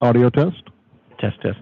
Audio test. Test, test.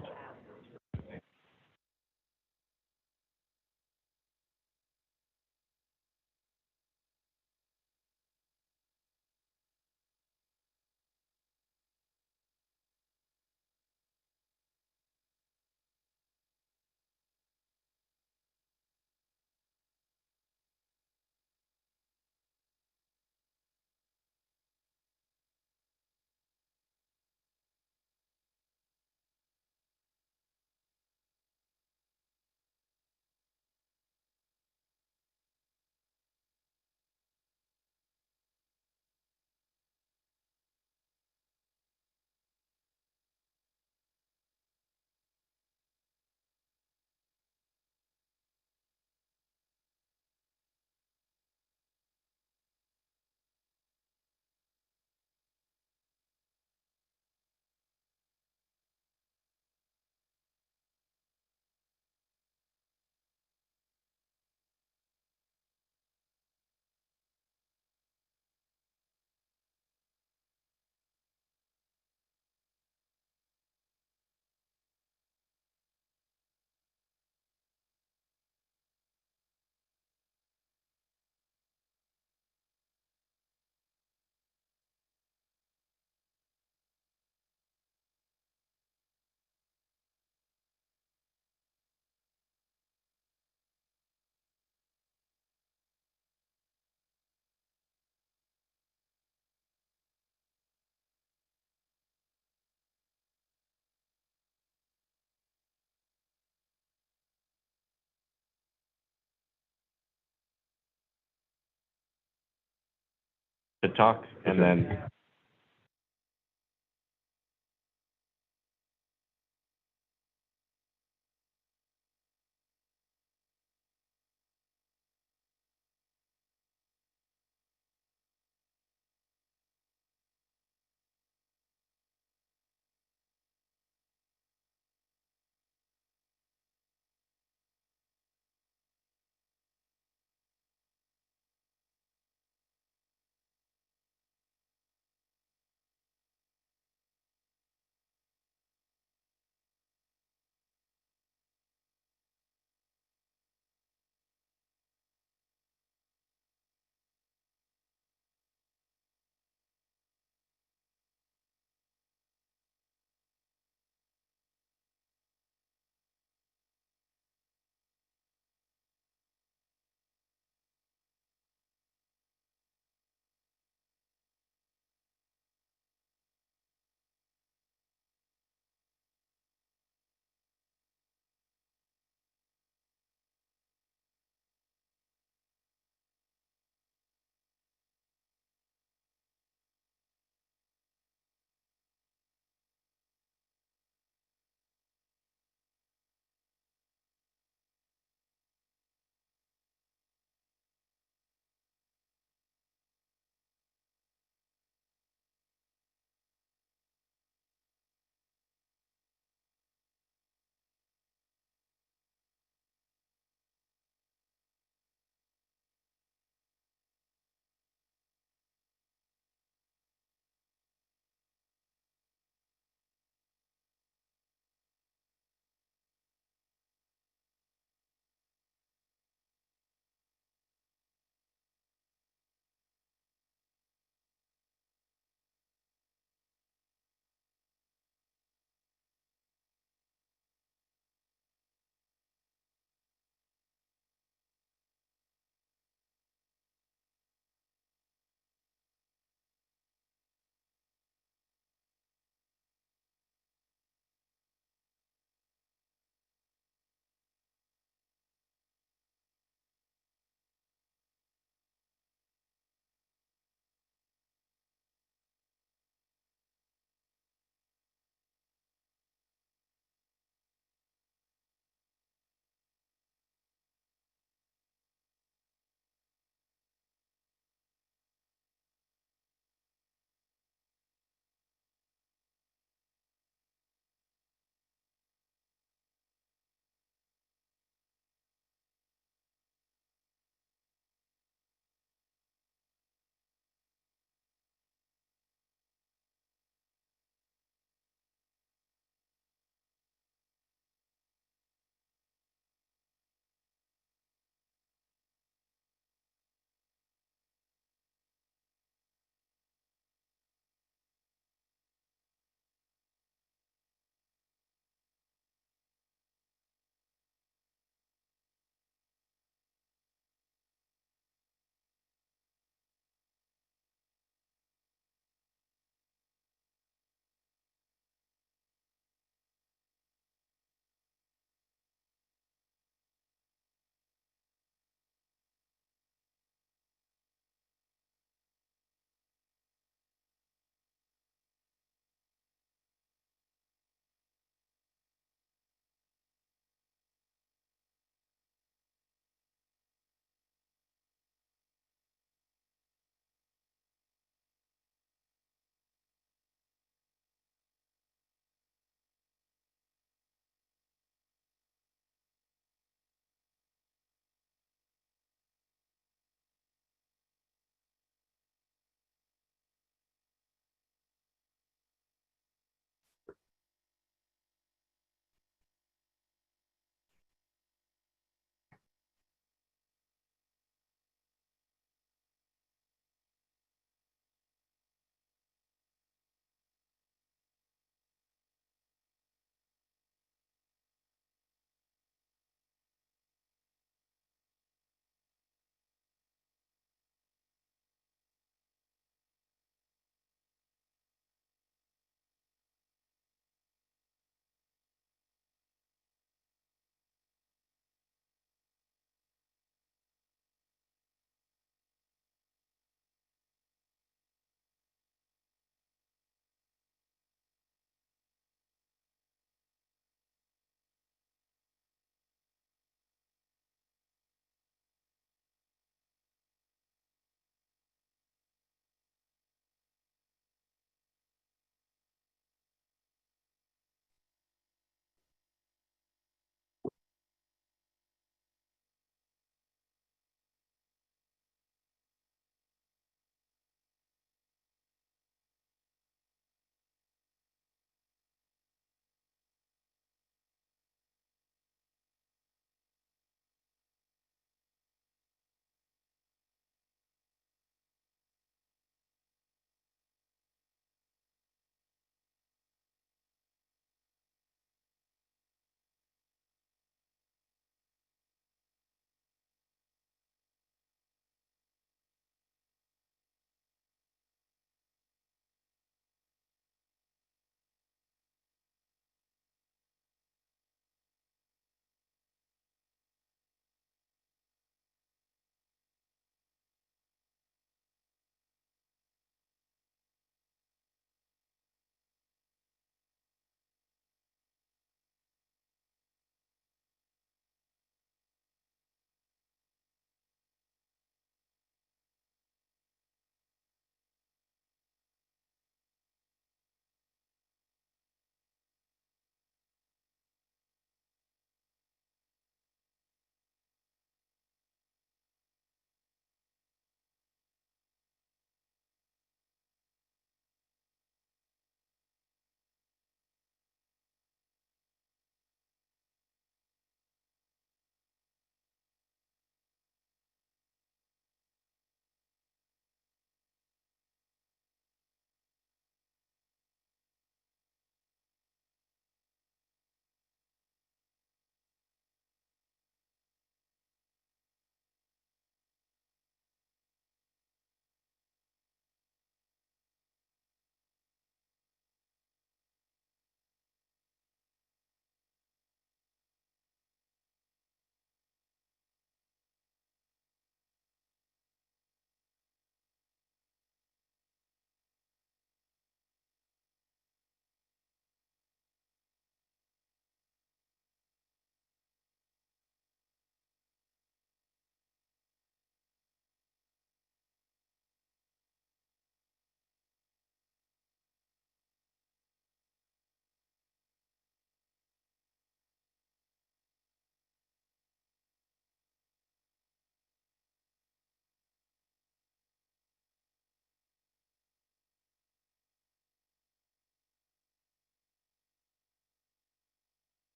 To talk, and then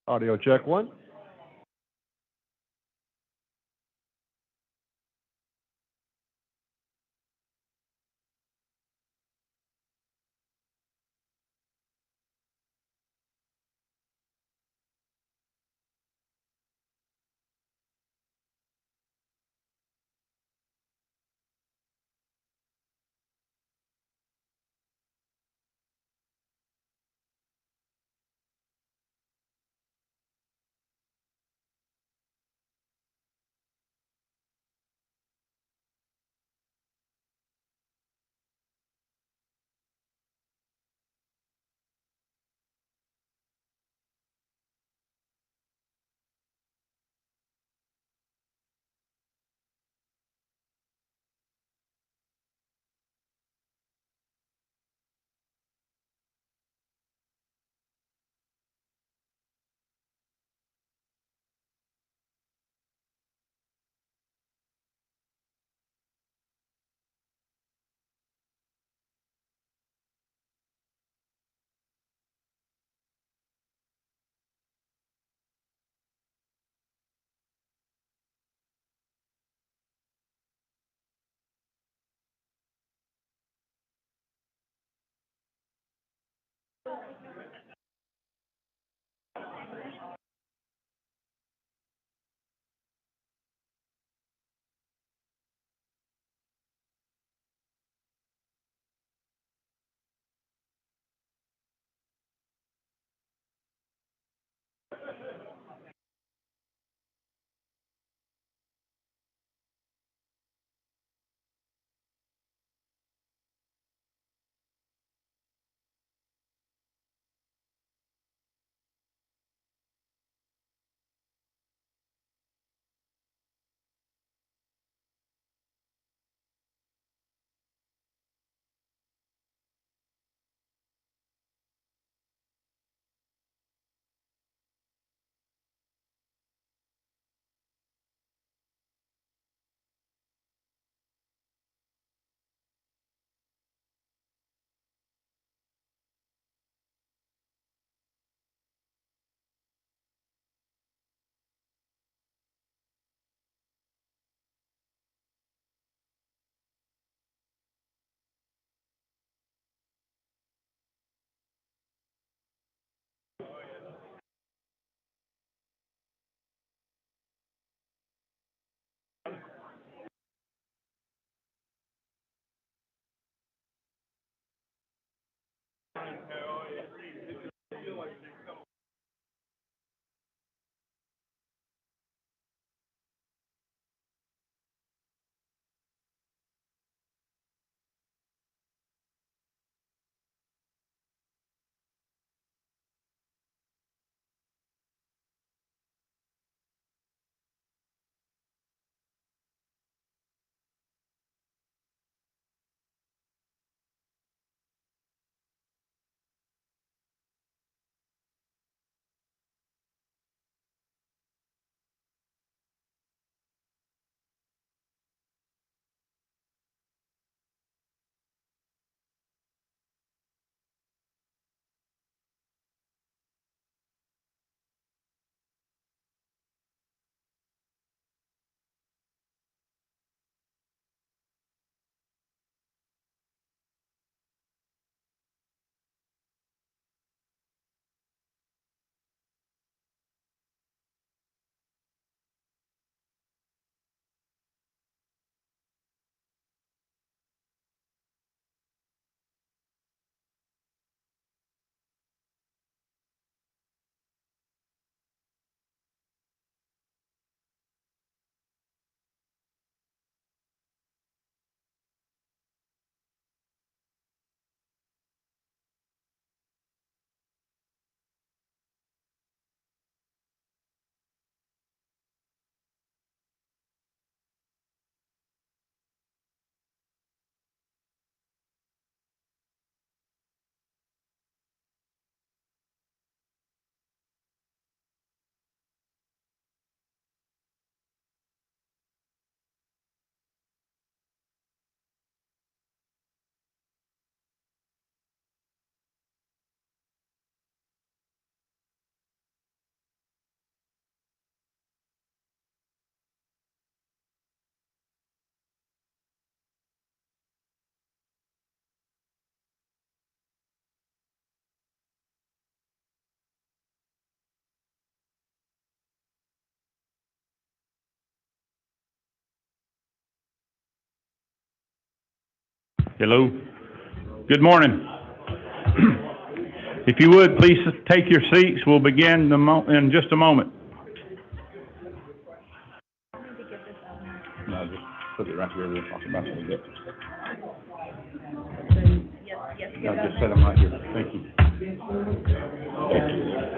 Audio check one. Hello. Good morning. If you would, please take your seats. We'll begin in just a moment. No, just put it right here. We'll talk about it a bit. No, just set them right here. Thank you.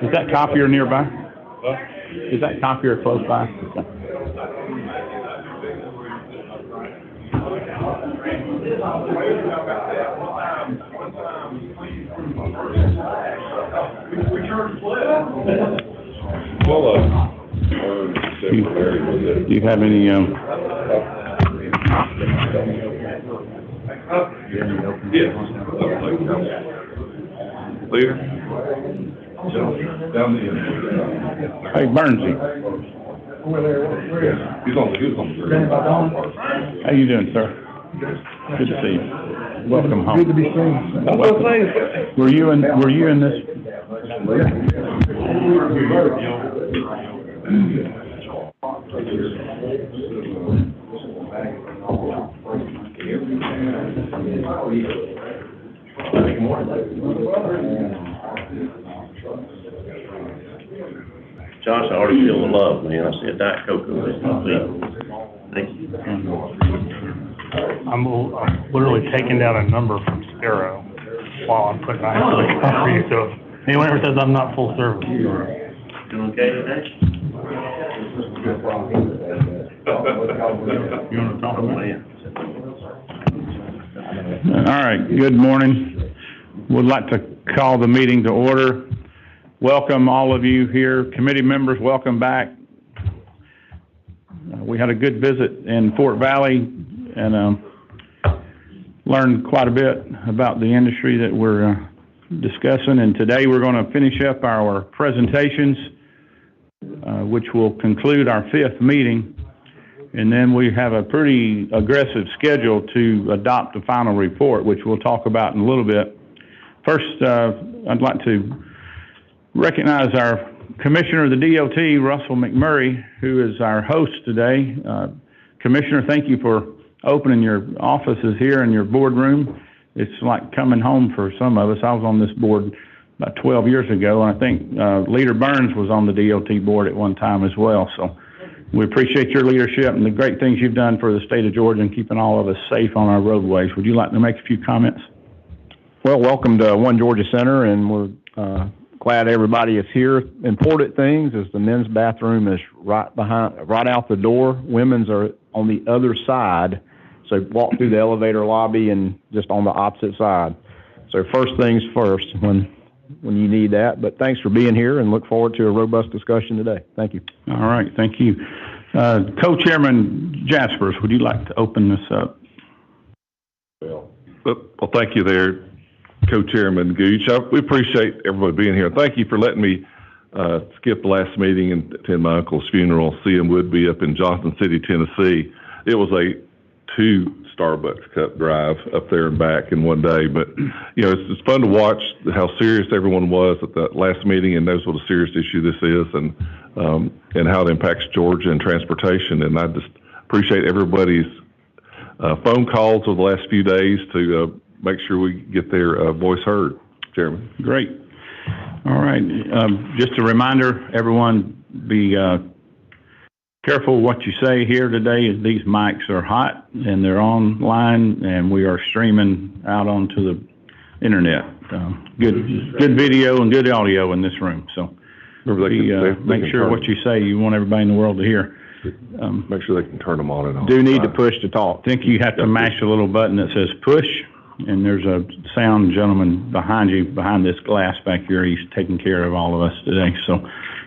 Is that copier nearby? Is that copier close by? Do you have any, Yes. Clear? Hey, Bernsey. He's on the. How you doing, sir? Good to see you. Welcome home. Good to be seen. Welcome. Were you in this? Josh, I already feel the love, man. I see a Diet Coke over there. Thank you. I'm literally taking down a number from Sparrow while I'm putting on for you. So if anyone ever says I'm not full service. Doing okay today? You want to talk about it? All right, good morning. Would like to call the meeting to order. Welcome all of you here. Committee members, welcome back. We had a good visit in Fort Valley and learned quite a bit about the industry that we're discussing. And today we're going to finish up our presentations, which will conclude our 5th meeting. And then we have a pretty aggressive schedule to adopt a final report, which we'll talk about in a little bit. First, I'd like to recognize our Commissioner of the DOT, Russell McMurray, who is our host today. Commissioner, thank you for opening your offices here in your boardroom. It's like coming home for some of us. I was on this board about 12 years ago, and I think Leader Burns was on the DOT board at one time as well. So we appreciate your leadership and the great things you've done for the state of Georgia and keeping all of us safe on our roadways. Would you like to make a few comments? Well, welcome to One Georgia Center, and we're glad everybody is here. Important things is the men's bathroom is right out the door. Women's are on the other side. So walk through the elevator lobby and just on the opposite side. So first things first when you need that. But thanks for being here and look forward to a robust discussion today. Thank you. All right. Thank you. Co-Chairman Jaspers, would you like to open this up? Well, thank you there, Co-Chairman Gooch. We appreciate everybody being here. Thank you for letting me skip the last meeting and attend my uncle's funeral. CM Woodby up in Johnson City, Tennessee. It was a 2 Starbucks cup drive up there and back in one day. But, you know, it's fun to watch how serious everyone was at that last meeting and knows what a serious issue this is and how it impacts Georgia and transportation. And I just appreciate everybody's phone calls over the last few days to make sure we get their voice heard, Chairman. Great. All right. Just a reminder, everyone, be careful what you say here today. These mics are hot and they're online, and we are streaming out onto the internet. Good video and good audio in this room. So make sure what you say you want everybody in the world to hear. Make sure they can turn them on and off. Do need to push to talk. I think you have to mash a little button that says push. And there's a sound gentleman behind you, behind this glass back here. He's taking care of all of us today. So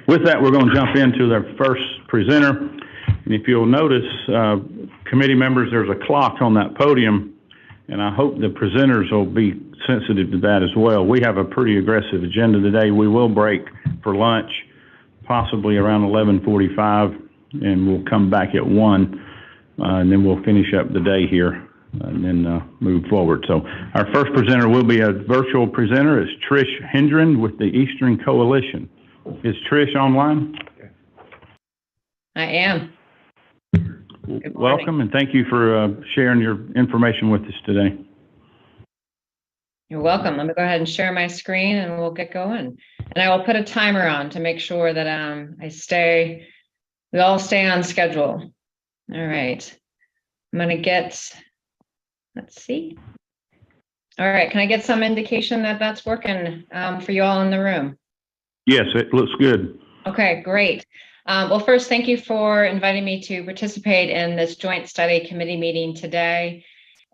with that, we're going to jump into the first presenter. And if you'll notice, committee members, there's a clock on that podium, and I hope the presenters will be sensitive to that as well. We have a pretty aggressive agenda today. We will break for lunch, possibly around 11:45, and we'll come back at 1, and then we'll finish up the day here. And then move forward. So our first presenter will be a virtual presenter. It's Trish Hendren with the Eastern Coalition. Is Trish online? I am. Welcome, and thank you for sharing your information with us today. You're welcome. Let me go ahead and share my screen and we'll get going. And I will put a timer on to make sure that we all stay on schedule. All right. I'm going to let's see. All right. Can I get some indication that that's working for you all in the room? Yes, it looks good. Okay, great. Well, first, thank you for inviting me to participate in this joint study committee meeting today.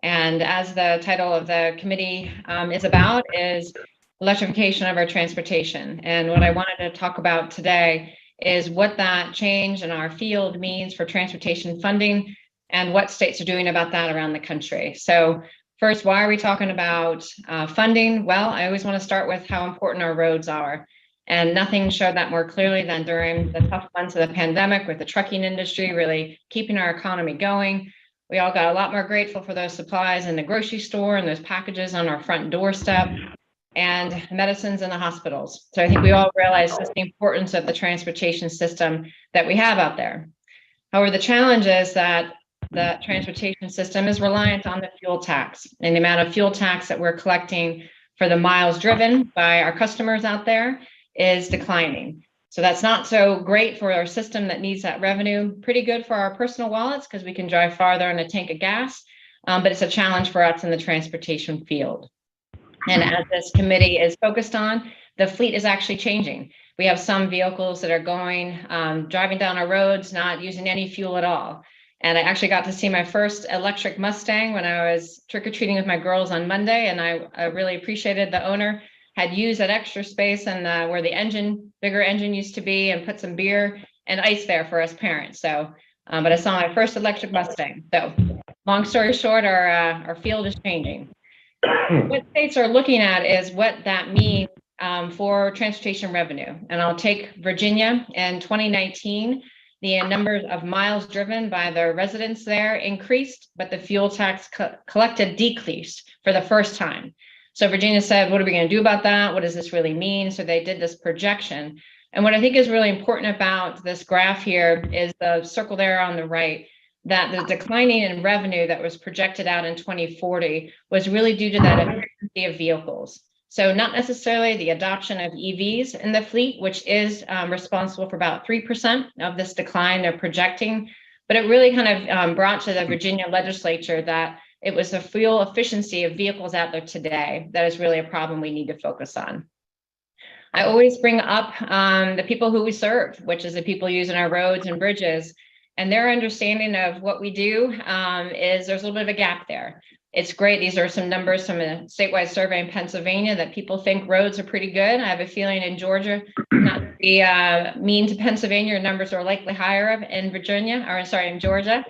And as the title of the committee is electrification of our transportation. And what I wanted to talk about today is what that change in our field means for transportation funding and what states are doing about that around the country. So first, why are we talking about funding? Well, I always want to start with how important our roads are. And nothing showed that more clearly than during the tough months of the pandemic with the trucking industry really keeping our economy going. We all got a lot more grateful for those supplies in the grocery store and those packages on our front doorstep and medicines in the hospitals. So I think we all realize just the importance of the transportation system that we have out there. However, the challenge is that the transportation system is reliant on the fuel tax, and the amount of fuel tax that we're collecting for the miles driven by our customers out there is declining. So that's not so great for our system that needs that revenue. Pretty good for our personal wallets because we can drive farther on a tank of gas, but it's a challenge for us in the transportation field. And as this committee is focused on, the fleet is actually changing. We have some vehicles that are driving down our roads, not using any fuel at all. And I actually got to see my first electric Mustang when I was trick-or-treating with my girls on Monday, and I really appreciated the owner had used that extra space and where the bigger engine used to be, and put some beer and ice there for us parents. So, but I saw my first electric Mustang. So long story short, our field is changing. What states are looking at is what that means for transportation revenue. And I'll take Virginia. In 2019, the numbers of miles driven by the residents there increased, but the fuel tax collected decreased for the first time. So Virginia said, what are we going to do about that? What does this really mean? So they did this projection. And what I think is really important about this graph here is the circle there on the right, that the declining in revenue that was projected out in 2040 was really due to that efficiency of vehicles. So not necessarily the adoption of EVs in the fleet, which is responsible for about 3% of this decline they're projecting, but it really kind of brought to the Virginia legislature that it was the fuel efficiency of vehicles out there today that is really a problem we need to focus on. I always bring up the people who we serve, which is the people using our roads and bridges, and their understanding of what we do is there's a little bit of a gap there. It's great. These are some numbers from a statewide survey in Pennsylvania that people think roads are pretty good. I have a feeling in Georgia, not to be mean to Pennsylvania, numbers are likely higher in in Georgia.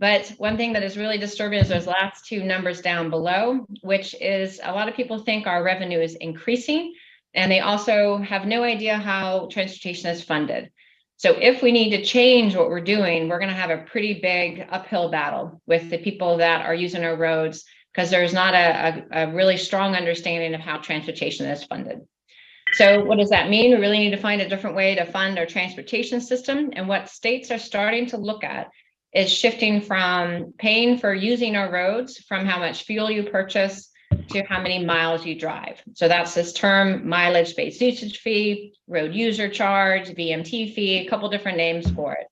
But one thing that is really disturbing is those last two numbers down below, which is a lot of people think our revenue is increasing, and they also have no idea how transportation is funded. So if we need to change what we're doing, we're going to have a pretty big uphill battle with the people that are using our roads, because there's not a really strong understanding of how transportation is funded. So what does that mean? We really need to find a different way to fund our transportation system. And what states are starting to look at is shifting from paying for using our roads, from how much fuel you purchase to how many miles you drive. So that's this term, mileage-based usage fee, road user charge, VMT fee, a couple different names for it.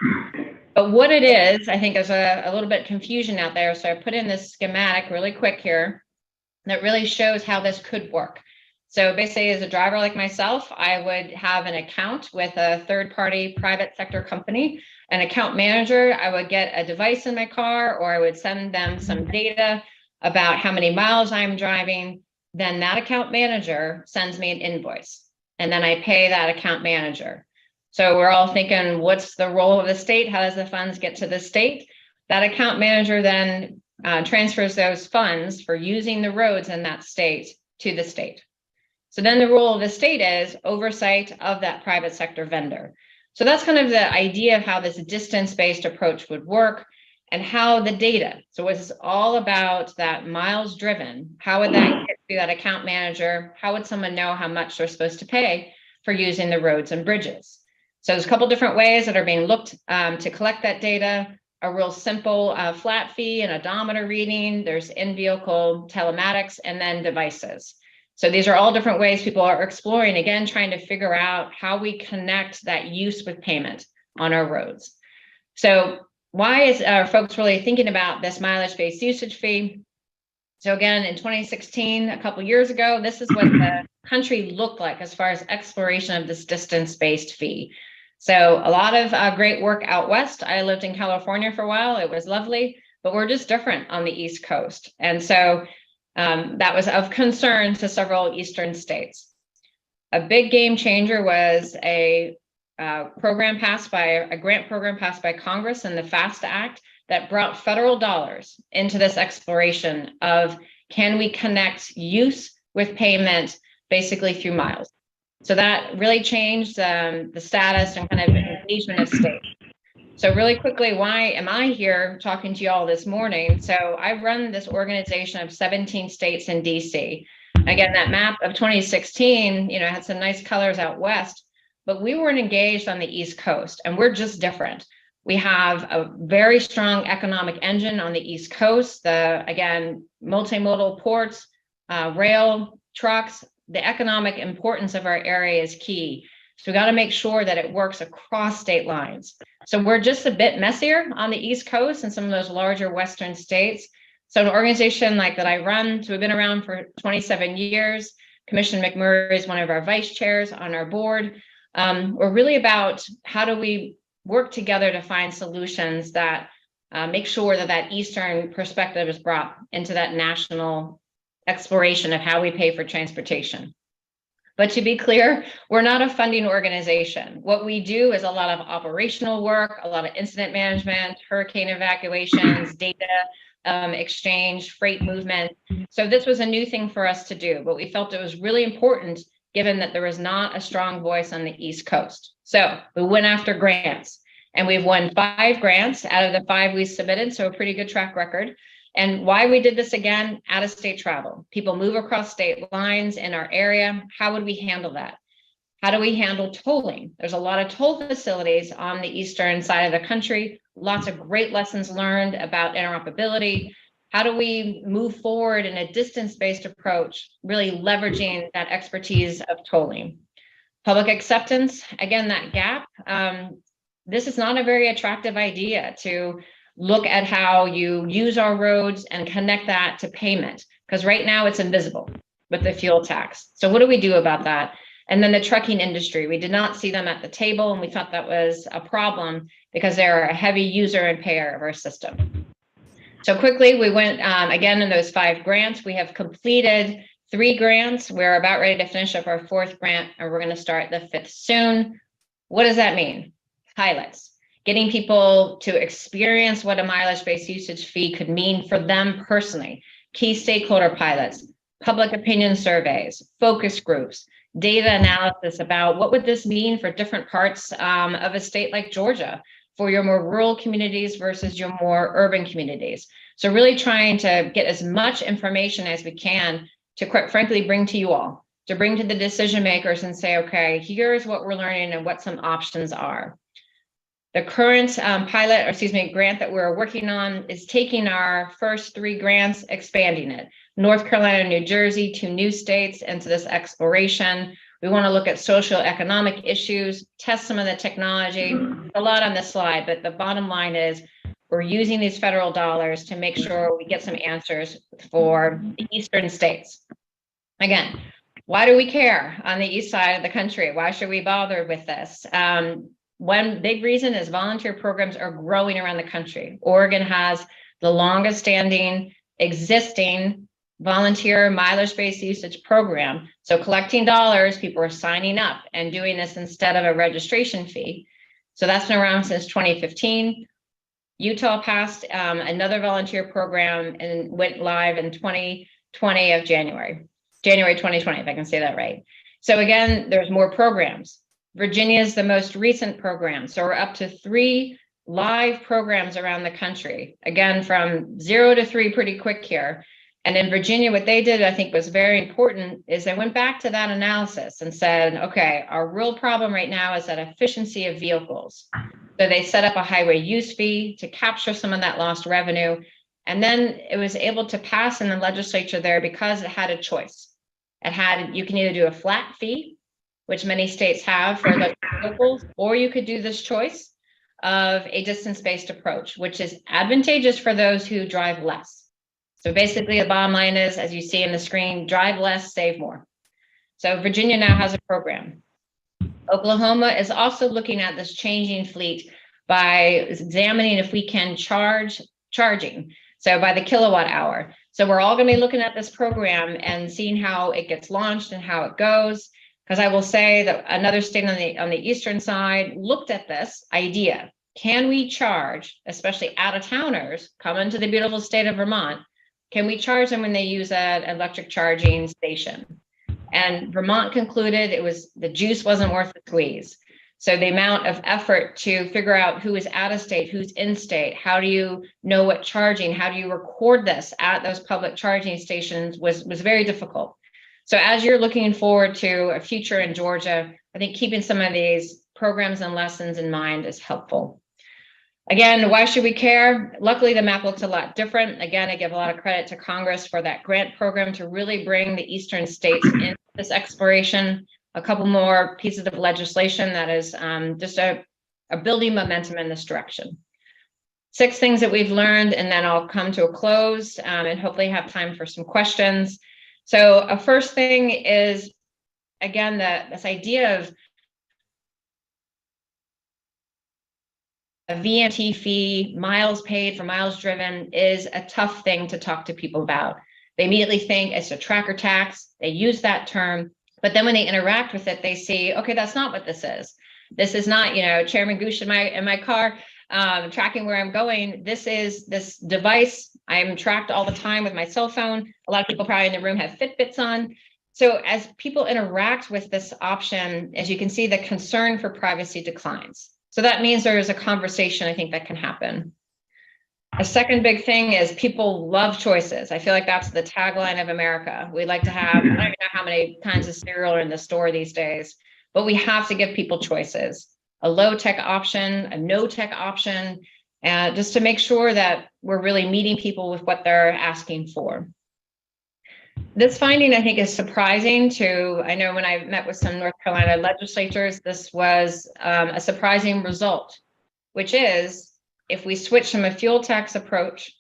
But what it is, I think there's a little bit of confusion out there. So I put in this schematic really quick here that really shows how this could work. So basically, as a driver like myself, I would have an account with a third-party private sector company. An account manager, I would get a device in my car, or I would send them some data about how many miles I'm driving. Then that account manager sends me an invoice, and then I pay that account manager. So we're all thinking, what's the role of the state? How does the funds get to the state? That account manager then transfers those funds for using the roads in that state to the state. So then the role of the state is oversight of that private sector vendor. So that's kind of the idea of how this distance-based approach would work, and how the data. So it's all about that miles driven. How would that get through that account manager? How would someone know how much they're supposed to pay for using the roads and bridges? So there's a couple different ways that are being looked to collect that data. A real simple flat fee and odometer reading. There's in-vehicle telematics, and then devices. So these are all different ways people are exploring, again, trying to figure out how we connect that use with payment on our roads. So why are folks really thinking about this mileage-based usage fee? So again, in 2016, a couple years ago, this is what the country looked like as far as exploration of this distance-based fee. So a lot of great work out west. I lived in California for a while. It was lovely, but we're just different on the East Coast. And so that was of concern to several Eastern states. A big game changer was a grant program passed by Congress in the FAST Act that brought federal dollars into this exploration of, can we connect use with payment basically through miles? So that really changed the status and kind of engagement of states. So really quickly, why am I here talking to you all this morning? So I run this organization of 17 states in DC. Again, that map of 2016, had some nice colors out west, but we weren't engaged on the East Coast, and we're just different. We have a very strong economic engine on the East Coast. Again, multimodal ports, rail, trucks, the economic importance of our area is key. So we got to make sure that it works across state lines. So we're just a bit messier on the East Coast and some of those larger Western states. So an organization like that I run, so we've been around for 27 years. Commissioner McMurray is one of our vice chairs on our board. We're really about how do we work together to find solutions that make sure that that Eastern perspective is brought into that national exploration of how we pay for transportation. But to be clear, we're not a funding organization. What we do is a lot of operational work, a lot of incident management, hurricane evacuations, data exchange, freight movement. So this was a new thing for us to do, but we felt it was really important given that there was not a strong voice on the East Coast. So we went after grants, and we've won 5 grants out of the 5 we submitted, so a pretty good track record. And why we did this again, out-of-state travel. People move across state lines in our area. How would we handle that? How do we handle tolling? There's a lot of toll facilities on the eastern side of the country. Lots of great lessons learned about interoperability. How do we move forward in a distance-based approach, really leveraging that expertise of tolling? Public acceptance, again, that gap. This is not a very attractive idea to look at how you use our roads and connect that to payment, because right now it's invisible with the fuel tax. So what do we do about that? And then the trucking industry, we did not see them at the table, and we thought that was a problem because they're a heavy user and payer of our system. So quickly, we went again in those 5 grants. We have completed 3 grants. We're about ready to finish up our 4th grant, and we're going to start the 5th soon. What does that mean? Pilots. Getting people to experience what a mileage-based usage fee could mean for them personally. Key stakeholder pilots, public opinion surveys, focus groups, data analysis about what would this mean for different parts of a state like Georgia, for your more rural communities versus your more urban communities. So really trying to get as much information as we can to, quite frankly, bring to you all, to bring to the decision makers and say, okay, here's what we're learning and what some options are. The current grant that we're working on is taking our first 3 grants, expanding it. North Carolina, New Jersey, 2 new states into this exploration. We want to look at social economic issues, test some of the technology. A lot on this slide, but the bottom line is we're using these federal dollars to make sure we get some answers for the eastern states. Again, why do we care on the east side of the country? Why should we bother with this? One big reason is volunteer programs are growing around the country. Oregon has the longest standing existing volunteer mileage-based usage program. So collecting dollars, people are signing up and doing this instead of a registration fee. So that's been around since 2015. Utah passed another volunteer program and went live in 2020 of January 2020, if I can say that right. So again, there's more programs. Virginia is the most recent program. So we're up to 3 live programs around the country. Again, from 0 to 3 pretty quick here. And in Virginia, what they did, I think was very important, is they went back to that analysis and said, okay, our real problem right now is that efficiency of vehicles. So they set up a highway use fee to capture some of that lost revenue. And then it was able to pass in the legislature there because it had a choice. You can either do a flat fee, which many states have for electric vehicles, or you could do this choice of a distance-based approach, which is advantageous for those who drive less. So basically, the bottom line is, as you see on the screen, drive less, save more. So Virginia now has a program. Oklahoma is also looking at this changing fleet by examining if we can charging, so by the kilowatt hour. So we're all going to be looking at this program and seeing how it gets launched and how it goes. Because I will say that another state on the eastern side looked at this idea. Can we charge, especially out-of-towners coming to the beautiful state of Vermont, can we charge them when they use an electric charging station? And Vermont concluded the juice wasn't worth the squeeze. So the amount of effort to figure out who is out of state, who's in state, how do you know what charging, how do you record this at those public charging stations was very difficult. So as you're looking forward to a future in Georgia, I think keeping some of these programs and lessons in mind is helpful. Again, why should we care? Luckily, the map looks a lot different. Again, I give a lot of credit to Congress for that grant program to really bring the eastern states into this exploration. A couple more pieces of legislation that is just a building momentum in this direction. 6 things that we've learned, and then I'll come to a close and hopefully have time for some questions. So a first thing is, again, this idea of a VMT fee, miles paid for miles driven, is a tough thing to talk to people about. They immediately think it's a tracker tax. They use that term, but then when they interact with it, they see, okay, that's not what this is. This is not, Chairman Gooch in my car tracking where I'm going. This is this device. I'm tracked all the time with my cell phone. A lot of people probably in the room have Fitbits on. So as people interact with this option, as you can see, the concern for privacy declines. So that means there is a conversation, I think, that can happen. A second big thing is people love choices. I feel like that's the tagline of America. We like to have, I don't even know how many kinds of cereal are in the store these days, but we have to give people choices. A low-tech option, a no-tech option, just to make sure that we're really meeting people with what they're asking for. This finding, I think, is surprising I know when I met with some North Carolina legislators, this was a surprising result, which is if we switch from a fuel tax approach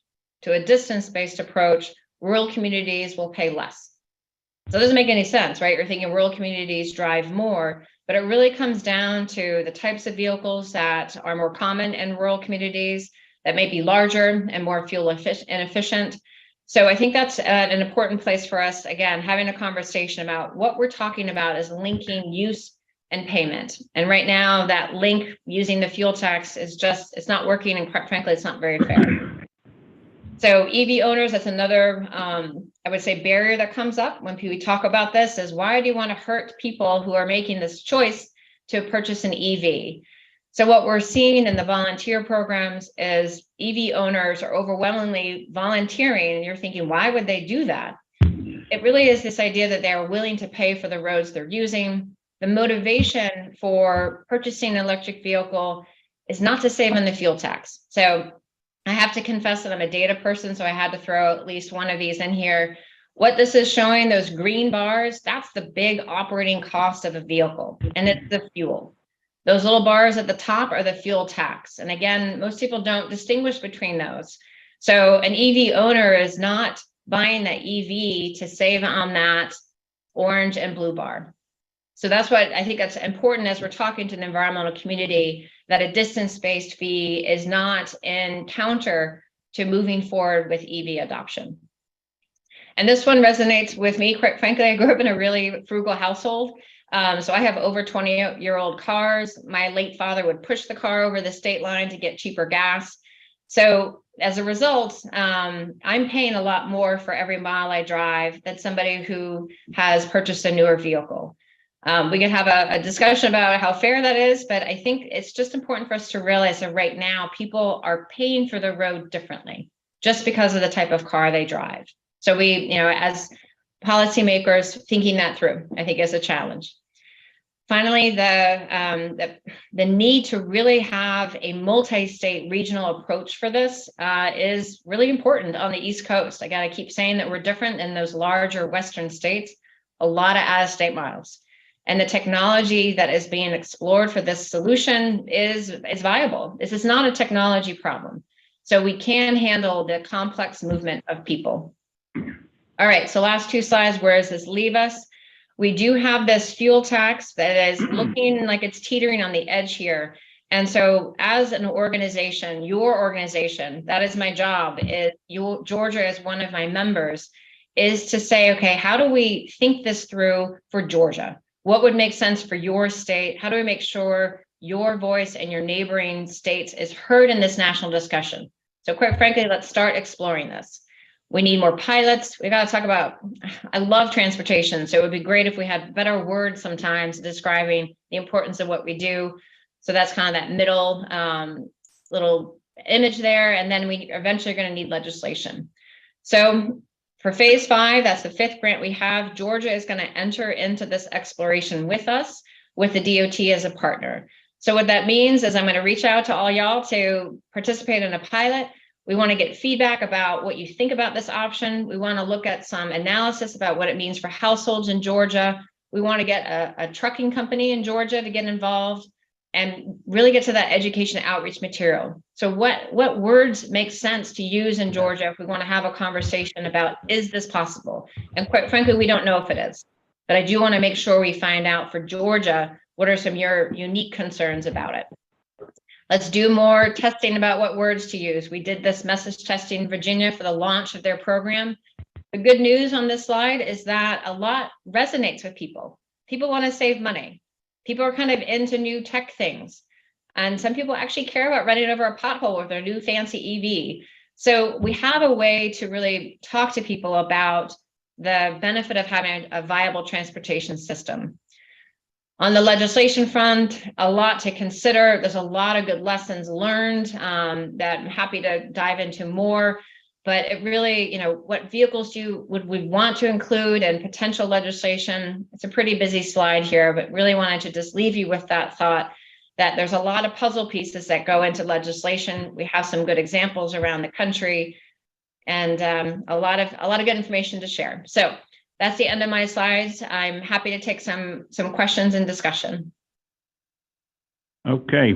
to a distance-based approach, rural communities will pay less. So it doesn't make any sense, right? You're thinking rural communities drive more, but it really comes down to the types of vehicles that are more common in rural communities that may be larger and more fuel inefficient. So I think that's an important place for us, again, having a conversation about what we're talking about is linking use and payment. And right now that link using the fuel tax is it's not working, and quite frankly, it's not very fair. So EV owners, that's another, I would say, barrier that comes up when we talk about this is, why do you want to hurt people who are making this choice to purchase an EV? So what we're seeing in the volunteer programs is EV owners are overwhelmingly volunteering, and you're thinking, why would they do that? It really is this idea that they're willing to pay for the roads they're using. The motivation for purchasing an electric vehicle is not to save on the fuel tax. So I have to confess that I'm a data person, so I had to throw at least one of these in here. What this is showing, those green bars, that's the big operating cost of a vehicle, and it's the fuel. Those little bars at the top are the fuel tax. And again, most people don't distinguish between those. So an EV owner is not buying that EV to save on that orange and blue bar. So that's what I think that's important as we're talking to the environmental community, that a distance-based fee is not in counter to moving forward with EV adoption. And this one resonates with me. Quite frankly, I grew up in a really frugal household. So I have over 20-year-old cars. My late father would push the car over the state line to get cheaper gas. So as a result, I'm paying a lot more for every mile I drive than somebody who has purchased a newer vehicle. We can have a discussion about how fair that is, but I think it's just important for us to realize that right now people are paying for the road differently just because of the type of car they drive. So we, as policymakers, thinking that through, I think, is a challenge. Finally, the need to really have a multi-state regional approach for this is really important on the East Coast. I got to keep saying that we're different in those larger Western states. a lot of out-of-state miles. And the technology that is being explored for this solution is viable. This is not a technology problem. So we can handle the complex movement of people. All right, so last two slides, where does this leave us? We do have this fuel tax that is looking like it's teetering on the edge here. And so as an organization, your organization, that is my job, Georgia is one of my members, is to say, okay, how do we think this through for Georgia? What would make sense for your state? How do we make sure your voice and your neighboring states is heard in this national discussion? So quite frankly, let's start exploring this. We need more pilots. We got to talk about, I love transportation. So it would be great if we had better words sometimes describing the importance of what we do. So that's kind of that middle little image there. And then we eventually are going to need legislation. So for phase 5, that's the 5th grant we have. Georgia is going to enter into this exploration with us, with the DOT as a partner. So what that means is I'm going to reach out to all y'all to participate in a pilot. We want to get feedback about what you think about this option. We want to look at some analysis about what it means for households in Georgia. We want to get a trucking company in Georgia to get involved and really get to that education outreach material. So what words make sense to use in Georgia if we want to have a conversation about, is this possible? And quite frankly, we don't know if it is, but I do want to make sure we find out for Georgia, what are some of your unique concerns about it? Let's do more testing about what words to use. We did this message testing in Virginia for the launch of their program. The good news on this slide is that a lot resonates with people. People want to save money. People are kind of into new tech things. And some people actually care about running over a pothole with their new fancy EV. So we have a way to really talk to people about the benefit of having a viable transportation system. On the legislation front, a lot to consider. There's a lot of good lessons learned that I'm happy to dive into more. But it really, what vehicles would we want to include and potential legislation? It's a pretty busy slide here, but really wanted to just leave you with that thought that there's a lot of puzzle pieces that go into legislation. We have some good examples around the country, and a lot of good information to share. So that's the end of my slides. I'm happy to take some questions and discussion. Okay,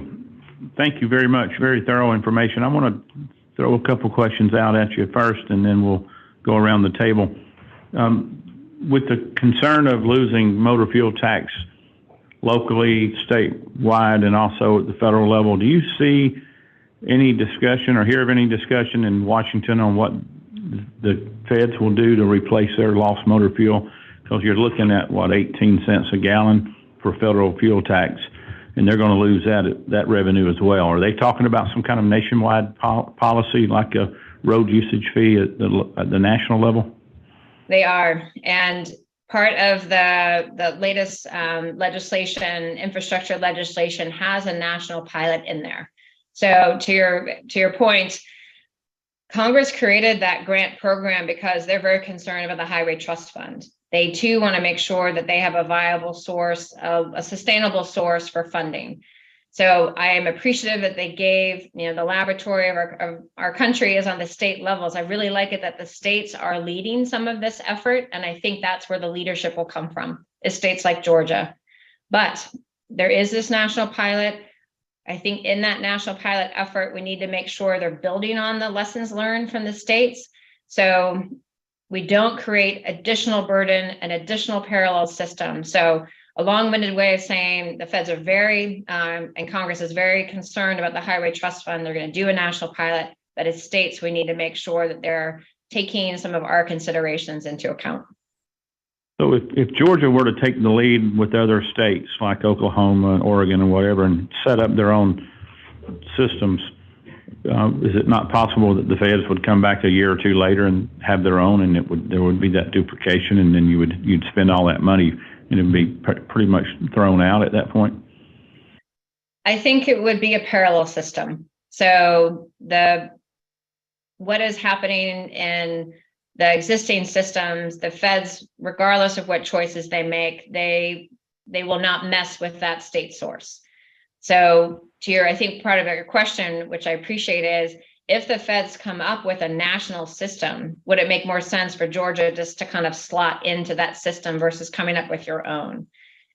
thank you very much. Very thorough information. I want to throw a couple questions out at you first, and then we'll go around the table. With the concern of losing motor fuel tax locally, statewide, and also at the federal level, do you see any discussion or hear of any discussion in Washington on what the feds will do to replace their lost motor fuel? Because you're looking at, 18 cents a gallon for federal fuel tax, and they're going to lose that revenue as well. Are they talking about some kind of nationwide policy, like a road usage fee at the national level? They are, and part of the latest legislation, infrastructure legislation, has a national pilot in there. So to your point, Congress created that grant program because they're very concerned about the Highway Trust Fund. They too want to make sure that they have a viable source, a sustainable source for funding. So I am appreciative that they gave, the laboratory of our country is on the state levels. I really like it that the states are leading some of this effort. And I think that's where the leadership will come from, is states like Georgia. But there is this national pilot. I think in that national pilot effort, we need to make sure they're building on the lessons learned from the states. So we don't create additional burden and additional parallel system. So a long-winded way of saying the feds are very, and Congress is very concerned about the Highway Trust Fund. They're going to do a national pilot, but as states, we need to make sure that they're taking some of our considerations into account. So if Georgia were to take the lead with other states like Oklahoma and Oregon and whatever and set up their own systems, is it not possible that the feds would come back a year or two later and have their own, and there would be that duplication, and then you'd spend all that money and it'd be pretty much thrown out at that point? I think it would be a parallel system. So what is happening in the existing systems, the feds, regardless of what choices they make, they will not mess with that state source. So I think part of your question, which I appreciate, is if the feds come up with a national system, would it make more sense for Georgia just to kind of slot into that system versus coming up with your own?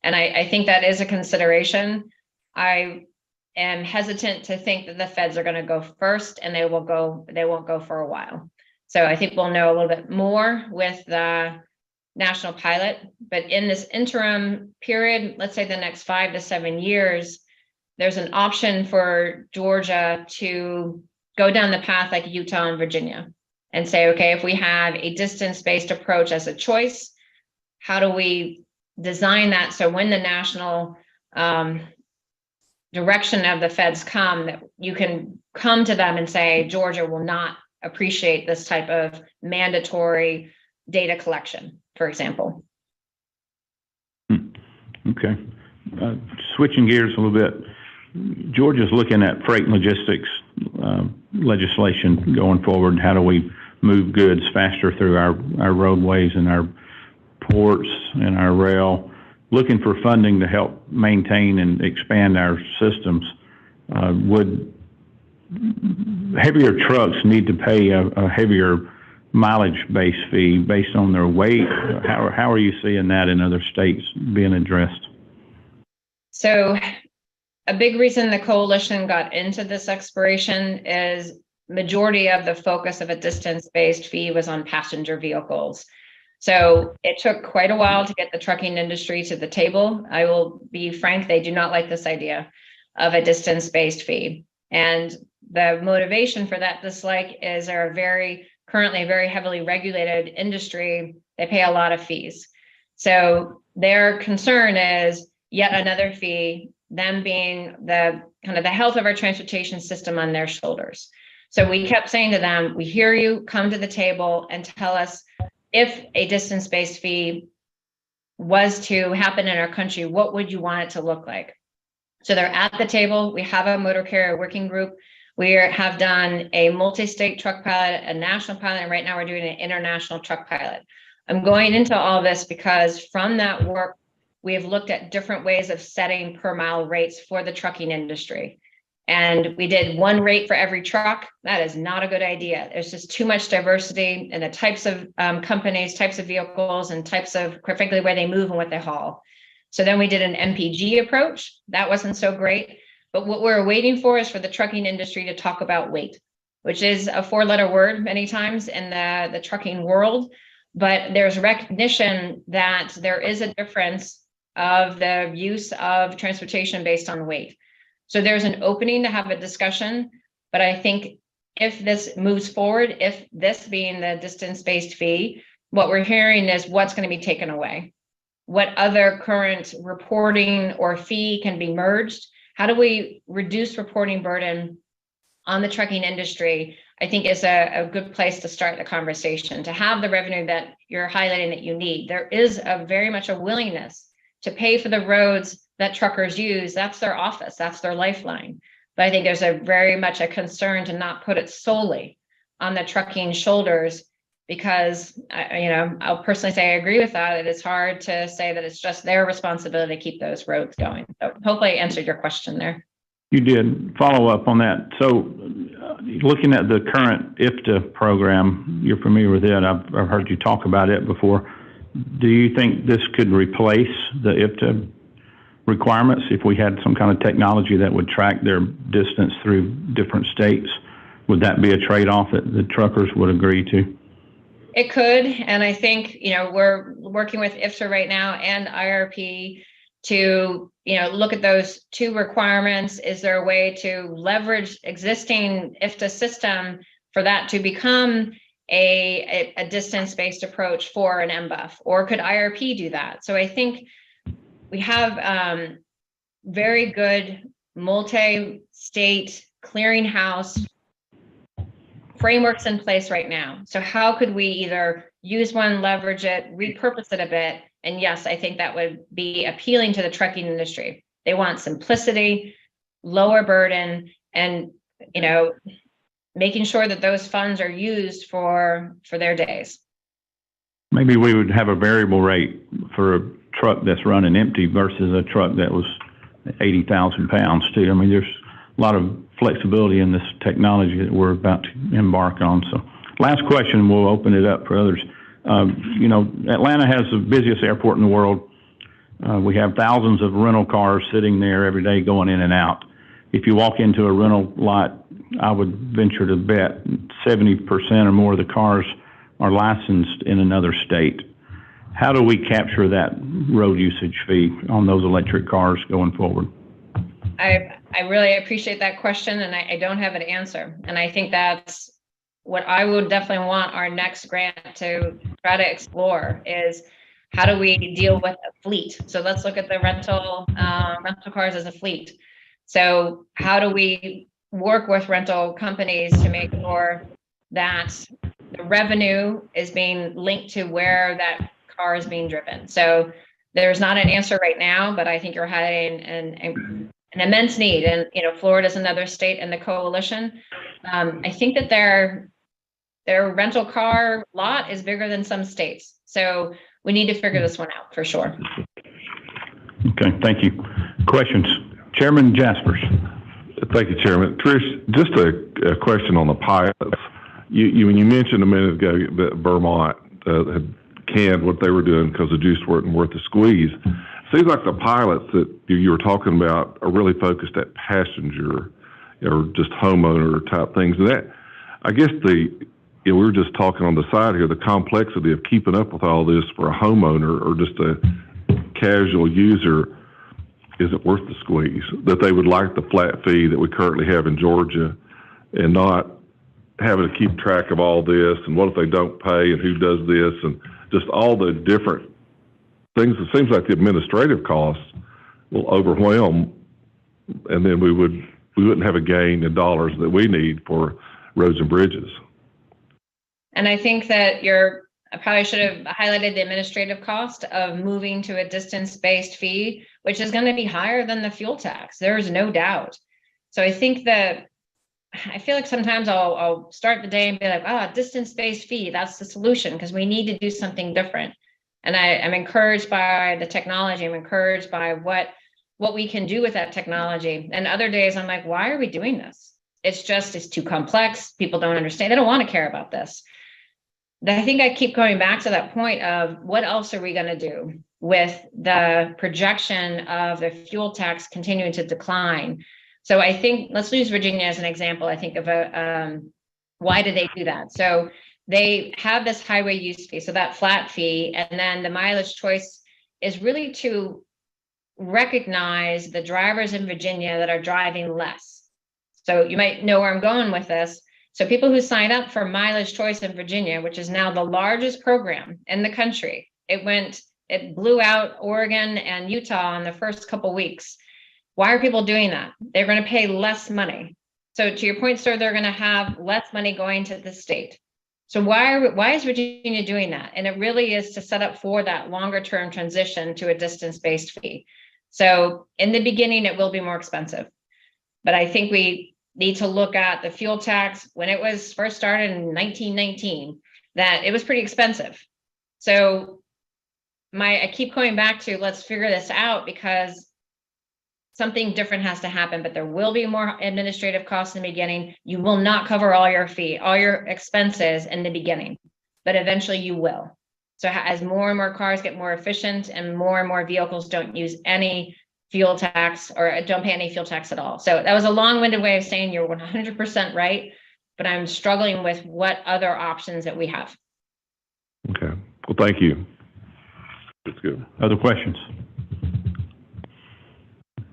And I think that is a consideration. I am hesitant to think that the feds are going to go first and they won't go for a while. So I think we'll know a little bit more with the national pilot, but in this interim period, let's say the next 5 to 7 years, there's an option for Georgia to go down the path like Utah and Virginia and say, okay, if we have a distance-based approach as a choice, how do we design that so when the national direction of the feds come, that you can come to them and say, Georgia will not appreciate this type of mandatory data collection, for example. Okay. Switching gears a little bit, Georgia's looking at freight and logistics legislation going forward. How do we move goods faster through our roadways and our ports and our rail? Looking for funding to help maintain and expand our systems. Would heavier trucks need to pay a heavier mileage-based fee based on their weight? How are you seeing that in other states being addressed? So a big reason the coalition got into this exploration is majority of the focus of a distance-based fee was on passenger vehicles. So it took quite a while to get the trucking industry to the table. I will be frank, they do not like this idea of a distance-based fee. And the motivation for that dislike is they're currently a very heavily regulated industry. They pay a lot of fees. So their concern is yet another fee, them being the kind of the health of our transportation system on their shoulders. So we kept saying to them, we hear you, come to the table and tell us if a distance-based fee was to happen in our country, what would you want it to look like? So they're at the table. We have a motor carrier working group. We have done a multi-state truck pilot, a national pilot, and right now we're doing an international truck pilot. I'm going into all this because from that work, we have looked at different ways of setting per mile rates for the trucking industry. And we did one rate for every truck. That is not a good idea. There's just too much diversity in the types of companies, types of vehicles, and types of, quite frankly, where they move and what they haul. So then we did an MPG approach. That wasn't so great. But what we're waiting for is for the trucking industry to talk about weight, which is a 4-letter word many times in the trucking world. But there's recognition that there is a difference of the use of transportation based on weight. So there's an opening to have a discussion, but I think if this moves forward, if this being the distance-based fee, what we're hearing is what's going to be taken away. What other current reporting or fee can be merged? How do we reduce reporting burden on the trucking industry? I think is a good place to start the conversation, to have the revenue that you're highlighting that you need. There is very much a willingness to pay for the roads that truckers use. That's their office, that's their lifeline. But I think there's very much a concern to not put it solely on the trucking shoulders, because I'll personally say I agree with that. It is hard to say that it's just their responsibility to keep those roads going. So hopefully I answered your question there. You did. Follow up on that. So looking at the current IFTA program, you're familiar with it. I've heard you talk about it before. Do you think this could replace the IFTA requirements if we had some kind of technology that would track their distance through different states? Would that be a trade-off that the truckers would agree to? It could, and I think, we're working with IFTA right now and IRP to, look at those two requirements. Is there a way to leverage existing IFTA system for that to become a distance-based approach for an MBUF, or could IRP do that? So I think we have very good multi-state clearinghouse frameworks in place right now. So how could we either use one, leverage it, repurpose it a bit? And yes, I think that would be appealing to the trucking industry. They want simplicity, lower burden, and making sure that those funds are used for their days. Maybe we would have a variable rate for a truck that's running empty versus a truck that was 80,000 pounds too. I mean, there's a lot of flexibility in this technology that we're about to embark on. So last question, we'll open it up for others. You know, Atlanta has the busiest airport in the world. We have thousands of rental cars sitting there every day going in and out. If you walk into a rental lot, I would venture to bet 70% or more of the cars are licensed in another state. How do we capture that road usage fee on those electric cars going forward? I really appreciate that question, and I don't have an answer. And I think that's what I would definitely want our next grant to try to explore is how do we deal with a fleet? So let's look at the rental cars as a fleet. So how do we work with rental companies to make sure that the revenue is being linked to where that car is being driven? So there's not an answer right now, but I think you're highlighting an immense need. And, you know, Florida is another state in the coalition. I think that their rental car lot is bigger than some states. So we need to figure this one out for sure. Okay, thank you. Questions? Chairman Jaspers. Thank you, Chairman. Trish, just a question on the pilots. When you mentioned a minute ago that Vermont had canned what they were doing because the juice wasn't worth the squeeze. Seems like the pilots that you were talking about are really focused at passenger or just homeowner type things. And that, I guess we were just talking on the side here, the complexity of keeping up with all this for a homeowner or just a casual user isn't worth the squeeze, that they would like the flat fee that we currently have in Georgia and not having to keep track of all this and what if they don't pay and who does this and just all the different things. It seems like the administrative costs will overwhelm, and then we wouldn't have a gain in dollars that we need for roads and bridges. And I think that I probably should have highlighted the administrative cost of moving to a distance-based fee, which is going to be higher than the fuel tax. There's no doubt. So I think that I feel like sometimes I'll start the day and be like, distance-based fee, that's the solution because we need to do something different. And I'm encouraged by the technology. I'm encouraged by what we can do with that technology. And other days I'm like, why are we doing this? It's too complex. People don't understand. They don't want to care about this. I think I keep going back to that point of what else are we going to do with the projection of the fuel tax continuing to decline? So I think let's use Virginia as an example. I think of why do they do that? So they have this highway use fee, so that flat fee, and then the mileage choice is really to recognize the drivers in Virginia that are driving less. So you might know where I'm going with this. So people who sign up for mileage choice in Virginia, which is now the largest program in the country, it blew out Oregon and Utah in the first couple weeks. Why are people doing that? They're going to pay less money. So to your point, sir, they're going to have less money going to the state. So why is Virginia doing that? And it really is to set up for that longer term transition to a distance-based fee. So in the beginning, it will be more expensive. But I think we need to look at the fuel tax when it was first started in 1919, that it was pretty expensive. So I keep going back to let's figure this out because something different has to happen, but there will be more administrative costs in the beginning. You will not cover all your expenses in the beginning, but eventually you will. So as more and more cars get more efficient and more vehicles don't use any fuel tax or don't pay any fuel tax at all. So that was a long-winded way of saying you're 100% right, but I'm struggling with what other options that we have. Okay. Well, thank you. That's good. Other questions?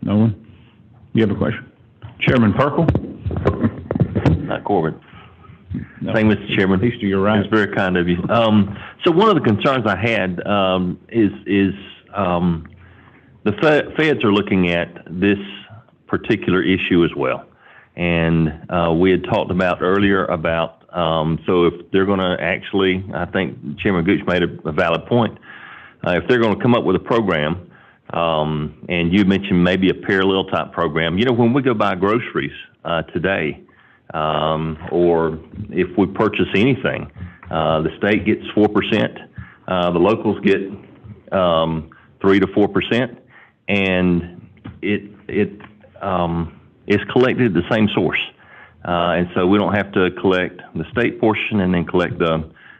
No one? You have a question? Chairman Perkle? Not Corbett. No. Thank you, Mr. Chairman. At least to your right. It's very kind of you. So one of the concerns I had is the feds are looking at this particular issue as well. And we had talked about earlier about, so if they're going to actually, I think Chairman Gooch made a valid point, if they're going to come up with a program, and you mentioned maybe a parallel type program, you know, when we go buy groceries today, or if we purchase anything, the state gets 4%, the locals get 3 to 4%, and is collected at the same source. And so we don't have to collect the state portion and then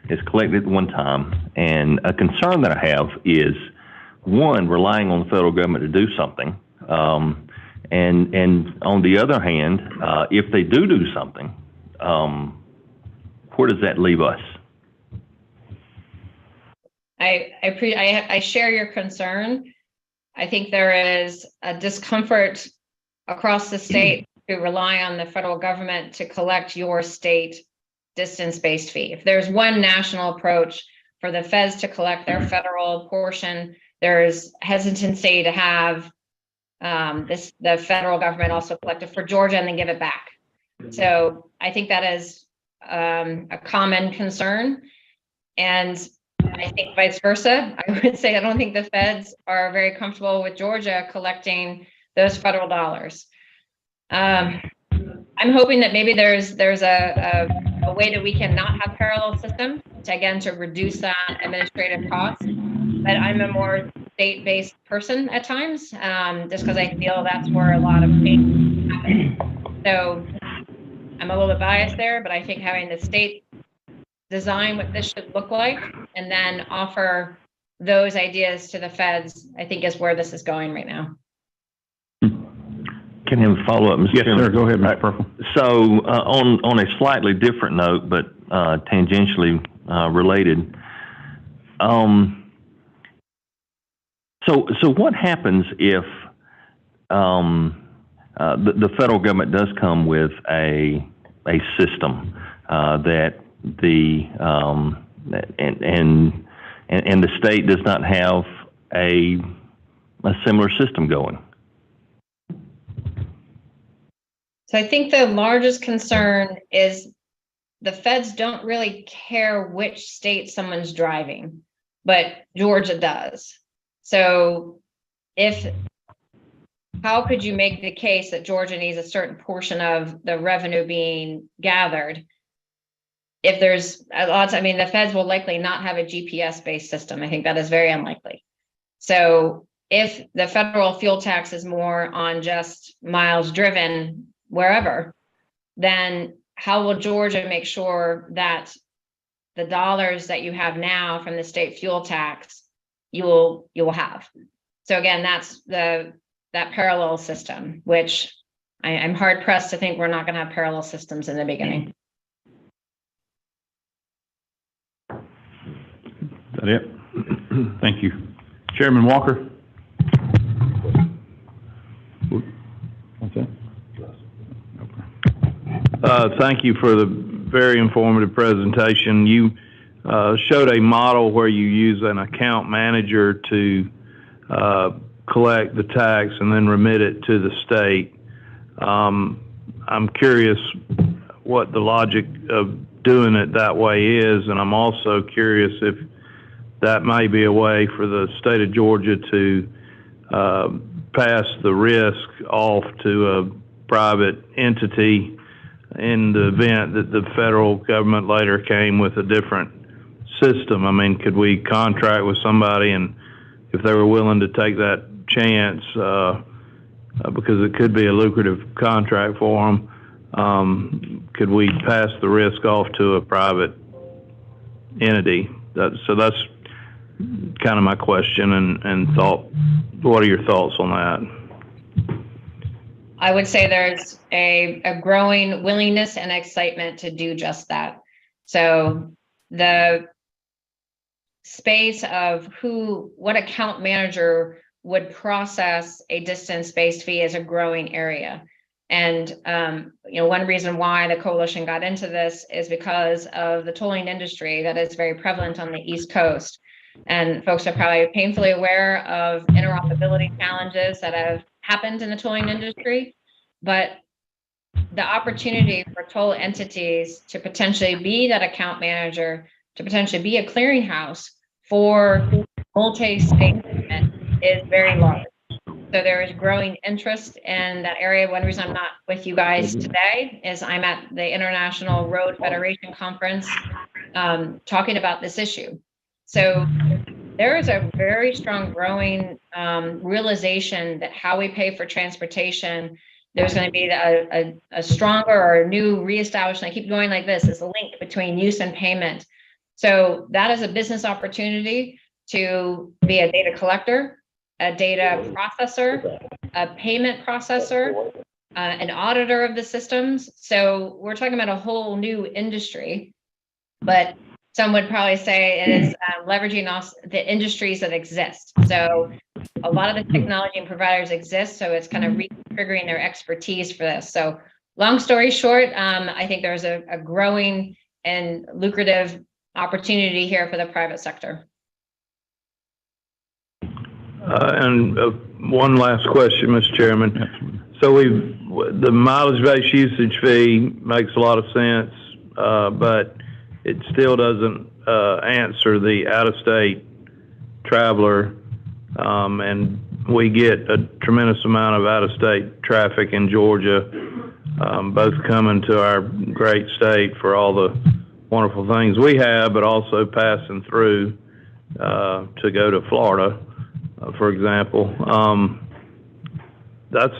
it's collected at one time. And a concern that I have is, one, relying on the federal government to do something. And on the other hand, if they do something, where does that leave us? I share your concern. I think there is a discomfort across the state to rely on the federal government to collect your state distance-based fee. If there's one national approach for the feds to collect their federal portion, there's hesitancy to have the federal government also collect it for Georgia and then give it back. So I think that is a common concern. And I think vice versa. I would say I don't think the feds are very comfortable with Georgia collecting those federal dollars. I'm hoping that maybe there's a way that we can not have parallel systems to reduce that administrative cost. But I'm a more state-based person at times, just because I feel that's where a lot of things happen. So I'm a little bit biased there, but I think having the state design what this should look like and then offer those ideas to the feds, I think is where this is going right now. Can I have a follow-up, Mr. Yes, Chairman? sir. Go ahead, Mr. Purple. So on a slightly different note, but tangentially related, so what happens if the federal government does come with a system that the and the state does not have a similar system going? So I think the largest concern is the feds don't really care which state someone's driving, but Georgia does. So how could you make the case that Georgia needs a certain portion of the revenue being gathered? If there's the feds will likely not have a GPS-based system. I think that is very unlikely. So if the federal fuel tax is more on just miles driven wherever, then how will Georgia make sure that the dollars that you have now from the state fuel tax you will have? So again, that's that parallel system, which I'm hard pressed to think we're not going to have parallel systems in the beginning. Is that it? Thank you. Chairman Walker? What's that? Thank you for the very informative presentation. You showed a model where you use an account manager to collect the tax and then remit it to the state. I'm curious what the logic of doing it that way is, and I'm also curious if that may be a way for the state of Georgia to pass the risk off to a private entity in the event that the federal government later came with a different system. I mean, could we contract with somebody, and if they were willing to take that chance, because it could be a lucrative contract for them, could we pass the risk off to a private entity? So that's kind of my question and thought. What are your thoughts on that? I would say there's a growing willingness and excitement to do just that. So the space of what account manager would process a distance-based fee is a growing area. And one reason why the coalition got into this is because of the tolling industry that is very prevalent on the East Coast. And folks are probably painfully aware of interoperability challenges that have happened in the tolling industry, but the opportunity for toll entities to potentially be that account manager, to potentially be a clearinghouse for multi-state is very large. So there is growing interest in that area. One reason I'm not with you guys today is I'm at the International Road Federation Conference talking about this issue. So there is a very strong growing realization that how we pay for transportation there's going to be a stronger or new reestablishment. I keep going like this. It's a link between use and payment. So that is a business opportunity to be a data collector, a data processor, a payment processor, an auditor of the systems. So we're talking about a whole new industry, but some would probably say it is leveraging also the industries that exist. So a lot of the technology and providers exist, so it's kind of re-triggering their expertise for this. So long story short, I think there's a growing and lucrative opportunity here for the private sector. And one last question, Mr. Chairman. So the mileage-based usage fee makes a lot of sense, but it still doesn't answer the out-of-state traveler, and we get a tremendous amount of out-of-state traffic in Georgia, both coming to our great state for all the wonderful things we have, but also passing through to go to Florida, for example. That's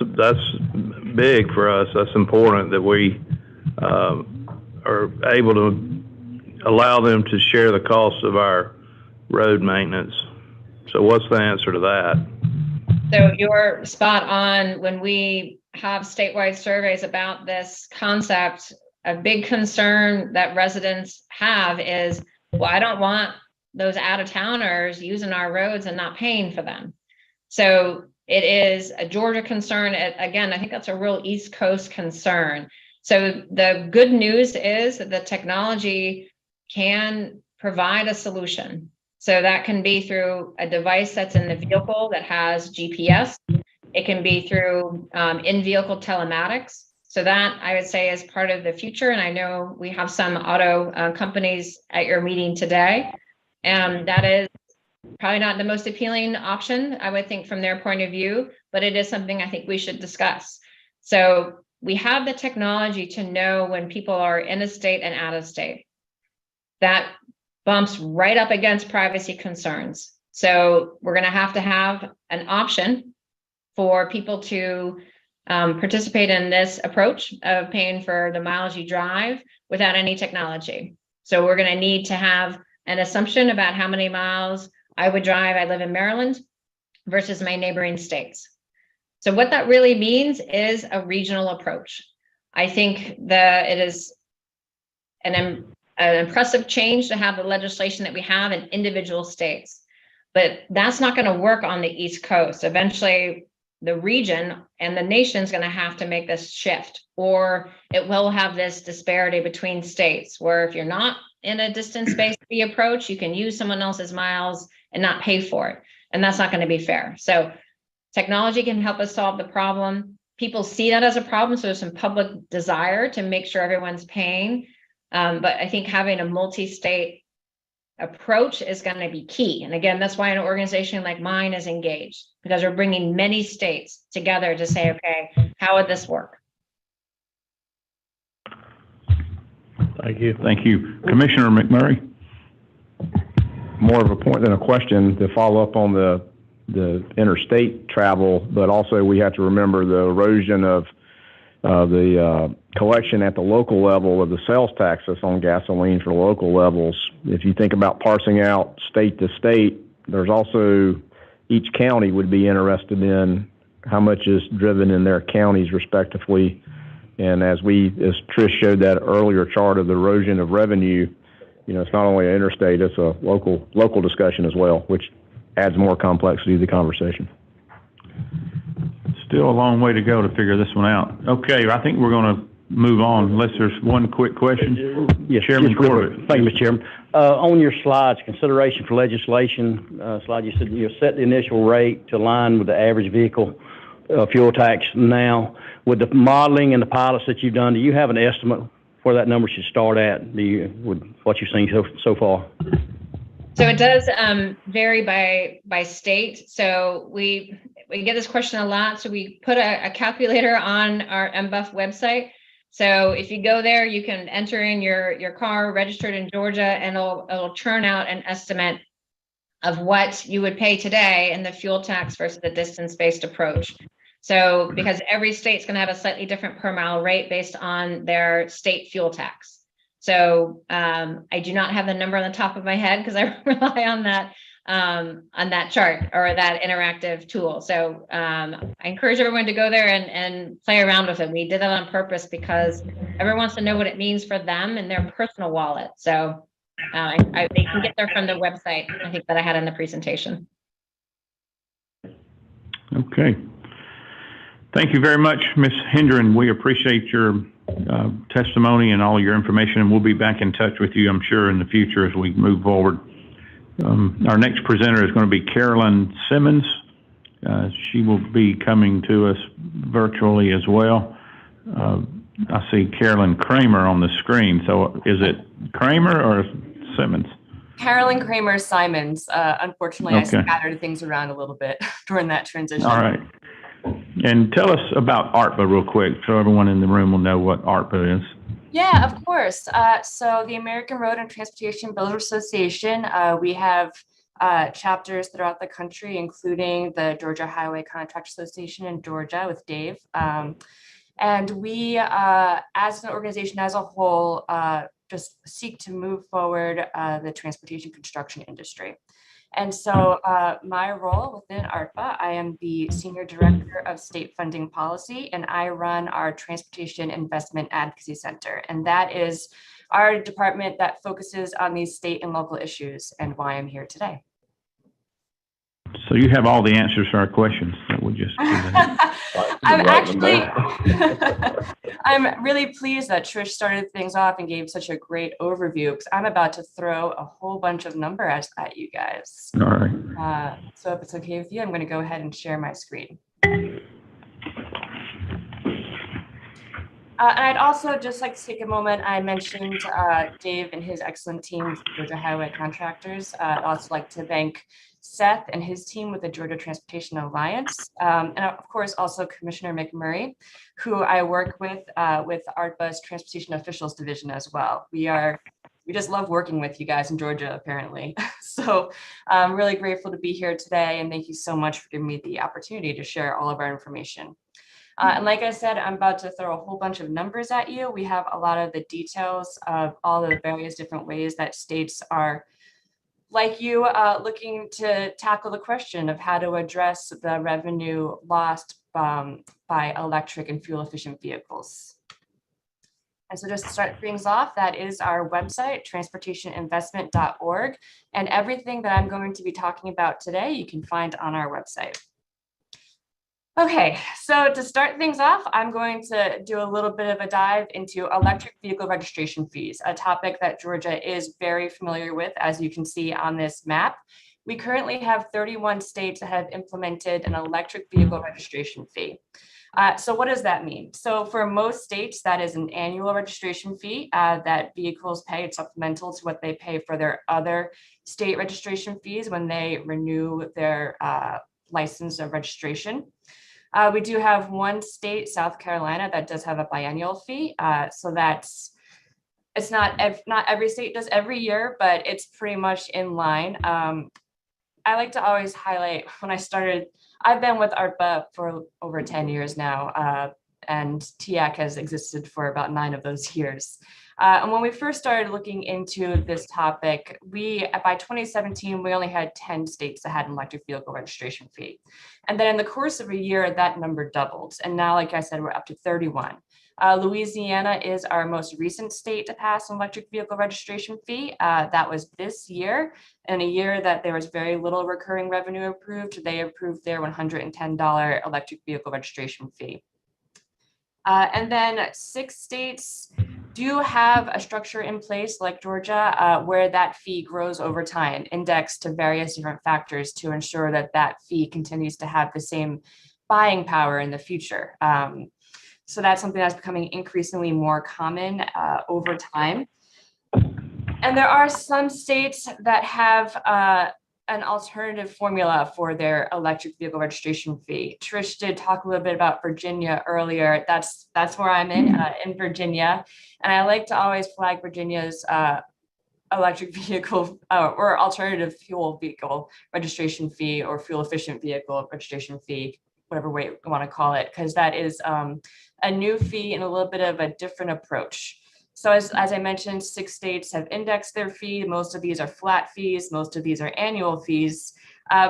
big for us. That's important that we are able to allow them to share the cost of our road maintenance. So what's the answer to that? So you're spot on. When we have statewide surveys about this concept, a big concern that residents have is, well, I don't want those out-of-towners using our roads and not paying for them. So it is a Georgia concern. Again, I think that's a real East Coast concern. So the good news is that the technology can provide a solution. So that can be through a device that's in the vehicle that has GPS. It can be through in-vehicle telematics. So that, I would say, is part of the future. And I know we have some auto companies at your meeting today. And that is probably not the most appealing option, I would think, from their point of view, but it is something I think we should discuss. So we have the technology to know when people are in a state and out of state. That bumps right up against privacy concerns. So we're going to have an option for people to participate in this approach of paying for the miles you drive without any technology. So we're going to need to have an assumption about how many miles I would drive. I live in Maryland versus my neighboring states. So what that really means is a regional approach. I think that it is an impressive change to have the legislation that we have in individual states, but that's not going to work on the East Coast. Eventually, the region and the nation is going to have to make this shift, or it will have this disparity between states where if you're not in a distance-based fee approach, you can use someone else's miles and not pay for it. And that's not going to be fair. So technology can help us solve the problem. People see that as a problem, so there's some public desire to make sure everyone's paying. But I think having a multi-state approach is going to be key. And again, that's why an organization like mine is engaged, because we're bringing many states together to say, okay, how would this work? Thank you. Thank you. Commissioner McMurray? More of a point than a question to follow up on the interstate travel, but also we have to remember the erosion of the collection at the local level of the sales tax that's on gasoline for local levels. If you think about parsing out state to state, there's also each county would be interested in how much is driven in their counties respectively. And as Trish showed that earlier chart of the erosion of revenue, you know, it's not only an interstate, it's a local discussion as well, which adds more complexity to the conversation. Still a long way to go to figure this one out. Okay, I think we're going to move on unless there's one quick question. Yes, Chairman Corbett. Thank you, Mr. Chairman. On your slides, consideration for legislation slide, you said you set the initial rate to align with the average vehicle fuel tax now. With the modeling and the pilots that you've done, do you have an estimate where that number should start at? With what you've seen so far? So it does vary by state. So we get this question a lot. So we put a calculator on our MBUF website. So if you go there, you can enter in your car registered in Georgia, and it'll churn out an estimate of what you would pay today in the fuel tax versus the distance-based approach. So because every state's going to have a slightly different per mile rate based on their state fuel tax. So I do not have the number on the top of my head because I rely on that chart or that interactive tool. So I encourage everyone to go there and play around with it. We did that on purpose because everyone wants to know what it means for them and their personal wallet. So they can get there from the website, I think, that I had in the presentation. Okay. Thank you very much, Ms. Hendren. We appreciate your testimony and all your information, and we'll be back in touch with you, I'm sure, in the future as we move forward. Our next presenter is going to be Carolyn Simmons. She will be coming to us virtually as well. I see Carolyn Kramer on the screen. So is it Kramer or Simmons? Carolyn Kramer Simons. Unfortunately, Okay. I scattered things around a little bit during that transition. All right. And tell us about ARPA real quick so everyone in the room will know what ARPA is. Yeah, of course. So the American Road and Transportation Builders Association, we have chapters throughout the country, including the Georgia Highway Contract Association in Georgia with Dave. And we, as an organization as a whole, just seek to move forward the transportation construction industry. And so my role within ARPA, I am the Senior Director of State Funding Policy, and I run our Transportation Investment Advocacy Center. And that is our department that focuses on these state and local issues and why I'm here today. So you have all the answers to our questions that we just presented. I'm really pleased that Trish started things off and gave such a great overview because I'm about to throw a whole bunch of numbers at you guys. All right. So if it's okay with you, I'm going to go ahead and share my screen. And I'd also just like to take a moment. I mentioned Dave and his excellent team with Georgia Highway Contractors. I'd also like to thank Seth and his team with the Georgia Transportation Alliance. And of course, also Commissioner McMurray, who I work with ARPA's Transportation Officials Division as well. We just love working with you guys in Georgia, apparently. So I'm really grateful to be here today. And thank you so much for giving me the opportunity to share all of our information. And like I said, I'm about to throw a whole bunch of numbers at you. We have a lot of the details of all the various different ways that states are, like you, looking to tackle the question of how to address the revenue lost by electric and fuel efficient vehicles. And so just to start things off, that is our website, transportationinvestment.org. And everything that I'm going to be talking about today, you can find on our website. Okay, so to start things off, I'm going to do a little bit of a dive into electric vehicle registration fees, a topic that Georgia is very familiar with, as you can see on this map. We currently have 31 states that have implemented an electric vehicle registration fee. So what does that mean? So for most states, that is an annual registration fee that vehicles pay. It's supplemental to what they pay for their other state registration fees when they renew their license of registration. We do have one state, South Carolina, that does have a biennial fee. So it's not every state does every year, but it's pretty much in line. I like to always highlight when I started, I've been with ARPA for over 10 years now, and TIAC has existed for about 9 of those years. And when we first started looking into this topic, by 2017, we only had 10 states that had an electric vehicle registration fee. And then in the course of a year, that number doubled. And now, like I said, we're up to 31. Louisiana is our most recent state to pass an electric vehicle registration fee. That was this year. In a year that there was very little recurring revenue approved, they approved their $110 electric vehicle registration fee. And then 6 states do have a structure in place, like Georgia, where that fee grows over time, indexed to various different factors to ensure that that fee continues to have the same buying power in the future. So that's something that's becoming increasingly more common over time. And there are some states that have an alternative formula for their electric vehicle registration fee. Trish did talk a little bit about Virginia earlier. That's where I'm in Virginia. And I like to always flag Virginia's electric vehicle or alternative fuel vehicle registration fee or fuel efficient vehicle registration fee whatever way you want to call it, because that is a new fee and a little bit of a different approach. So as I mentioned, 6 states have indexed their fee. Most of these are flat fees. Most of these are annual fees.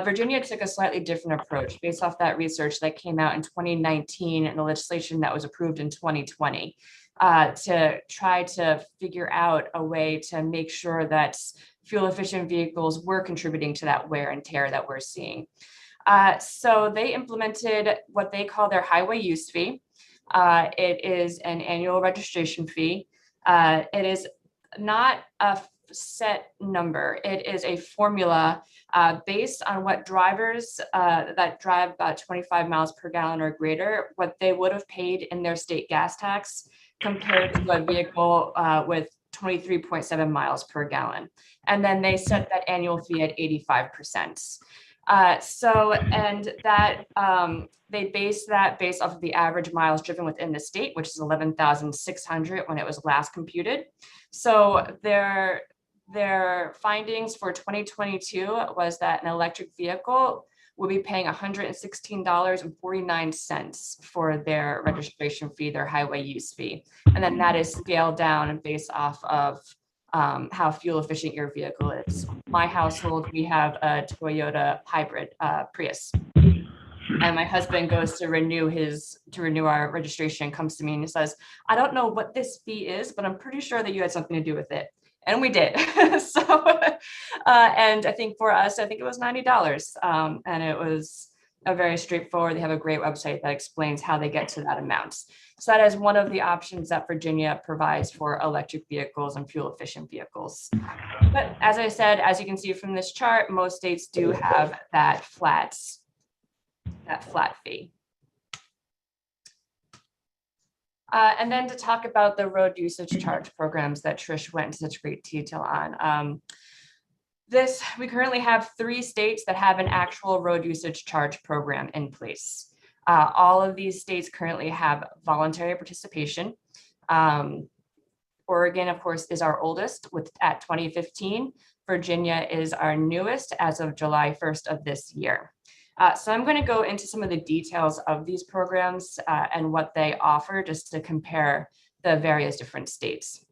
Virginia took a slightly different approach based off that research that came out in 2019 and the legislation that was approved in 2020 to try to figure out a way to make sure that fuel efficient vehicles were contributing to that wear and tear that we're seeing. So they implemented what they call their highway use fee. It is an annual registration fee. It is not a set number. It is a formula based on what drivers that drive about 25 miles per gallon or greater, what they would have paid in their state gas tax compared to a vehicle with 23.7 miles per gallon. And then they set that annual fee at 85%. And that they base that based off of the average miles driven within the state, which is 11,600 when it was last computed. So their findings for 2022 was that an electric vehicle will be paying $116.49 for their registration fee, their highway use fee. And then that is scaled down and based off of how fuel efficient your vehicle is. My household, we have a Toyota hybrid Prius. And my husband goes to renew our registration, comes to me and he says, I don't know what this fee is, but I'm pretty sure that you had something to do with it. And we did. And I think for us, I think it was $90. And it was a very straightforward, they have a great website that explains how they get to that amount. So that is one of the options that Virginia provides for electric vehicles and fuel efficient vehicles. But as I said, as you can see from this chart, most states do have that flat fee. And then to talk about the road usage charge programs that Trish went into such great detail on. We currently have 3 states that have an actual road usage charge program in place. All of these states currently have voluntary participation. Oregon, of course, is our oldest at 2015. Virginia is our newest as of July 1st of this year. So I'm going to go into some of the details of these programs and what they offer just to compare the various different states.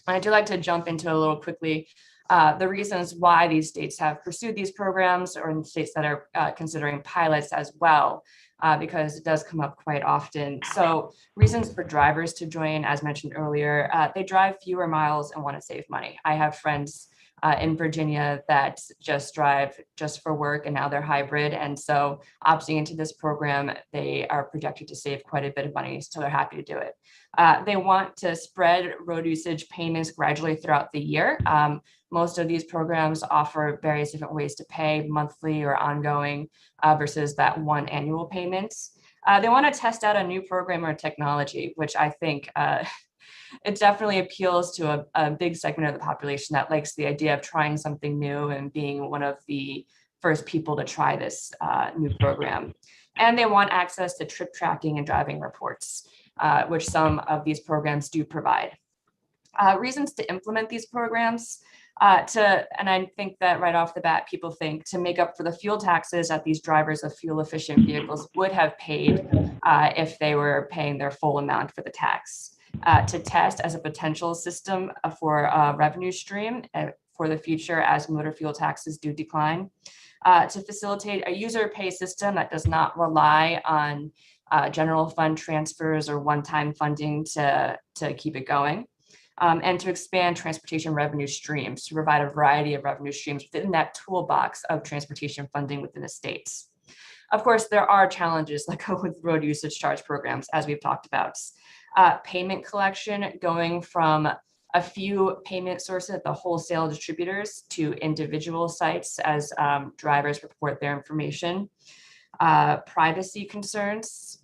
And I do like to jump into a little quickly the reasons why these states have pursued these programs, or in states that are considering pilots as well, because it does come up quite often. So reasons for drivers to join, as mentioned earlier, they drive fewer miles and want to save money. I have friends in Virginia that just drive just for work, and now they're hybrid. And so opting into this program, they are projected to save quite a bit of money, so they're happy to do it. They want to spread road usage payments gradually throughout the year. Most of these programs offer various different ways to pay, monthly or ongoing, versus that one annual payment. They want to test out a new program or technology, which I think it definitely appeals to a big segment of the population that likes the idea of trying something new and being one of the first people to try this new program. And they want access to trip tracking and driving reports, which some of these programs do provide. Reasons to implement these programs, and I think that right off the bat, people think to make up for the fuel taxes that these drivers of fuel efficient vehicles would have paid if they were paying their full amount for the tax. To test as a potential system for a revenue stream for the future as motor fuel taxes do decline. To facilitate a user pay system that does not rely on general fund transfers or one-time funding to keep it going. And to expand transportation revenue streams, to provide a variety of revenue streams within that toolbox of transportation funding within the states. Of course, there are challenges that go with road usage charge programs, as we've talked about. Payment collection going from a few payment sources at the wholesale distributors to individual sites as drivers report their information. Privacy concerns.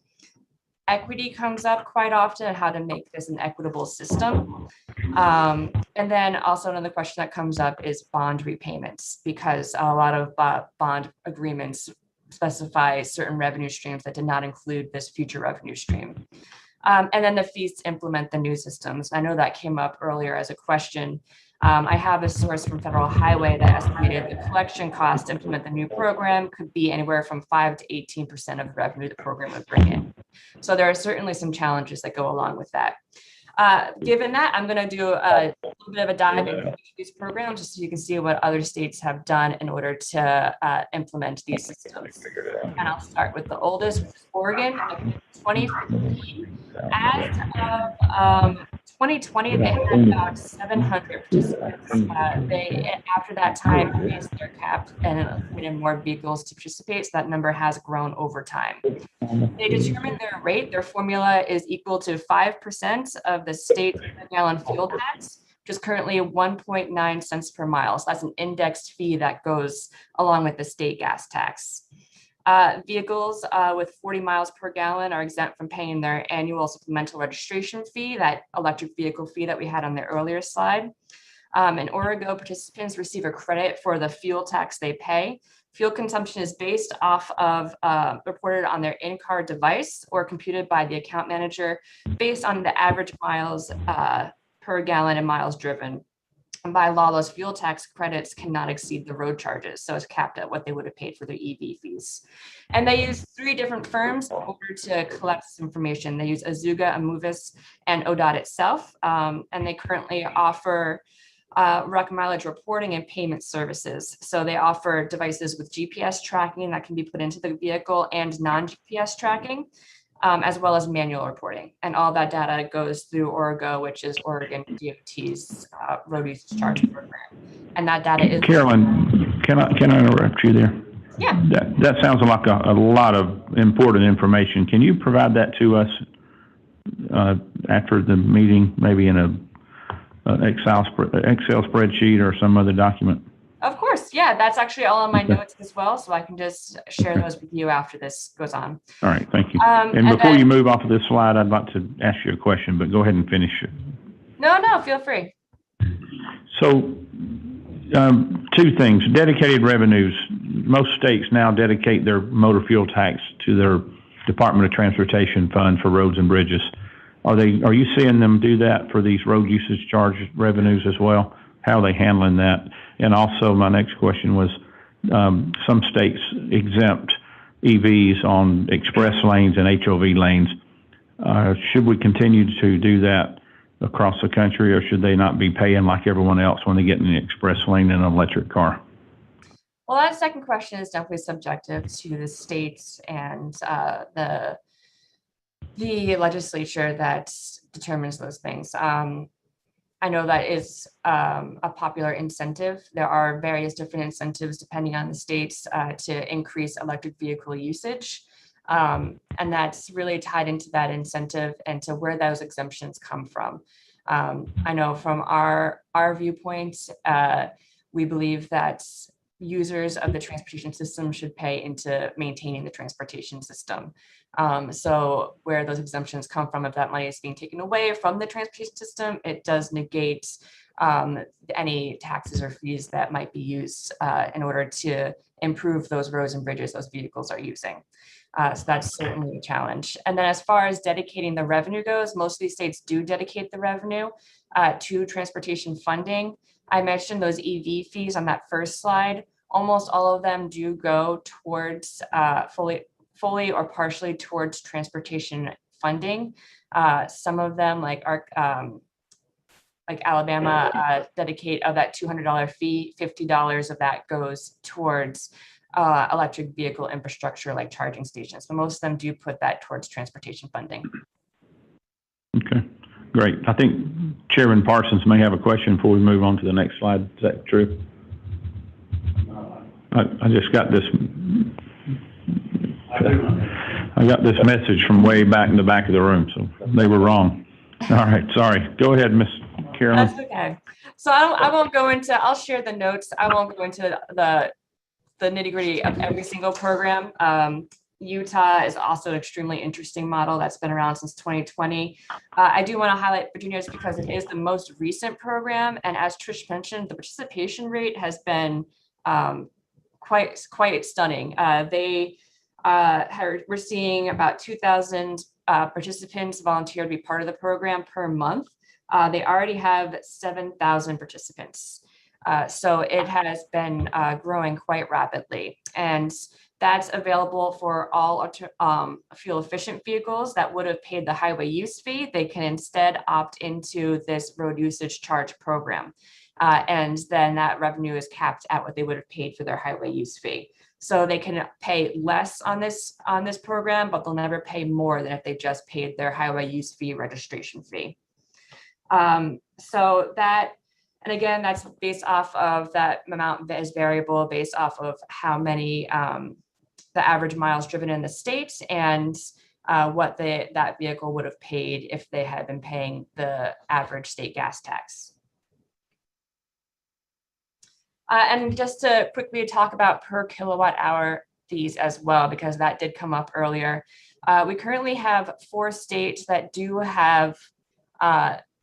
Equity comes up quite often and how to make this an equitable system. And then also another question that comes up is bond repayments, because a lot of bond agreements specify certain revenue streams that did not include this future revenue stream. And then the fees to implement the new systems. I know that came up earlier as a question. I have a source from Federal Highway that estimated the collection cost to implement the new program could be anywhere from 5 to 18% of the revenue the program would bring in. So there are certainly some challenges that go along with that. Given that, I'm going to do a little bit of a dive into these programs just so you can see what other states have done in order to implement these systems. And I'll start with the oldest, which is Oregon, 2015. As of 2020, they had about 700 participants. After that time, raised their cap and permitted more vehicles to participate, so that number has grown over time. They determine their rate. Their formula is equal to 5% of the state per gallon fuel tax, which is currently 1.9 cents per mile. So that's an indexed fee that goes along with the state gas tax. Vehicles with 40 miles per gallon are exempt from paying their annual supplemental registration fee, that electric vehicle fee that we had on the earlier slide. In Oregon, participants receive a credit for the fuel tax they pay. Fuel consumption is based off of reported on their in-car device or computed by the account manager based on the average miles per gallon and miles driven. And by law, those fuel tax credits cannot exceed the road charges. So it's capped at what they would have paid for their EV fees. And they use 3 different firms in order to collect this information. They use Azuga, Amovis, and ODOT itself. And they currently offer ruck mileage reporting and payment services. So they offer devices with GPS tracking that can be put into the vehicle and non-GPS tracking, as well as manual reporting. And all that data goes through Origo, which is Oregon DOT's road usage charge program. And that data is— Carolyn, can I interrupt you there? Yeah. That sounds like a lot of important information. Can you provide that to us after the meeting, maybe in an Excel spreadsheet or some other document? Of course, yeah, that's actually all on my notes as well, so I can just share those with you after this goes on. All right, thank you. And before you move off of this slide, I'd like to ask you a question, but go ahead and finish it. No, feel free. So, 2 things. Dedicated revenues. Most states now dedicate their motor fuel tax to their Department of Transportation fund for roads and bridges. Are you seeing them do that for these road usage charge revenues as well? How are they handling that? And also, my next question was, some states exempt EVs on express lanes and HOV lanes. Should we continue to do that across the country, or should they not be paying like everyone else when they get in the express lane in an electric car? Well, that second question is definitely subjective to the states and the legislature that determines those things. I know that is a popular incentive. There are various different incentives depending on the states to increase electric vehicle usage. And that's really tied into that incentive and to where those exemptions come from. I know from our viewpoint, we believe that users of the transportation system should pay into maintaining the transportation system. So where those exemptions come from, if that money is being taken away from the transportation system, it does negate any taxes or fees that might be used in order to improve those roads and bridges those vehicles are using. So that's certainly a challenge. And then as far as dedicating the revenue goes, most of these states do dedicate the revenue to transportation funding. I mentioned those EV fees on that first slide. Almost all of them do go towards fully or partially towards transportation funding. Some of them, like Alabama, dedicate of that $200 fee, $50 of that goes towards electric vehicle infrastructure like charging stations. But most of them do put that towards transportation funding. Okay, great. I think Chairman Parsons may have a question before we move on to the next slide. Is that true? I just got this. I got this message from way back in the back of the room, so they were wrong. All right, sorry. Go ahead, Miss Carolyn. That's okay. So I won't go into. I'll share the notes. I won't go into the nitty-gritty of every single program. Utah is also an extremely interesting model that's been around since 2020. I do want to highlight Virginia just because it is the most recent program, and as Trish mentioned, the participation rate has been quite stunning. We're seeing about 2,000 participants volunteer to be part of the program per month. They already have 7,000 participants. So it has been growing quite rapidly. And that's available for all fuel efficient vehicles that would have paid the highway use fee. They can instead opt into this road usage charge program. And then that revenue is capped at what they would have paid for their highway use fee. So they can pay less on this program, but they'll never pay more than if they just paid their highway use fee registration fee. So that, and again, that's based off of that amount that is variable based off of how many the average miles driven in the state and what that vehicle would have paid if they had been paying the average state gas tax. And just to quickly talk about per kilowatt hour fees as well, because that did come up earlier. We currently have 4 states that do have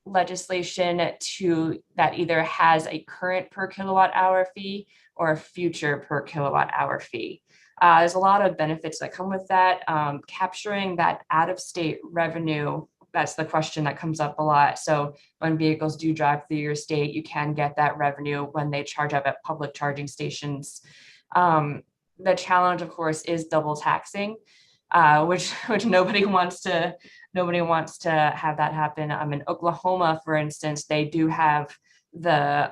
legislation that either has a current per kilowatt hour fee or a future per kilowatt hour fee. There's a lot of benefits that come with that. Capturing that out-of-state revenue, that's the question that comes up a lot. So when vehicles do drive through your state, you can get that revenue when they charge up at public charging stations. The challenge, of course, is double taxing, which nobody wants to have that happen. In Oklahoma, for instance, they do have their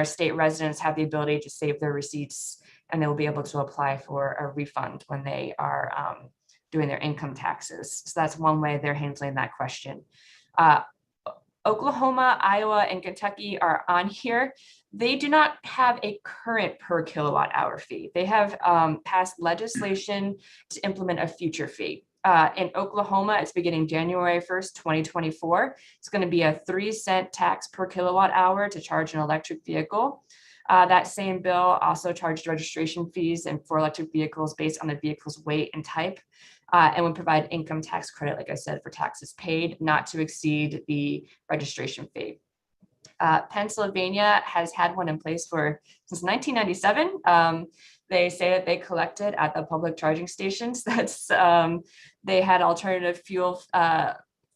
state residents have the ability to save their receipts, and they will be able to apply for a refund when they are doing their income taxes. So that's one way they're handling that question. Oklahoma, Iowa, and Kentucky are on here. They do not have a current per kilowatt hour fee. They have passed legislation to implement a future fee. In Oklahoma, it's beginning January 1st, 2024. It's going to be a 3-cent tax per kilowatt hour to charge an electric vehicle. That same bill also charged registration fees and for electric vehicles based on the vehicle's weight and type, and would provide income tax credit, like I said, for taxes paid, not to exceed the registration fee. Pennsylvania has had one in place since 1997. They say that they collected at the public charging stations. They had alternative fuel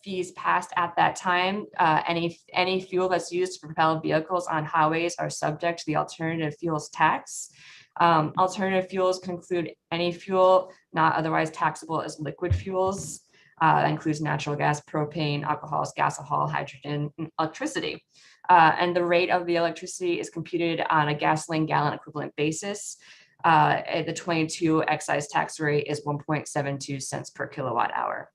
fees passed at that time. Any fuel that's used to propel vehicles on highways are subject to the alternative fuels tax. Alternative fuels can include any fuel not otherwise taxable as liquid fuels. That includes natural gas, propane, alcohols, gasohol, hydrogen, and electricity. And the rate of the electricity is computed on a gasoline gallon equivalent basis. The 22 excise tax rate is 1.72 cents per kilowatt hour.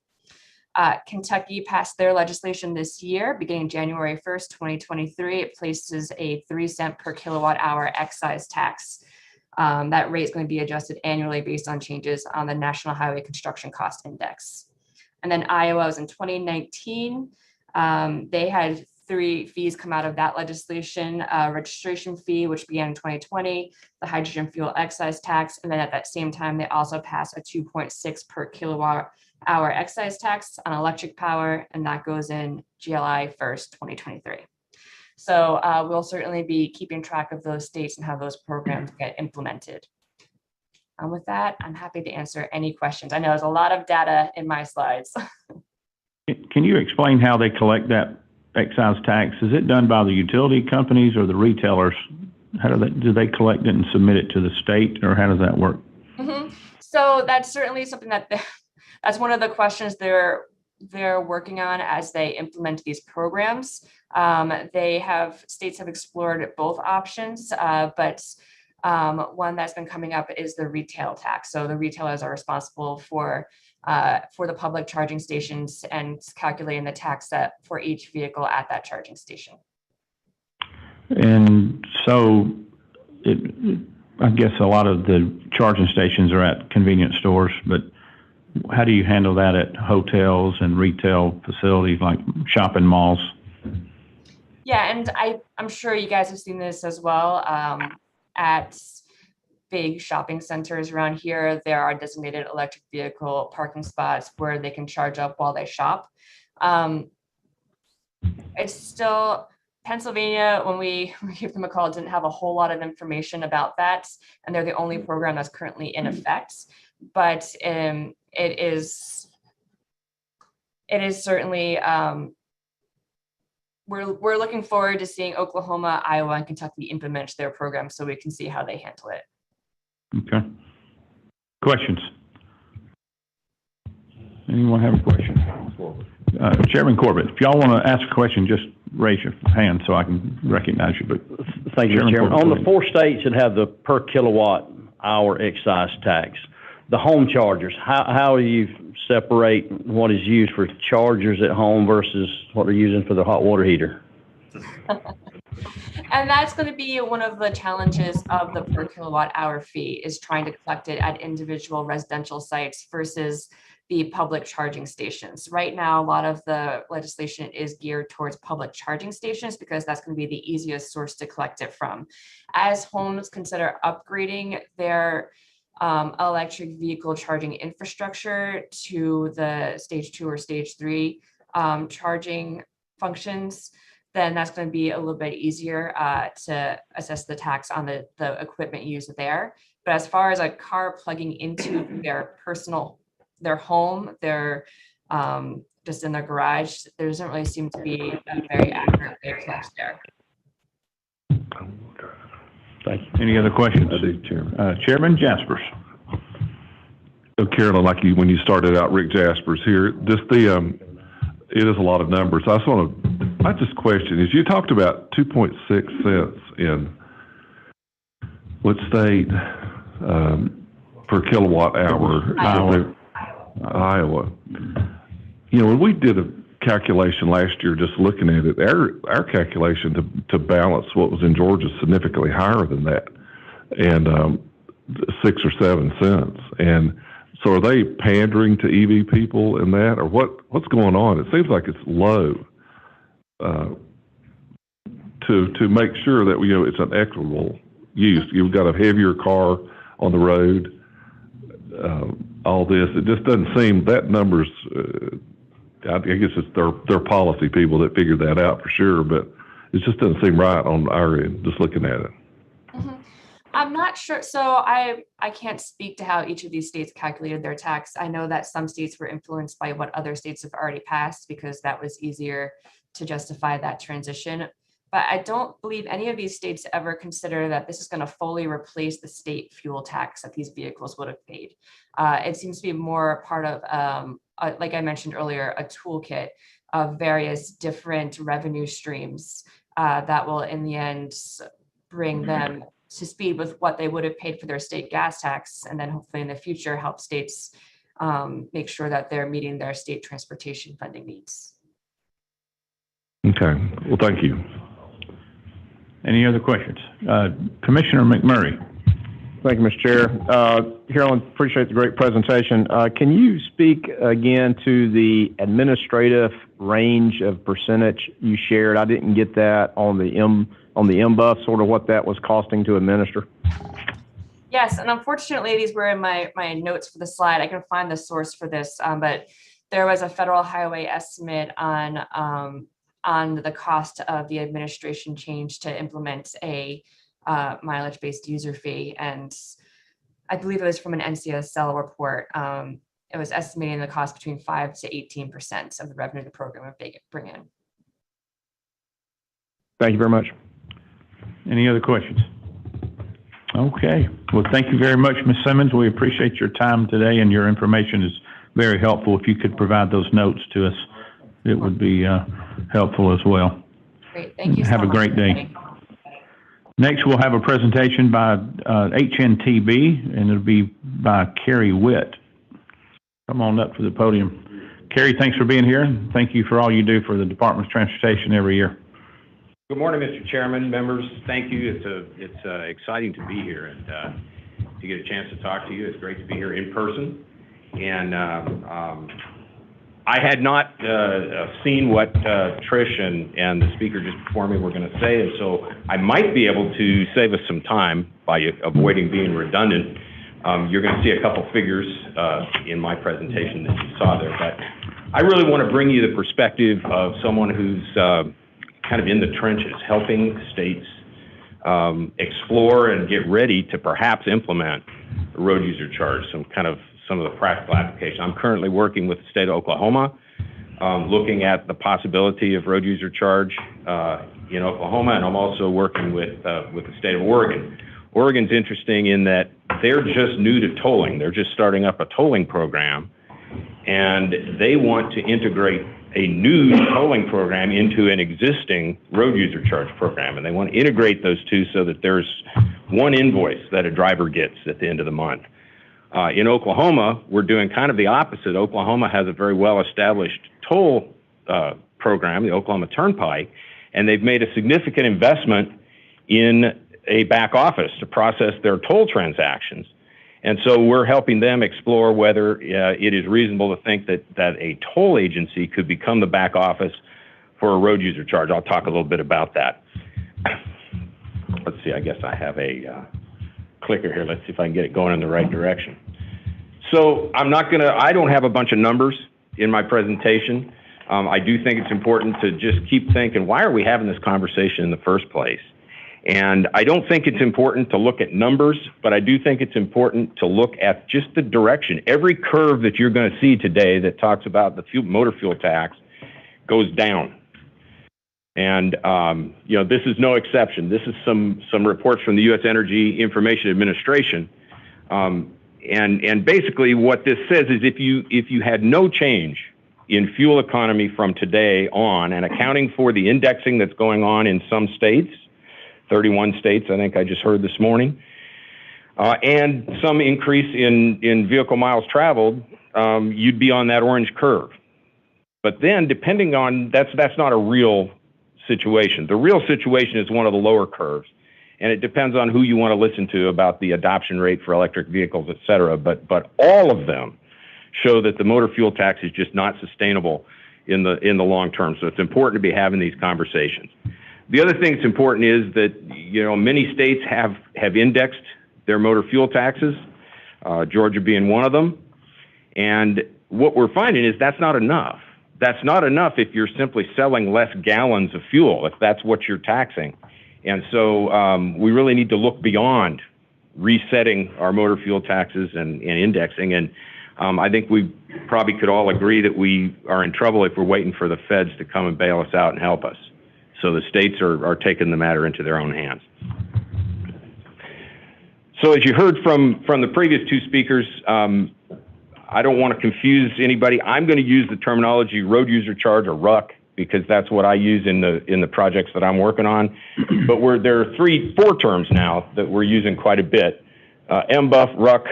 Kentucky passed their legislation this year, beginning January 1st, 2023. It places a 3-cent per kilowatt hour excise tax. That rate is going to be adjusted annually based on changes on the National Highway Construction Cost Index. And then Iowa was in 2019. They had 3 fees come out of that legislation: registration fee, which began in 2020, the hydrogen fuel excise tax, and then at that same time, they also passed a 2.6 per kilowatt hour excise tax on electric power, and that goes in July 1st, 2023. So we'll certainly be keeping track of those states and how those programs get implemented. And with that, I'm happy to answer any questions. I know there's a lot of data in my slides. Can you explain how they collect that excise tax? Is it done by the utility companies or the retailers? How do they collect it and submit it to the state, or how does that work? Mm-hmm. So that's certainly something that's one of the questions they're working on as they implement these programs. States have explored both options, but one that's been coming up is the retail tax. So the retailers are responsible for the public charging stations and calculating the tax set for each vehicle at that charging station. And so I guess a lot of the charging stations are at convenience stores, but how do you handle that at hotels and retail facilities like shopping malls? Yeah, and I'm sure you guys have seen this as well. At big shopping centers around here, there are designated electric vehicle parking spots where they can charge up while they shop. It's still, Pennsylvania, when we gave them a call, didn't have a whole lot of information about that, and they're the only program that's currently in effect. But it is certainly we're looking forward to seeing Oklahoma, Iowa, and Kentucky implement their program so we can see how they handle it. Okay. Questions? Anyone have a question? Chairman Corbett, if y'all want to ask a question, just raise your hand so I can recognize you. But thank you, Chairman. Corbett, On the 4 states that have the per kilowatt hour excise tax, the home chargers, how do you separate what is used for chargers at home versus what they're using for the hot water heater? And that's going to be one of the challenges of the per kilowatt hour fee, is trying to collect it at individual residential sites versus the public charging stations. Right now, a lot of the legislation is geared towards public charging stations because that's going to be the easiest source to collect it from. As homes consider upgrading their electric vehicle charging infrastructure to the stage 2 or stage 3 charging functions, then that's going to be a little bit easier to assess the tax on the equipment used there. But as far as a car plugging into their home, their just in their garage, there doesn't really seem to be a very accurate way to collect there. Thank you. Any other questions? I do, Chairman. Chairman Jaspers. So Carolyn, like when you started out, Rick Jaspers here, just it is a lot of numbers. I just question is, you talked about 2.6 cents in what state per kilowatt hour? Iowa. When we did a calculation last year, just looking at it, our calculation to balance what was in Georgia is significantly higher than that, and 6 or 7 cents. And so, are they pandering to EV people in that, or what's going on? It seems like it's low to make sure that it's an equitable use. You've got a heavier car on the road. All this, it just doesn't seem that numbers. I guess it's their policy people that figured that out for sure, but it just doesn't seem right on our end, just looking at it. Mm-hmm. I'm not sure. So I can't speak to how each of these states calculated their tax. I know that some states were influenced by what other states have already passed because that was easier to justify that transition. But I don't believe any of these states ever consider that this is going to fully replace the state fuel tax that these vehicles would have paid. It seems to be more part of, like I mentioned earlier, a toolkit of various different revenue streams that will, in the end, bring them to speed with what they would have paid for their state gas tax, and then hopefully in the future help states make sure that they're meeting their state transportation funding needs. Okay, well, thank you. Any other questions? Commissioner McMurray. Thank you, Mr. Chair. Carolyn, appreciate the great presentation. Can you speak again to the administrative range of percentage you shared? I didn't get that on the MBUF, sort of what that was costing to administer. Yes, and unfortunately, these were in my notes for the slide. I can find the source for this, but there was a federal highway estimate on the cost of the administration change to implement a mileage-based user fee. And I believe it was from an NCSL report. It was estimating the cost between 5 to 18% of the revenue the program would bring in. Thank you very much. Any other questions? Okay. Well, thank you very much, Ms. Simmons. We appreciate your time today, and your information is very helpful. If you could provide those notes to us, it would be helpful as well. Great. Thank you so much. Have a great day. Next, we'll have a presentation by HNTB, and it'll be by Carrie Witt. Come on up to the podium. Carrie, thanks for being here. Thank you for all you do for the Department of Transportation every year. Good morning, Mr. Chairman, members. Thank you. It's exciting to be here and to get a chance to talk to you. It's great to be here in person. And I had not seen what Trish and the speaker just before me were going to say, and so I might be able to save us some time by avoiding being redundant. You're going to see a couple figures in my presentation that you saw there, but I really want to bring you the perspective of someone who's kind of in the trenches, helping states explore and get ready to perhaps implement a road user charge, some of the practical application. I'm currently working with the state of Oklahoma looking at the possibility of road user charge in Oklahoma, and I'm also working with the state of Oregon. Oregon's interesting in that they're just new to tolling. They're just starting up a tolling program, and they want to integrate a new tolling program into an existing road user charge program, and they want to integrate those two so that there's one invoice that a driver gets at the end of the month. In Oklahoma, we're doing kind of the opposite. Oklahoma has a very well-established toll program, the Oklahoma Turnpike, and they've made a significant investment in a back office to process their toll transactions. And so we're helping them explore whether it is reasonable to think that a toll agency could become the back office for a road user charge. I'll talk a little bit about that. Let's see, I guess I have a clicker here. Let's see if I can get it going in the right direction. So I don't have a bunch of numbers in my presentation. I do think it's important to just keep thinking, why are we having this conversation in the first place? And I don't think it's important to look at numbers, but I do think it's important to look at just the direction. Every curve that you're going to see today that talks about the motor fuel tax goes down. And, this is no exception. This is some reports from the U.S. Energy Information Administration. And basically what this says is if you had no change in fuel economy from today on, and accounting for the indexing that's going on in some states, 31 states, I think I just heard this morning, and some increase in vehicle miles traveled, you'd be on that orange curve. But then, depending on, that's not a real situation. The real situation is one of the lower curves, and it depends on who you want to listen to about the adoption rate for electric vehicles, et cetera. But all of them show that the motor fuel tax is just not sustainable in the long term. So it's important to be having these conversations. The other thing that's important is that, many states have indexed their motor fuel taxes, Georgia being one of them. And what we're finding is that's not enough. That's not enough if you're simply selling less gallons of fuel, if that's what you're taxing. And so we really need to look beyond resetting our motor fuel taxes and indexing. And I think we probably could all agree that we are in trouble if we're waiting for the feds to come and bail us out and help us. So the states are taking the matter into their own hands. So as you heard from the previous two speakers, I don't want to confuse anybody. I'm going to use the terminology road user charge or RUC because that's what I use in the projects that I'm working on. But there are 4 terms now that we're using quite a bit: MBUF, RUC,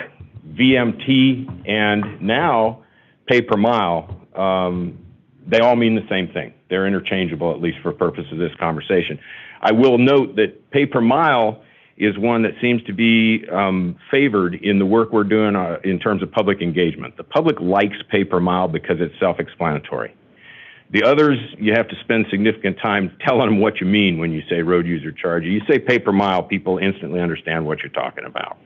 VMT, and now pay per mile. They all mean the same thing. They're interchangeable, at least for purposes of this conversation. I will note that pay per mile is one that seems to be favored in the work we're doing in terms of public engagement. The public likes pay per mile because it's self-explanatory. The others, you have to spend significant time telling them what you mean when you say road user charge. You say pay per mile, people instantly understand what you're talking about.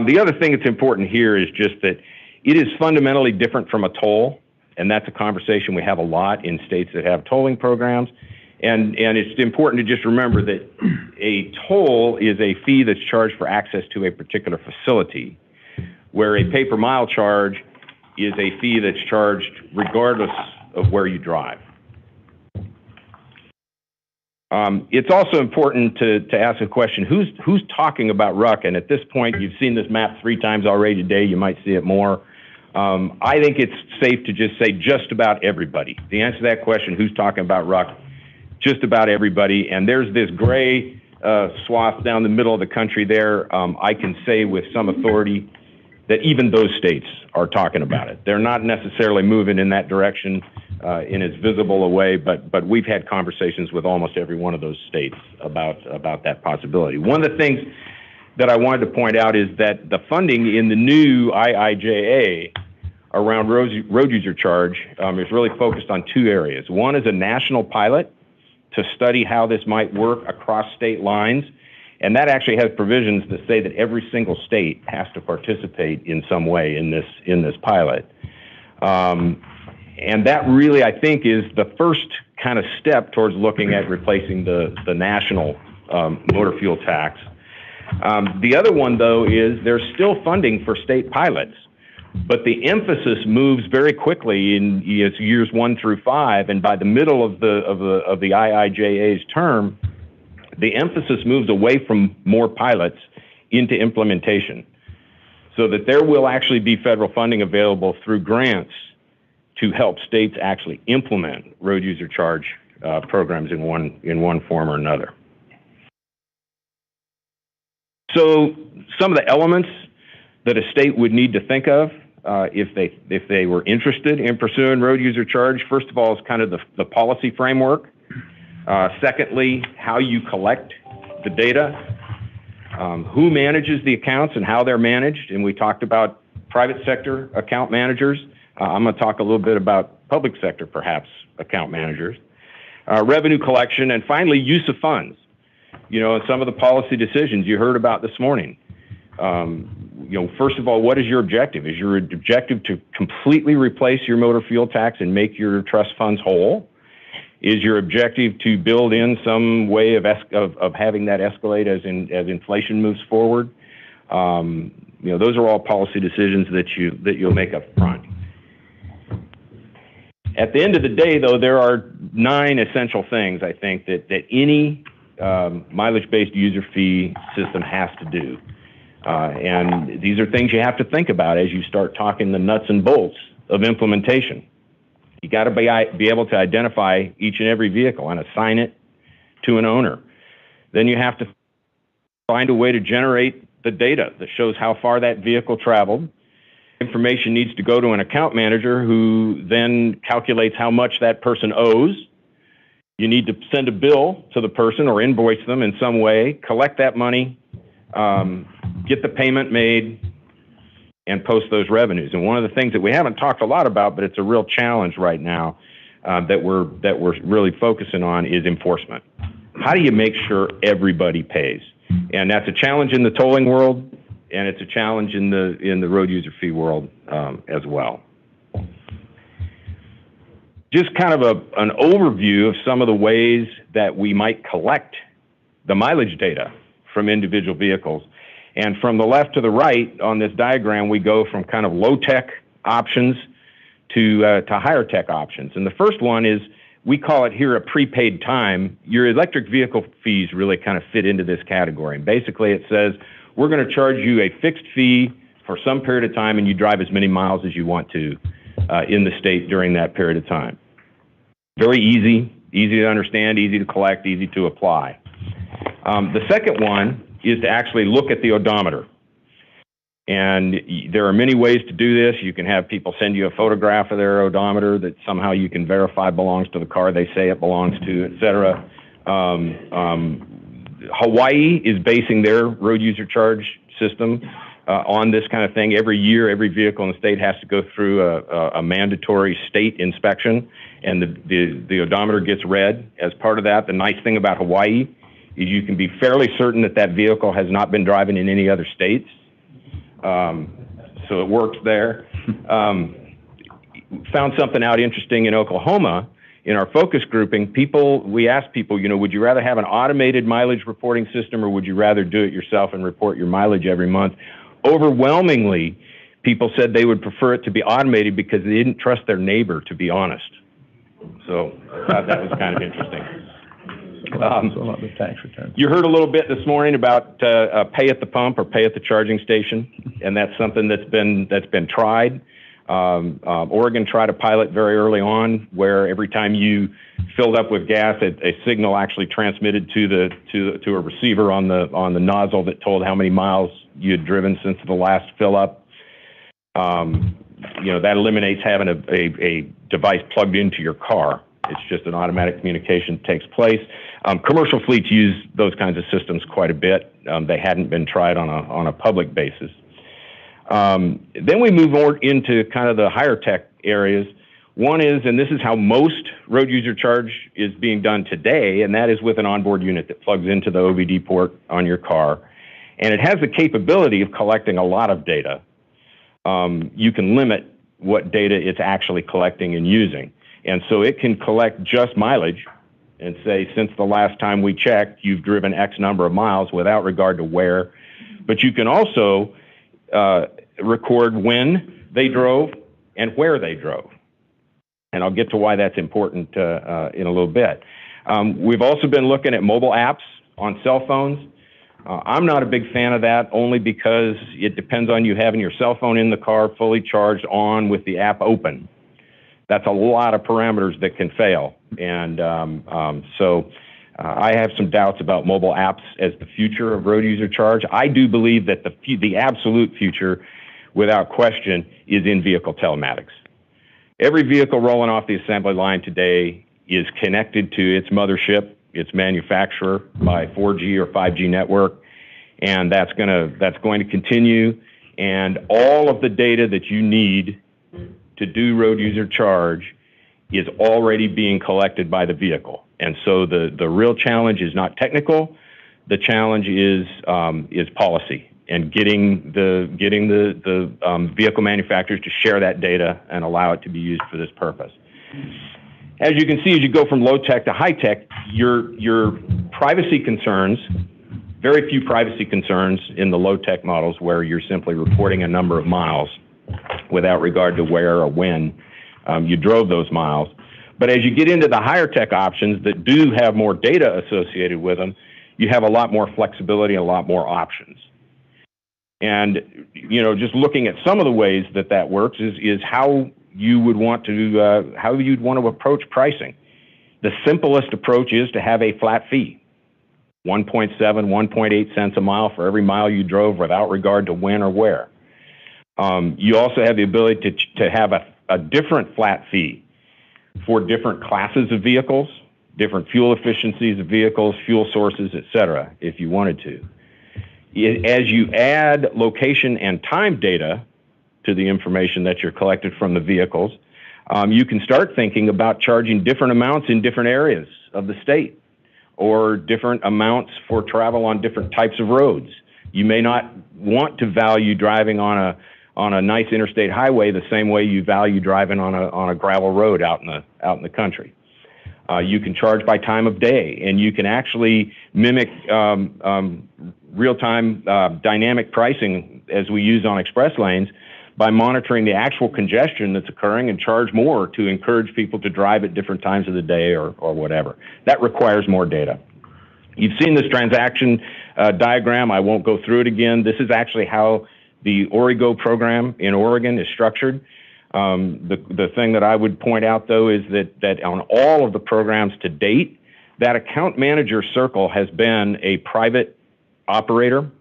The other thing that's important here is just that it is fundamentally different from a toll. And that's a conversation we have a lot in states that have tolling programs. And it's important to just remember that a toll is a fee that's charged for access to a particular facility, where a pay per mile charge is a fee that's charged regardless of where you drive. It's also important to ask a question, who's talking about RUC? And at this point, you've seen this map 3 times already today, you might see it more. I think it's safe to just say just about everybody. The answer to that question, who's talking about RUC? Just about everybody. And there's this gray swath down the middle of the country there. I can say with some authority that even those states are talking about it. They're not necessarily moving in that direction in as visible a way, but we've had conversations with almost every one of those states about that possibility. One of the things that I wanted to point out is that the funding in the new IIJA around road user charge is really focused on 2 areas. One is a national pilot to study how this might work across state lines, and that actually has provisions that say that every single state has to participate in some way in this pilot. And that really, I think, is the first kind of step towards looking at replacing the national motor fuel tax. The other one, though, is there's still funding for state pilots. But the emphasis moves very quickly in years 1 through 5, and by the middle of the IIJA's term, the emphasis moves away from more pilots into implementation, so that there will actually be federal funding available through grants to help states actually implement road user charge programs in one form or another. So some of the elements that a state would need to think of if they were interested in pursuing road user charge, first of all, is kind of the policy framework. Secondly, how you collect the data, who manages the accounts and how they're managed. And we talked about private sector account managers. I'm going to talk a little bit about public sector, perhaps, account managers. Revenue collection, and finally, use of funds. You know, and some of the policy decisions you heard about this morning. You know, first of all, what is your objective? Is your objective to completely replace your motor fuel tax and make your trust funds whole? Is your objective to build in some way of having that escalate as inflation moves forward? You know, those are all policy decisions that you'll make up front. At the end of the day, though, there are 9 essential things, I think, that any mileage-based user fee system has to do. And these are things you have to think about as you start talking the nuts and bolts of implementation. You got to be able to identify each and every vehicle and assign it to an owner. Then you have to find a way to generate the data that shows how far that vehicle traveled. Information needs to go to an account manager who then calculates how much that person owes. You need to send a bill to the person or invoice them in some way, collect that money, get the payment made, and post those revenues. And one of the things that we haven't talked a lot about, but it's a real challenge right now that we're really focusing on, is enforcement. How do you make sure everybody pays? And that's a challenge in the tolling world, and it's a challenge in the road user fee world as well. Just kind of an overview of some of the ways that we might collect the mileage data from individual vehicles. And from the left to the right on this diagram, we go from kind of low-tech options to higher-tech options. And the first one is, we call it here a prepaid time. Your electric vehicle fees really kind of fit into this category. And basically it says, we're going to charge you a fixed fee for some period of time, and you drive as many miles as you want to in the state during that period of time. Very easy to understand, easy to collect, easy to apply. The second one is to actually look at the odometer. And there are many ways to do this. You can have people send you a photograph of their odometer that somehow you can verify belongs to the car they say it belongs to, et cetera. Hawaii is basing their road user charge system on this kind of thing. Every year, every vehicle in the state has to go through a mandatory state inspection, and the odometer gets read as part of that. The nice thing about Hawaii is you can be fairly certain that that vehicle has not been driving in any other states. So it works there. Found something out interesting in Oklahoma. In our focus grouping, we asked people, you know, would you rather have an automated mileage reporting system, or would you rather do it yourself and report your mileage every month? Overwhelmingly, people said they would prefer it to be automated because they didn't trust their neighbor, to be honest. So I thought that was kind of interesting. The tax return. You heard a little bit this morning about pay at the pump or pay at the charging station, and that's something that's been tried. Oregon tried a pilot very early on where every time you filled up with gas, a signal actually transmitted to a receiver on the nozzle that told how many miles you had driven since the last fill up. You know, that eliminates having a device plugged into your car. It's just an automatic communication that takes place. Commercial fleets use those kinds of systems quite a bit. They hadn't been tried on a public basis. Then we move on into kind of the higher tech areas. One is, and this is how most road user charge is being done today, and that is with an onboard unit that plugs into the OBD port on your car. And it has the capability of collecting a lot of data. You can limit what data it's actually collecting and using. And so it can collect just mileage and say, since the last time we checked, you've driven X number of miles without regard to where. But you can also record when they drove and where they drove. And I'll get to why that's important in a little bit. We've also been looking at mobile apps on cell phones. I'm not a big fan of that, only because it depends on you having your cell phone in the car fully charged on with the app open. That's a lot of parameters that can fail. And so I have some doubts about mobile apps as the future of road user charge. I do believe that the absolute future, without question, is in-vehicle telematics. Every vehicle rolling off the assembly line today is connected to its mothership, its manufacturer, by 4G or 5G network, and that's going to continue. And all of the data that you need to do road user charge is already being collected by the vehicle. And so the real challenge is not technical. The challenge is policy and getting the vehicle manufacturers to share that data and allow it to be used for this purpose. As you can see, as you go from low tech to high tech, your privacy concerns, very few privacy concerns in the low tech models where you're simply reporting a number of miles without regard to where or when you drove those miles. But as you get into the higher tech options that do have more data associated with them, you have a lot more flexibility and a lot more options. And, you know, just looking at some of the ways that that works is how you would want to, how you'd want to approach pricing. The simplest approach is to have a flat fee, 1.7, 1.8 cents a mile for every mile you drove without regard to when or where. You also have the ability to have a different flat fee for different classes of vehicles, different fuel efficiencies of vehicles, fuel sources, et cetera, if you wanted to. As you add location and time data to the information that you're collected from the vehicles, you can start thinking about charging different amounts in different areas of the state, or different amounts for travel on different types of roads. You may not want to value driving on a nice interstate highway the same way you value driving on a gravel road out in the country. You can charge by time of day, and you can actually mimic real-time dynamic pricing as we use on express lanes by monitoring the actual congestion that's occurring and charge more to encourage people to drive at different times of the day or whatever. That requires more data. You've seen this transaction diagram. I won't go through it again. This is actually how the Origo program in Oregon is structured. The thing that I would point out, though, is that on all of the programs to date, that account manager circle has been a private operator,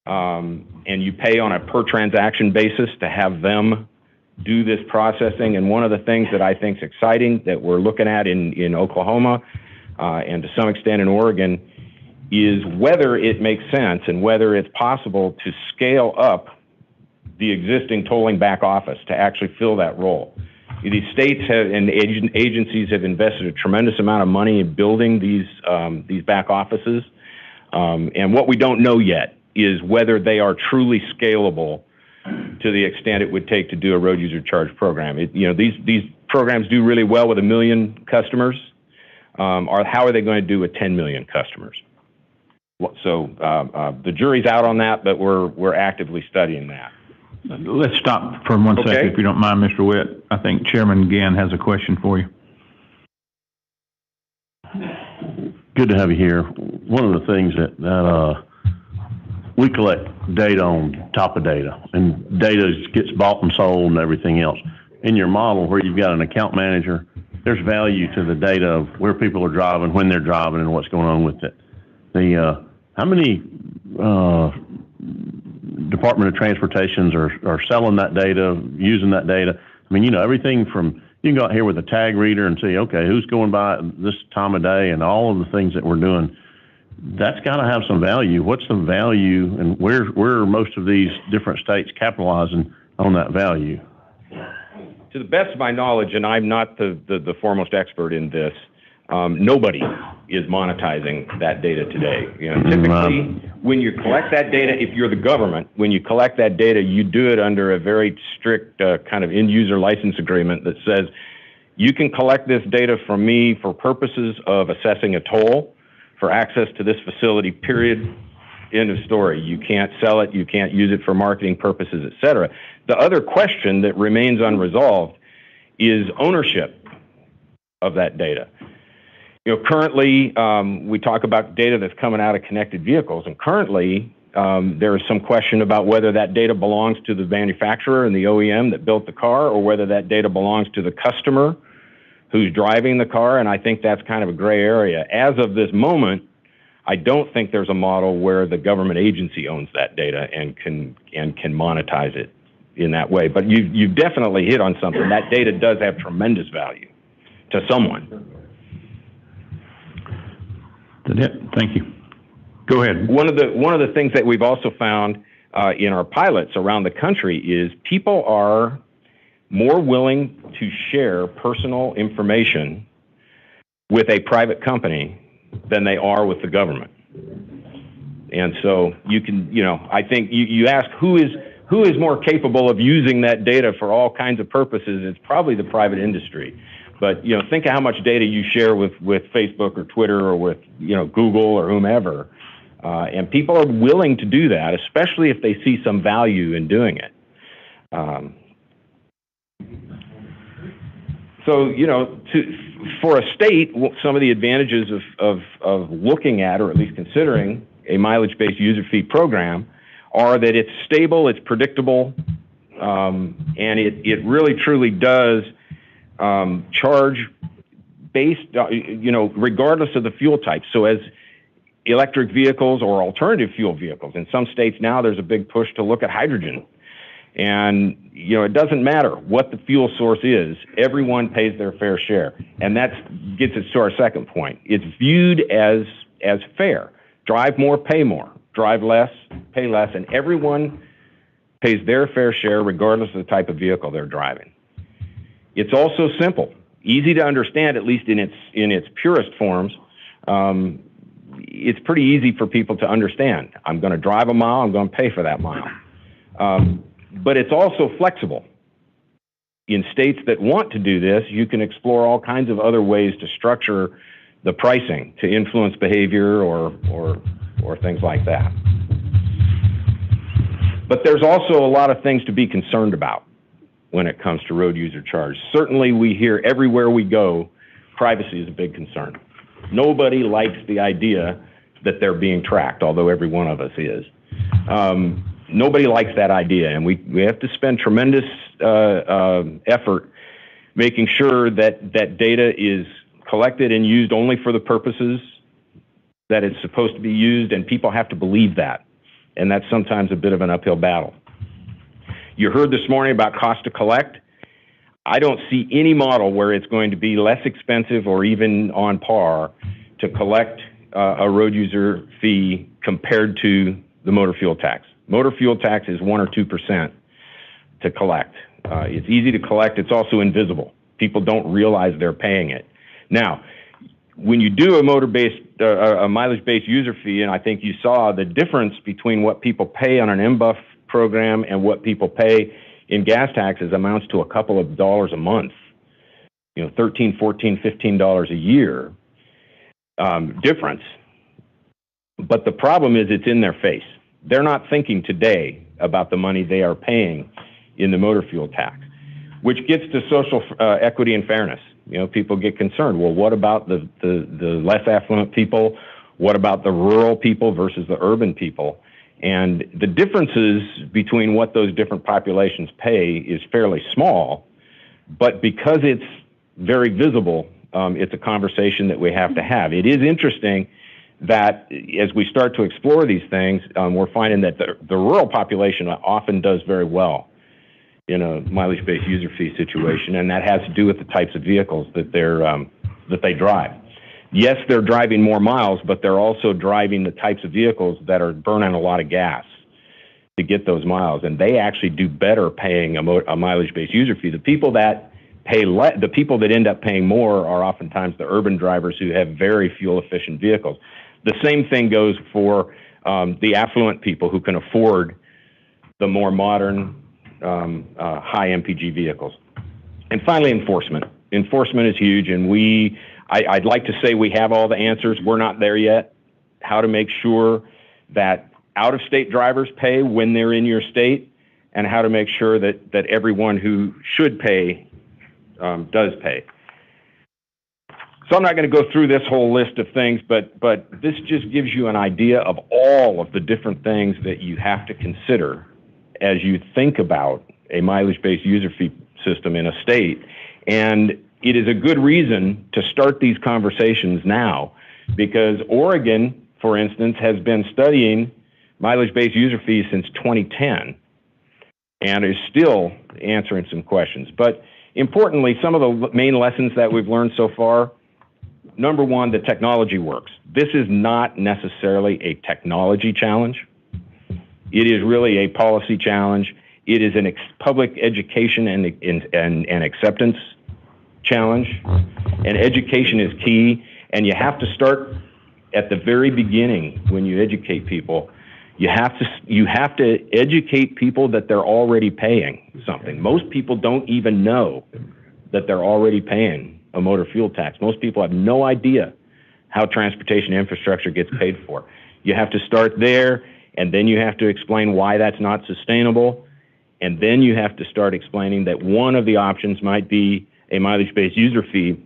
and you pay on a per transaction basis to have them do this processing. And one of the things that I think is exciting that we're looking at in Oklahoma and to some extent in Oregon is whether it makes sense and whether it's possible to scale up the existing tolling back office to actually fill that role. These states have, and agencies have invested a tremendous amount of money in building these back offices. And what we don't know yet is whether they are truly scalable to the extent it would take to do a road user charge program. These programs do really well with 1 million customers. Or how are they going to do with 10 million customers? So the jury's out on that, but we're actively studying that. Let's stop for 1 second, if you don't mind, Mr. Witt. I think Chairman Gann has a question for you. Good to have you here. One of the things that we collect data on top of data, and data gets bought and sold and everything else. In your model where you've got an account manager, there's value to the data of where people are driving, when they're driving, and what's going on with it. How many Department of Transportations are selling that data, using that data? I mean, everything from, you can go out here with a tag reader and see, okay, who's going by this time of day and all of the things that we're doing. That's got to have some value. What's the value, and where are most of these different states capitalizing on that value? To the best of my knowledge, and I'm not the foremost expert in this, nobody is monetizing that data today. Typically, when you collect that data, if you're the government, when you collect that data, you do it under a very strict kind of end-user license agreement that says, you can collect this data from me for purposes of assessing a toll, for access to this facility, period, End of story. You can't sell it, you can't use it for marketing purposes, et cetera. The other question that remains unresolved is ownership of that data. You know, currently, we talk about data that's coming out of connected vehicles, and currently, there is some question about whether that data belongs to the manufacturer and the OEM that built the car, or whether that data belongs to the customer who's driving the car, and I think that's kind of a gray area. As of this moment, I don't think there's a model where the government agency owns that data and can monetize it in that way. But you've definitely hit on something. That data does have tremendous value to someone. That's it. Thank you. Go ahead. One of the things that we've also found in our pilots around the country is people are more willing to share personal information with a private company than they are with the government. And so you can, you know, I think you ask who is more capable of using that data for all kinds of purposes. It's probably the private industry. But, you know, think of how much data you share with Facebook or Twitter or with, you know, Google or whomever. And people are willing to do that, especially if they see some value in doing it. So, you know, for a state, some of the advantages of looking at, or at least considering, a mileage-based user fee program are that it's stable, it's predictable, and it really truly does charge based, you know, regardless of the fuel type. So as electric vehicles or alternative fuel vehicles, in some states now there's a big push to look at hydrogen. And, you know, it doesn't matter what the fuel source is, everyone pays their fair share. And that gets us to our second point. It's viewed as fair. Drive more, pay more. Drive less, pay less. And everyone pays their fair share regardless of the type of vehicle they're driving. It's also simple, easy to understand, at least in its purest forms. It's pretty easy for people to understand. I'm going to drive a mile, I'm going to pay for that mile. But it's also flexible. In states that want to do this, you can explore all kinds of other ways to structure the pricing to influence behavior or things like that. But there's also a lot of things to be concerned about when it comes to road user charge. Certainly we hear everywhere we go, privacy is a big concern. Nobody likes the idea that they're being tracked, although every one of us is. Nobody likes that idea, and we have to spend tremendous effort making sure that data is collected and used only for the purposes that it's supposed to be used, and people have to believe that, and that's sometimes a bit of an uphill battle. You heard this morning about cost to collect. I don't see any model where it's going to be less expensive or even on par to collect a road user fee compared to the motor fuel tax. Motor fuel tax is 1 or 2% to collect. It's easy to collect. It's also invisible. People don't realize they're paying it. Now, when you do a a mileage-based user fee, and I think you saw the difference between what people pay on an MBUF program and what people pay in gas taxes amounts to a couple of dollars a month. You know, $13, $14, $15 a year difference. But the problem is it's in their face. They're not thinking today about the money they are paying in the motor fuel tax, which gets to social equity and fairness. You know, people get concerned. Well, what about the less affluent people? What about the rural people versus the urban people? And the differences between what those different populations pay is fairly small, but because it's very visible, it's a conversation that we have to have. It is interesting that as we start to explore these things, we're finding that the rural population often does very well in a mileage-based user fee situation, and that has to do with the types of vehicles that they drive. Yes, they're driving more miles, but they're also driving the types of vehicles that are burning a lot of gas to get those miles, and they actually do better paying a mileage-based user fee. The people that the people that end up paying more are oftentimes the urban drivers who have very fuel-efficient vehicles. The same thing goes for the affluent people who can afford the more modern, high MPG vehicles. And finally, enforcement. Enforcement is huge, and I'd like to say we have all the answers. We're not there yet. How to make sure that out-of-state drivers pay when they're in your state, and how to make sure that everyone who should pay does pay. So I'm not going to go through this whole list of things, but this just gives you an idea of all of the different things that you have to consider as you think about a mileage-based user fee system in a state. And it is a good reason to start these conversations now, because Oregon, for instance, has been studying mileage-based user fees since 2010 and is still answering some questions. But importantly, some of the main lessons that we've learned so far: number one, the technology works. This is not necessarily a technology challenge. It is really a policy challenge. It is an public education and acceptance challenge. And education is key. And you have to start at the very beginning when you educate people. You have to educate people that they're already paying something. Most people don't even know that they're already paying a motor fuel tax. Most people have no idea how transportation infrastructure gets paid for. You have to start there, and then you have to explain why that's not sustainable, and then you have to start explaining that one of the options might be a mileage-based user fee.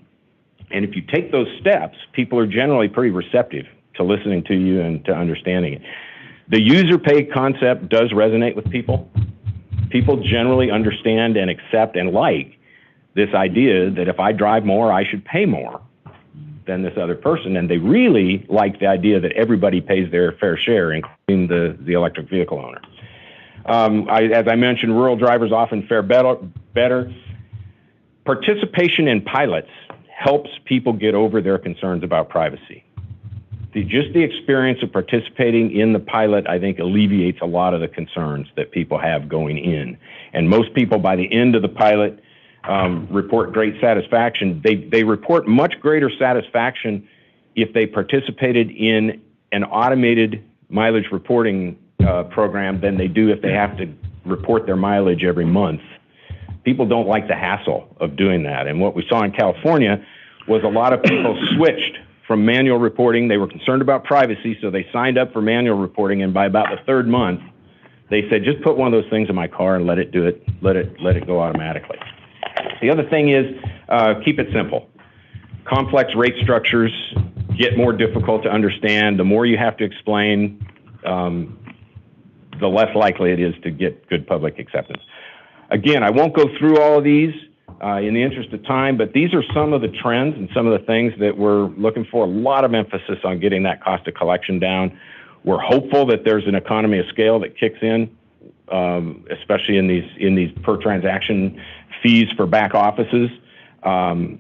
And if you take those steps, people are generally pretty receptive to listening to you and to understanding it. The user pay concept does resonate with people. People generally understand and accept and like this idea that if I drive more, I should pay more than this other person. And they really like the idea that everybody pays their fair share, including the electric vehicle owner. As I mentioned, rural drivers often fare better. Participation in pilots helps people get over their concerns about privacy. Just the experience of participating in the pilot, I think, alleviates a lot of the concerns that people have going in. And most people, by the end of the pilot, report great satisfaction. They report much greater satisfaction if they participated in an automated mileage reporting program than they do if they have to report their mileage every month. People don't like the hassle of doing that. And what we saw in California was a lot of people switched from manual reporting. They were concerned about privacy, so they signed up for manual reporting, and by about the third month, they said, just put one of those things in my car and let it do it, let it go automatically. The other thing is, keep it simple. Complex rate structures get more difficult to understand. The more you have to explain, the less likely it is to get good public acceptance. Again, I won't go through all of these in the interest of time, but these are some of the trends and some of the things that we're looking for. A lot of emphasis on getting that cost of collection down. We're hopeful that there's an economy of scale that kicks in, especially in these per transaction fees for back offices. And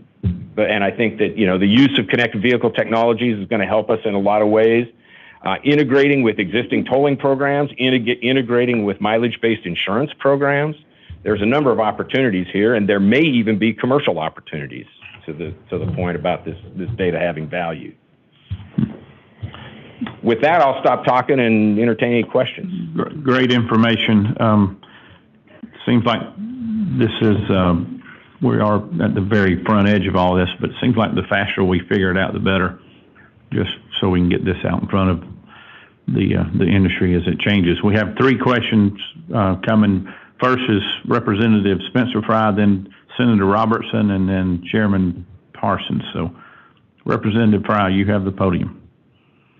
I think that, the use of connected vehicle technologies is going to help us in a lot of ways. Integrating with existing tolling programs, integrating with mileage-based insurance programs. There's a number of opportunities here, and there may even be commercial opportunities to the point about this data having value. With that, I'll stop talking and entertain any questions. Great information. Seems like this is, we are at the very front edge of all this, but it seems like the faster we figure it out, the better, just so we can get this out in front of the industry as it changes. We have three questions coming. First is Representative Spencer Fry, then Senator Robertson, and then Chairman Parsons. So, Representative Fry, you have the podium.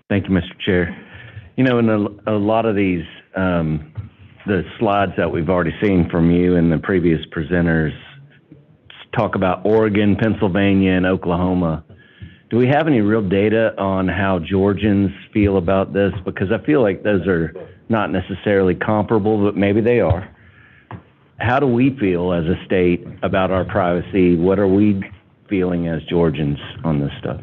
Thank you, Mr. Chair. In a lot of these, the slides that we've already seen from you and the previous presenters talk about Oregon, Pennsylvania, and Oklahoma. Do we have any real data on how Georgians feel about this? Because I feel like those are not necessarily comparable, but maybe they are. How do we feel as a state about our privacy? What are we feeling as Georgians on this stuff?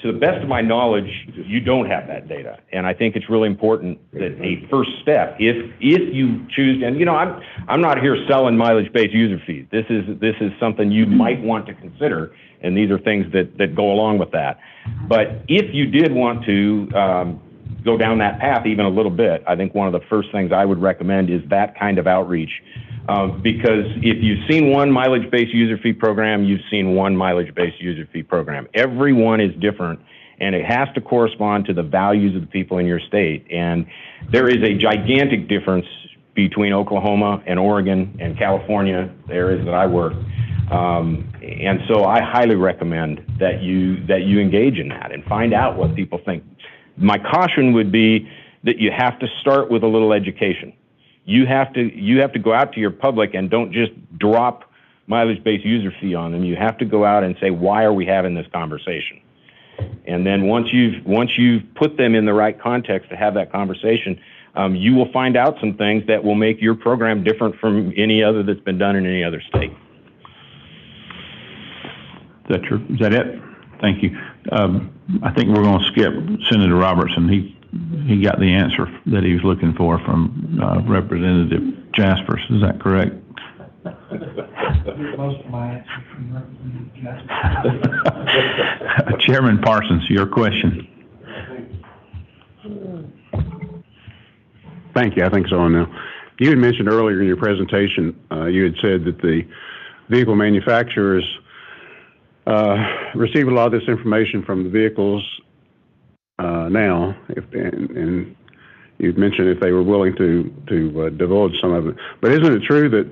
To the best of my knowledge, you don't have that data. And I think it's really important that a first step, if you choose, and I'm not here selling mileage-based user fees. This is something you might want to consider, and these are things that go along with that. But if you did want to go down that path even a little bit, I think one of the first things I would recommend is that kind of outreach. Because if you've seen one mileage-based user fee program, you've seen one mileage-based user fee program. Every one is different, and it has to correspond to the values of the people in your state. And there is a gigantic difference between Oklahoma and Oregon and California, the areas that I work. And so I highly recommend that you engage in that and find out what people think. My caution would be that you have to start with a little education. You have to go out to your public and don't just drop mileage-based user fee on them. You have to go out and say, why are we having this conversation? And then once you've put them in the right context to have that conversation, you will find out some things that will make your program different from any other that's been done in any other state. Is that true? Is that it? Thank you. I think we're going to skip Senator Robertson. He got the answer that he was looking for from Representative Jaspers. Is that correct? Most of my answers from Representative Jaspers. Chairman Parsons, your question. Thank you. I think so now. You had mentioned earlier in your presentation, you had said that the vehicle manufacturers receive a lot of this information from the vehicles now, and you'd mentioned if they were willing to divulge some of it. But isn't it true that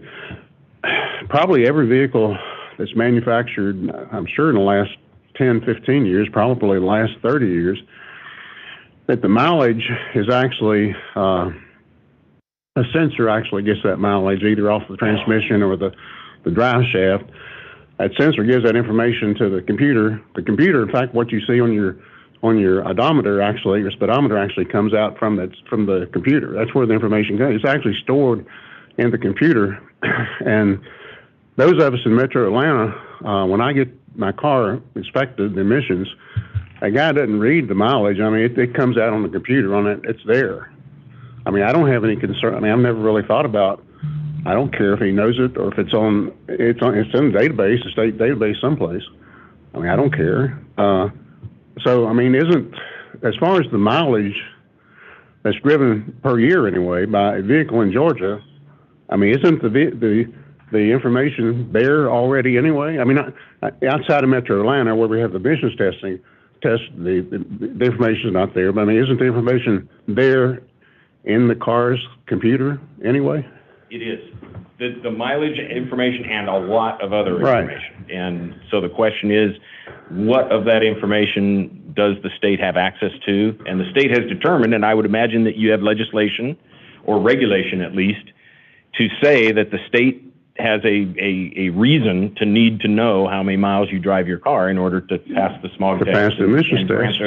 probably every vehicle that's manufactured, I'm sure in the last 10, 15 years, probably the last 30 years, that the mileage is actually, a sensor actually gets that mileage either off the transmission or the drive shaft. That sensor gives that information to the computer. The computer, in fact, what you see on your odometer actually, your speedometer actually comes out from the computer. That's where the information goes. It's actually stored in the computer. And those of us in Metro Atlanta, when I get my car inspected, the emissions, a guy doesn't read the mileage. I mean, it comes out on the computer on it. It's there. I mean, I don't have any concern. I mean, I've never really thought about, I don't care if he knows it or if it's in the database, a state database someplace. I mean, I don't care. So, I mean, as far as the mileage that's driven per year anyway by a vehicle in Georgia, I mean, isn't the information there already anyway? I mean, outside of Metro Atlanta where we have the emissions testing, the information is not there, but I mean, isn't the information there in the car's computer anyway? It is. The mileage information and a lot of other information. Right. And so the question is, what of that information does the state have access to? And the state has determined, and I would imagine that you have legislation or regulation at least, to say that the state has a reason to need to know how many miles you drive your car in order to pass the smog test. Pass the emissions test.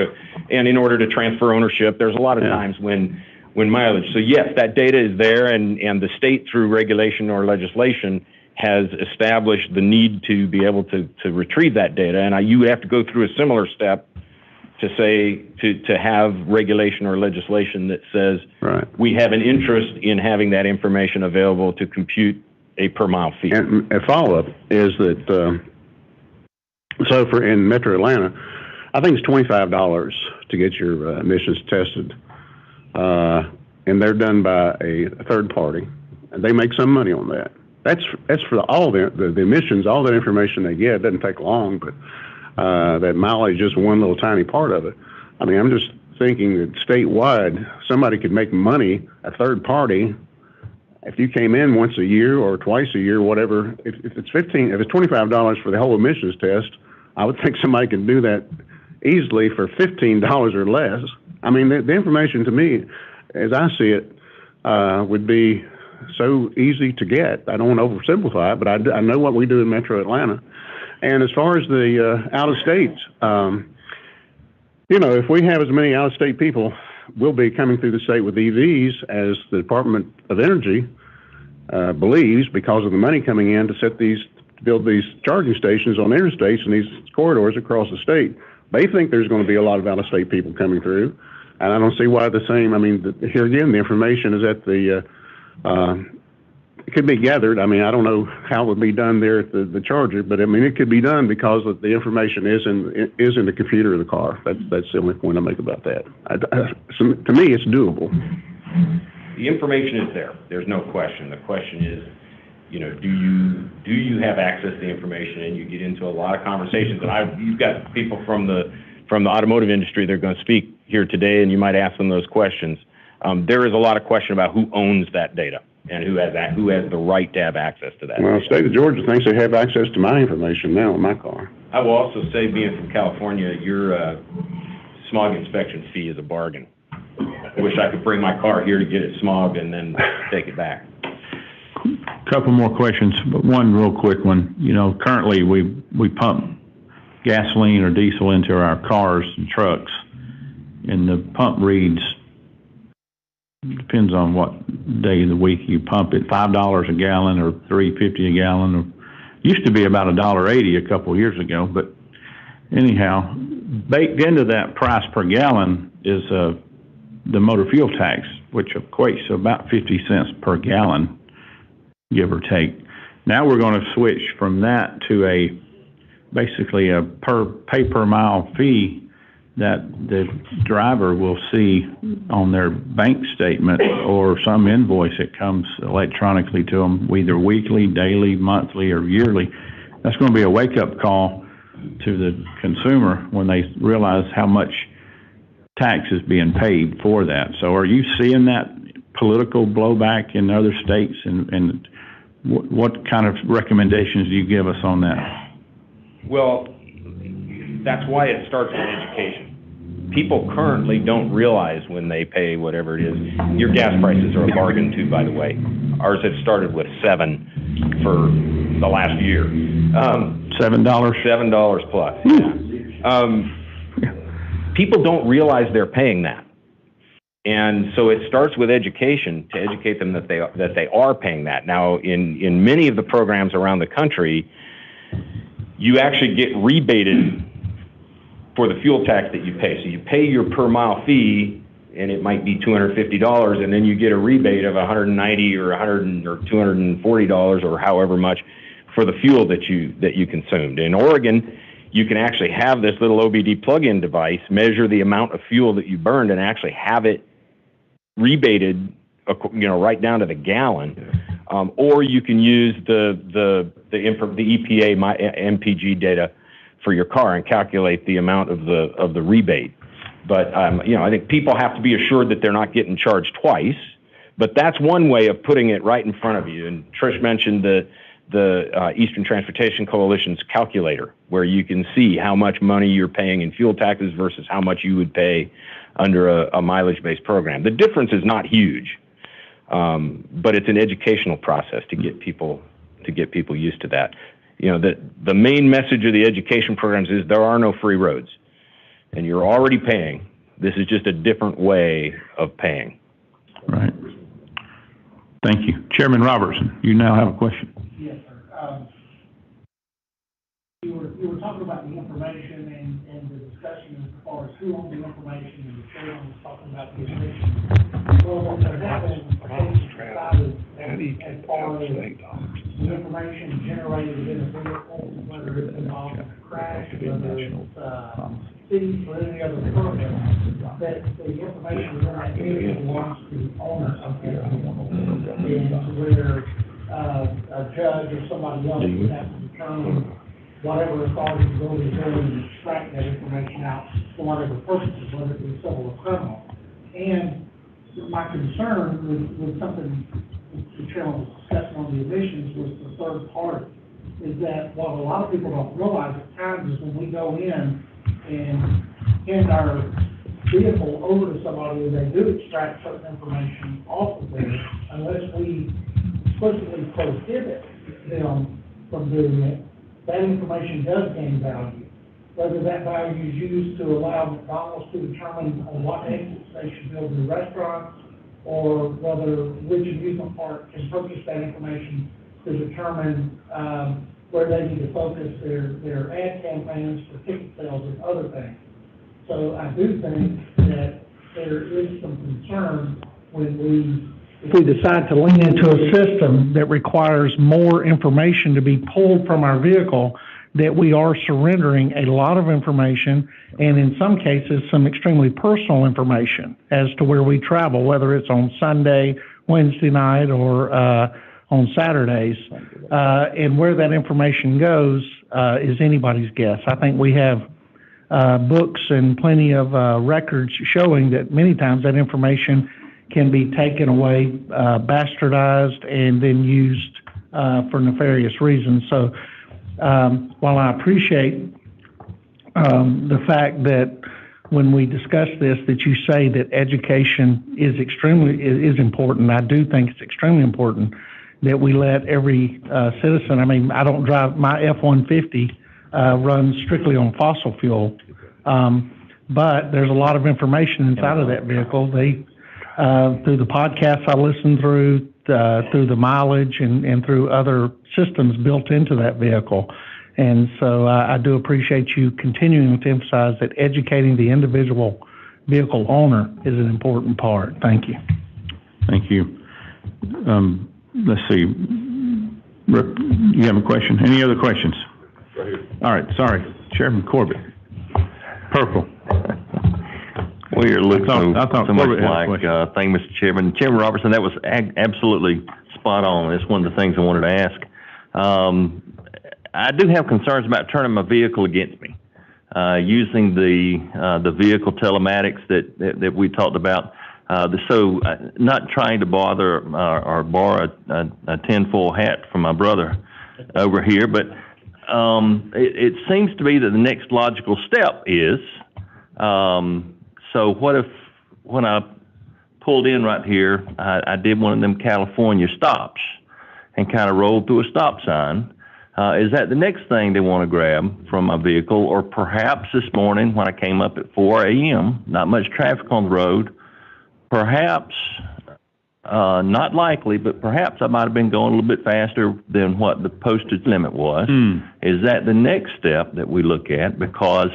And in order to transfer ownership, there's a lot of times when mileage. So yes, that data is there, and the state through regulation or legislation has established the need to be able to retrieve that data. And you have to go through a similar step to say, to have regulation or legislation that says, right, we have an interest in having that information available to compute a per mile fee. And a follow-up is that, so in Metro Atlanta, I think it's $25 to get your emissions tested. And they're done by a third party, and they make some money on that. That's for all the emissions, all that information they get. It doesn't take long, but that mileage is one little tiny part of it. I mean, I'm just thinking that statewide, somebody could make money, a third party, if you came in once a year or twice a year, whatever. If it's $25 for the whole emissions test, I would think somebody could do that easily for $15 or less. I mean, the information to me, as I see it, would be so easy to get. I don't want to oversimplify it, but I know what we do in Metro Atlanta. And as far as the out-of-states, if we have as many out-of-state people, we'll be coming through the state with EVs as the Department of Energy believes, because of the money coming in to build these charging stations on interstates and these corridors across the state. They think there's going to be a lot of out-of-state people coming through, and I don't see why here again, the information is at it could be gathered. I mean, I don't know how it would be done there at the charger, but I mean, it could be done because the information is in the computer of the car. That's the only point I make about that. So to me, it's doable. The information is there. There's no question. The question is, do you have access to the information? And you get into a lot of conversations. And you've got people from the from the automotive industry, they're going to speak here today, and you might ask them those questions. There is a lot of question about who owns that data and who has the right to have access to that. Well, the state of Georgia thinks they have access to my information now in my car. I will also say, being from California, your smog inspection fee is a bargain. I wish I could bring my car here to get it smogged and then take it back. Couple more questions, but one real quick one. You know, currently we pump gasoline or diesel into our cars and trucks, and the pump reads, depends on what day of the week you pump it, $5 a gallon or $3.50 a gallon. Or, used to be about $1.80 a couple of years ago, but anyhow, baked into that price per gallon is the motor fuel tax, which equates to about 50 cents per gallon, give or take. Now we're going to switch from that to basically a pay per mile fee that the driver will see on their bank statement or some invoice that comes electronically to them, either weekly, daily, monthly, or yearly. That's going to be a wake-up call to the consumer when they realize how much tax is being paid for that. So are you seeing that political blowback in other states, and what kind of recommendations do you give us on that? Well, that's why it starts with education. People currently don't realize when they pay whatever it is. Your gas prices are a bargain too, by the way. Ours have started with $7 for the last year. $7? $7 plus, yeah. People don't realize they're paying that. And so it starts with education, to educate them that they are paying that. Now, in many of the programs around the country, you actually get rebated for the fuel tax that you pay. So you pay your per mile fee, and it might be $250, and then you get a rebate of $190 or $100 or $240 or however much for the fuel that you consumed. In Oregon, you can actually have this little OBD plug-in device measure the amount of fuel that you burned and actually have it rebated, right down to the gallon. Or you can use the EPA MPG data for your car and calculate the amount of the rebate. But I think people have to be assured that they're not getting charged twice. But that's one way of putting it right in front of you. And Trish mentioned the Eastern Transportation Coalition's calculator, where you can see how much money you're paying in fuel taxes versus how much you would pay under a mileage-based program. The difference is not huge, but it's an educational process to get people used to that. The main message of the education programs is there are no free roads, and you're already paying. This is just a different way of paying. Right. Thank you. Chairman Robertson, you now have a question. Yes, sir. You were talking about the information and the discussion as far as who owns the information, and the chairman was talking about the information. Well, there have been cases decided as far as the information generated in a vehicle, whether it's involved in a crash, whether it's cities or any other program, that the information in that vehicle belongs to the owner of the vehicle, and where a judge or somebody else would have to determine whatever authority is going to extract that information out for whatever purposes, whether it be civil or criminal. And my concern with something the chairman was discussing on the emissions was the third party, is that what a lot of people don't realize at times is when we go in and hand our vehicle over to somebody and they do extract certain information off of there, unless we explicitly prohibit them from doing it, that information does gain value. Whether that value is used to allow McDonald's to determine on what exits they should build new restaurants, or whether which amusement park can purchase that information to determine where they need to focus their ad campaigns for ticket sales and other things. So I do think that there is some concern when if we decide to lean into a system that requires more information to be pulled from our vehicle, that we are surrendering a lot of information, and in some cases, some extremely personal information as to where we travel, whether it's on Sunday, Wednesday night, or on Saturdays. And where that information goes is anybody's guess. I think we have books and plenty of records showing that many times that information can be taken away, bastardized, and then used for nefarious reasons. So while I appreciate the fact that when we discuss this, that you say that education is important, I do think it's extremely important that we let every citizen, I mean, I don't drive, my F-150 runs strictly on fossil fuel, but there's a lot of information inside of that vehicle. They, through the podcasts I listen through the mileage and through other systems built into that vehicle. And so I do appreciate you continuing to emphasize that educating the individual vehicle owner is an important part. Thank you. Thank you. Let's see. Rick, you have a question? Any other questions? Right here. All right, sorry. Chairman Corbett. Purple. Well, you're looking so much Corbett like, thank you, Mr. Chairman. Chairman Robertson, that was absolutely spot on. It's one of the things I wanted to ask. I do have concerns about turning my vehicle against me, using the vehicle telematics that we talked about. So not trying to bother or borrow a tinfoil hat from my brother over here, but it seems to be that the next logical step is, so what if when I pulled in right here, I did one of them California stops and kind of rolled through a stop sign? Is that the next thing they want to grab from my vehicle? Or perhaps this morning when I came up at 4 a.m., not much traffic on the road, perhaps, not likely, but perhaps I might have been going a little bit faster than what the posted limit was. Is that the next step that we look at? Because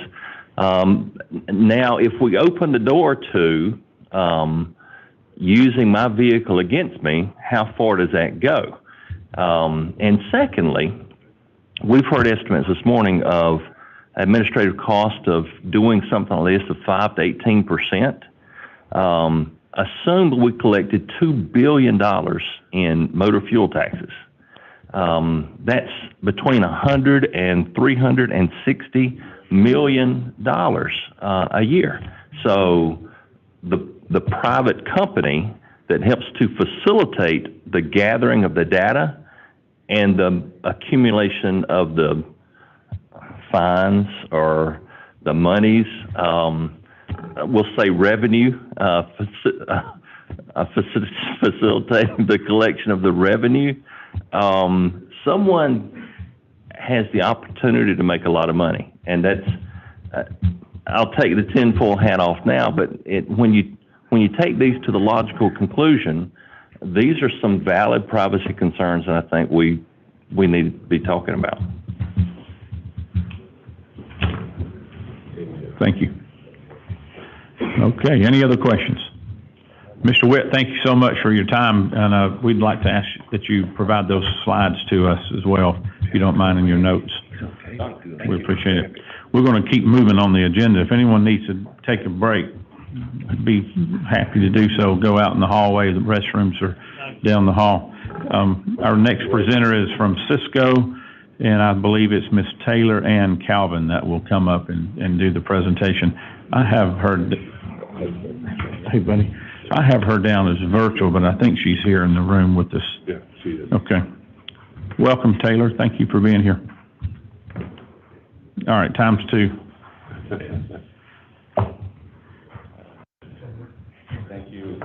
now if we open the door to using my vehicle against me, how far does that go? And secondly, we've heard estimates this morning of administrative cost of doing something like this of 5 to 18%. Assume we collected $2 billion in motor fuel taxes. That's between $100 and $360 million a year. So the private company that helps to facilitate the gathering of the data and the accumulation of the fines or the monies, we'll say revenue, facilitating the collection of the revenue. Someone has the opportunity to make a lot of money, and that's, I'll take the tinfoil hat off now, but when you take these to the logical conclusion, these are some valid privacy concerns that I think we need to be talking about. Thank you. Okay, any other questions? Mr. Witt, thank you so much for your time, and we'd like to ask that you provide those slides to us as well, if you don't mind, in your notes. We appreciate it. We're going to keep moving on the agenda. If anyone needs to take a break, I'd be happy to do so. Go out in the hallway. The restrooms are down the hall. Our next presenter is from Cisco, and I believe it's Ms. Taylor Ann Calvin that will come up and do the presentation. I have heard, hey buddy, I have her down as virtual, but I think she's here in the room with us. Yeah, she is. Okay. Welcome, Taylor. Thank you for being here. All right, times two. Thank you.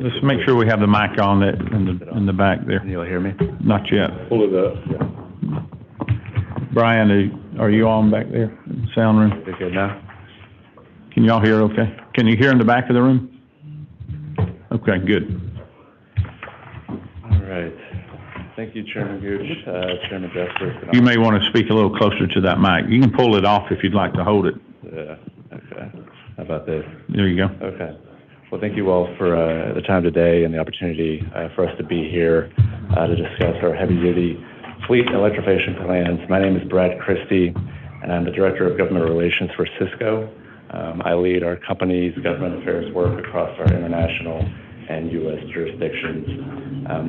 Just make sure we have the mic on that in the back there. Can you all hear me? Not yet. Pull it up. Yeah. Brian, are you on back there in the sound room? You're good now? Can y'all hear okay? Can you hear in the back of the room? Okay, good. All right. Thank you, Chairman Gooch, Chairman Justice. You may want to speak a little closer to that mic. You can pull it off if you'd like to hold it. Yeah, okay. How about this? There you go. Okay. Well, thank you all for the time today and the opportunity for us to be here to discuss our heavy-duty fleet electrification plans. My name is Brad Christie, and I'm the Director of Government Relations for Cisco. I lead our company's government affairs work across our international and U.S. jurisdictions.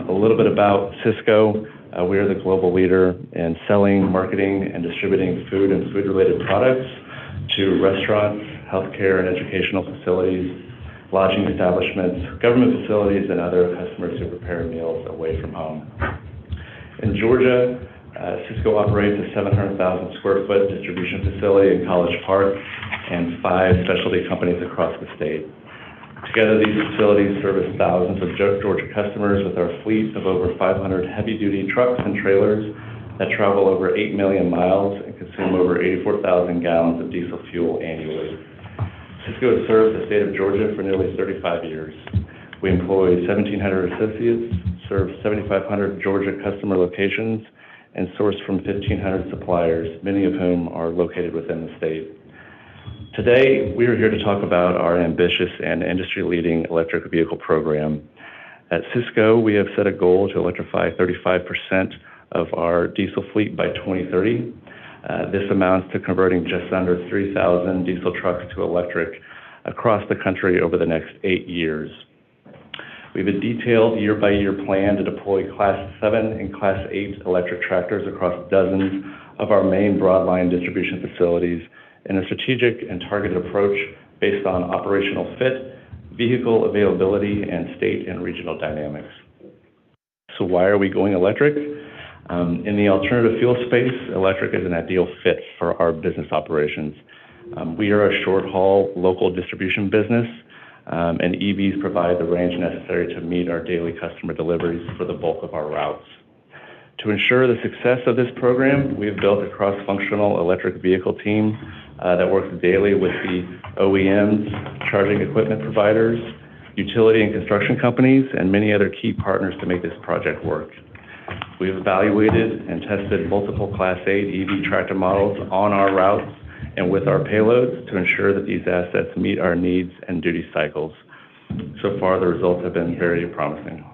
A little bit about Cisco. We are the global leader in selling, marketing, and distributing food and food-related products to restaurants, healthcare and educational facilities, lodging establishments, government facilities, and other customers who prepare meals away from home. In Georgia, Cisco operates a 700,000 square foot distribution facility in College Park and 5 specialty companies across the state. Together, these facilities service thousands of Georgia customers with our fleet of over 500 heavy-duty trucks and trailers that travel over 8 million miles and consume over 84,000 gallons of diesel fuel annually. Cisco has served the state of Georgia for nearly 35 years. We employ 1,700 associates, serve 7,500 Georgia customer locations, and source from 1,500 suppliers, many of whom are located within the state. Today, we are here to talk about our ambitious and industry-leading electric vehicle program. At Cisco, we have set a goal to electrify 35% of our diesel fleet by 2030. This amounts to converting just under 3,000 diesel trucks to electric across the country over the next 8 years. We have a detailed year-by-year plan to deploy Class 7 and Class 8 electric tractors across dozens of our main broadline distribution facilities in a strategic and targeted approach based on operational fit, vehicle availability, and state and regional dynamics. So why are we going electric? In the alternative fuel space, electric is an ideal fit for our business operations. We are a short-haul local distribution business, and EVs provide the range necessary to meet our daily customer deliveries for the bulk of our routes. To ensure the success of this program, we have built a cross-functional electric vehicle team that works daily with the OEMs, charging equipment providers, utility and construction companies, and many other key partners to make this project work. We have evaluated and tested multiple Class 8 EV tractor models on our routes and with our payloads to ensure that these assets meet our needs and duty cycles. So far, the results have been very promising.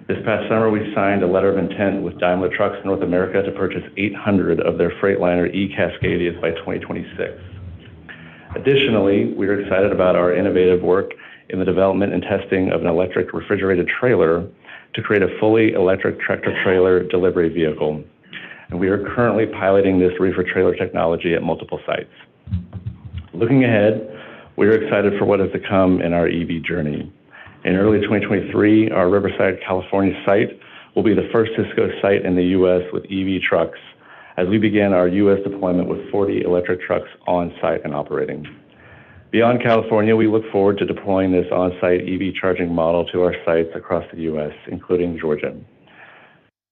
This past summer, we signed a letter of intent with Daimler Trucks North America to purchase 800 of their Freightliner e-Cascadias by 2026. Additionally, we are excited about our innovative work in the development and testing of an electric refrigerated trailer to create a fully electric tractor-trailer delivery vehicle. And we are currently piloting this reefer trailer technology at multiple sites. Looking ahead, we are excited for what is to come in our EV journey. In early 2023, our Riverside, California site will be the first Cisco site in the U.S. with EV trucks as we begin our U.S. deployment with 40 electric trucks on site and operating. Beyond California, we look forward to deploying this on-site EV charging model to our sites across the U.S., including Georgia.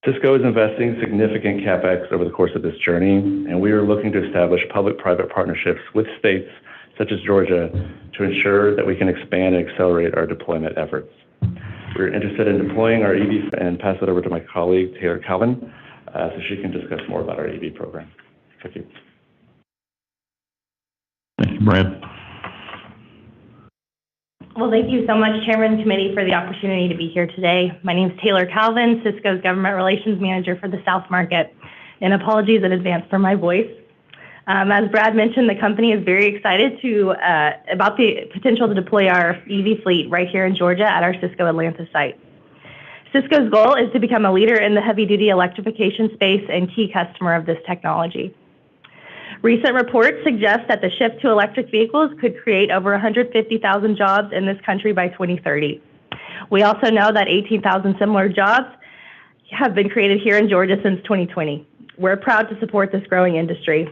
Cisco is investing significant CapEx over the course of this journey, and we are looking to establish public-private partnerships with states such as Georgia to ensure that we can expand and accelerate our deployment efforts. We're interested in deploying our EV and pass it over to my colleague, Taylor Calvin, so she can discuss more about our EV program. Thank you. Thank you, Brad. Well, thank you so much, Chairman and Committee, for the opportunity to be here today. My name is Taylor Calvin, Cisco's Government Relations Manager for the South Market, and apologies in advance for my voice. As Brad mentioned, the company is very excited about the potential to deploy our EV fleet right here in Georgia at our Cisco Atlanta site. Cisco's goal is to become a leader in the heavy-duty electrification space and key customer of this technology. Recent reports suggest that the shift to electric vehicles could create over 150,000 jobs in this country by 2030. We also know that 18,000 similar jobs have been created here in Georgia since 2020. We're proud to support this growing industry.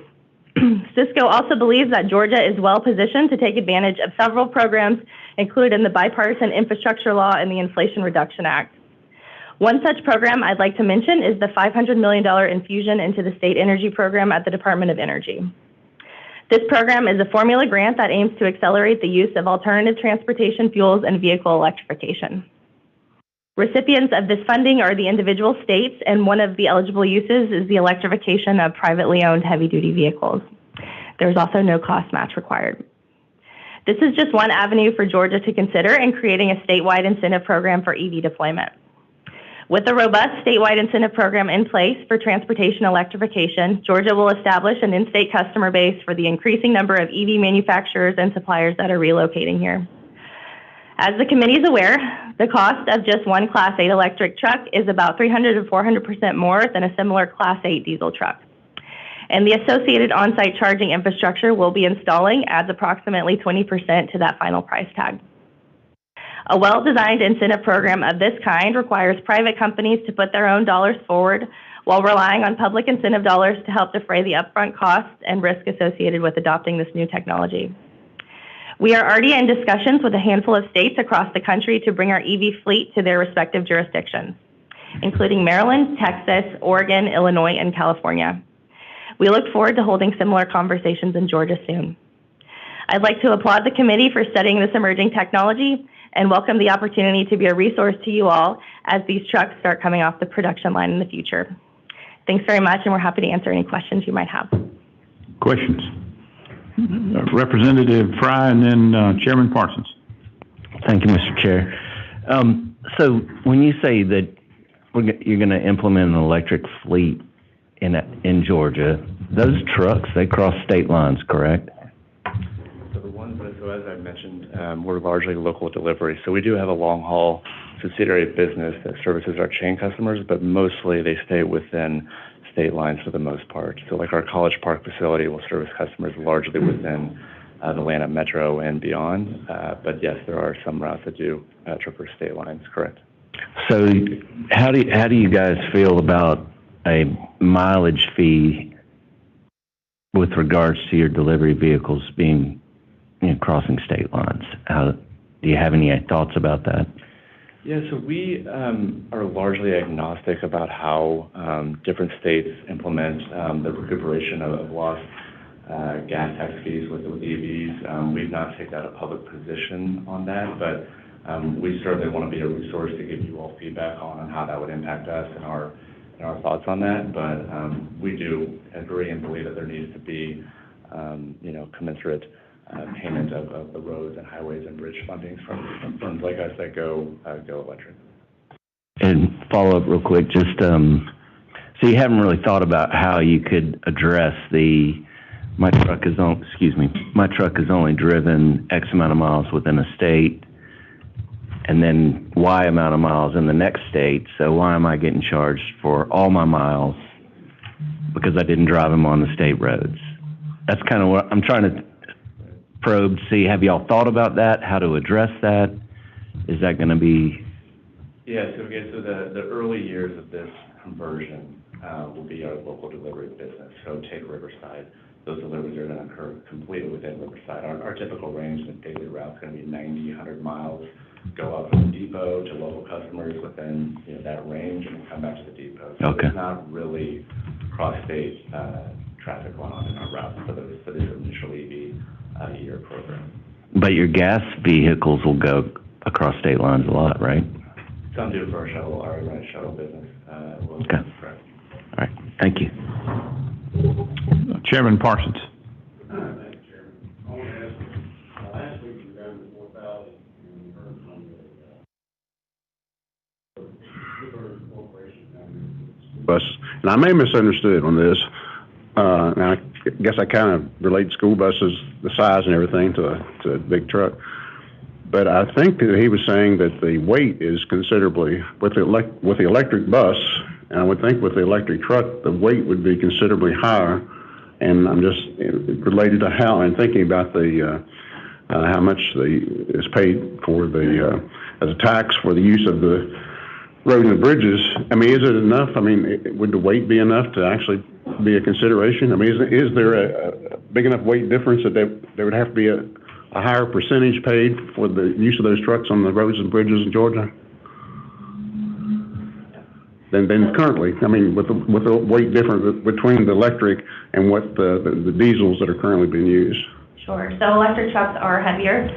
Cisco also believes that Georgia is well positioned to take advantage of several programs included in the Bipartisan Infrastructure Law and the Inflation Reduction Act. One such program I'd like to mention is the $500 million infusion into the state energy program at the Department of Energy. This program is a formula grant that aims to accelerate the use of alternative transportation fuels and vehicle electrification. Recipients of this funding are the individual states, and one of the eligible uses is the electrification of privately owned heavy-duty vehicles. There's also no cost match required. This is just one avenue for Georgia to consider in creating a statewide incentive program for EV deployment. With a robust statewide incentive program in place for transportation electrification, Georgia will establish an in-state customer base for the increasing number of EV manufacturers and suppliers that are relocating here. As the committee is aware, the cost of just one Class 8 electric truck is about 300 to 400% more than a similar Class 8 diesel truck. And the associated on-site charging infrastructure we'll be installing adds approximately 20% to that final price tag. A well-designed incentive program of this kind requires private companies to put their own dollars forward while relying on public incentive dollars to help defray the upfront costs and risk associated with adopting this new technology. We are already in discussions with a handful of states across the country to bring our EV fleet to their respective jurisdictions, including Maryland, Texas, Oregon, Illinois, and California. We look forward to holding similar conversations in Georgia soon. I'd like to applaud the committee for studying this emerging technology and welcome the opportunity to be a resource to you all as these trucks start coming off the production line in the future. Thanks very much, and we're happy to answer any questions you might have. Questions? Representative Fry and then Chairman Parsons. Thank you, Mr. Chair. So when you say that you're going to implement an electric fleet in Georgia, those trucks, they cross state lines, correct? So as I mentioned, we're largely local delivery. So we do have a long-haul subsidiary business that services our chain customers, but mostly they stay within state lines for the most part. So like our College Park facility will service customers largely within the Atlanta metro and beyond. But yes, there are some routes that do traverse state lines, correct. So how do you guys feel about a mileage fee with regards to your delivery vehicles being, crossing state lines? Do you have any thoughts about that? Yeah, so we are largely agnostic about how different states implement the recuperation of lost gas tax fees with EVs. We've not taken out a public position on that, but we certainly want to be a resource to give you all feedback on how that would impact us and our thoughts on that. But we do agree and believe that there needs to be, commensurate payment of the roads and highways and bridge fundings from funds like us that go electric. And follow up real quick, just so you haven't really thought about how you could address my truck is only driven X amount of miles within a state, and then Y amount of miles in the next state. So why am I getting charged for all my miles because I didn't drive them on the state roads? That's kind of what I'm trying to probe to see. Have y'all thought about that? How to address that? Is that going to be? Yeah, so the early years of this conversion will be our local delivery business. So take Riverside. Those deliveries are going to occur completely within Riverside. Our typical range in daily route is going to be 90, 100 miles. Go up from the depot to local customers within that range and come back to the depot. So okay. There's not really cross-state traffic going on in our route for this initial EV year program. But your gas vehicles will go across state lines a lot, right? Some do for our shuttle business. Okay. Correct. All right. Thank you. Chairman Parsons. Thank you, Chairman. I want to ask, last week we were down to Fort Valley and we heard from the corporation bus, and I may have misunderstood on this. And I guess I kind of relate school buses, the size and everything, to a big truck. But I think that he was saying that the weight is considerably, with the electric bus, and I would think with the electric truck, the weight would be considerably higher. And I'm just related to how I'm thinking about how much is paid for as a tax for the use of the road and the bridges. I mean, is it enough? I mean, would the weight be enough to actually be a consideration? I mean, is there a big enough weight difference that there would have to be a higher percentage paid for the use of those trucks on the roads and bridges in Georgia than currently? I mean, with the weight difference between the electric and what the diesels that are currently being used. Sure. So electric trucks are heavier.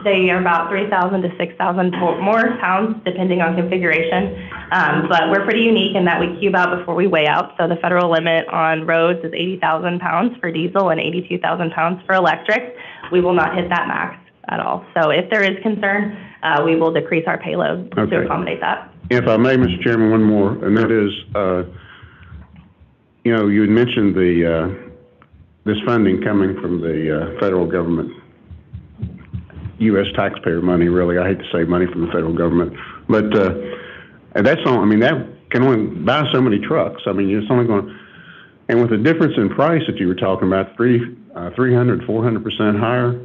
They are about 3,000 to 6,000 more pounds, depending on configuration. But we're pretty unique in that we cube out before we weigh out. So the federal limit on roads is 80,000 pounds for diesel and 82,000 pounds for electric. We will not hit that max at all. So if there is concern, we will decrease our payload to accommodate that. If I may, Mr. Chairman, one more, and that is, you had mentioned this funding coming from the federal government, U.S. taxpayer money, really. I hate to say money from the federal government, but and that's all. I mean, that can only buy so many trucks. I mean, it's only going. And with the difference in price that you were talking about, 300, 400% higher,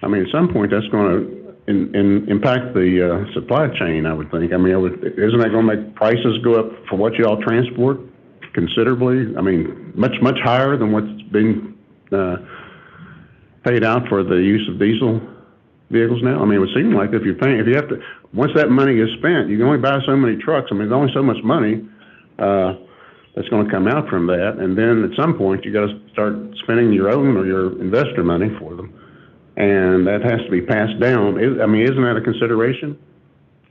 I mean, at some point, that's going to impact the supply chain, I would think. I mean, isn't that going to make prices go up for what you all transport considerably? I mean, much higher than what's being paid out for the use of diesel vehicles now? I mean, it would seem like if you have to, once that money is spent, you can only buy so many trucks. I mean, there's only so much money that's going to come out from that. And then at some point, you got to start spending your own or your investor money for them. And that has to be passed down. I mean, isn't that a consideration?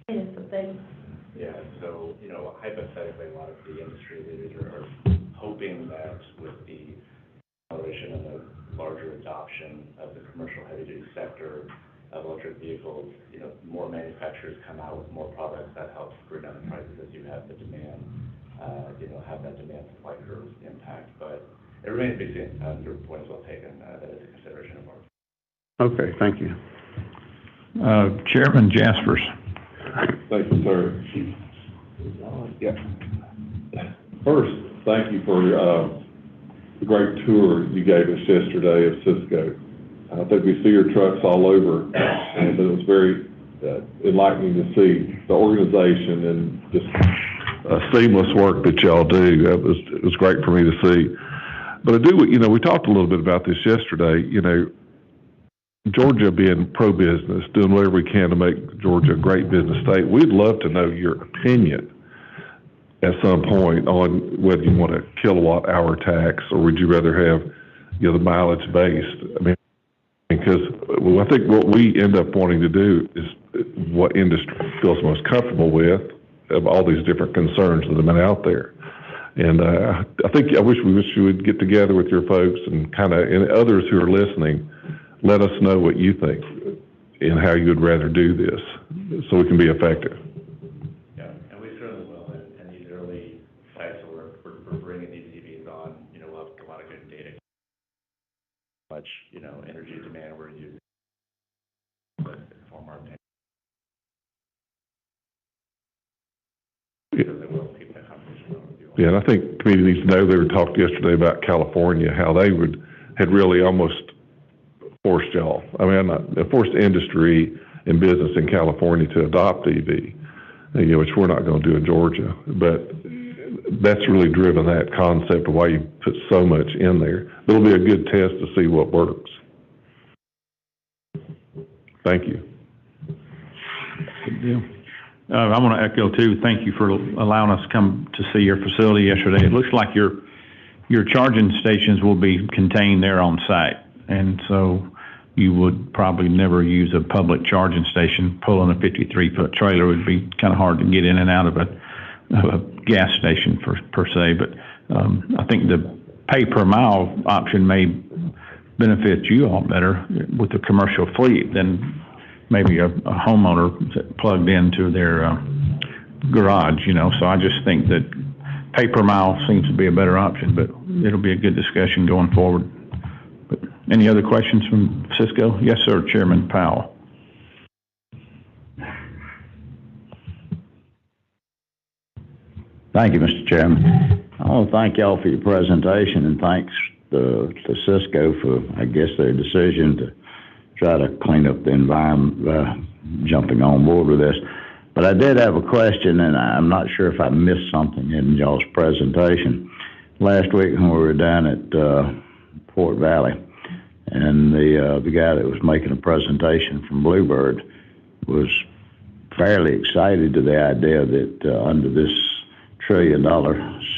Yeah, so, hypothetically, a lot of the industry leaders are hoping that with the acceleration and the larger adoption of the commercial heavy-duty sector of electric vehicles, more manufacturers come out with more products that helps bring down the prices as you have the demand, have that demand supply curve impact. But it remains to be seen. Your point is well taken. That is a consideration of ours. Okay, thank you. Chairman Jaspers. Thank you, sir. Yeah. First, thank you for the great tour you gave us yesterday of Cisco. I think we see your trucks all over, and it was very enlightening to see the organization and just seamless work that y'all do. It was great for me to see. But I do, we talked a little bit about this yesterday. Georgia being pro-business, doing whatever we can to make Georgia a great business state. We'd love to know your opinion at some point on whether you want a kilowatt hour tax or would you rather have, the mileage based. I mean, because I think what we end up wanting to do is what industry feels most comfortable with of all these different concerns that have been out there. And I wish you would get together with your folks and and others who are listening, let us know what you think and how you would rather do this so we can be effective. Yeah, and we certainly will. And these early sites where we're bringing these EVs on, we'll have a lot of good data. How much, energy demand we're using. But inform our opinion. Because it will keep that conversation going with you. Yeah, and I think the community needs to know, they were talked yesterday about California, how they had really almost forced y'all. I mean, forced industry and business in California to adopt EV, which we're not going to do in Georgia. But that's really driven that concept of why you put so much in there. It'll be a good test to see what works. Thank you. Good deal. I want to echo too, thank you for allowing us to come to see your facility yesterday. It looks like your charging stations will be contained there on site. And so you would probably never use a public charging station. Pulling a 53-foot trailer would be kind of hard to get in and out of a gas station per se. But I think the pay per mile option may benefit you all better with the commercial fleet than maybe a homeowner plugged into their garage, So I just think that pay per mile seems to be a better option, but it'll be a good discussion going forward. But any other questions from Cisco? Yes, sir, Chairman Powell. Thank you, Mr. Chairman. I want to thank y'all for your presentation and thanks to Cisco for, I guess, their decision to try to clean up the environment, jumping on board with this. But I did have a question, and I'm not sure if I missed something in y'all's presentation. Last week when we were down at Fort Valley, and the guy that was making a presentation from Bluebird was fairly excited to the idea that under this $1 trillion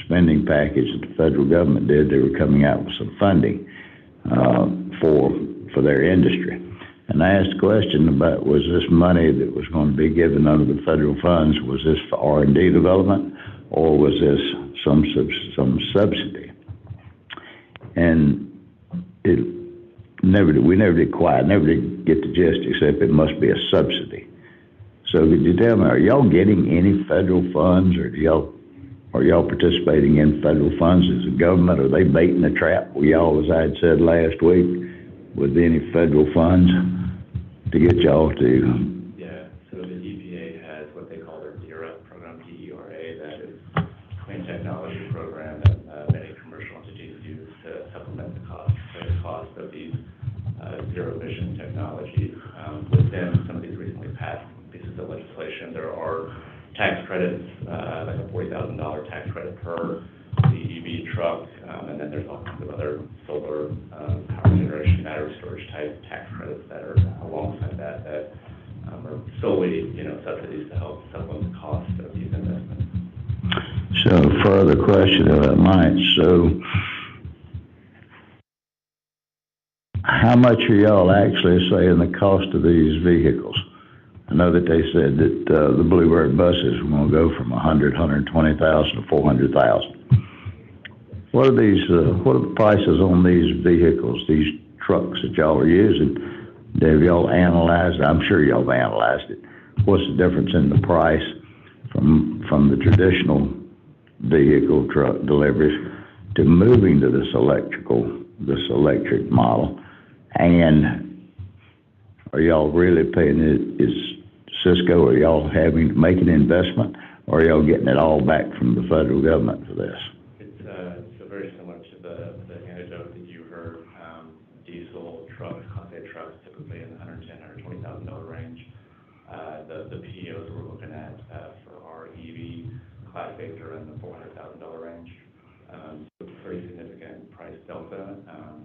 spending package that the federal government did, they were coming out with some funding for their industry. And I asked a question about, was this money that was going to be given under the federal funds, was this for R&D development, or was this some subsidy? And we never did get the gist, except it must be a subsidy. So could you tell me, are y'all getting any federal funds, or are y'all participating in federal funds as a government? Are they baiting the trap we y'all, as I had said last week, with any federal funds to get y'all to? Yeah, so the EPA has what they call their DERA program, DERA, that is a clean technology program that many commercial entities and there are tax credits, like a $40,000 tax credit per the EV truck, and then there's all kinds of other solar, power generation, battery storage type tax credits that are alongside that are solely, subsidies to help supplement the cost of these investments. So further question if I might. So how much are y'all actually saying the cost of these vehicles? I know that they said that the Bluebird buses were going to go from 120,000 to 400,000. What are these? What are the prices on these vehicles, these trucks that y'all are using? Have y'all analyzed? I'm sure y'all have analyzed it. What's the difference in the price from the traditional vehicle truck deliveries to moving to this electric model? And are y'all really paying it? Is Cisco, are y'all having to make an investment, or are y'all getting it all back from the federal government for this? It's very similar to the anecdote that you heard. Diesel trucks, Class A trucks, typically in the $110,000, $120,000 range. The POs we're looking at for our EV Class 8 are in the $400,000 range. So pretty significant price delta.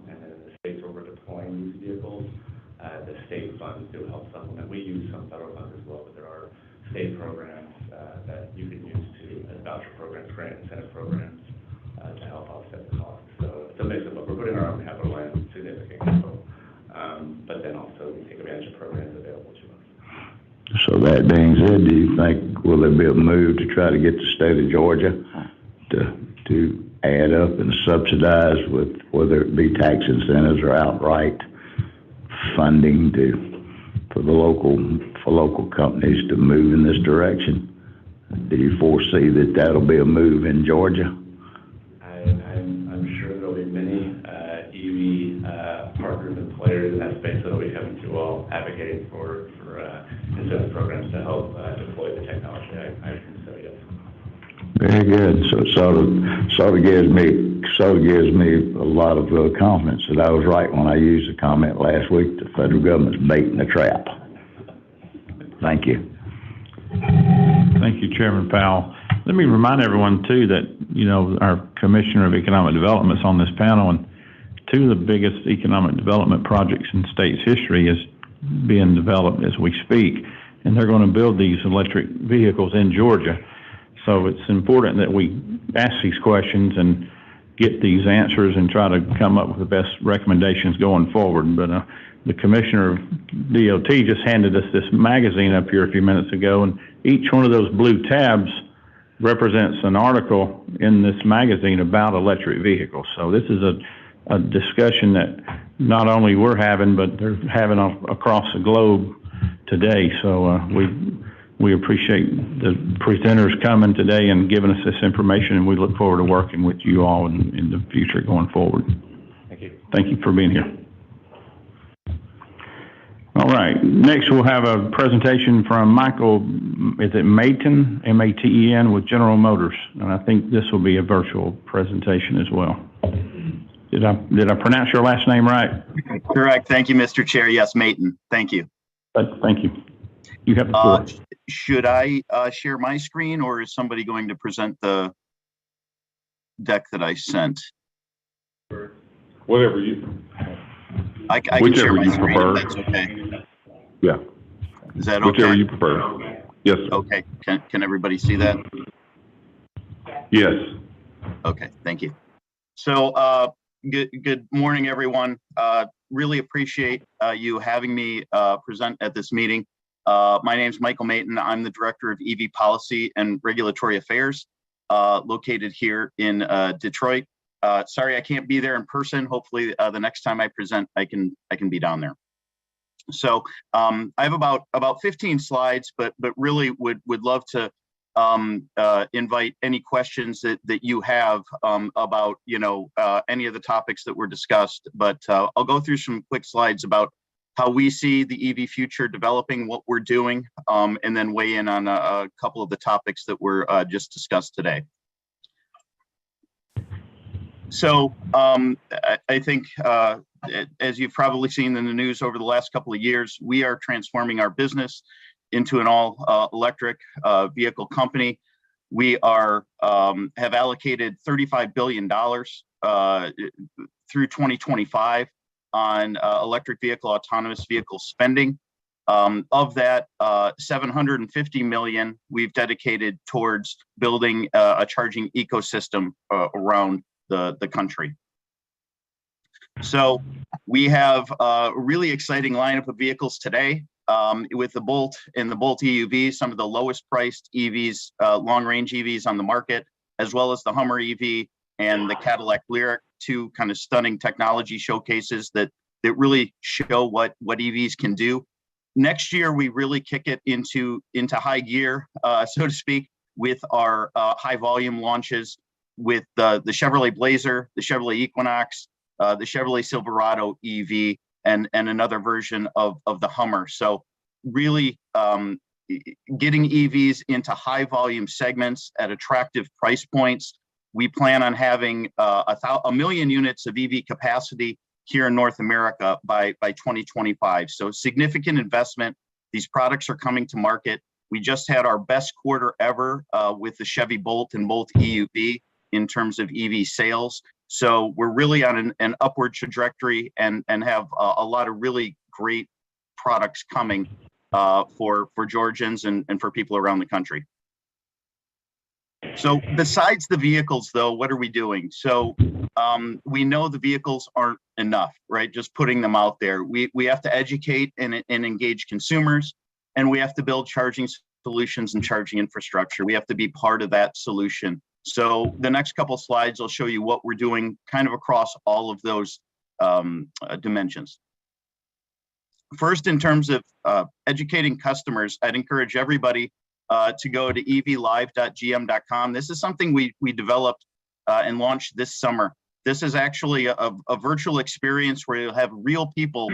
And then in the states where we're deploying these vehicles, the state funds do help supplement. We use some federal funds as well, but there are state programs that you can use as voucher programs, grant incentive programs to help offset the cost. So it's a mix of what we're putting our own capital in, significant capital, but then also we take advantage of programs available to us. So that being said, do you think, will there be a move to try to get the state of Georgia to add up and subsidize with, whether it be tax incentives or outright funding for local companies to move in this direction? Do you foresee that that'll be a move in Georgia? I'm sure there'll be many EV partners and players in that space that'll be coming to all advocating for incentive programs to help deploy the technology. I think so, yes. Very good. So it sort of gives me a lot of confidence that I was right when I used the comment last week. The federal government's baiting the trap. Thank you. Thank you, Chairman Powell. Let me remind everyone too that, our Commissioner of Economic Development is on this panel, and two of the biggest economic development projects in state's history is being developed as we speak, and they're going to build these electric vehicles in Georgia. So it's important that we ask these questions and get these answers and try to come up with the best recommendations going forward. But the Commissioner of DOT just handed us this magazine up here a few minutes ago, and each one of those blue tabs represents an article in this magazine about electric vehicles. So this is a discussion that not only we're having, but they're having across the globe today. So we appreciate the presenters coming today and giving us this information, and we look forward to working with you all in the future going forward. Thank you. Thank you for being here. All right, next we'll have a presentation from Michael, is it Maten, M-A-T-E-N, with General Motors. And I think this will be a virtual presentation as well. Did I pronounce your last name right? Correct. Thank you, Mr. Chair. Yes, Maten. Thank you. Thank you. You have the floor. Should I share my screen, or is somebody going to present the deck that I sent? Whatever you. I can share my screen if that's okay. Yeah. Is that okay? Whichever you prefer. Yes. Okay. Can everybody see that? Yes. Okay. Thank you. So good morning, everyone. Really appreciate you having me present at this meeting. My name is Michael Maten. I'm the Director of EV Policy and Regulatory Affairs, located here in Detroit. Sorry, I can't be there in person. Hopefully, the next time I present, I can be down there. So I have about 15 slides, but really would love to invite any questions that you have about any of the topics that were discussed. But I'll go through some quick slides about how we see the EV future developing, what we're doing, and then weigh in on a couple of the topics that were just discussed today. So I think, as you've probably seen in the news over the last couple of years, we are transforming our business into an all electric vehicle company. We are have allocated $35 billion through 2025 on electric vehicle, autonomous vehicle spending. Of that, 750 million we've dedicated towards building a charging ecosystem around the country. So we have a really exciting lineup of vehicles today with the Bolt and the Bolt EUV, some of the lowest priced EVs, long-range EVs on the market, as well as the Hummer EV and the Cadillac Lyriq, two kind of stunning technology showcases that really show what EVs can do. Next year, we really kick it into high gear, so to speak, with our high volume launches with the Chevrolet Blazer, the Chevrolet Equinox, the Chevrolet Silverado EV, and another version of the Hummer. So really getting EVs into high volume segments at attractive price points. We plan on having 1 million units of EV capacity here in North America by 2025. So significant investment. These products are coming to market. We just had our best quarter ever with the Chevy Bolt and Bolt EUV in terms of EV sales. So we're really on an upward trajectory and have a lot of really great products coming for Georgians and for people around the country. So besides the vehicles, though, what are we doing? So we know the vehicles aren't enough, right? Just putting them out there. We have to educate and engage consumers, and we have to build charging solutions and charging infrastructure. We have to be part of that solution. So the next couple slides will show you what we're doing kind of across all of those dimensions. First, in terms of educating customers, I'd encourage everybody to go to evlive.gm.com. This is something we developed and launched this summer. This is actually a virtual experience where you'll have real people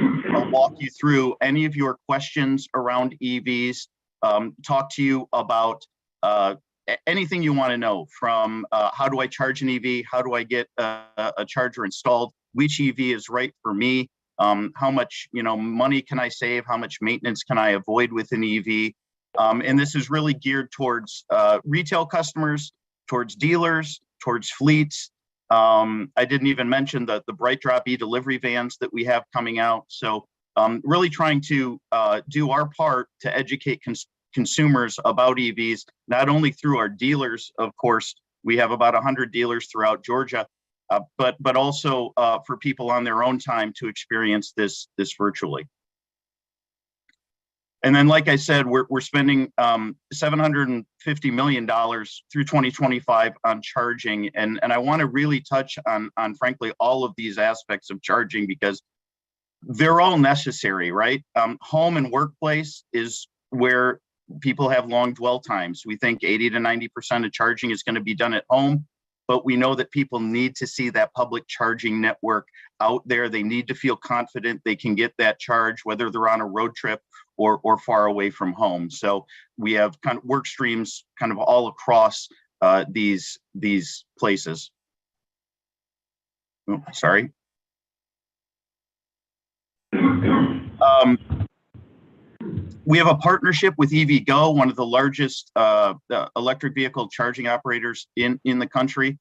walk you through any of your questions around EVs, talk to you about anything you want to know, from how do I charge an EV, how do I get a charger installed, which EV is right for me, how much money can I save, how much maintenance can I avoid with an EV. And this is really geared towards retail customers, towards dealers, towards fleets. I didn't even mention the Bright Drop e-delivery vans that we have coming out. So really trying to do our part to educate consumers about EVs, not only through our dealers, of course, we have about 100 dealers throughout Georgia, but also for people on their own time to experience this virtually. And then, like I said, we're spending $750 million through 2025 on charging. And I want to really touch on frankly, all of these aspects of charging because they're all necessary, right? Home and workplace is where people have long dwell times. We think 80 to 90% of charging is going to be done at home, but we know that people need to see that public charging network out there. They need to feel confident they can get that charge, whether they're on a road trip or far away from home. So we have kind of work streams kind of all across these places. Oh, sorry. We have a partnership with EVgo, one of the largest electric vehicle charging operators in the country.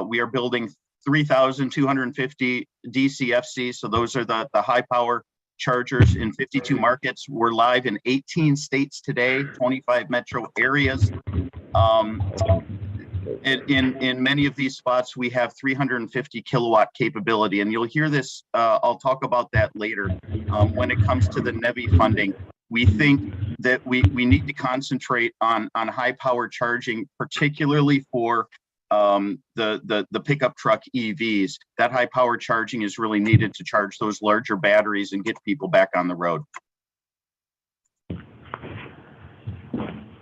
We are building 3,250 DCFC, so those are the high power chargers in 52 markets. We're live in 18 states today, 25 metro areas. In many of these spots, we have 350 kilowatt capability, and you'll hear this, I'll talk about that later. When it comes to the NEVI funding, we think that we need to concentrate on high power charging, particularly for the pickup truck EVs. That high power charging is really needed to charge those larger batteries and get people back on the road.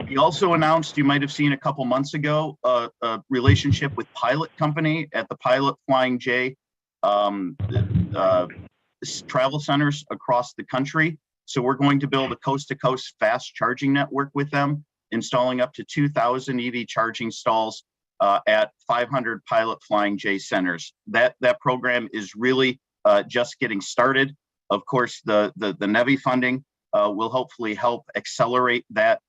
We also announced, you might have seen a couple months ago, a relationship with Pilot Company at the Pilot Flying J travel centers across the country. So we're going to build a coast-to-coast fast charging network with them, installing up to 2,000 EV charging stalls at 500 Pilot Flying J centers. That program is really just getting started. Of course, the NEVI funding will hopefully help accelerate that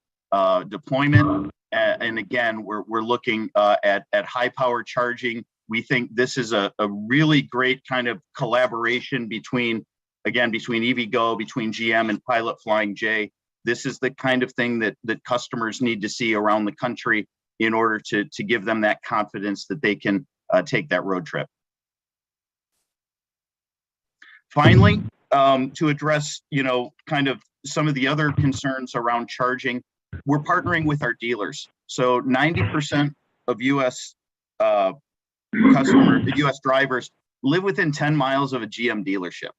deployment. And again, we're looking at high power charging. We think this is a really great kind of collaboration between EVgo, between GM and Pilot Flying J. This is the kind of thing that customers need to see around the country in order to give them that confidence that they can take that road trip. Finally, to address, kind of some of the other concerns around charging, we're partnering with our dealers. So 90% of U.S. U.S. drivers live within 10 miles of a GM dealership.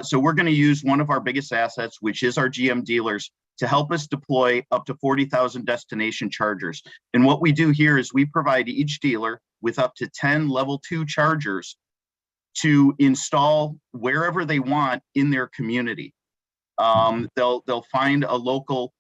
So we're going to use one of our biggest assets, which is our GM dealers, to help us deploy up to 40,000 destination chargers. And what we do here is we provide each dealer with up to 10 level 2 chargers to install wherever they want in their community. They'll find a local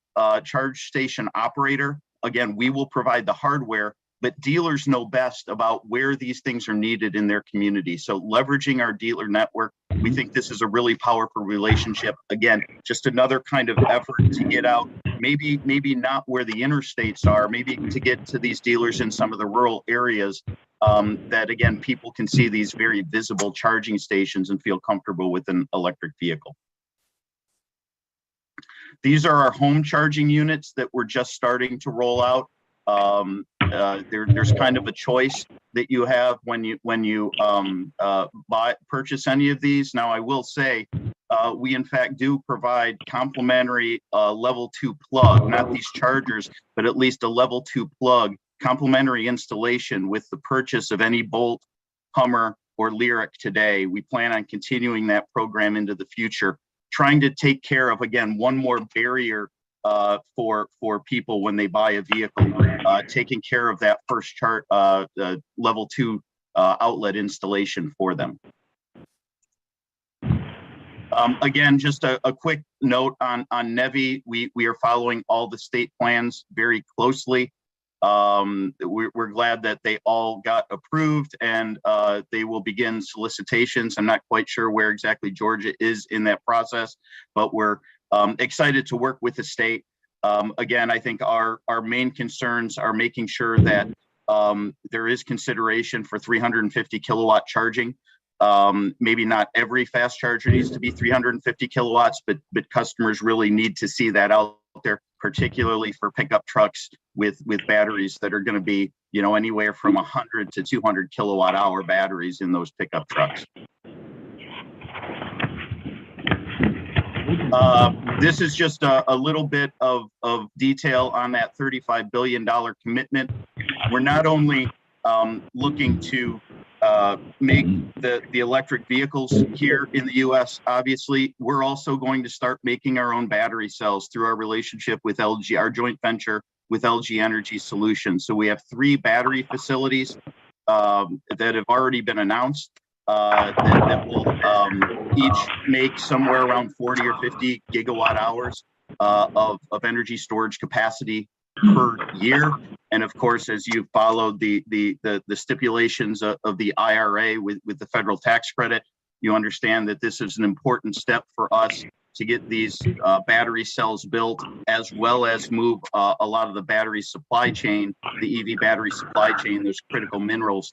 charge station operator. Again, we will provide the hardware, but dealers know best about where these things are needed in their community. So leveraging our dealer network, we think this is a really powerful relationship. Again, just another kind of effort to get out, maybe not where the interstates are, maybe to get to these dealers in some of the rural areas, that again, people can see these very visible charging stations and feel comfortable with an electric vehicle. These are our home charging units that we're just starting to roll out. There's kind of a choice that you have when you purchase any of these. Now, I will say, we in fact do provide complimentary level 2 plug, not these chargers, but at least a level 2 plug, complimentary installation with the purchase of any Bolt, Hummer, or Lyric today. We plan on continuing that program into the future, trying to take care of, again, one more barrier for people when they buy a vehicle, taking care of that first level 2 outlet installation for them. Again, just a quick note on NEVI. We are following all the state plans very closely. We're glad that they all got approved, and they will begin solicitations. I'm not quite sure where exactly Georgia is in that process, but we're excited to work with the state. Again, I think our main concerns are making sure that there is consideration for 350 kilowatt charging. Maybe not every fast charger needs to be 350 kilowatts, but customers really need to see that out there, particularly for pickup trucks with batteries that are going to be, anywhere from 100 to 200 kilowatt hour batteries in those pickup trucks. This is just a little bit of detail on that $35 billion commitment. We're not only looking to make the electric vehicles here in the U.S., obviously, we're also going to start making our own battery cells through our relationship with LG, our joint venture with LG Energy Solutions. So we have 3 battery facilities that have already been announced that will each make somewhere around 40 or 50 gigawatt hours of energy storage capacity per year. And of course, as you followed the stipulations of the IRA with the federal tax credit, you understand that this is an important step for us to get these battery cells built, as well as move a lot of the battery supply chain, the EV battery supply chain, those critical minerals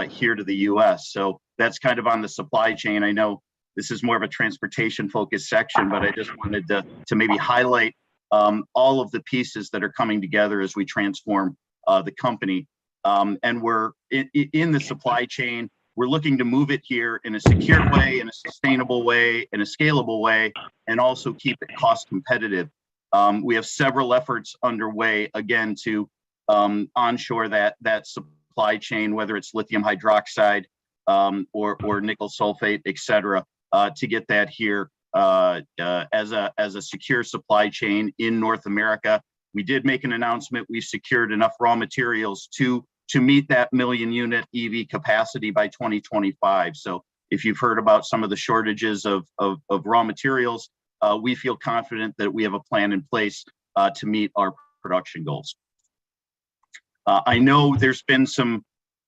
here to the U.S. So that's kind of on the supply chain. I know this is more of a transportation focused section, but I just wanted to maybe highlight all of the pieces that are coming together as we transform the company. And we're in the supply chain. We're looking to move it here in a secure way, in a sustainable way, in a scalable way, and also keep it cost competitive. We have several efforts underway, again, to onshore that supply chain, whether it's lithium hydroxide or nickel sulfate, et cetera, to get that here as a secure supply chain in North America. We did make an announcement. We've secured enough raw materials to meet that 1 million unit EV capacity by 2025. So if you've heard about some of the shortages of raw materials, we feel confident that we have a plan in place to meet our production goals. I know there's been some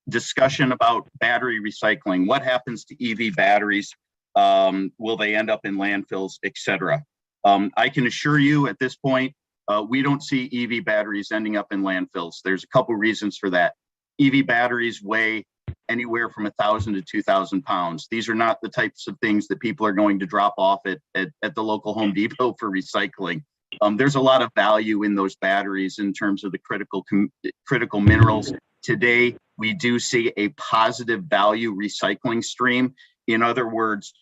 discussion about battery recycling. What happens to EV batteries? Will they end up in landfills, et cetera? I can assure you at this point, we don't see EV batteries ending up in landfills. There's a couple reasons for that. EV batteries weigh anywhere from 1,000 to 2,000 pounds. These are not the types of things that people are going to drop off at the local Home Depot for recycling. There's a lot of value in those batteries in terms of the critical minerals. Today, we do see a positive value recycling stream. In other words,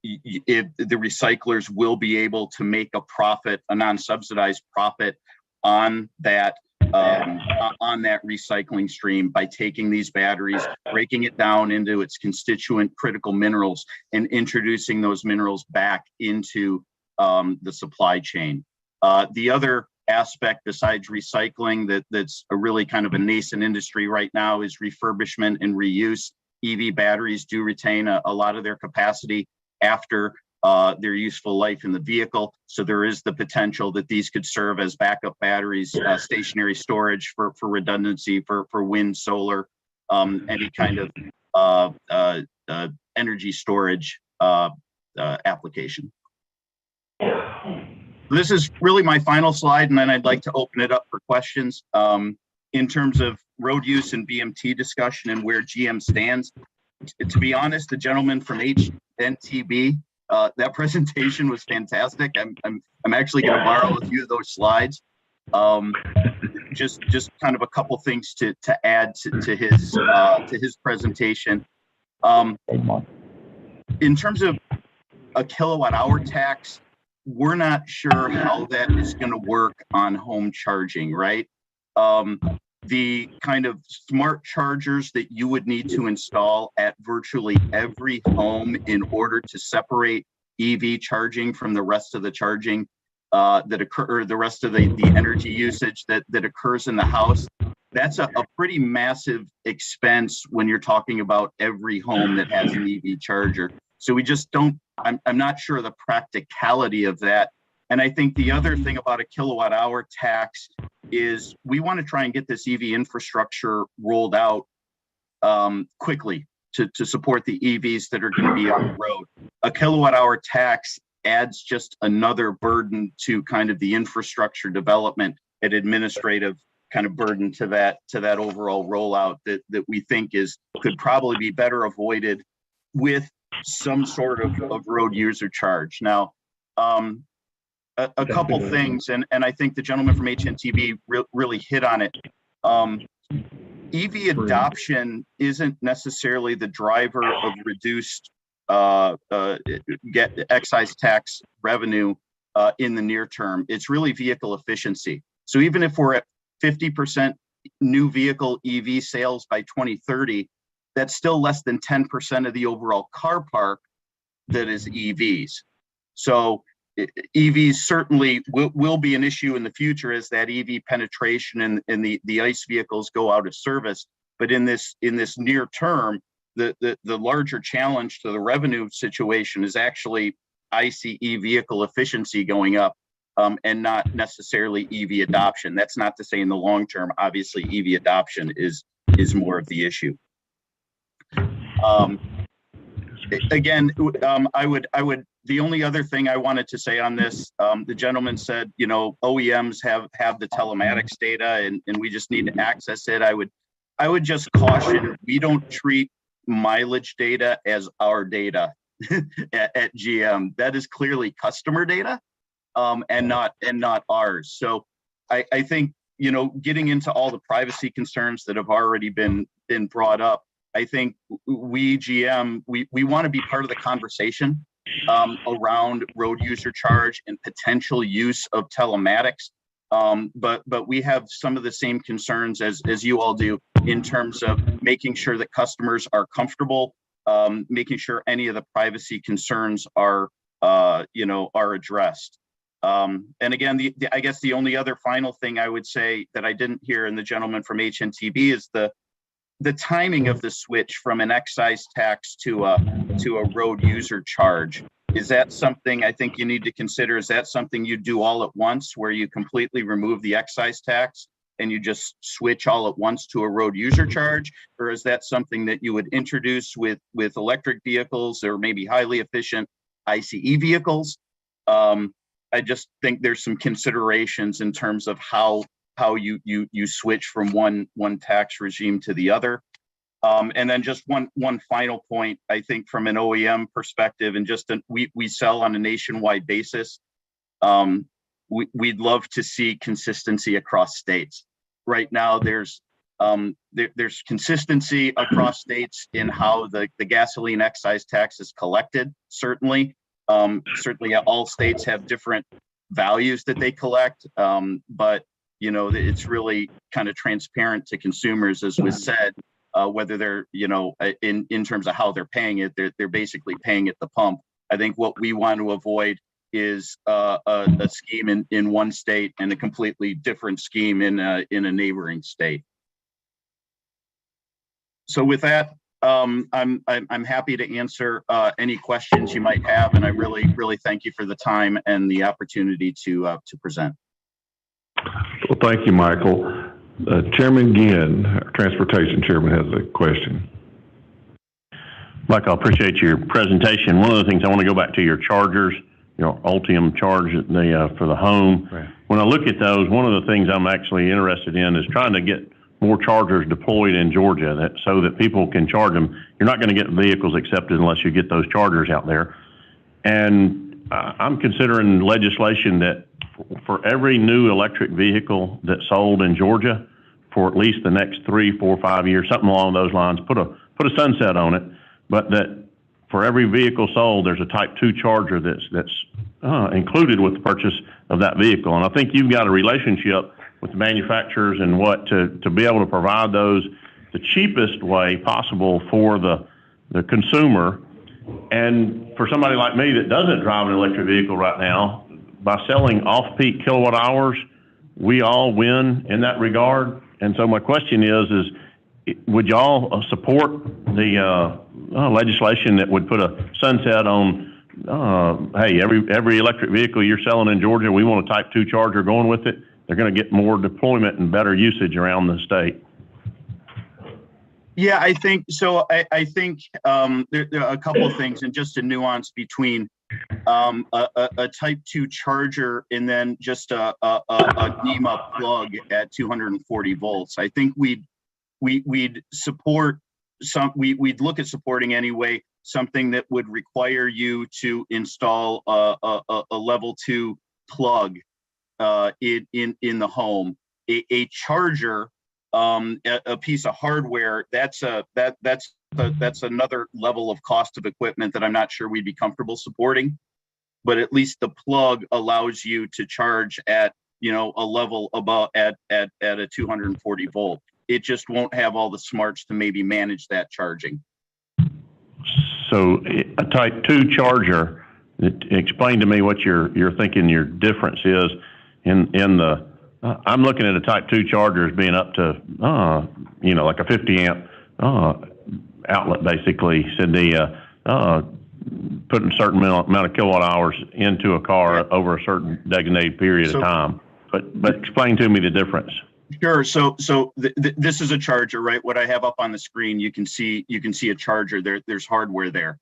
if the recyclers will be able to make a profit, a non-subsidized profit on that recycling stream by taking these batteries, breaking it down into its constituent critical minerals, and introducing those minerals back into the supply chain. The other aspect besides recycling that's a really kind of a nascent industry right now is refurbishment and reuse. EV batteries do retain a lot of their capacity after their useful life in the vehicle. So there is the potential that these could serve as backup batteries, stationary storage for redundancy, for wind, solar, any kind of energy storage application. This is really my final slide, and then I'd like to open it up for questions. In terms of road use and BMT discussion and where GM stands, to be honest, the gentleman from HNTB, that presentation was fantastic. I'm actually going to borrow a few of those slides. Just kind of a couple things to add to his presentation. In terms of a kilowatt hour tax, we're not sure how that is going to work on home charging, right? The kind of smart chargers that you would need to install at virtually every home in order to separate EV charging from the rest of the charging that occur, or the rest of the energy usage that occurs in the house. That's a pretty massive expense when you're talking about every home that has an EV charger. So we just don't, I'm not sure the practicality of that. And I think the other thing about a kilowatt hour tax is we want to try and get this EV infrastructure rolled out quickly to support the EVs that are going to be on the road. A kilowatt hour tax adds just another burden to kind of the infrastructure development and administrative kind of burden to that overall rollout that we think could probably be better avoided with some sort of road user charge. Now, a couple things, and I think the gentleman from HNTB really hit on it. EV adoption isn't necessarily the driver of reduced excise tax revenue in the near term. It's really vehicle efficiency. So even if we're at 50% new vehicle EV sales by 2030, that's still less than 10% of the overall car park that is EVs. So EVs certainly will be an issue in the future as that EV penetration and the ICE vehicles go out of service. But in this near term, the larger challenge to the revenue situation is actually ICE vehicle efficiency going up and not necessarily EV adoption. That's not to say in the long term, obviously EV adoption is more of the issue. Again, I would. The only other thing I wanted to say on this, the gentleman said, OEMs have the telematics data and we just need to access it. I would just caution, we don't treat mileage data as our data at GM. That is clearly customer data and not ours. So I think, getting into all the privacy concerns that have already been brought up, I think we GM, we want to be part of the conversation around road user charge and potential use of telematics. But we have some of the same concerns as you all do in terms of making sure that customers are comfortable, making sure any of the privacy concerns are addressed. And again, I guess the only other final thing I would say that I didn't hear in the gentleman from HNTB is the timing of the switch from an excise tax to a road user charge. Is that something I think you need to consider? Is that something you do all at once where you completely remove the excise tax and you just switch all at once to a road user charge? Or is that something that you would introduce with electric vehicles or maybe highly efficient ICE vehicles? I just think there's some considerations in terms of how you switch from one tax regime to the other. And then just one final point, I think from an OEM perspective, and just we sell on a nationwide basis. We'd love to see consistency across states. Right now, there's consistency across states in how the gasoline excise tax is collected. Certainly all states have different values that they collect, but it's really kind of transparent to consumers, as was said. Whether they're, in terms of how they're paying it, they're basically paying at the pump. I think what we want to avoid is a scheme in one state and a completely different scheme in a neighboring state. So with that, I'm happy to answer any questions you might have, and I really thank you for the time and the opportunity to present. Well, thank you, Michael. Chairman Ginn, our Transportation Chairman, has a question. Michael, I appreciate your presentation. One of the things I want to go back to your chargers, your Ultium charge for the home. Right. When I look at those, one of the things I'm actually interested in is trying to get more chargers deployed in Georgia so that people can charge them. You're not going to get vehicles accepted unless you get those chargers out there. And I'm considering legislation that for every new electric vehicle that's sold in Georgia for at least the next 3, 4, 5 years, something along those lines, put a sunset on it, but that for every vehicle sold, there's a Type 2 charger that's included with the purchase of that vehicle. And I think you've got a relationship with the manufacturers and to be able to provide those the cheapest way possible for the consumer. And for somebody like me that doesn't drive an electric vehicle right now, by selling off-peak kilowatt hours, we all win in that regard. And so my question is would y'all support the legislation that would put a sunset on, hey, every electric vehicle you're selling in Georgia, we want a Type 2 charger going with it? They're going to get more deployment and better usage around the state. Yeah, I think so. I think there are a couple of things, and just a nuance between a Type 2 charger and then just a NEMA plug at 240 volts. I think we'd support we'd look at supporting anyway something that would require you to install a level 2 plug in the home. A charger, a piece of hardware, that's another level of cost of equipment that I'm not sure we'd be comfortable supporting. But at least the plug allows you to charge at a level above at a 240 volt. It just won't have all the smarts to maybe manage that charging. So a Type 2 charger, explain to me what you're thinking your difference is in the. I'm looking at a Type 2 charger as being up to like a 50 amp outlet, basically. Said putting a certain amount of kilowatt hours into a car over a certain designated period of time. But explain to me the difference. Sure. So this is a charger, right? What I have up on the screen, you can see a charger. There's hardware there.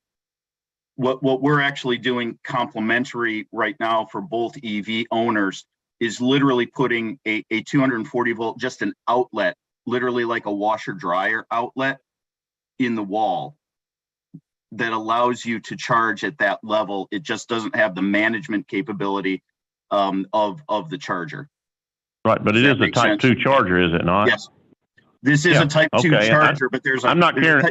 What we're actually doing complementary right now for both EV owners is literally putting a 240 volt, just an outlet, literally like a washer dryer outlet in the wall that allows you to charge at that level. It just doesn't have the management capability of the charger. Right, but it is a Type 2 charger, is it not? Yes. This is a Type 2 charger, but I'm not caring.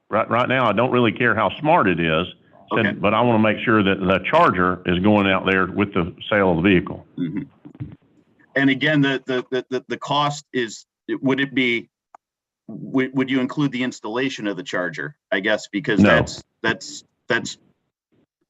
Right now, I don't really care how smart it is, okay. But I want to make sure that the charger is going out there with the sale of the vehicle. Mm-hmm. And again, the cost is, would you include the installation of the charger? I guess, because no. that's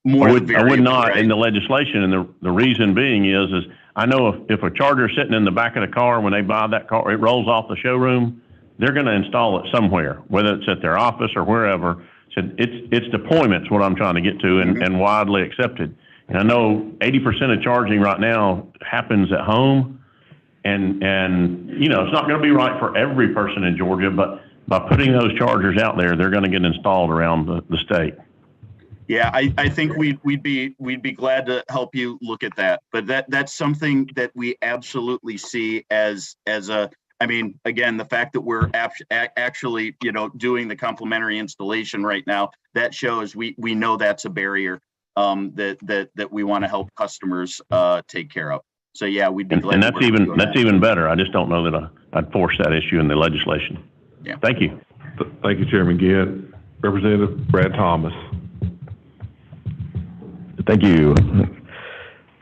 more. I would not, right? in the legislation, and the reason being is I know if a charger is sitting in the back of the car when they buy that car, it rolls off the showroom, they're going to install it somewhere, whether it's at their office or wherever. So it's deployment's what I'm trying to get to, and widely accepted. And I know 80% of charging right now happens at home, and it's not going to be right for every person in Georgia, but by putting those chargers out there, they're going to get installed around the state. Yeah, I think we'd be glad to help you look at that, but that's something that we absolutely see as a, I mean, again, the fact that we're actually, doing the complimentary installation right now, that shows we know that's a barrier that we want to help customers take care of. So yeah, we'd be glad. And that's even better. I just don't know that I'd force that issue in the legislation. Yeah. Thank you. Thank you, Chairman Ginn. Representative Brad Thomas. Thank you.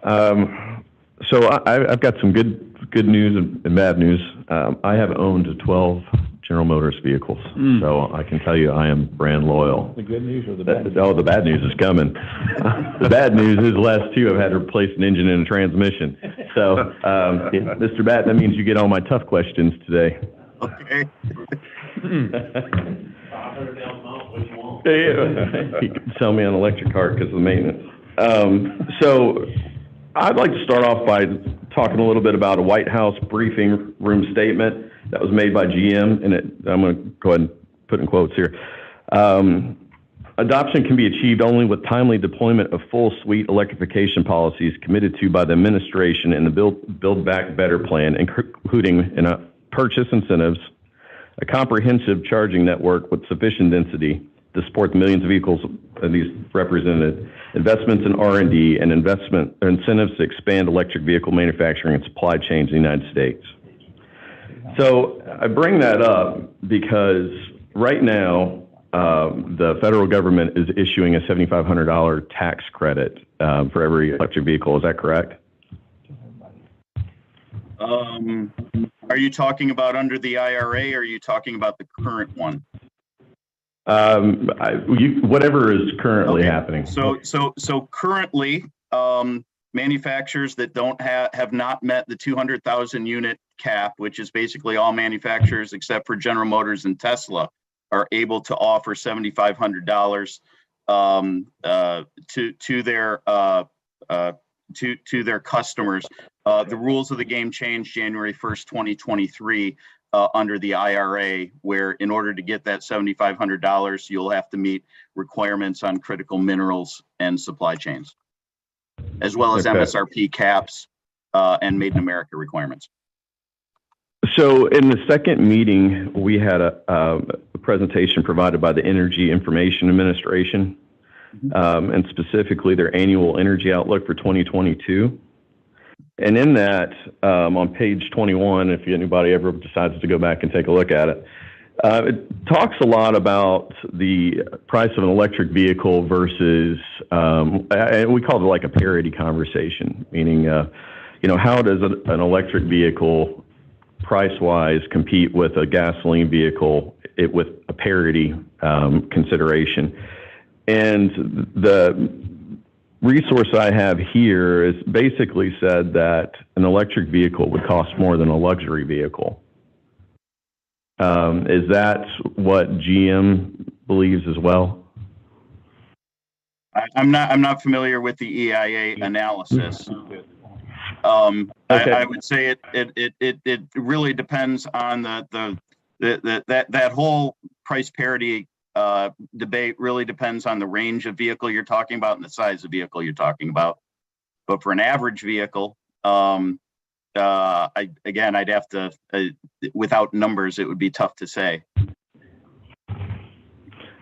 So I've got some good news and bad news. I have owned 12 General Motors vehicles, so I can tell you I am brand loyal. The good news or the bad news? Oh, the bad news is coming. The bad news is the last two I've had to replace an engine and a transmission. So, Mr. Batt, that means you get all my tough questions today. Okay. You can sell me an electric car because of the maintenance. So I'd like to start off by talking a little bit about a White House briefing room statement that was made by GM, and I'm going to go ahead and put in quotes here. Adoption can be achieved only with timely deployment of full suite electrification policies committed to by the administration in the Build Back Better plan, including purchase incentives, a comprehensive charging network with sufficient density to support the millions of vehicles these represented, investments in R&D, and investment or incentives to expand electric vehicle manufacturing and supply chains in the United States. So I bring that up because right now, the federal government is issuing a $7,500 tax credit for every electric vehicle. Is that correct? Are you talking about under the IRA, or are you talking about the current one? Whatever is currently happening. So currently, manufacturers that have not met the 200,000 unit cap, which is basically all manufacturers except for General Motors and Tesla, are able to offer $7,500 to their customers. The rules of the game changed January 1st, 2023. Under the IRA, where in order to get that $7,500, you'll have to meet requirements on critical minerals and supply chains, as well as MSRP caps and Made in America requirements. So in the second meeting, we had a presentation provided by the Energy Information Administration, and specifically their annual energy outlook for 2022. And in that, on page 21, if anybody ever decides to go back and take a look at it, it talks a lot about the price of an electric vehicle versus, and we call it like a parity conversation, meaning, how does an electric vehicle price-wise compete with a gasoline vehicle with a parity consideration? And the resource I have here is basically said that an electric vehicle would cost more than a luxury vehicle. Is that what GM believes as well? I'm not familiar with the EIA analysis. I would say it really depends on that whole price parity debate really depends on the range of vehicle you're talking about and the size of vehicle you're talking about. But for an average vehicle, I'd have to, without numbers, it would be tough to say.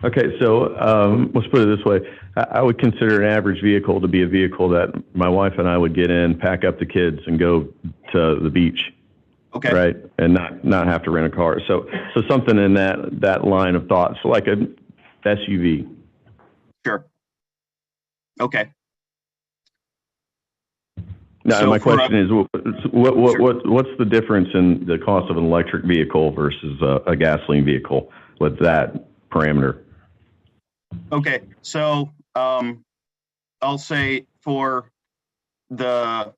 Okay, so let's put it this way. I would consider an average vehicle to be a vehicle that my wife and I would get in, pack up the kids, and go to the beach. Okay. Right, and not have to rent a car. So something in that line of thought. So like an SUV. Sure. Okay. Now, so my question is, what's the difference in the cost of an electric vehicle versus a gasoline vehicle with that parameter? Okay, so I'll say for the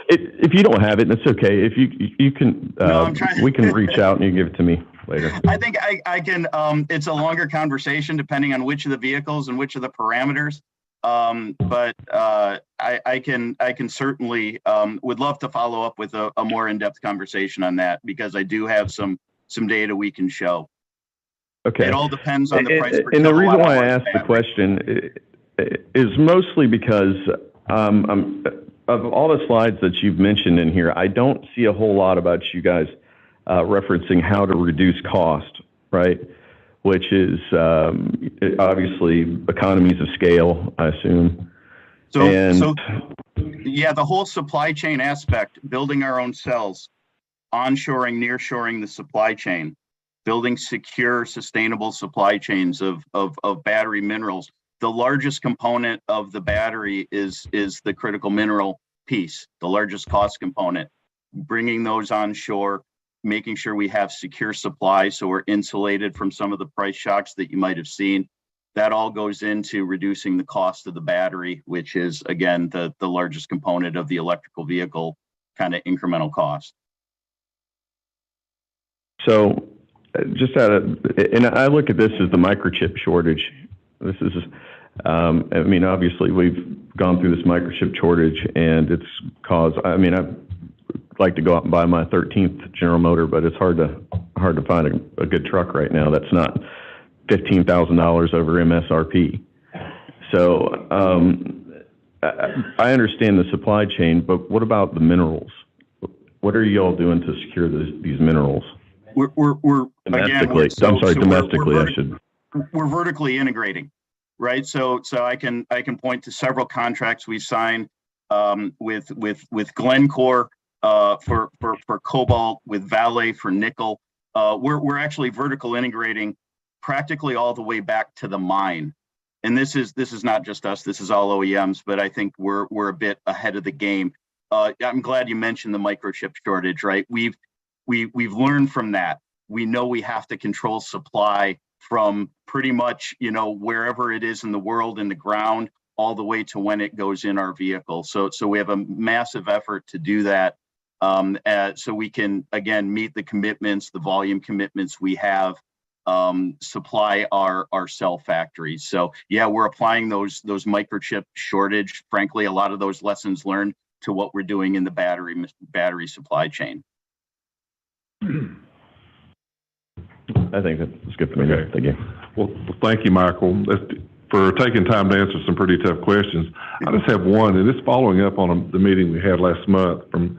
if you don't have it, that's okay. If you can, we can reach out and you give it to me later. I think I can. It's a longer conversation depending on which of the vehicles and which of the parameters. But I can certainly would love to follow up with a more in-depth conversation on that, because I do have some some data we can show. Okay. It all depends on the price per And the reason why I kilowatt-hour asked the battery. question is mostly because of all the slides that you've mentioned in here, I don't see a whole lot about you guys referencing how to reduce cost, right? Which is obviously economies of scale, I assume. So yeah, the whole supply chain aspect, building our own cells, onshoring, nearshoring the supply chain, building secure, sustainable supply chains of battery minerals. The largest component of the battery is the critical mineral piece, the largest cost component. Bringing those onshore, making sure we have secure supply so we're insulated from some of the price shocks that you might have seen. That all goes into reducing the cost of the battery, which is, again, the largest component of the electrical vehicle kind of incremental cost. So just and I look at this as the microchip shortage. This is, I mean, obviously we've gone through this microchip shortage and it's caused, I mean, I'd like to go out and buy my 13th General Motor, but it's hard to find a good truck right now that's not $15,000 over MSRP. So I understand the supply chain, but what about the minerals? What are you all doing to secure these minerals? We're domestically. Again, I'm sorry, domestically. We're vertically integrating, right? So I can point to several contracts we've signed with Glencore for cobalt, with Vale for nickel. We're actually vertical integrating practically all the way back to the mine. And this is not just us, this is all OEMs, but I think we're a bit ahead of the game. I'm glad you mentioned the microchip shortage, right? We've learned from that. We know we have to control supply from pretty much, wherever it is in the world, in the ground, all the way to when it goes in our vehicle. So we have a massive effort to do that, so we can, again, meet the commitments, the volume commitments we have, supply our cell factories. So yeah, we're applying those microchip shortage, frankly, a lot of those lessons learned to what we're doing in the battery supply chain. I think that's good for me. Okay. Thank you. Well, thank you, Michael, for taking time to answer some pretty tough questions. I just have one, and it's following up on the meeting we had last month and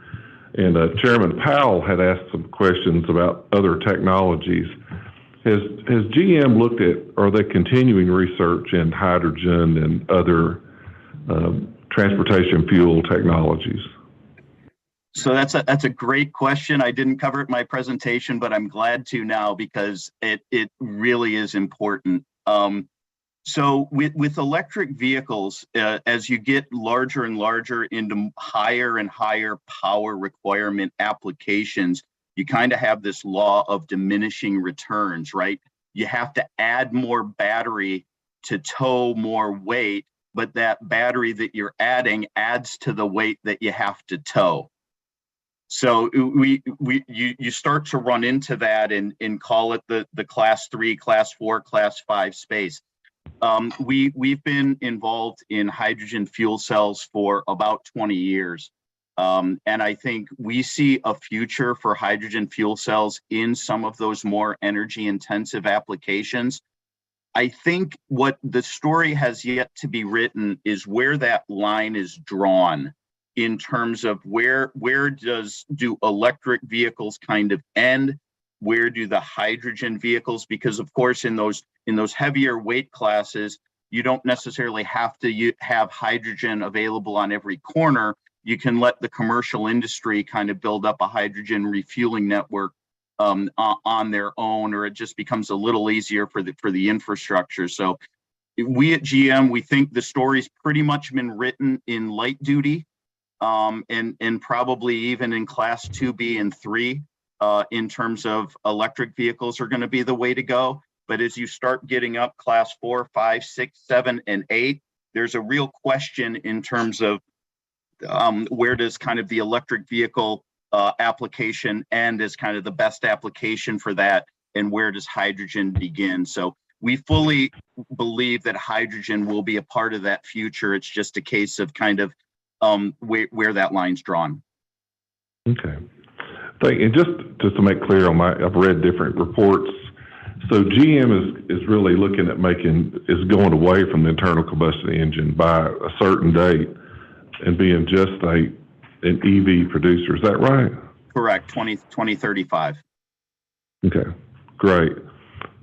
Chairman Powell had asked some questions about other technologies. Has GM looked at, are they continuing research in hydrogen and other transportation fuel technologies? So that's a great question. I didn't cover it in my presentation, but I'm glad to now because it really is important. So with electric vehicles, as you get larger and larger into higher and higher power requirement applications, you kind of have this law of diminishing returns, right? You have to add more battery to tow more weight, but that battery that you're adding adds to the weight that you have to tow. So you start to run into that and call it the class 3, class 4, class 5 space. We've been involved in hydrogen fuel cells for about 20 years. And I think we see a future for hydrogen fuel cells in some of those more energy intensive applications. I think what the story has yet to be written is where that line is drawn in terms of where do electric vehicles kind of end? Where do the hydrogen vehicles? Because of course, in those heavier weight classes, you don't necessarily have to have hydrogen available on every corner. You can let the commercial industry kind of build up a hydrogen refueling network on their own, or it just becomes a little easier for the infrastructure. So we at GM, we think the story's pretty much been written in light duty, and probably even in class 2B and 3, in terms of electric vehicles are going to be the way to go. But as you start getting up class 4, 5, 6, 7, and 8, there's a real question in terms of where does kind of the electric vehicle application end as kind of the best application for that, and where does hydrogen begin? So we fully believe that hydrogen will be a part of that future. It's just a case of kind of where that line's drawn. Okay. And just to make clear I've read different reports. So GM is really looking at is going away from the internal combustion engine by a certain date and being just an EV producer. Is that right? Correct, 2035. Okay, great.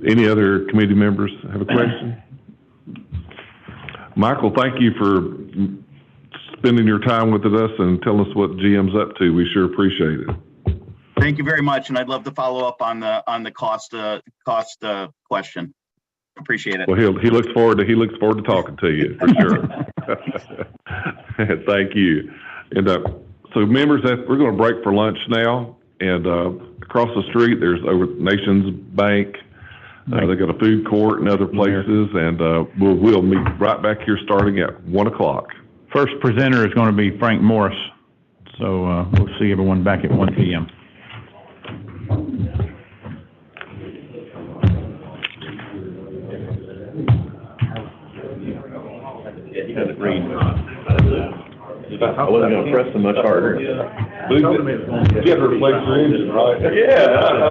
Any other committee members have a question? Michael, thank you for spending your time with us and telling us what GM's up to. We sure appreciate it. Thank you very much, and I'd love to follow up on the cost question. Appreciate it. Well, he looks forward to talking to you for sure. Thank you. And so, members, we're going to break for lunch now. And across the street, there's Nations Bank. They've got a food court and other places, and we'll meet right back here starting at 1 o'clock. First presenter is going to be Frank Morris. So we'll see everyone back at 1 p.m. I wasn't going to press them much harder. You have to replace your engine, right? Yeah.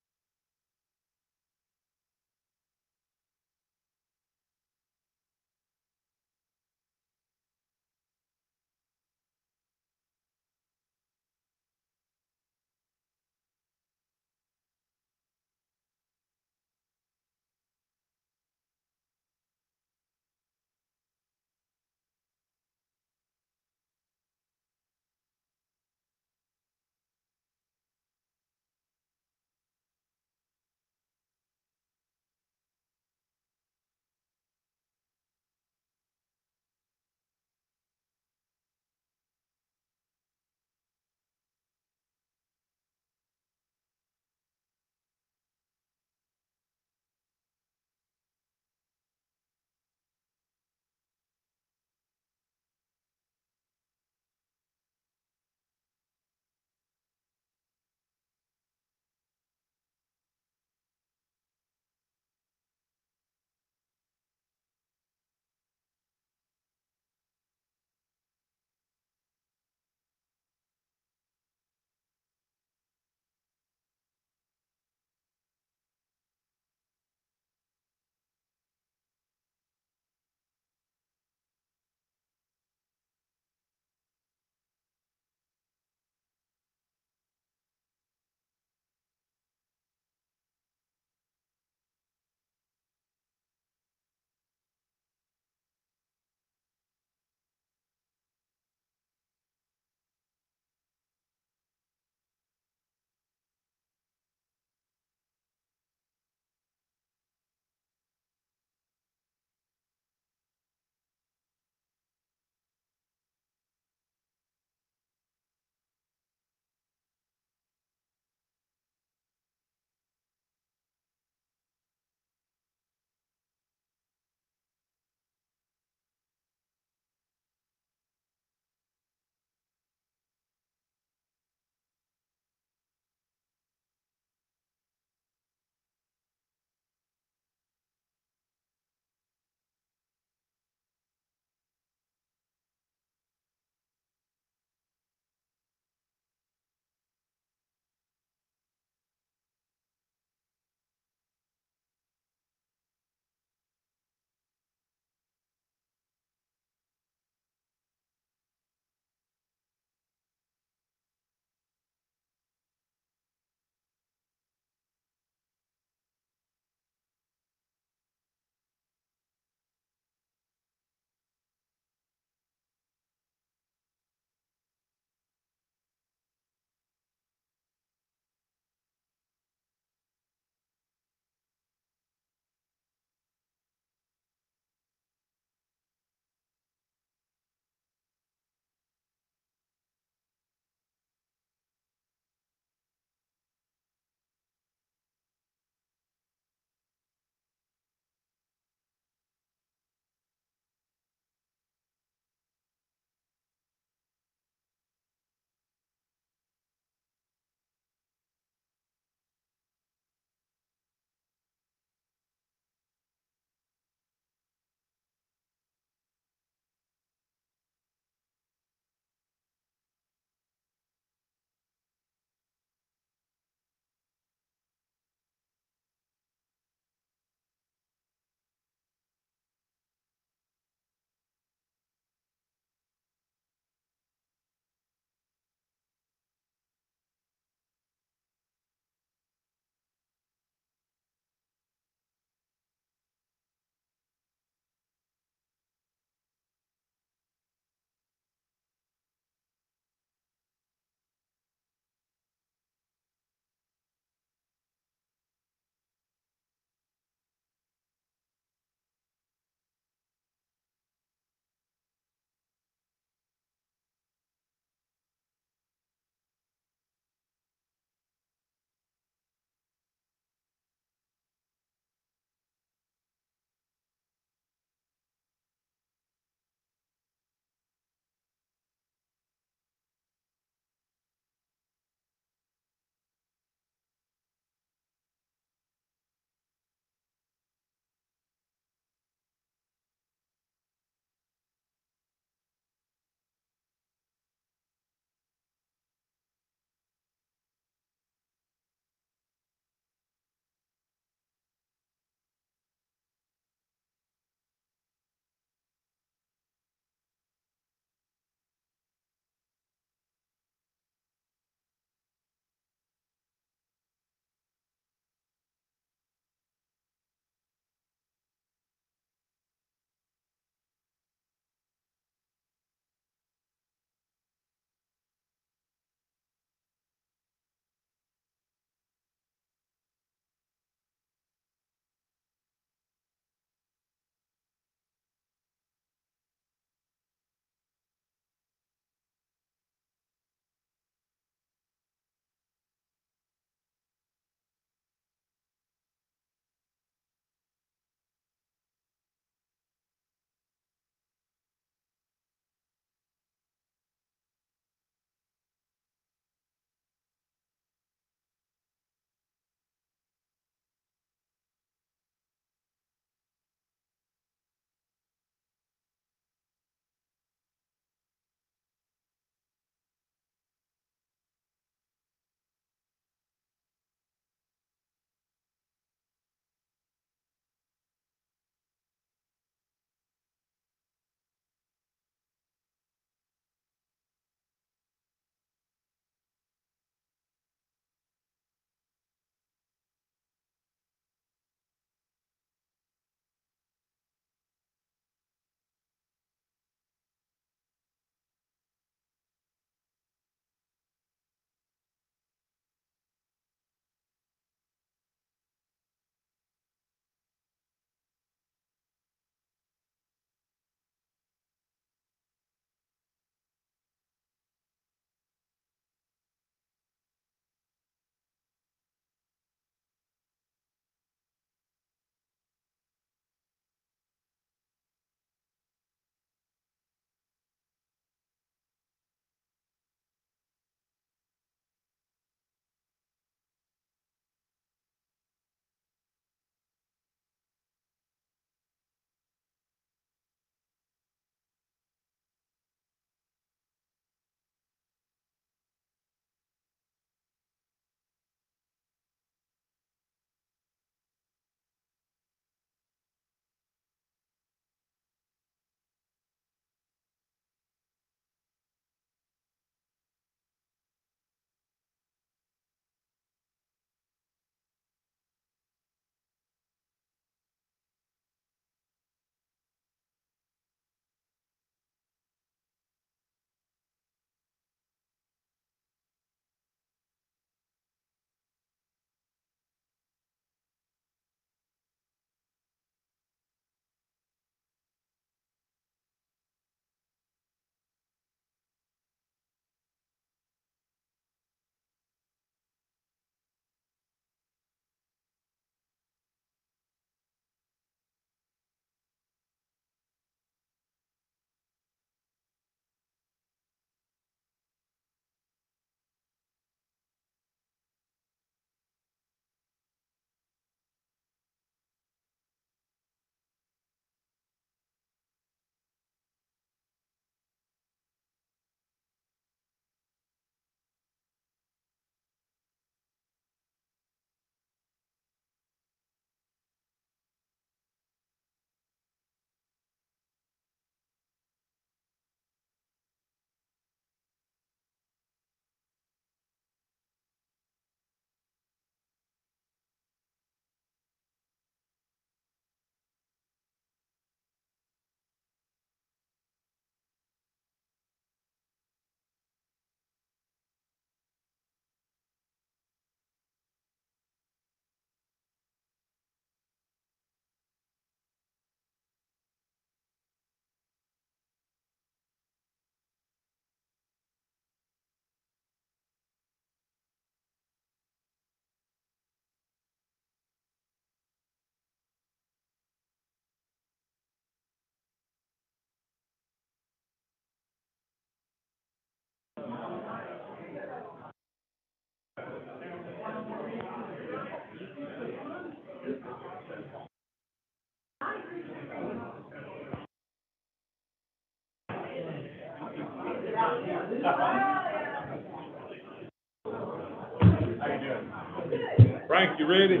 Frank, you ready?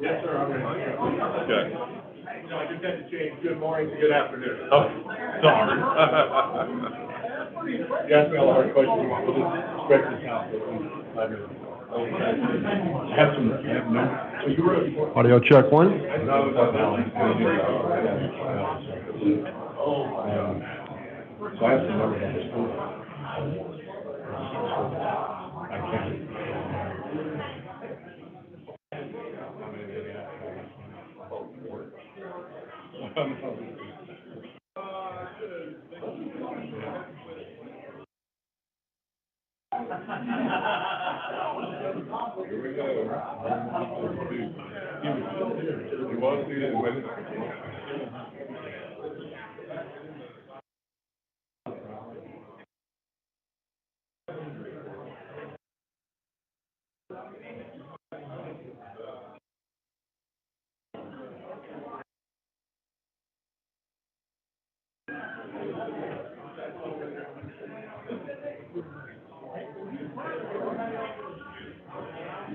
Yes, sir, I'm ready. Okay. No, I just had to change good morning to good afternoon. Oh, sorry. You asked me all the hard questions. We'll just stretch this out for 5 minutes. Have some, no. Audio check one. So I have some numbers on this board. I can't. Here we go. You want to see that?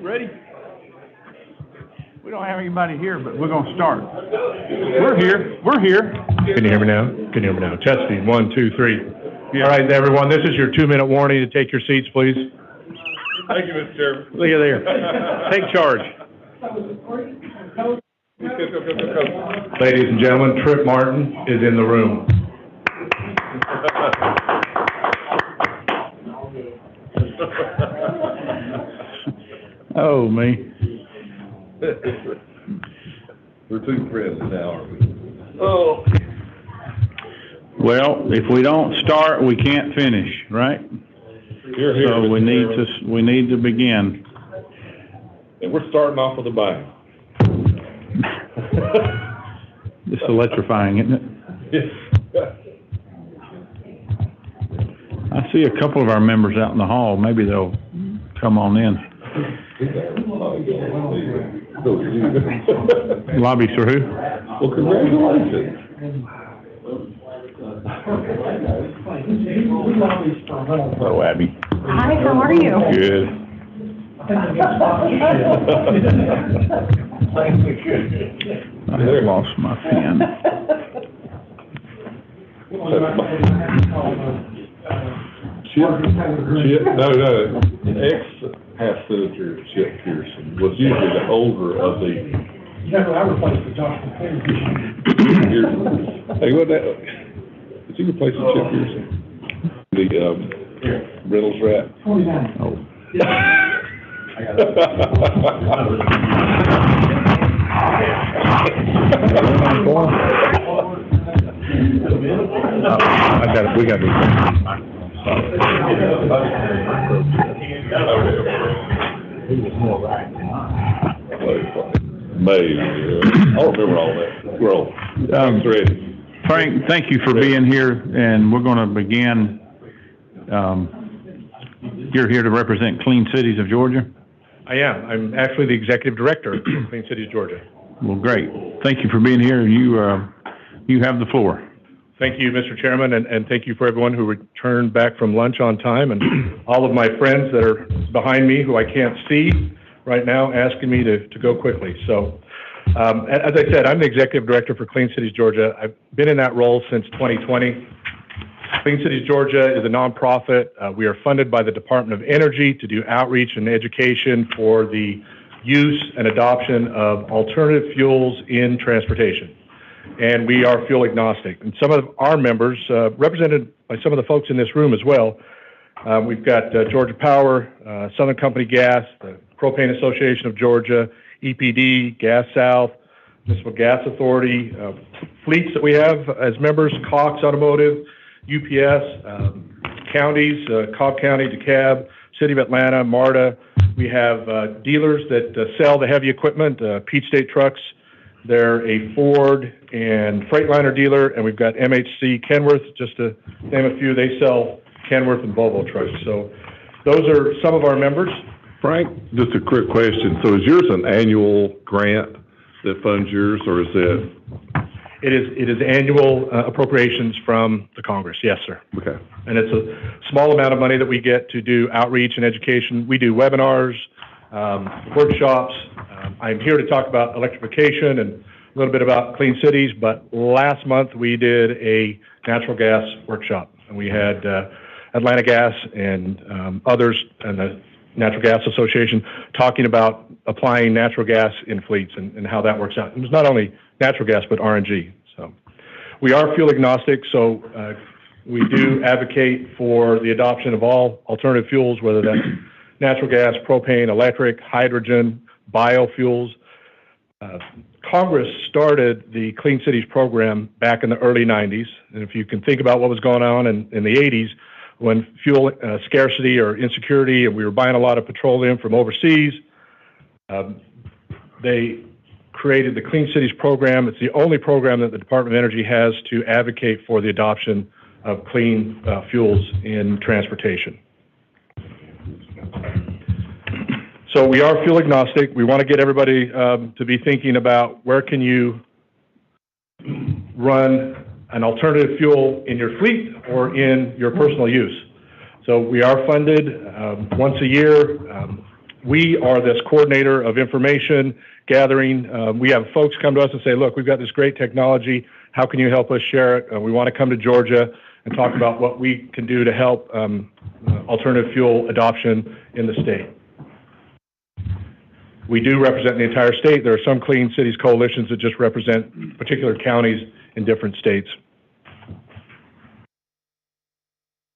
Ready? We don't have anybody here, but we're gonna start. We're here. Can you hear me now? Can you hear me now? Testing, 1, 2, 3. All right, everyone, this is your 2-minute warning to take your seats, please. Thank you, Mr. Chairman. Look at there. Take charge. Go. Ladies and gentlemen, Trip Martin is in the room. Oh, me. We're too friendly now, aren't we? Oh. Well, if we don't start, we can't finish, right? You're here, So we Mr. need to begin. And we're starting off with a bang. It's electrifying, isn't it? Yes. I see a couple of our members out in the hall. Maybe they'll come on in. Lobby for who? Well, congratulations. Hello, Abby. Hi, how are you? Good. I have lost my pen. No, ex-House Senator Chip Pearson was usually the older of the. I replaced the Josh McClain. Hey, what that? Did you replace the Chip Pearson? The Reynolds rat. 29. Oh. We got to be. He was more right than I. Maybe. I don't remember all that. We're all ready. Frank, thank you for being here, and we're going to begin. You're here to represent Clean Cities of Georgia? I am. I'm actually the executive director of Clean Cities, Georgia. Well, great. Thank you for being here. You have the floor. Thank you, Mr. Chairman, and thank you for everyone who returned back from lunch on time, and all of my friends that are behind me who I can't see right now asking me to go quickly. So, as I said, I'm the executive director for Clean Cities, Georgia. I've been in that role since 2020. Clean Cities, Georgia is a nonprofit. We are funded by the Department of Energy to do outreach and education for the use and adoption of alternative fuels in transportation. And we are fuel agnostic. And some of our members, represented by some of the folks in this room as well, we've got Georgia Power, Southern Company Gas, the Propane Association of Georgia, EPD, Gas South, Municipal Gas Authority, fleets that we have as members, Cox Automotive, UPS, counties, Cobb County, DeKalb, City of Atlanta, MARTA. We have dealers that sell the heavy equipment, Peach State Trucks. They're a Ford and Freightliner dealer, and we've got MHC Kenworth, just to name a few. They sell Kenworth and Volvo trucks. So those are some of our members. Frank, just a quick question. So is yours an annual grant that funds yours, or is it? It is annual appropriations from the Congress. Yes, sir. Okay. And it's a small amount of money that we get to do outreach and education. We do webinars, workshops. I'm here to talk about electrification and a little bit about clean cities, but last month we did a natural gas workshop. And we had Atlanta Gas and others and the Natural Gas Association talking about applying natural gas in fleets and how that works out. It was not only natural gas, but RNG. So we are fuel agnostic, so we do advocate for the adoption of all alternative fuels, whether that's natural gas, propane, electric, hydrogen, biofuels. Congress started the Clean Cities program back in the early 90s. And if you can think about what was going on in the 80s, when fuel scarcity or insecurity, and we were buying a lot of petroleum from overseas, they created the Clean Cities program. It's the only program that the Department of Energy has to advocate for the adoption of clean fuels in transportation. So we are fuel agnostic. We want to get everybody to be thinking about where can you run an alternative fuel in your fleet or in your personal use. So we are funded once a year. We are this coordinator of information gathering. We have folks come to us and say, look, we've got this great technology. How can you help us share it? We want to come to Georgia and talk about what we can do to help alternative fuel adoption in the state. We do represent the entire state. There are some Clean Cities coalitions that just represent particular counties in different states.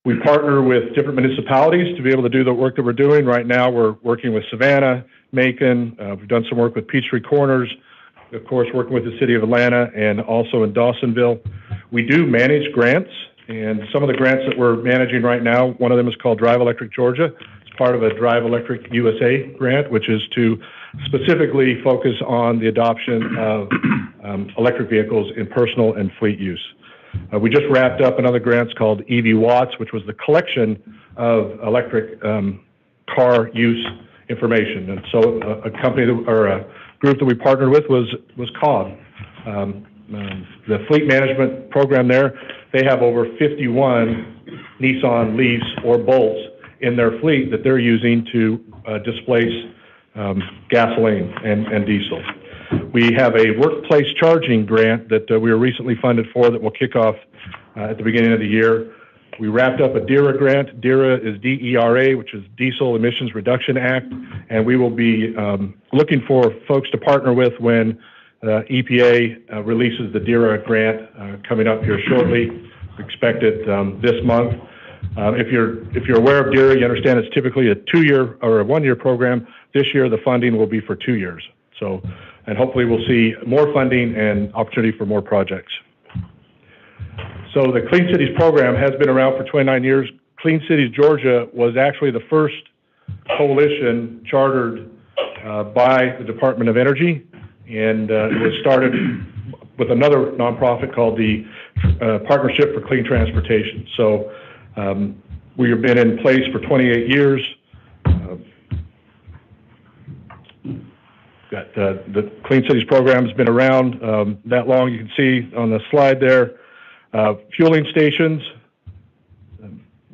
We partner with different municipalities to be able to do the work that we're doing. Right now, we're working with Savannah, Macon. We've done some work with Peachtree Corners, of course, working with the city of Atlanta and also in Dawsonville. We do manage grants, and some of the grants that we're managing right now, one of them is called Drive Electric Georgia. It's part of a Drive Electric USA grant, which is to specifically focus on the adoption of electric vehicles in personal and fleet use. We just wrapped up another grant called EV Watts, which was the collection of electric car use information. And so a company or a group that we partnered with was Cobb. The fleet management program there, they have over 51 Nissan Leafs or Bolts in their fleet that they're using to displace gasoline and diesel. We have a workplace charging grant that we were recently funded for that will kick off at the beginning of the year. We wrapped up a DERA grant. DERA is D-E-R-A, which is Diesel Emissions Reduction Act, and we will be looking for folks to partner with when EPA releases the DERA grant coming up here shortly. We expect it this month. If you're aware of DERA, you understand it's typically a 2-year or a 1-year program. This year, the funding will be for 2 years. So, and hopefully we'll see more funding and opportunity for more projects. So the Clean Cities program has been around for 29 years. Clean Cities Georgia was actually the first coalition chartered by the Department of Energy, and it was started with another nonprofit called the Partnership for Clean Transportation. So we have been in place for 28 years. Got the Clean Cities program has been around that long. You can see on the slide there, fueling stations.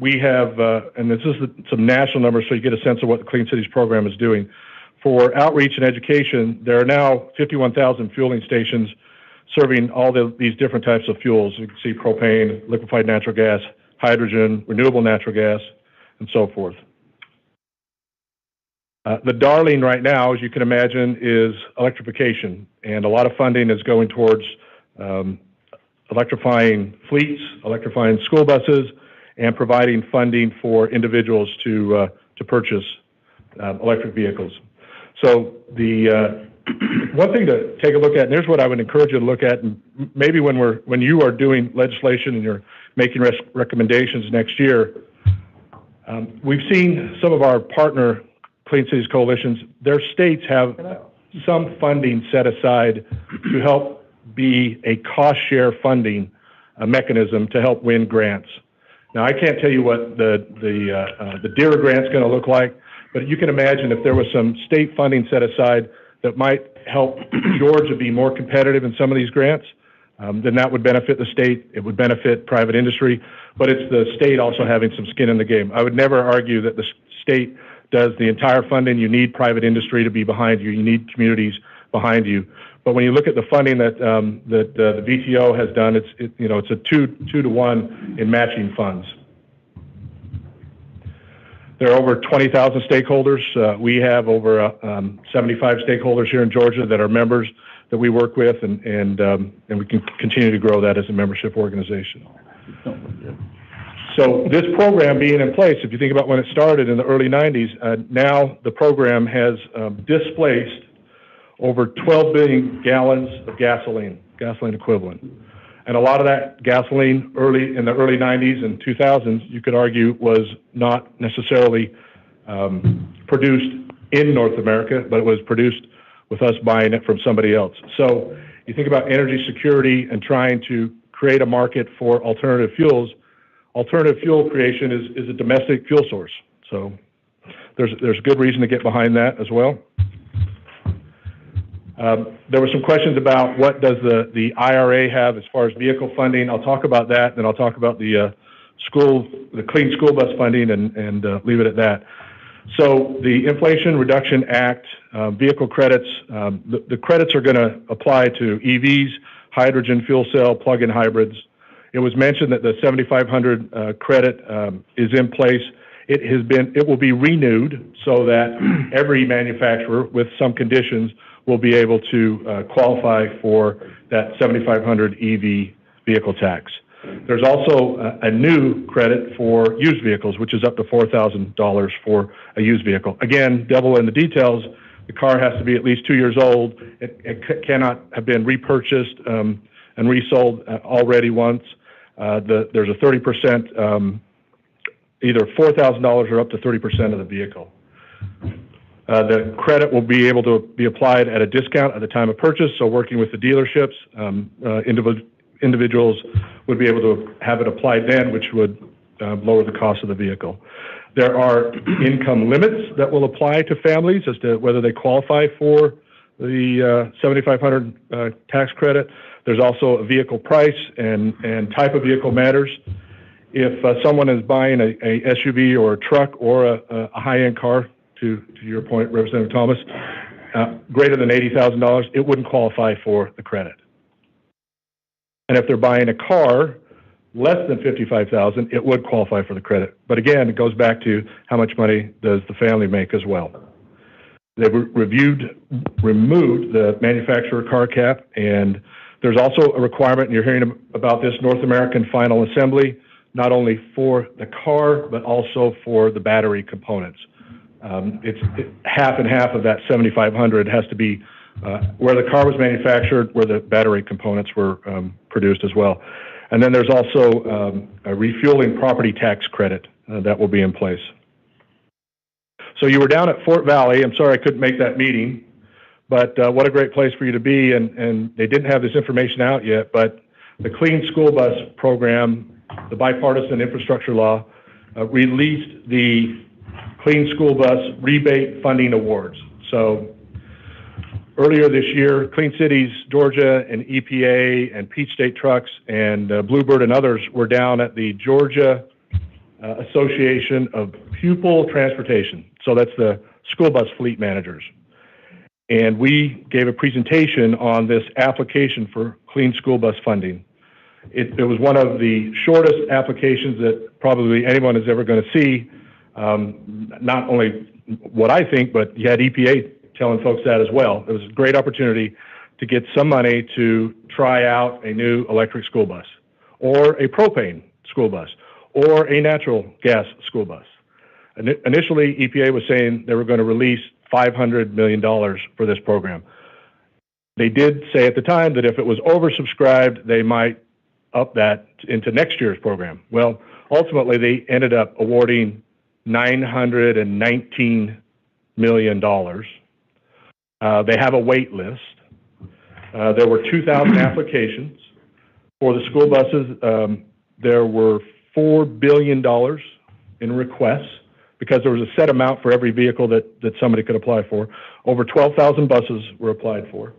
We have, and this is some national numbers so you get a sense of what the Clean Cities program is doing. For outreach and education, there are now 51,000 fueling stations serving all these different types of fuels. You can see propane, liquefied natural gas, hydrogen, renewable natural gas, and so forth. The darling right now, as you can imagine, is electrification, and a lot of funding is going towards electrifying fleets, electrifying school buses, and providing funding for individuals to purchase electric vehicles. So the one thing to take a look at, and here's what I would encourage you to look at, and maybe when you are doing legislation and you're making recommendations next year, we've seen some of our partner Clean Cities coalitions, their states have some funding set aside to help be a cost share funding mechanism to help win grants. Now, I can't tell you what the DERA grant's going to look like, but you can imagine if there was some state funding set aside that might help Georgia be more competitive in some of these grants, then that would benefit the state. It would benefit private industry, but it's the state also having some skin in the game. I would never argue that the state does the entire funding. You need private industry to be behind you. You need communities behind you. But when you look at the funding that the VTO has done, it's a two to one in matching funds. There are over 20,000 stakeholders. We have over 75 stakeholders here in Georgia that are members that we work with, and we can continue to grow that as a membership organization. So this program being in place, if you think about when it started in the early 90s, now the program has displaced over 12 billion gallons of gasoline equivalent. And a lot of that gasoline in the early 90s and 2000s, you could argue, was not necessarily produced in North America, but it was produced with us buying it from somebody else. So you think about energy security and trying to create a market for alternative fuels. Alternative fuel creation is a domestic fuel source. So there's good reason to get behind that as well. There were some questions about what does the IRA have as far as vehicle funding. I'll talk about that, then I'll talk about the Clean School Bus funding and leave it at that. So the Inflation Reduction Act, vehicle credits, the credits are going to apply to EVs, hydrogen fuel cell, plug-in hybrids. It was mentioned that the 7,500 credit is in place. It will be renewed so that every manufacturer with some conditions will be able to qualify for that 7,500 EV vehicle tax. There's also a new credit for used vehicles, which is up to $4,000 for a used vehicle. Again, devil in the details. The car has to be at least 2 years old. It cannot have been repurchased and resold already once. There's a 30%, either $4,000 or up to 30% of the vehicle. The credit will be able to be applied at a discount at the time of purchase, so working with the dealerships, individuals would be able to have it applied then, which would lower the cost of the vehicle. There are income limits that will apply to families as to whether they qualify for the 7,500 tax credit. There's also a vehicle price and type of vehicle matters. If someone is buying a SUV or a truck or a high-end car, to your point, Representative Thomas, greater than $80,000, it wouldn't qualify for the credit. And if they're buying a car less than $55,000, it would qualify for the credit. But again, it goes back to how much money does the family make as well. They've removed the manufacturer car cap, and there's also a requirement, and you're hearing about this, North American Final Assembly, not only for the car, but also for the battery components. It's half and half of that 7,500 has to be where the car was manufactured, where the battery components were produced as well. And then there's also a refueling property tax credit that will be in place. So you were down at Fort Valley. I'm sorry I couldn't make that meeting, but what a great place for you to be. And they didn't have this information out yet, but the Clean School Bus program, the bipartisan infrastructure law, released the Clean School Bus rebate funding awards. So earlier this year, Clean Cities, Georgia, and EPA, and Peach State Trucks, and Bluebird and others were down at the Georgia Association of Pupil Transportation. So that's the school bus fleet managers. And we gave a presentation on this application for Clean School Bus funding. It was one of the shortest applications that probably anyone is ever going to see. Not only what I think, but you had EPA telling folks that as well. It was a great opportunity to get some money to try out a new electric school bus, or a propane school bus, or a natural gas school bus. Initially, EPA was saying they were going to release $500 million for this program. They did say at the time that if it was oversubscribed, they might up that into next year's program. Well, ultimately, they ended up awarding $919 million. They have a wait list. There were 2,000 applications. For the school buses, there were $4 billion in requests because there was a set amount for every vehicle that somebody could apply for. Over 12,000 buses were applied for.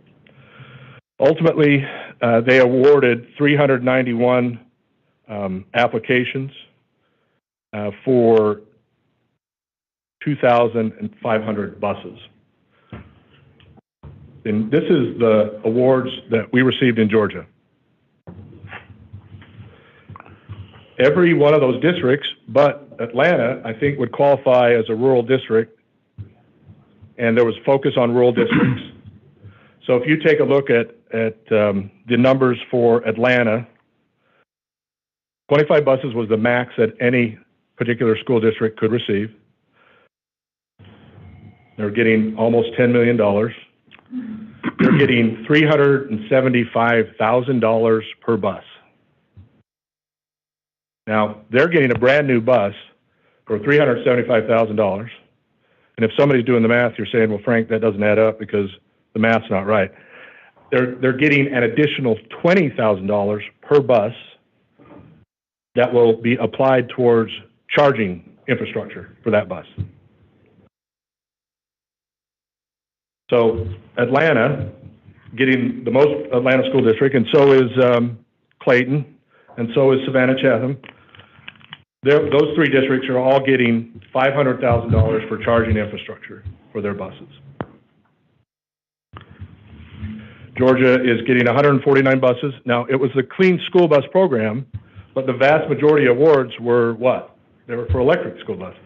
Ultimately, they awarded 391 applications for 2,500 buses. And this is the awards that we received in Georgia. Every one of those districts, but Atlanta, I think, would qualify as a rural district, and there was focus on rural districts. So if you take a look at the numbers for Atlanta, 25 buses was the max that any particular school district could receive. They're getting almost $10 million. They're getting $375,000 per bus. Now, they're getting a brand new bus for $375,000. And if somebody's doing the math, you're saying, well, Frank, that doesn't add up because the math's not right. They're getting an additional $20,000 per bus that will be applied towards charging infrastructure for that bus. So Atlanta, getting the most Atlanta school district, and so is Clayton, and so is Savannah-Chatham. Those three districts are all getting $500,000 for charging infrastructure for their buses. Georgia is getting 149 buses. Now, it was the Clean School Bus Program, but the vast majority of awards were what? They were for electric school buses.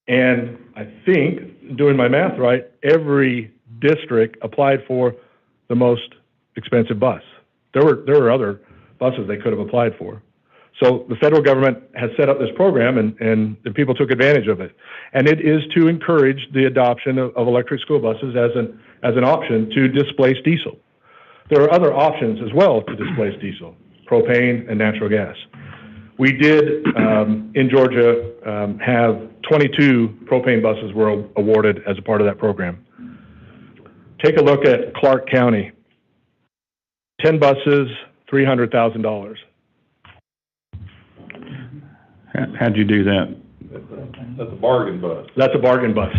And I think, doing my math right, every district applied for the most expensive bus. There were other buses they could have applied for. So the federal government has set up this program, and the people took advantage of it. And it is to encourage the adoption of electric school buses as an option to displace diesel. There are other options as well to displace diesel, propane and natural gas. We did, in Georgia, have 22 propane buses were awarded as a part of that program. Take a look at Clark County. 10 buses, $300,000. How'd you do that? That's a bargain bus. That's a bargain bus.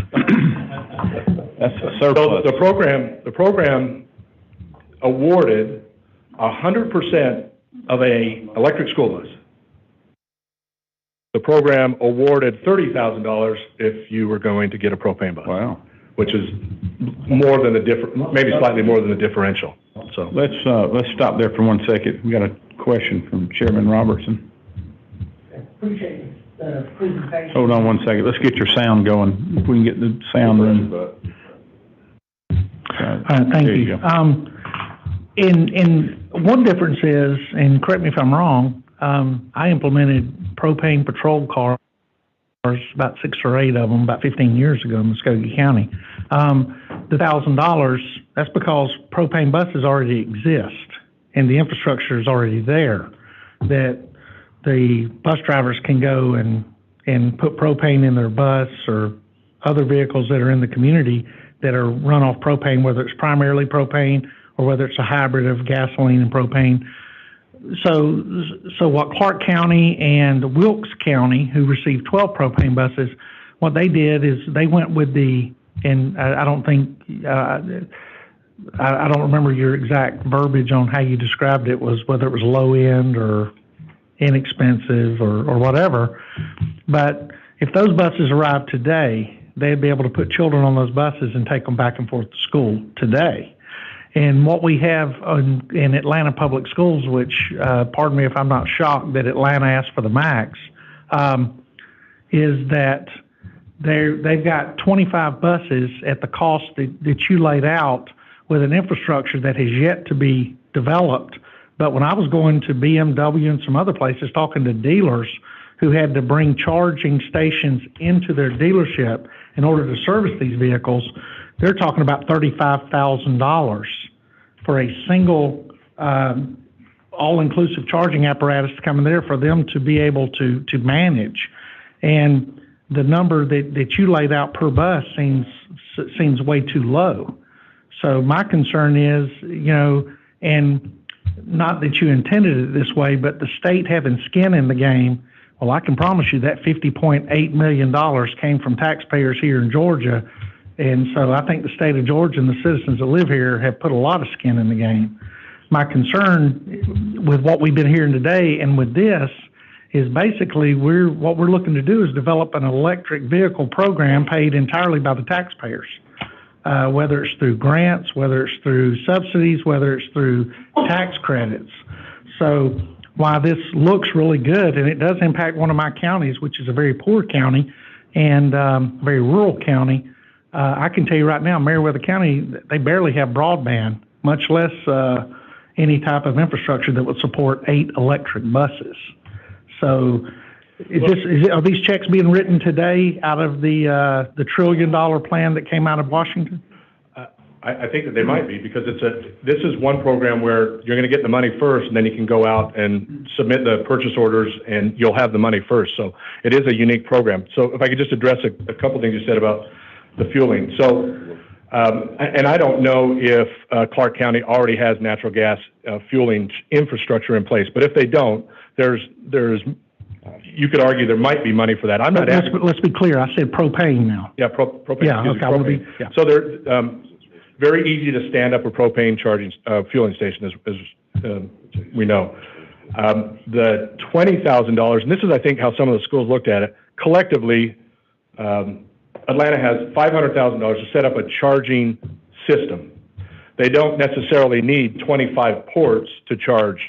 That's a surplus. So the program awarded 100% of a electric school bus. The program awarded $30,000 if you were going to get a propane bus. Wow. Which is more than maybe slightly more than the differential. So let's stop there for 1 second. We got a question from Chairman Robertson. Appreciate the presentation. Hold on 1 second. Let's get your sound going. If we can get the sound running. Thank you. In one difference is, and correct me if I'm wrong, I implemented propane patrol cars, about 6 or 8 of them, about 15 years ago in Muskogee County. The $1,000, that's because propane buses already exist and the infrastructure is already there, that the bus drivers can go and put propane in their bus or other vehicles that are in the community that are run off propane, whether it's primarily propane or whether it's a hybrid of gasoline and propane. So what Clark County and Wilkes County, who received 12 propane buses, what they did is they went with and I don't remember your exact verbiage on how you described it, was whether it was low end or inexpensive or whatever. But if those buses arrived today, they'd be able to put children on those buses and take them back and forth to school today. And what we have in Atlanta Public Schools, which, pardon me if I'm not shocked that Atlanta asked for the max, is that they've got 25 buses at the cost that you laid out with an infrastructure that has yet to be developed. But when I was going to BMW and some other places talking to dealers who had to bring charging stations into their dealership in order to service these vehicles, they're talking about $35,000 for a single all-inclusive charging apparatus to come in there for them to be able to manage. And the number that you laid out per bus seems way too low. So my concern is, and not that you intended it this way, but the state having skin in the game, well, I can promise you that $50.8 million came from taxpayers here in Georgia. And so I think the state of Georgia and the citizens that live here have put a lot of skin in the game. My concern with what we've been hearing today and with this is basically what we're looking to do is develop an electric vehicle program paid entirely by the taxpayers, whether it's through grants, whether it's through subsidies, whether it's through tax credits. So while this looks really good, and it does impact one of my counties, which is a very poor county and very rural county, I can tell you right now, Meriwether County, they barely have broadband, much less any type of infrastructure that would support 8 electric buses. So are these checks being written today out of the $1 trillion plan that came out of Washington? I think that they might be, because this is one program where you're going to get the money first, and then you can go out and submit the purchase orders, and you'll have the money first. So it is a unique program. So if I could just address a couple things you said about the fueling. So, and I don't know if Clark County already has natural gas fueling infrastructure in place, but if they don't, you could argue there might be money for that. I'm not asking. Let's be clear. I said propane now. Yeah, propane. Yeah, okay. Propane. Yeah. So they're very easy to stand up a propane charging fueling station, as we know. The $20,000, and this is, I think, how some of the schools looked at it. Collectively, Atlanta has $500,000 to set up a charging system. They don't necessarily need 25 ports to charge.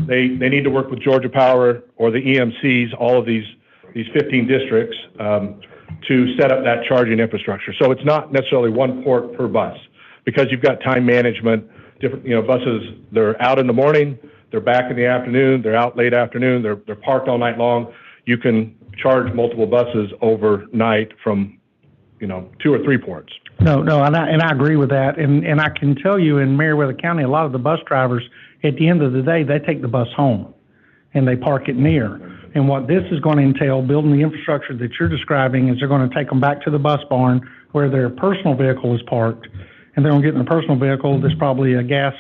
They need to work with Georgia Power or the EMCs, all of these 15 districts, to set up that charging infrastructure. So it's not necessarily one port per bus, because you've got time management. Different, buses, they're out in the morning, they're back in the afternoon, they're out late afternoon, they're parked all night long. You can charge multiple buses overnight from 2 or 3 ports. No, and I agree with that. And I can tell you, in Meriwether County, a lot of the bus drivers, at the end of the day, they take the bus home and they park it near. And what this is going to entail, building the infrastructure that you're describing, is they're going to take them back to the bus barn where their personal vehicle is parked, and they're going to get in a personal vehicle that's probably a gas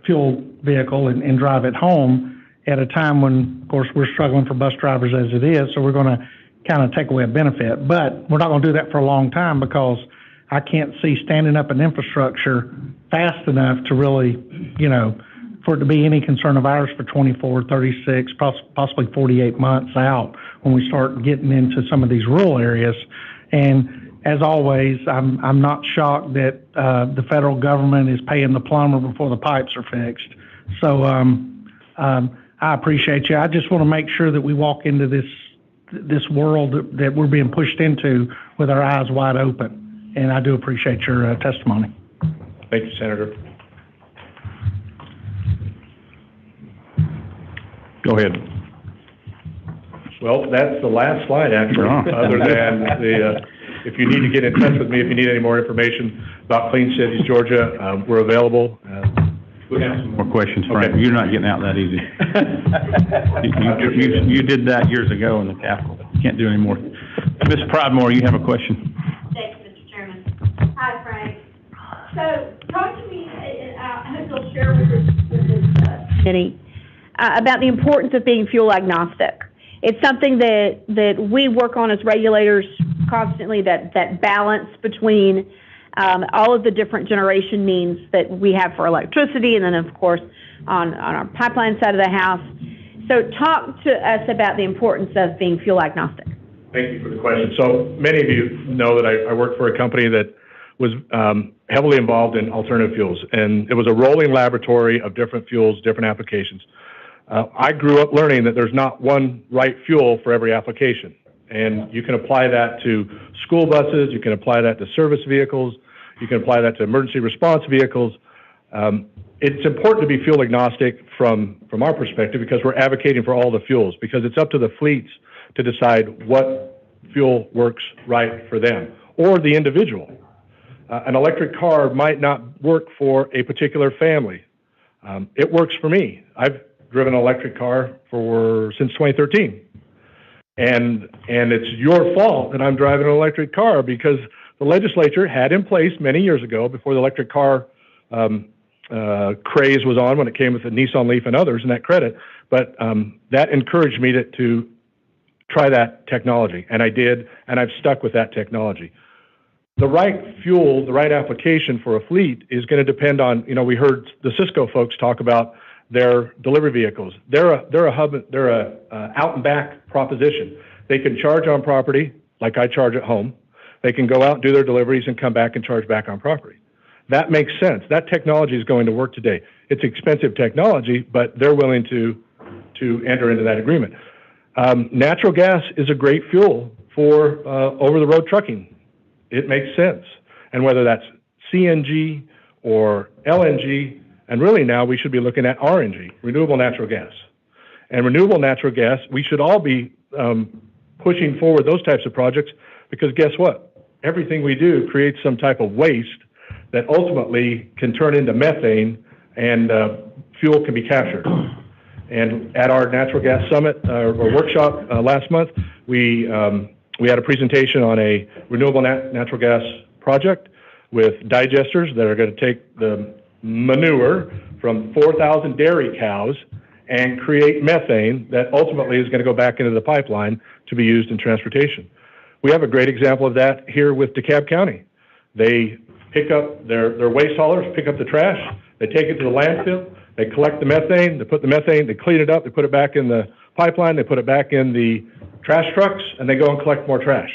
fuel vehicle and drive it home at a time when, of course, we're struggling for bus drivers as it is. So we're going to kind of take away a benefit. But we're not going to do that for a long time, because I can't see standing up an infrastructure fast enough to really, for it to be any concern of ours for 24, 36, possibly 48 months out when we start getting into some of these rural areas. And as always, I'm not shocked that the federal government is paying the plumber before the pipes are fixed. So I appreciate you. I just want to make sure that we walk into this world that we're being pushed into with our eyes wide open. And I do appreciate your testimony. Thank you, Senator. Go ahead. Well, that's the last slide, actually, other than if you need to get in touch with me, if you need any more information about Clean Cities, Georgia, we're available. We have some more questions, Frank. Okay. You're not getting out that easy. you did that years ago in the Capitol. You can't do any more. Ms. Pridemore, you have a question. Thank you, Mr. Chairman. Hi, Frank. So, talk to me, I hope you'll share with this committee about the importance of being fuel agnostic. It's something that we work on as regulators constantly, that balance between all of the different generation means that we have for electricity, and then, of course, on our pipeline side of the house. So talk to us about the importance of being fuel agnostic. Thank you for the question. So many of you know that I work for a company that was heavily involved in alternative fuels, and it was a rolling laboratory of different fuels, different applications. I grew up learning that there's not one right fuel for every application. And you can apply that to school buses, you can apply that to service vehicles, you can apply that to emergency response vehicles. It's important to be fuel agnostic from our perspective, because we're advocating for all the fuels, because it's up to the fleets to decide what fuel works right for them or the individual. An electric car might not work for a particular family. It works for me. I've driven an electric car since 2013. And it's your fault that I'm driving an electric car, because the legislature had in place many years ago, before the electric car craze was on, when it came with the Nissan Leaf and others, and that credit, but that encouraged me to try that technology, and I did, and I've stuck with that technology. The right fuel, the right application for a fleet is going to depend on, we heard the Cisco folks talk about their delivery vehicles. They're a hub, they're a out and back proposition. They can charge on property like I charge at home. They can go out and do their deliveries and come back and charge back on property. That makes sense. That technology is going to work today. It's expensive technology, but they're willing to enter into that agreement. Natural gas is a great fuel for over-the-road trucking. It makes sense. And whether that's CNG or LNG, and really now we should be looking at RNG, renewable natural gas. And renewable natural gas, we should all be pushing forward those types of projects, because guess what? Everything we do creates some type of waste that ultimately can turn into methane, and fuel can be captured. And at our natural gas summit or workshop last month, we had a presentation on a renewable natural gas project with digesters that are going to take the manure from 4,000 dairy cows and create methane that ultimately is going to go back into the pipeline to be used in transportation. We have a great example of that here with DeKalb County. They pick up their waste haulers, pick up the trash, they take it to the landfill, they collect the methane, they put the methane, they clean it up, they put it back in the pipeline, they put it back in the trash trucks, and they go and collect more trash.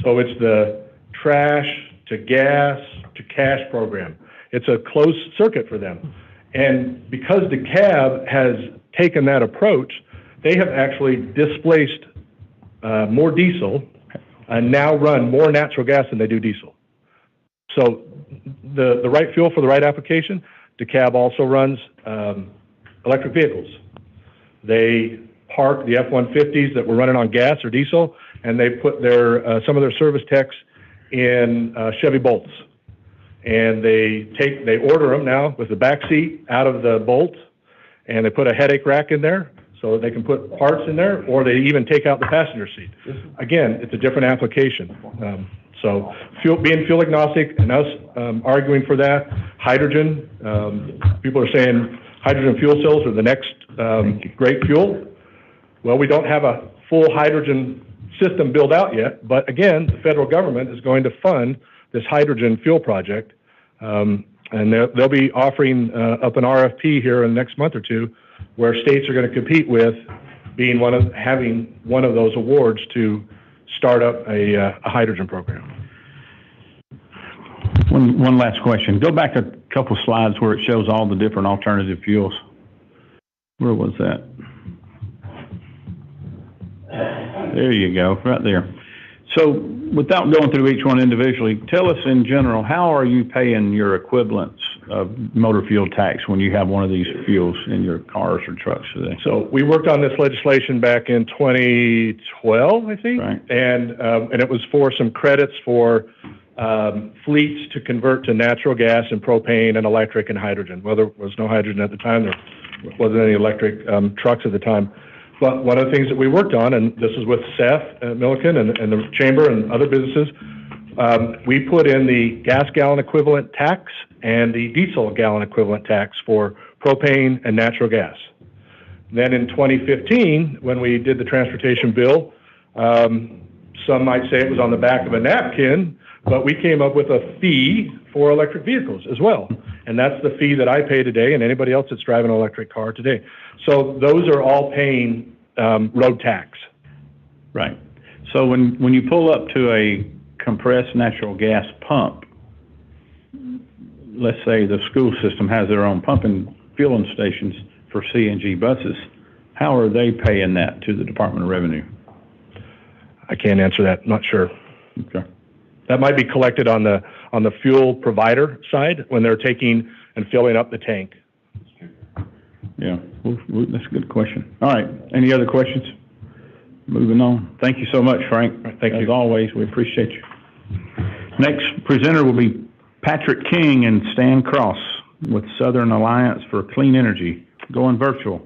So it's the trash to gas to cash program. It's a closed circuit for them. And because DeKalb has taken that approach, they have actually displaced more diesel and now run more natural gas than they do diesel. So the right fuel for the right application. DeKalb also runs electric vehicles. They park the F-150s that were running on gas or diesel, and they put their some of their service techs in Chevy Bolts. And they order them now with the back seat out of the Bolt, and they put a headache rack in there so that they can put parts in there, or they even take out the passenger seat. Again, it's a different application. So being fuel agnostic and us arguing for that. Hydrogen, people are saying hydrogen fuel cells are the next great fuel. Well, we don't have a full hydrogen system built out yet, but again, the federal government is going to fund this hydrogen fuel project, and they'll be offering up an RFP here in the next month or two, where states are going to compete with having one of those awards to start up a hydrogen program. One last question. Go back a couple slides where it shows all the different alternative fuels. Where was that? There you go, right there. So without going through each one individually, tell us in general, how are you paying your equivalents of motor fuel tax when you have one of these fuels in your cars or trucks today? So we worked on this legislation back in 2012, I think, right. And it was for some credits for fleets to convert to natural gas and propane and electric and hydrogen. Well, there was no hydrogen at the time. There wasn't any electric trucks at the time. But one of the things that we worked on, and this is with Seth Milliken and the Chamber and other businesses, we put in the gas gallon equivalent tax and the diesel gallon equivalent tax for propane and natural gas. Then in 2015, when we did the transportation bill, some might say it was on the back of a napkin, but we came up with a fee for electric vehicles as well. And that's the fee that I pay today and anybody else that's driving an electric car today. So those are all paying road tax. Right. So when you pull up to a compressed natural gas pump, let's say the school system has their own pumping fueling stations for CNG buses, how are they paying that to the Department of Revenue? I can't answer that. Not sure. Okay. That might be collected on the fuel provider side when they're taking and filling up the tank. Yeah, that's a good question. All right, any other questions? Moving on. Thank you so much, Frank. Thank you. As always, we appreciate you. Next presenter will be Patrick King and Stan Cross with Southern Alliance for Clean Energy, going virtual.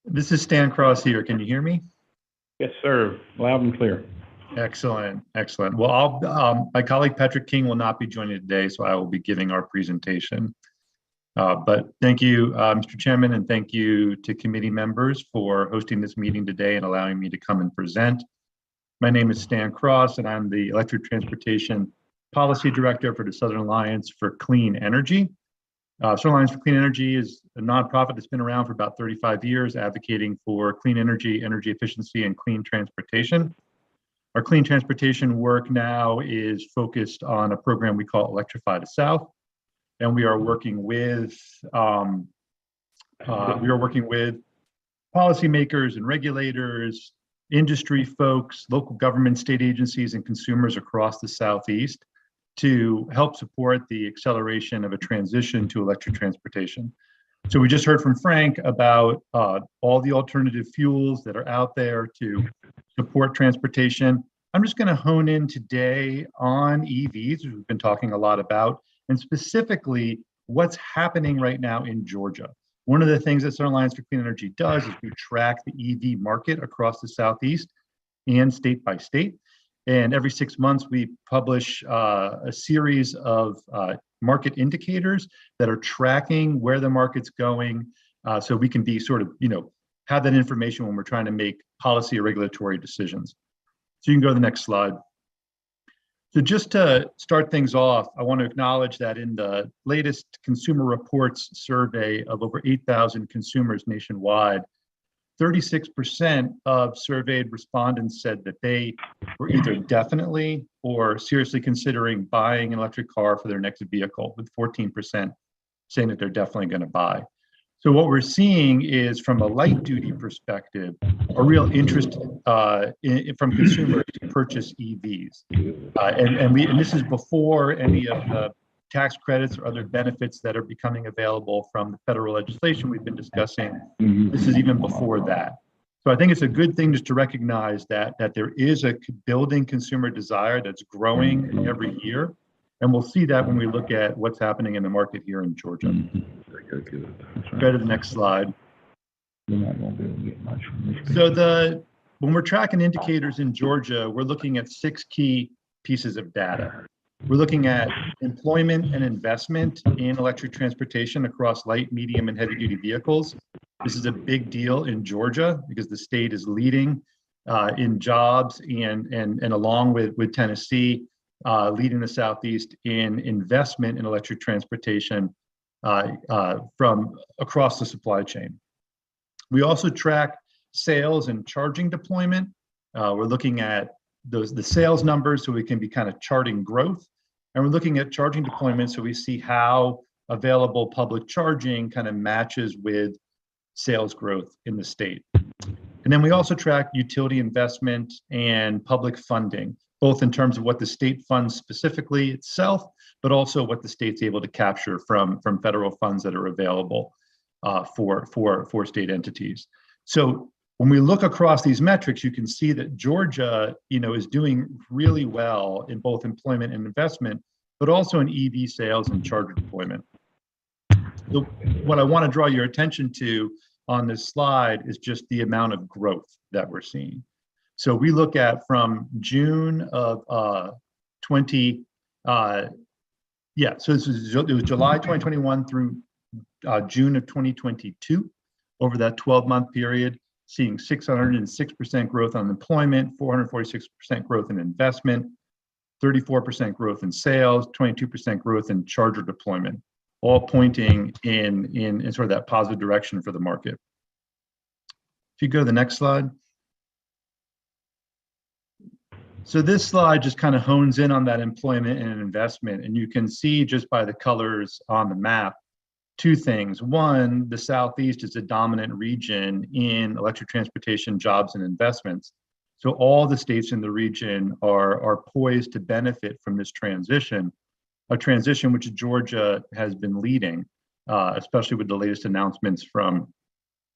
This is Stan Cross here. Can you hear me? Yes, sir. Loud and clear. Excellent, excellent. Well, my colleague Patrick King will not be joining today, so I will be giving our presentation. But thank you, Mr. Chairman, and thank you to committee members for hosting this meeting today and allowing me to come and present. My name is Stan Cross, and I'm the Electric Transportation Policy Director for the Southern Alliance for Clean Energy. Center Alliance for Clean Energy is a nonprofit that's been around for about 35 years, advocating for clean energy, energy efficiency, and clean transportation. Our clean transportation work now is focused on a program we call Electrify the South, and we are working with policymakers and regulators, industry folks, local government, state agencies, and consumers across the Southeast to help support the acceleration of a transition to electric transportation. So we just heard from Frank about all the alternative fuels that are out there to support transportation. I'm just going to hone in today on EVs, which we've been talking a lot about, and specifically what's happening right now in Georgia. One of the things that Center Alliance for Clean Energy does is we track the EV market across the Southeast and state by state. And every 6 months, we publish a series of market indicators that are tracking where the market's going, so we can be sort of, have that information when we're trying to make policy or regulatory decisions. So you can go to the next slide. So just to start things off, I want to acknowledge that in the latest Consumer Reports survey of over 8,000 consumers nationwide, 36% of surveyed respondents said that they were either definitely or seriously considering buying an electric car for their next vehicle, with 14% saying that they're definitely going to buy. So what we're seeing is, from a light duty perspective, a real interest from consumers to purchase EVs. And this is before any of the tax credits or other benefits that are becoming available from the federal legislation we've been discussing. This is even before that. So I think it's a good thing just to recognize that there is a building consumer desire that's growing every year. And we'll see that when we look at what's happening in the market here in Georgia. Go to the next slide. So when we're tracking indicators in Georgia, we're looking at 6 key pieces of data. We're looking at employment and investment in electric transportation across light, medium, and heavy-duty vehicles. This is a big deal in Georgia because the state is leading in jobs and along with Tennessee, leading the Southeast in investment in electric transportation from across the supply chain. We also track sales and charging deployment. We're looking at the sales numbers so we can be kind of charting growth. And we're looking at charging deployment so we see how available public charging kind of matches with sales growth in the state. And then we also track utility investment and public funding, both in terms of what the state funds specifically itself, but also what the state's able to capture from federal funds that are available for state entities. So when we look across these metrics, you can see that Georgia, is doing really well in both employment and investment, but also in EV sales and charger deployment. So what I want to draw your attention to on this slide is just the amount of growth that we're seeing. So we look at from June of it was July 2021 through June of 2022. Over that 12-month period, seeing 606% growth on employment, 446% growth in investment, 34% growth in sales, 22% growth in charger deployment, all pointing in sort of that positive direction for the market. If you go to the next slide. So this slide just kind of hones in on that employment and investment, and you can see just by the colors on the map, 2 things. One, the Southeast is a dominant region in electric transportation jobs and investments. So all the states in the region are poised to benefit from this transition, a transition which Georgia has been leading, especially with the latest announcements from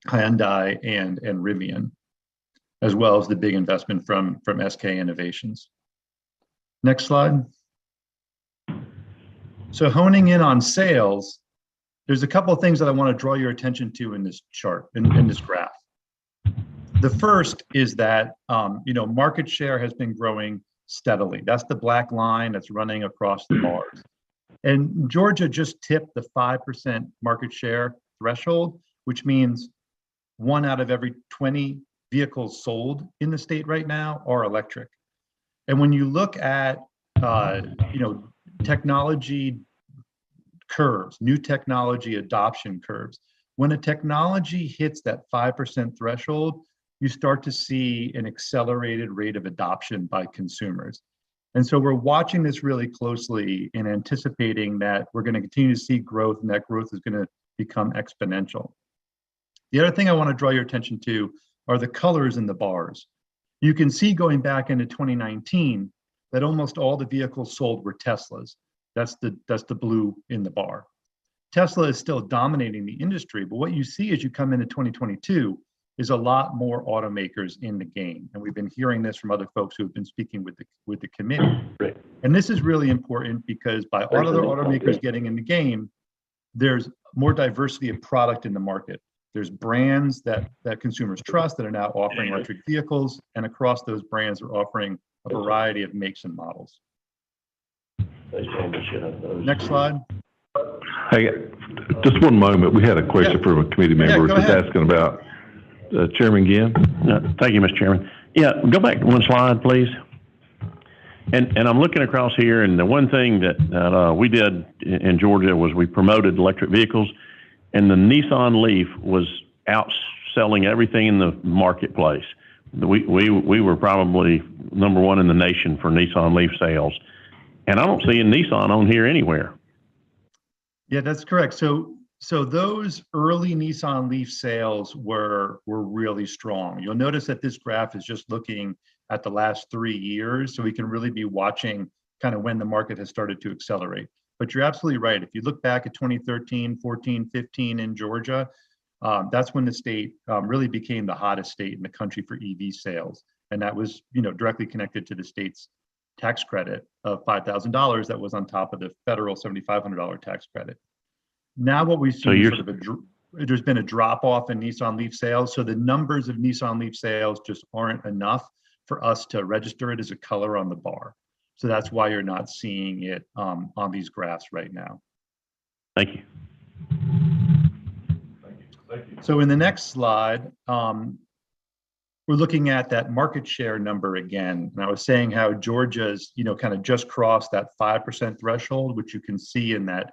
Hyundai and Rivian, as well as the big investment from SK Innovations. Next slide. So honing in on sales, there's a couple of things that I want to draw your attention to in this chart, in this graph. The first is that market share has been growing steadily. That's the black line that's running across the bars. And Georgia just tipped the 5% market share threshold, which means 1 out of every 20 vehicles sold in the state right now are electric. And when you look at technology curves, new technology adoption curves. When a technology hits that 5% threshold, you start to see an accelerated rate of adoption by consumers. And so we're watching this really closely and anticipating that we're going to continue to see growth, and that growth is going to become exponential. The other thing I want to draw your attention to are the colors in the bars. You can see going back into 2019 that almost all the vehicles sold were Teslas. That's the blue in the bar. Tesla is still dominating the industry, but what you see as you come into 2022 is a lot more automakers in the game. And we've been hearing this from other folks who have been speaking with the committee. Right. And this is really important because by all other automakers getting in the game, there's more diversity of product in the market. There's brands that consumers trust that are now offering electric vehicles, and across those brands are offering a variety of makes and models. Next slide. Hey, just one moment. We had a question from a committee member just asking about Chairman Ginn. Thank you, Mr. Chairman. Yeah, go back one slide, please. And I'm looking across here, and the one thing that we did in Georgia was we promoted electric vehicles, and the Nissan Leaf was outselling everything in the marketplace. We were probably number one in the nation for Nissan Leaf sales, and I don't see a Nissan on here anywhere. Yeah, that's correct. So those early Nissan Leaf sales were really strong. You'll notice that this graph is just looking at the last 3 years, so we can really be watching kind of when the market has started to accelerate. But you're absolutely right. If you look back at 2013, 14, 15 in Georgia, that's when the state really became the hottest state in the country for EV sales. And that was, directly connected to the state's tax credit of $5,000 that was on top of the federal $7,500 tax credit. Now what we've seen is there's been a drop off in Nissan Leaf sales. So the numbers of Nissan Leaf sales just aren't enough for us to register it as a color on the bar. So that's why you're not seeing it on these graphs right now. Thank you. So in the next slide, we're looking at that market share number again. And I was saying how Georgia's, kind of just crossed that 5% threshold, which you can see in that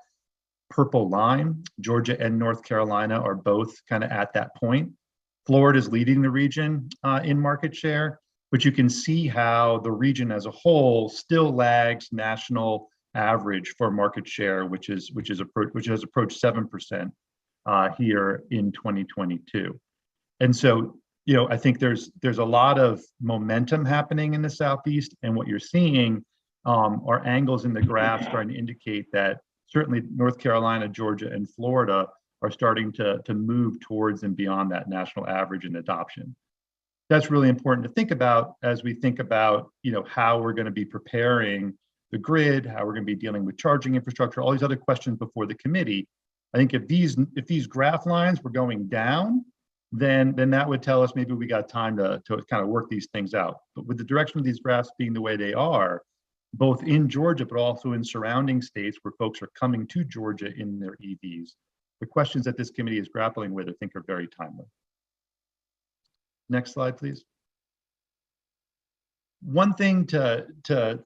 purple line. Georgia and North Carolina are both kind of at that point. Florida is leading the region in market share, but you can see how the region as a whole still lags national average for market share, which has approached 7% here in 2022. And so, I think there's a lot of momentum happening in the Southeast, and what you're seeing are angles in the graph starting to indicate that certainly North Carolina, Georgia, and Florida are starting to move towards and beyond that national average in adoption. That's really important to think about as we think about, how we're going to be preparing the grid, how we're going to be dealing with charging infrastructure, all these other questions before the committee. I think if these graph lines were going down, then that would tell us maybe we got time to kind of work these things out. But with the direction of these graphs being the way they are, both in Georgia, but also in surrounding states where folks are coming to Georgia in their EVs, the questions that this committee is grappling with, I think, are very timely. Next slide, please. One thing to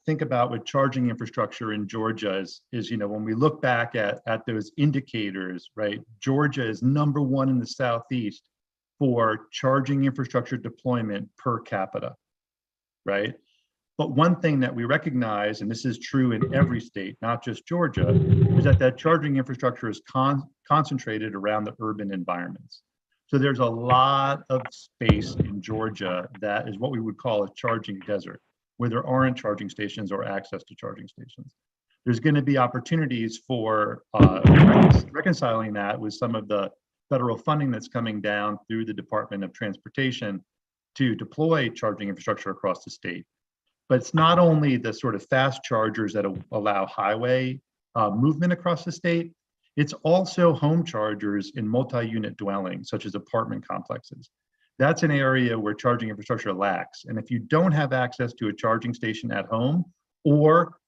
think about with charging infrastructure in Georgia is when we look back at those indicators, right? Georgia is number one in the Southeast for charging infrastructure deployment per capita, right? But one thing that we recognize, and this is true in every state, not just Georgia, is that charging infrastructure is concentrated around the urban environments. So there's a lot of space in Georgia that is what we would call a charging desert, where there aren't charging stations or access to charging stations. There's going to be opportunities for reconciling that with some of the federal funding that's coming down through the Department of Transportation to deploy charging infrastructure across the state. But it's not only the sort of fast chargers that allow highway movement across the state, it's also home chargers in multi-unit dwellings, such as apartment complexes. That's an area where charging infrastructure lacks. And if you don't have access to a charging station at home or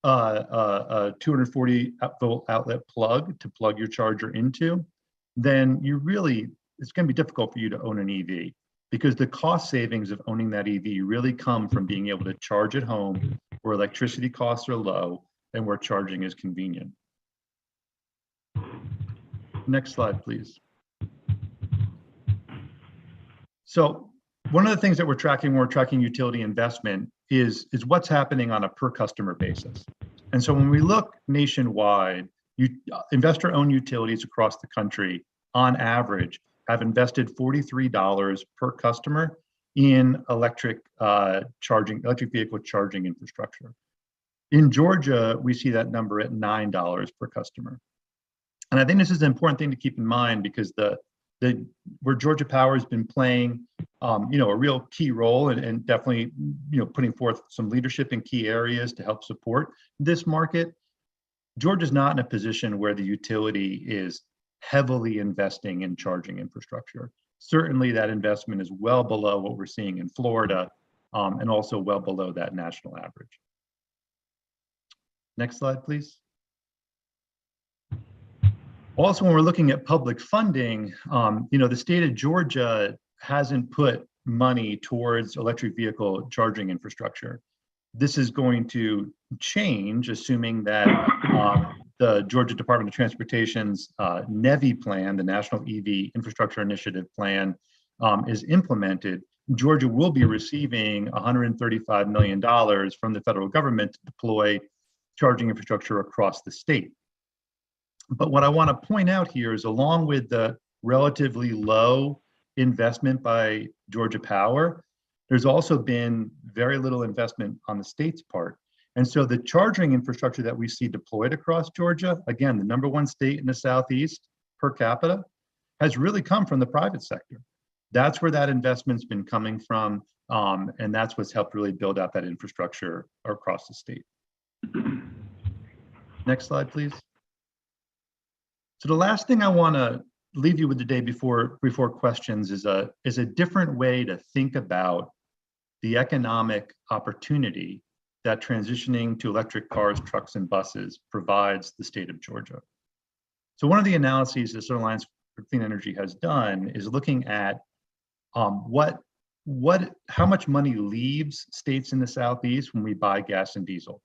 a 240 volt outlet plug to plug your charger into, then it's going to be difficult for you to own an EV, because the cost savings of owning that EV really come from being able to charge at home where electricity costs are low and where charging is convenient. Next slide, please. So one of the things that we're tracking when we're tracking utility investment is what's happening on a per customer basis. And so when we look nationwide, investor-owned utilities across the country, on average, have invested $43 per customer in electric vehicle charging infrastructure. In Georgia, we see that number at $9 per customer. And I think this is an important thing to keep in mind because where Georgia Power has been playing, a real key role and definitely, putting forth some leadership in key areas to help support this market. Georgia's not in a position where the utility is heavily investing in charging infrastructure. Certainly that investment is well below what we're seeing in Florida, and also well below that national average. Next slide, please. Also, when we're looking at public funding, the state of Georgia hasn't put money towards electric vehicle charging infrastructure. This is going to change, assuming that the Georgia Department of Transportation's NEVI plan, the National EV Infrastructure Initiative plan, is implemented. Georgia will be receiving $135 million from the federal government to deploy charging infrastructure across the state. But what I want to point out here is, along with the relatively low investment by Georgia Power, there's also been very little investment on the state's part. And so the charging infrastructure that we see deployed across Georgia, again, the #1 state in the Southeast per capita, has really come from the private sector. That's where that investment's been coming from, and that's what's helped really build out that infrastructure across the state. Next slide, please. So the last thing I want to leave you with today before questions is a different way to think about the economic opportunity that transitioning to electric cars, trucks, and buses provides the state of Georgia. So one of the analyses that Southern Alliance for Clean Energy has done is looking at how much money leaves states in the Southeast when we buy gas and diesel.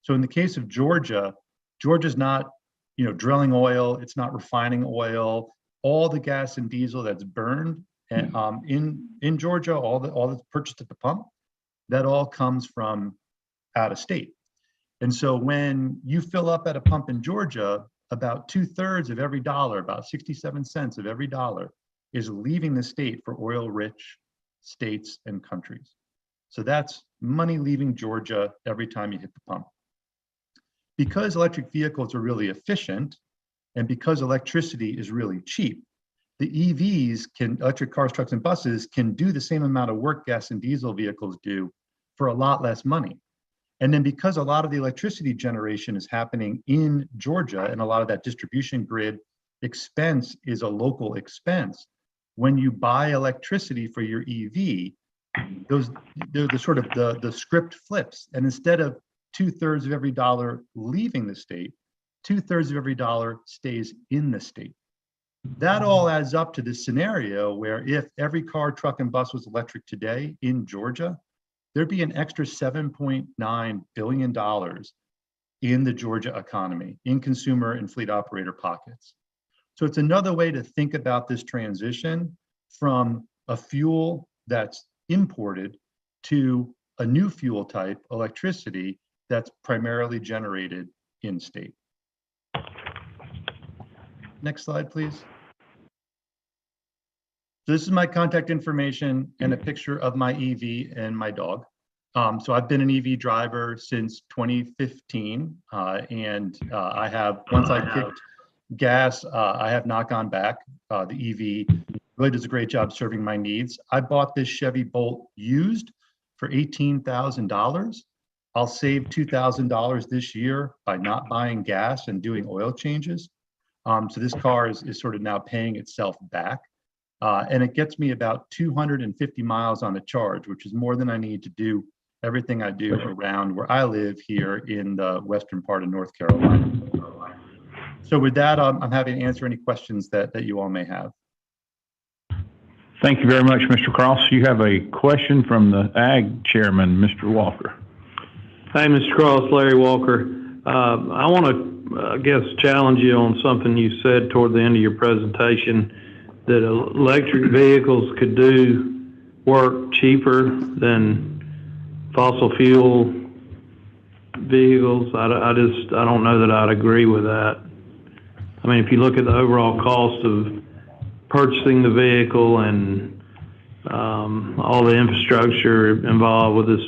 So in the case of Georgia, Georgia's not drilling oil, it's not refining oil. All the gas and diesel that's burned in Georgia, all that's purchased at the pump, that all comes from out of state. And so when you fill up at a pump in Georgia, about 2/3 of every dollar, about 67 cents of every dollar, is leaving the state for oil-rich states and countries. So that's money leaving Georgia every time you hit the pump. Because electric vehicles are really efficient, and because electricity is really cheap, the EVs electric cars, trucks, and buses can do the same amount of work gas and diesel vehicles do for a lot less money. And then because a lot of the electricity generation is happening in Georgia and a lot of that distribution grid expense is a local expense, when you buy electricity for your EV, the script flips. And instead of 2/3 of every dollar leaving the state, 2/3 of every dollar stays in the state. That all adds up to this scenario where if every car, truck, and bus was electric today in Georgia, there'd be an extra $7.9 billion in the Georgia economy, in consumer and fleet operator pockets. So it's another way to think about this transition from a fuel that's imported to a new fuel type, electricity, that's primarily generated in state. Next slide, please. So this is my contact information and a picture of my EV and my dog. So I've been an EV driver since 2015, and I have, once I kicked gas, I have not gone back. The EV really does a great job serving my needs. I bought this Chevy Bolt used for $18,000. I'll save $2,000 this year by not buying gas and doing oil changes. So this car is sort of now paying itself back. And it gets me about 250 miles on a charge, which is more than I need to do everything I do around where I live here in the western part of North Carolina. So with that, I'm happy to answer any questions that you all may have. Thank you very much, Mr. Cross. You have a question from the Ag Chairman, Mr. Walker. Hi, Mr. Cross, Larry Walker. I want to I guess, challenge you on something you said toward the end of your presentation, that electric vehicles could do work cheaper than fossil fuel vehicles. I don't know that I'd agree with that. I mean, if you look at the overall cost of purchasing the vehicle and all the infrastructure involved with this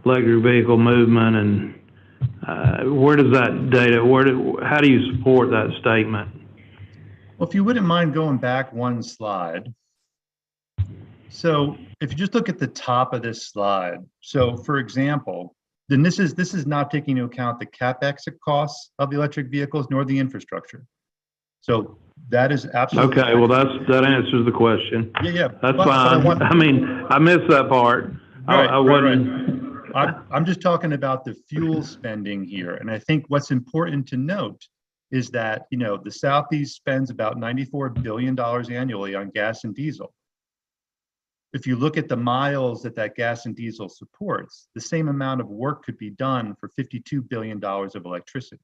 electric vehicle movement, and where does that data, how do you support that statement? Well, if you wouldn't mind going back one slide. So if you just look at the top of this slide, so for example, then this is not taking into account the CapEx costs of the electric vehicles nor the infrastructure. So that is absolutely okay. Well, that answers the question. Yeah, that's fine. I mean, I missed that part. Right, I wasn't. Right. I'm just talking about the fuel spending here, and I think what's important to note is that the Southeast spends about $94 billion annually on gas and diesel. If you look at the miles that gas and diesel supports, the same amount of work could be done for $52 billion of electricity.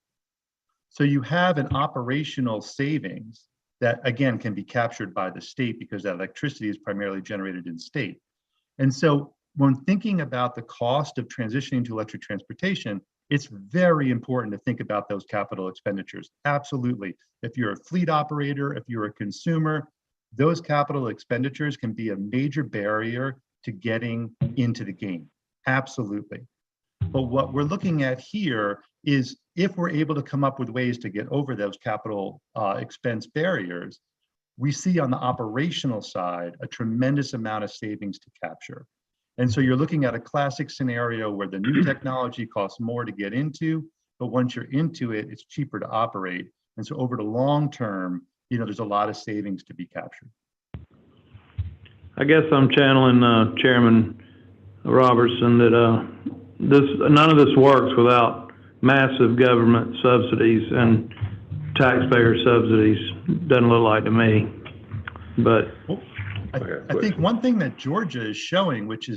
So you have an operational savings that, again, can be captured by the state because that electricity is primarily generated in state. And so when thinking about the cost of transitioning to electric transportation, it's very important to think about those capital expenditures. Absolutely. If you're a fleet operator, if you're a consumer, those capital expenditures can be a major barrier to getting into the game. Absolutely. But what we're looking at here is if we're able to come up with ways to get over those capital expense barriers, we see on the operational side a tremendous amount of savings to capture. And so you're looking at a classic scenario where the new technology costs more to get into, but once you're into it, it's cheaper to operate. And so over the long term, there's a lot of savings to be captured. I guess I'm channeling Chairman Robertson that none of this works without massive government subsidies and taxpayer subsidies. Doesn't look like to me, but. I think one thing that Georgia is showing, which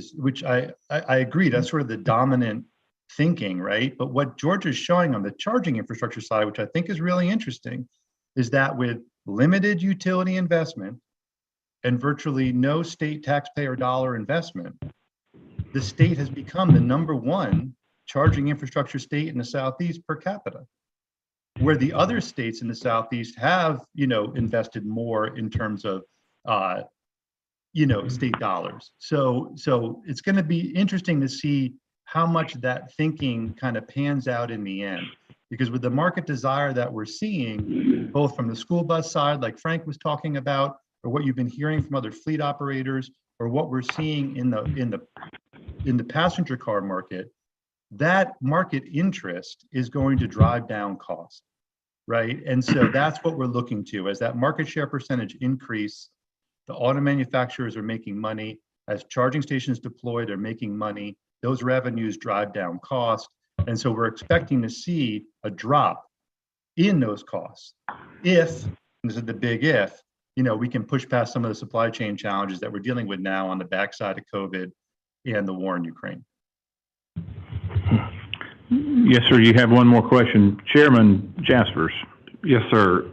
I agree, that's sort of the dominant thinking, right? But what Georgia is showing on the charging infrastructure side, which I think is really interesting, is that with limited utility investment and virtually no state taxpayer dollar investment, the state has become the #1 charging infrastructure state in the Southeast per capita, where the other states in the Southeast have, invested more in terms of, state dollars. So it's going to be interesting to see how much that thinking kind of pans out in the end. Because with the market desire that we're seeing, both from the school bus side, like Frank was talking about, or what you've been hearing from other fleet operators, or what we're seeing in the passenger car market, that market interest is going to drive down cost, right? And so that's what we're looking to. As that market share percentage increase, the auto manufacturers are making money. As charging stations deploy, they're making money. Those revenues drive down cost. And so we're expecting to see a drop in those costs if, and this is the big if, we can push past some of the supply chain challenges that we're dealing with now on the backside of COVID and the war in Ukraine. Yes, sir. You have one more question. Chairman Jaspers. Yes, sir.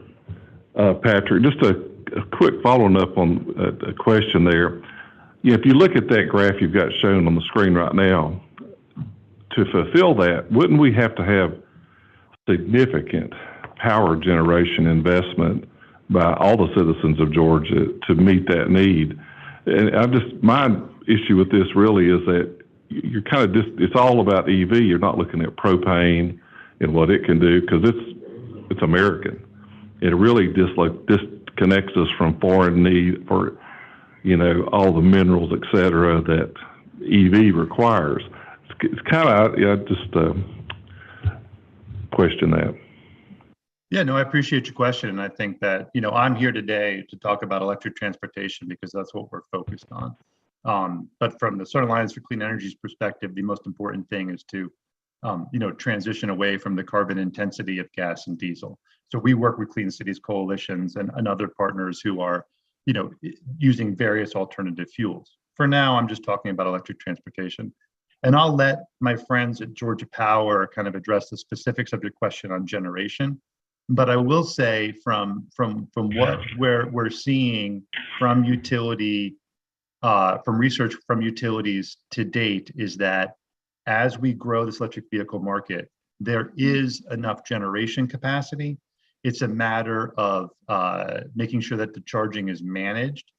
Patrick, just a quick following up on a question there. If you look at that graph you've got shown on the screen right now, to fulfill that, wouldn't we have to have significant power generation investment by all the citizens of Georgia to meet that need? And my issue with this really is that you're kind of it's all about EV. You're not looking at propane and what it can do, because it's American. It really disconnects us from foreign need for, all the minerals, et cetera, that EV requires. It's kind of, just question that. Yeah, no, I appreciate your question. And I think that, I'm here today to talk about electric transportation because that's what we're focused on. But from the Southern Alliance for Clean Energy's perspective, the most important thing is to, transition away from the carbon intensity of gas and diesel. So we work with Clean Cities coalitions and other partners who are, using various alternative fuels. For now, I'm just talking about electric transportation. And I'll let my friends at Georgia Power kind of address the specifics of your question on generation. But I will say from what we're seeing from from research from utilities to date is that as we grow this electric vehicle market, there is enough generation capacity. It's a matter of making sure that the charging is managed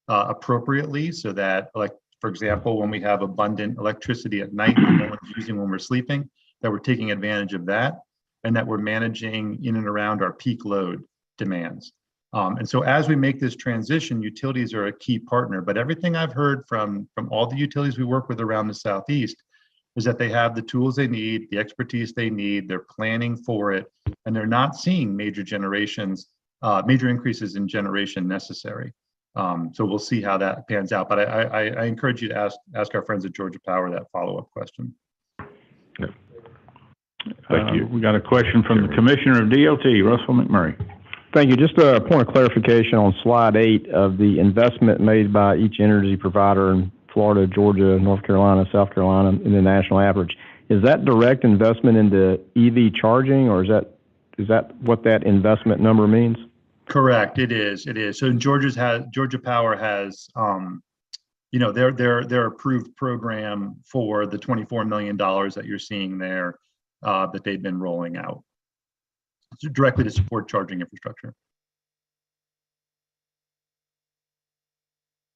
appropriately so that, like, for example, when we have abundant electricity at night that no one's using when we're sleeping, that we're taking advantage of that and that we're managing in and around our peak load demands. And so as we make this transition, utilities are a key partner, but everything I've heard from all the utilities we work with around the Southeast is that they have the tools they need, the expertise they need, they're planning for it, and they're not seeing major increases in generation necessary. So we'll see how that pans out, but I encourage you to ask our friends at Georgia Power that follow-up question. Thank you. We got a question from the Commissioner of DOT, Russell McMurray. Thank you. Just a point of clarification on slide 8 of the investment made by each energy provider in Florida, Georgia, North Carolina, South Carolina, in the national average. Is that direct investment into EV charging, or is that what that investment number means? Correct. It is. It is. So Georgia Power has, their approved program for the $24 million that you're seeing there that they've been rolling out directly to support charging infrastructure.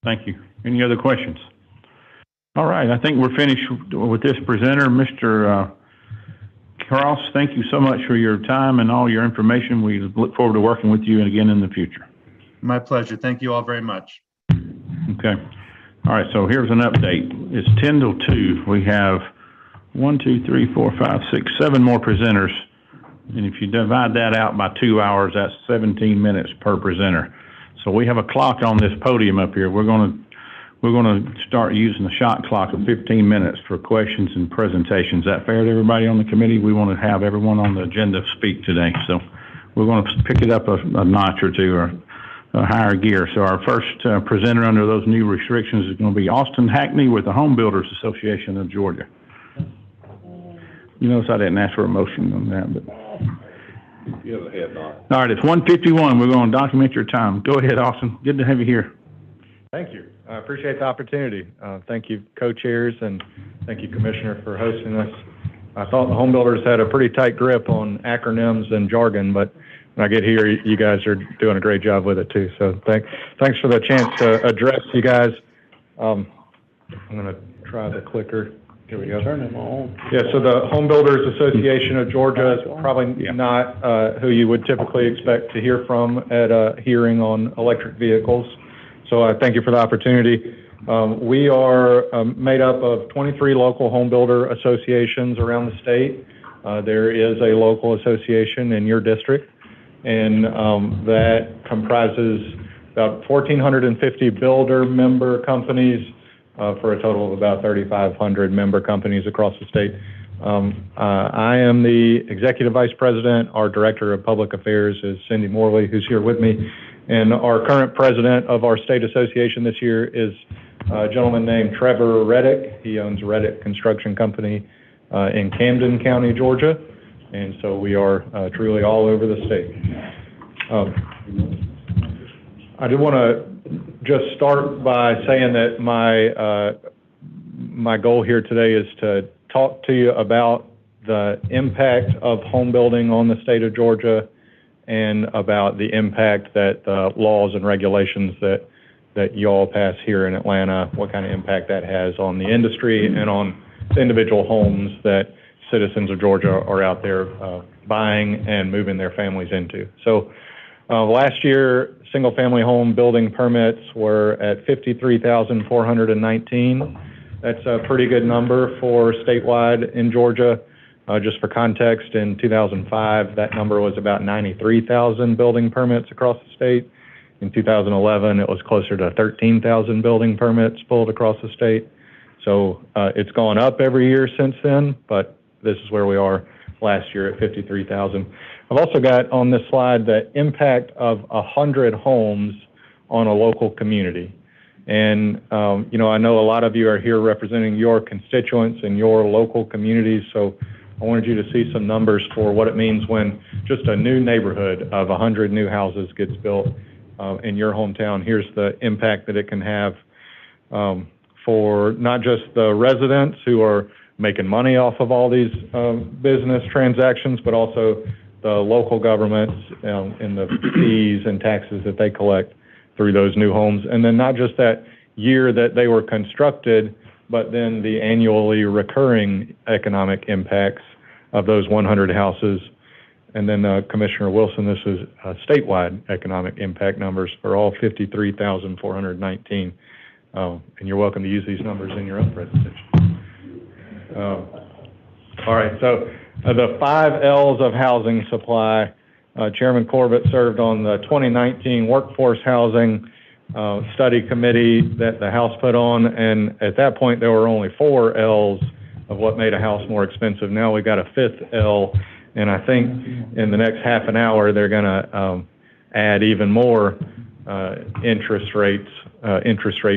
Thank you. Any other questions? All right. I think we're finished with this presenter, Mr. Cross. Thank you so much for your time and all your information. We look forward to working with you again in the future. My pleasure. Thank you all very much. Okay. All right. So here's an update. It's 10 till 2. We have 1, 2, 3, 4, 5, 6, 7 more presenters. And if you divide that out by 2 hours, that's 17 minutes per presenter. So we have a clock on this podium up here. We're going to start using the shot clock of 15 minutes for questions and presentations. Is that fair to everybody on the committee? We want to have everyone on the agenda speak today. So we're going to pick it up a notch or two, or a higher gear. So our first presenter under those new restrictions is going to be Austin Hackney with the Home Builders Association of Georgia. You notice I didn't ask for a motion on that, but. You have a head nod. All right, it's 1:51. We're going to document your time. Go ahead, Austin. Good to have you here. Thank you. I appreciate the opportunity. Thank you, co-chairs, and thank you, Commissioner, for hosting us. I thought the home builders had a pretty tight grip on acronyms and jargon, but when I get here, you guys are doing a great job with it too. So thanks for the chance to address you guys. I'm going to try the clicker. Here we go. Turn them on. Yeah, so the Home Builders Association of Georgia is probably not who you would typically expect to hear from at a hearing on electric vehicles. So I thank you for the opportunity. We are made up of 23 local home builder associations around the state. There is a local association in your district, and that comprises about 1,450 builder member companies, for a total of about 3,500 member companies across the state. I am the Executive Vice President. Our Director of Public Affairs is Cindy Morley, who's here with me. And our current president of our state association this year is a gentleman named Trevor Reddick. He owns Reddick Construction Company in Camden County, Georgia. And so we are truly all over the state. I do want to just start by saying that my goal here today is to talk to you about the impact of home building on the state of Georgia and about the impact that the laws and regulations that you all pass here in Atlanta, what kind of impact that has on the industry and on the individual homes that citizens of Georgia are out there buying and moving their families into. So last year, single-family home building permits were at 53,419. That's a pretty good number for statewide in Georgia. Just for context, in 2005, that number was about 93,000 building permits across the state. In 2011, it was closer to 13,000 building permits pulled across the state. So it's gone up every year since then, but this is where we are last year at 53,000. I've also got on this slide the impact of 100 homes on a local community. And, I know a lot of you are here representing your constituents and your local communities, so I wanted you to see some numbers for what it means when just a new neighborhood of 100 new houses gets built in your hometown. Here's the impact that it can have for not just the residents who are making money off of all these business transactions, but also the local governments and the fees and taxes that they collect through those new homes. And then not just that year that they were constructed, but then the annually recurring economic impacts of those 100 houses. And then Commissioner Wilson, this is statewide economic impact numbers for all 53,419. And you're welcome to use these numbers in your own presentation. All right, so the 5 L's of housing supply. Chairman Corbett served on the 2019 Workforce Housing Study Committee that the House put on, and at that point there were only 4 L's of what made a house more expensive. Now we got a 5th L, and I think in the next half an hour they're going to add even more interest rate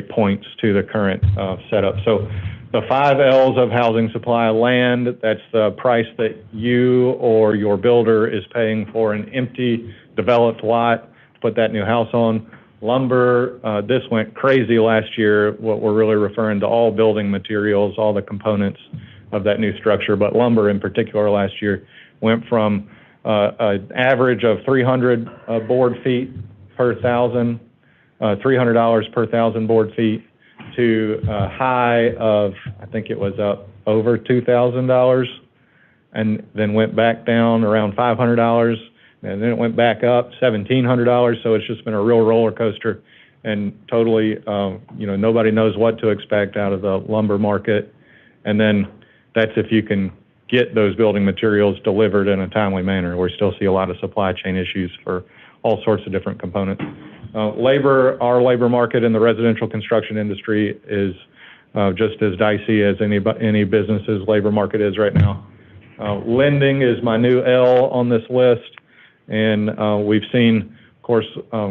points to the current setup. So the 5 L's of housing supply: land, that's the price that you or your builder is paying for an empty developed lot to put that new house on. Lumber, this went crazy last year, what we're really referring to all building materials, all the components of that new structure, but lumber in particular last year went from an average of 300 board feet per thousand, $300 per thousand board feet, to a high of, I think it was up over $2,000, and then went back down around $500, and then it went back up $1,700. So it's just been a real roller coaster, and totally, nobody knows what to expect out of the lumber market. And then that's if you can get those building materials delivered in a timely manner. We still see a lot of supply chain issues for all sorts of different components. Labor, our labor market in the residential construction industry is just as dicey as any business's labor market is right now. Lending is my new L on this list, and we've seen, of course,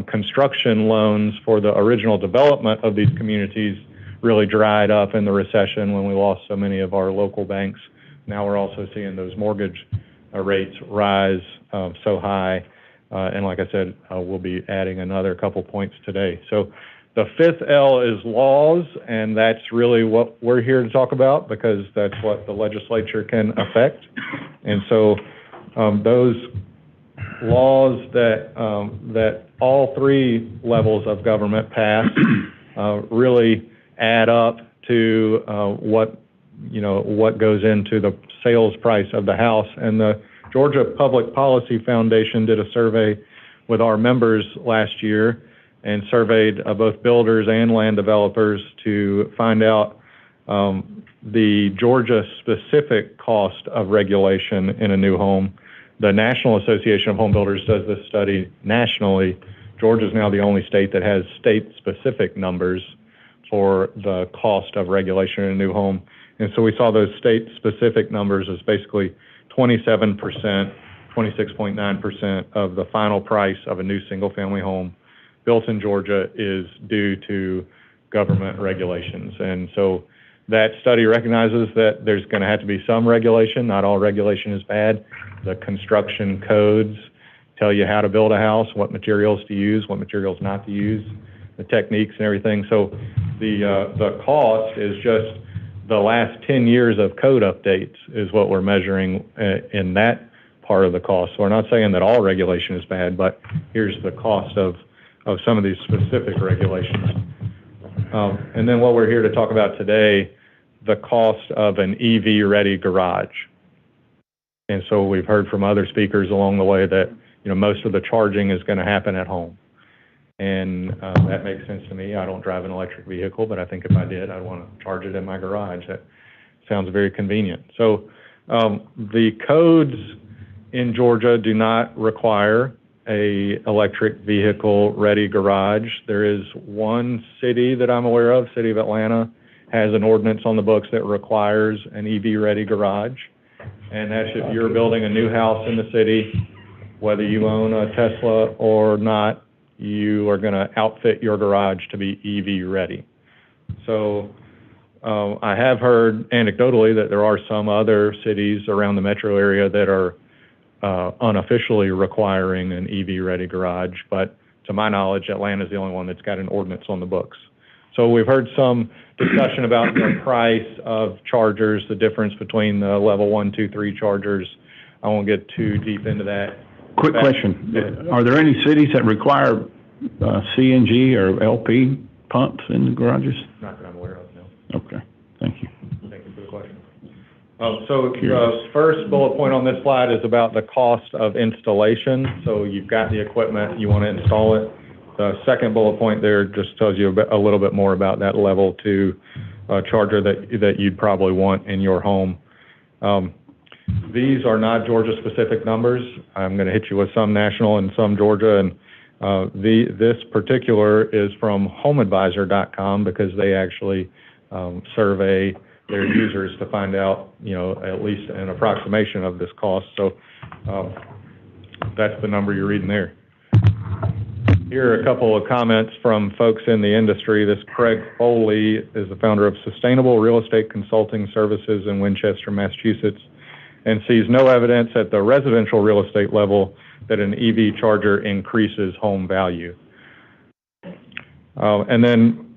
construction loans for the original development of these communities really dried up in the recession when we lost so many of our local banks. Now we're also seeing those mortgage rates rise so high. And like I said, we'll be adding another couple points today. So the 5th L is laws, and that's really what we're here to talk about because that's what the legislature can affect. And so those laws that all 3 levels of government pass really add up to what goes into the sales price of the house. And the Georgia Public Policy Foundation did a survey with our members last year and surveyed both builders and land developers to find out the Georgia-specific cost of regulation in a new home. The National Association of Home Builders does this study nationally. Georgia is now the only state that has state-specific numbers for the cost of regulation in a new home. And so we saw those state-specific numbers as basically 27%, 26.9% of the final price of a new single-family home built in Georgia is due to government regulations. And so that study recognizes that there's going to have to be some regulation. Not all regulation is bad. The construction codes tell you how to build a house, what materials to use, what materials not to use, the techniques and everything. So the cost is just the last 10 years of code updates is what we're measuring in that part of the cost. So we're not saying that all regulation is bad, but here's the cost of some of these specific regulations. And then what we're here to talk about today, the cost of an EV-ready garage. And so we've heard from other speakers along the way that most of the charging is going to happen at home. And that makes sense to me. I don't drive an electric vehicle, but I think if I did, I'd want to charge it in my garage. That sounds very convenient. So the codes in Georgia do not require a electric vehicle ready garage. There is one city that I'm aware of, City of Atlanta, has an ordinance on the books that requires an EV ready garage. And that's if you're building a new house in the city, whether you own a Tesla or not, you are going to outfit your garage to be EV ready. So I have heard anecdotally that there are some other cities around the metro area that are unofficially requiring an EV-ready garage, but to my knowledge, Atlanta is the only one that's got an ordinance on the books. So we've heard some discussion about the price of chargers, the difference between the level 1, 2, 3 chargers. I won't get too deep into that. Quick question. Are there any cities that require CNG or LP pumps in the garages? Not that I'm aware of, no. Okay, thank you. Thank you for the question. So the first bullet point on this slide is about the cost of installation. So you've got the equipment, you want to install it. The second bullet point there just tells you a little bit more about that level 2 charger that you'd probably want in your home. These are not Georgia-specific numbers. I'm going to hit you with some national and some Georgia, and this particular is from HomeAdvisor.com because they actually survey their users to find out, at least an approximation of this cost. So that's the number you're reading there. Here are a couple of comments from folks in the industry. This Craig Foley is the founder of Sustainable Real Estate Consulting Services in Winchester, Massachusetts, and sees no evidence at the residential real estate level that an EV charger increases home value. And then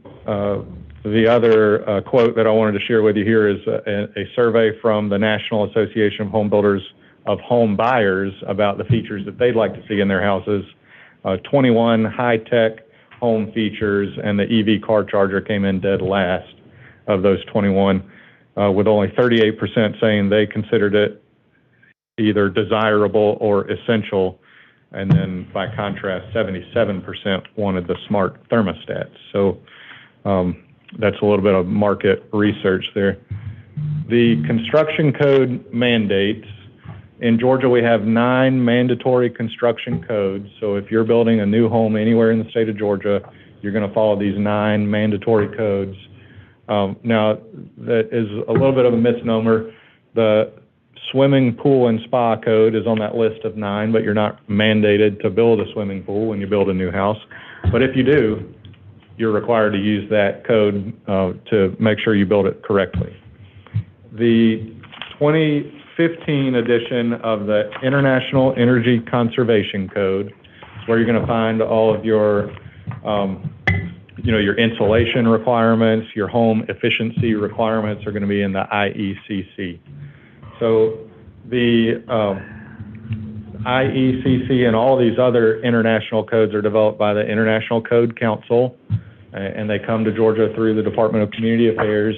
the other quote that I wanted to share with you here is a survey from the National Association of Home Builders of Home Buyers about the features that they'd like to see in their houses. 21 high-tech home features, and the EV car charger came in dead last of those 21, with only 38% saying they considered it either desirable or essential, and then by contrast, 77% wanted the smart thermostats. So that's a little bit of market research there. The construction code mandates. In Georgia, we have 9 mandatory construction codes. So if you're building a new home anywhere in the state of Georgia, you're going to follow these 9 mandatory codes. Now, that is a little bit of a misnomer. The swimming pool and spa code is on that list of 9, but you're not mandated to build a swimming pool when you build a new house. But if you do, you're required to use that code to make sure you build it correctly. The 2015 edition of the International Energy Conservation Code is where you're going to find all of your, your insulation requirements, your home efficiency requirements are going to be in the IECC. So the IECC and all these other international codes are developed by the International Code Council, and they come to Georgia through the Department of Community Affairs,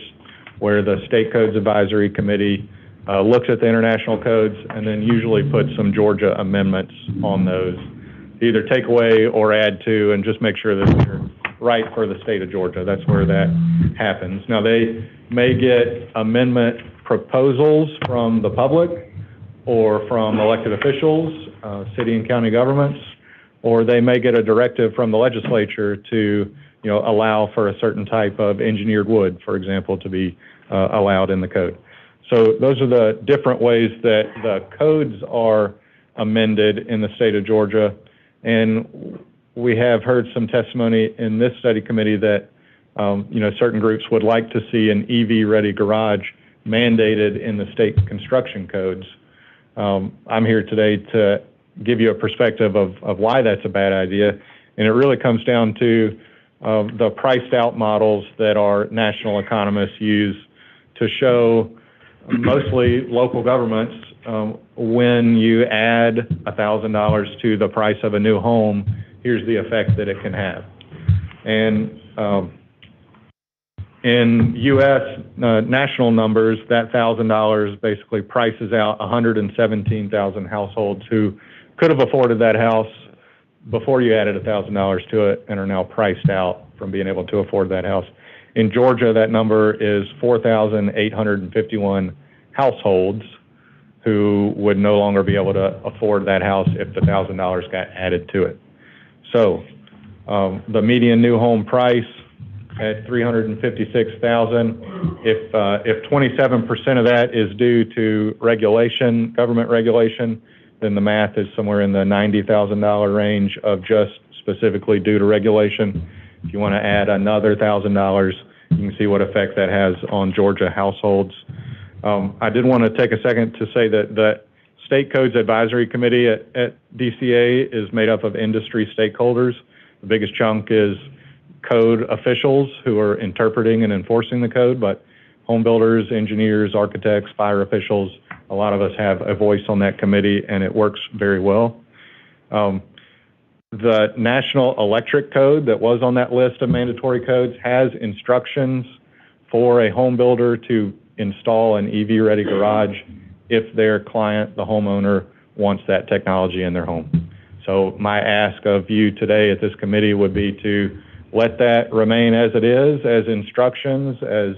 where the State Codes Advisory Committee looks at the international codes and then usually puts some Georgia amendments on those, either take away or add to, and just make sure that they're right for the state of Georgia. That's where that happens. Now, they may get amendment proposals from the public or from elected officials, city and county governments, or they may get a directive from the legislature to, allow for a certain type of engineered wood, for example, to be allowed in the code. So those are the different ways that the codes are amended in the state of Georgia. And we have heard some testimony in this study committee that, certain groups would like to see an EV-ready garage mandated in the state construction codes. I'm here today to give you a perspective of why that's a bad idea. And it really comes down to the priced out models that our national economists use to show mostly local governments when you add $1,000 to the price of a new home, here's the effect that it can have. And in U.S. National numbers, that $1,000 basically prices out 117,000 households who could have afforded that house before you added $1,000 to it and are now priced out from being able to afford that house. In Georgia, that number is 4,851 households who would no longer be able to afford that house if the $1,000 got added to it. So the median new home price at $356,000, if 27% of that is due to regulation, government regulation, then the math is somewhere in the $90,000 range of just specifically due to regulation. If you want to add another $1,000, You can see what effect that has on Georgia households. I did want to take a second to say that the State Codes Advisory Committee at DCA is made up of industry stakeholders. The biggest chunk is code officials who are interpreting and enforcing the code, but home builders, engineers, architects, fire officials, a lot of us have a voice on that committee, and it works very well. The National Electric Code that was on that list of mandatory codes has instructions for a home builder to install an EV-ready garage if their client, the homeowner, wants that technology in their home. So my ask of you today at this committee would be to let that remain as it is, as instructions, as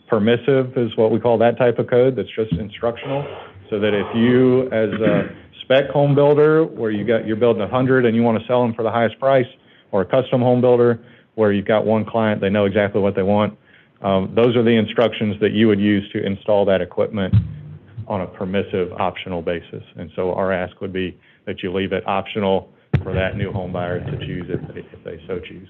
permissive is what we call that type of code that's just instructional, so that if you, as a spec home builder, where you're building 100 and you want to sell them for the highest price, or a custom home builder where you've got one client, they know exactly what they want, those are the instructions that you would use to install that equipment on a permissive, optional basis. And so our ask would be that you leave it optional for that new home buyer to choose if they so choose.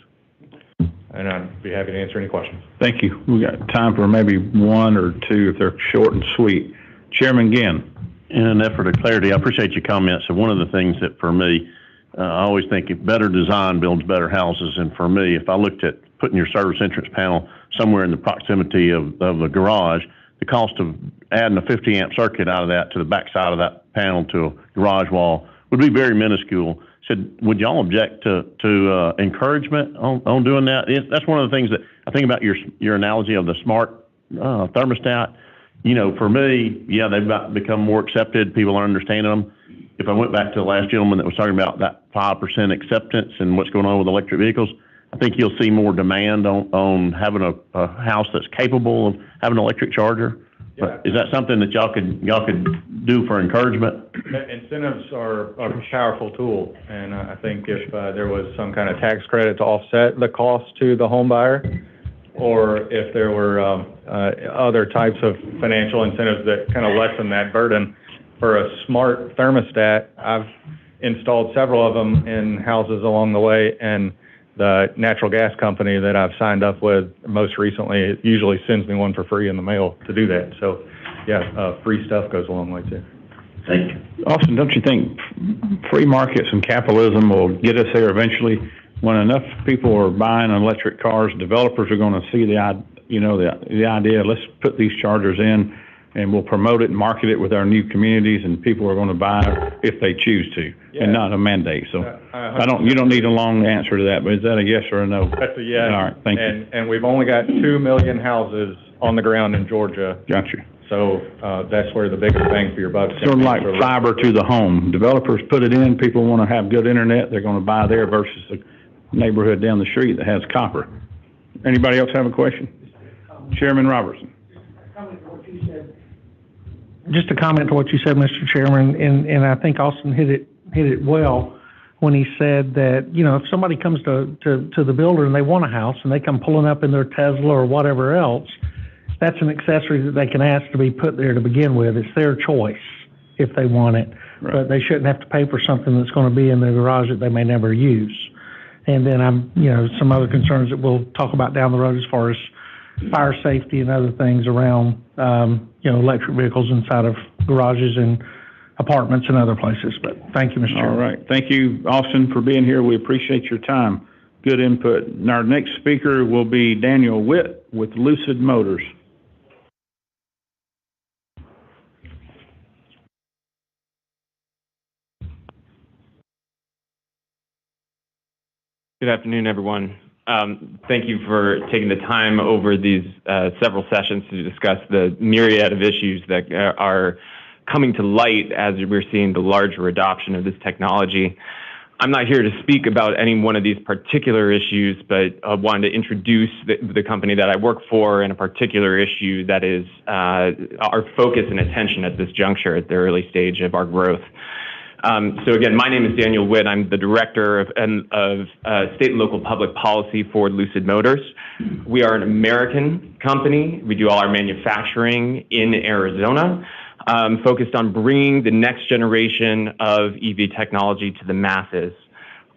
And I'd be happy to answer any questions. Thank you. We got time for maybe one or two if they're short and sweet. Chairman Ginn. In an effort of clarity, I appreciate your comments. And one of the things that for me, I always think if better design builds better houses. And for me, if I looked at putting your service entrance panel somewhere in the proximity of the garage, the cost of adding a 50 amp circuit out of that to the back side of that panel to a garage wall would be very minuscule. Said, would y'all object to encouragement on doing that? That's one of the things that I think about your analogy of the smart thermostat. You know, for me, yeah, they've become more accepted. People are understanding them. If I went back to the last gentleman that was talking about that 5% acceptance and what's going on with electric vehicles, I think you'll see more demand on having a house that's capable of having an electric charger. Yeah. Is that something that y'all could do for encouragement? Incentives are a powerful tool, and I think if there was some kind of tax credit to offset the cost to the home buyer, or if there were other types of financial incentives that kind of lessen that burden for a smart thermostat, I've installed several of them in houses along the way, and the natural gas company that I've signed up with most recently usually sends me one for free in the mail to do that. So, yeah, free stuff goes a long way too. Thank you. Austin, don't you think free markets and capitalism will get us there eventually? When enough people are buying electric cars, developers are going to see the idea. Let's put these chargers in, and we'll promote it and market it with our new communities, and people are going to buy it if they choose to, and not a mandate. So you don't need a long answer to that, but is that a yes or a no? That's a yes. All right, thank you. And we've only got 2 million houses on the ground in Georgia. Gotcha. So that's where the biggest bang for your buck is. Sort of like fiber to the home. Developers put it in, people want to have good internet, they're going to buy there versus the neighborhood down the street that has copper. Anybody else have a question? Chairman Robertson. Just a comment to what you said, Mr. Chairman, and I think Austin hit it well when he said that, you know, if somebody comes to the builder and they want a house and they come pulling up in their Tesla or whatever else, that's an accessory that they can ask to be put there to begin with. It's their choice if they want it, right. But they shouldn't have to pay for something that's going to be in their garage that they may never use. And then some other concerns that we'll talk about down the road as far as fire safety and other things around, electric vehicles inside of garages and apartments and other places. But thank you, Mr. Chairman. All right. Thank you, Austin, for being here. We appreciate your time. Good input. And our next speaker will be Daniel Witt with Lucid Motors. Good afternoon, everyone. Thank you for taking the time over these several sessions to discuss the myriad of issues that are coming to light as we're seeing the larger adoption of this technology. I'm not here to speak about any one of these particular issues, but I wanted to introduce the company that I work for and a particular issue that is our focus and attention at this juncture at the early stage of our growth. So again, my name is Daniel Witt. I'm the Director of State and Local Public Policy for Lucid Motors. We are an American company. We do all our manufacturing in Arizona, focused on bringing the next generation of EV technology to the masses.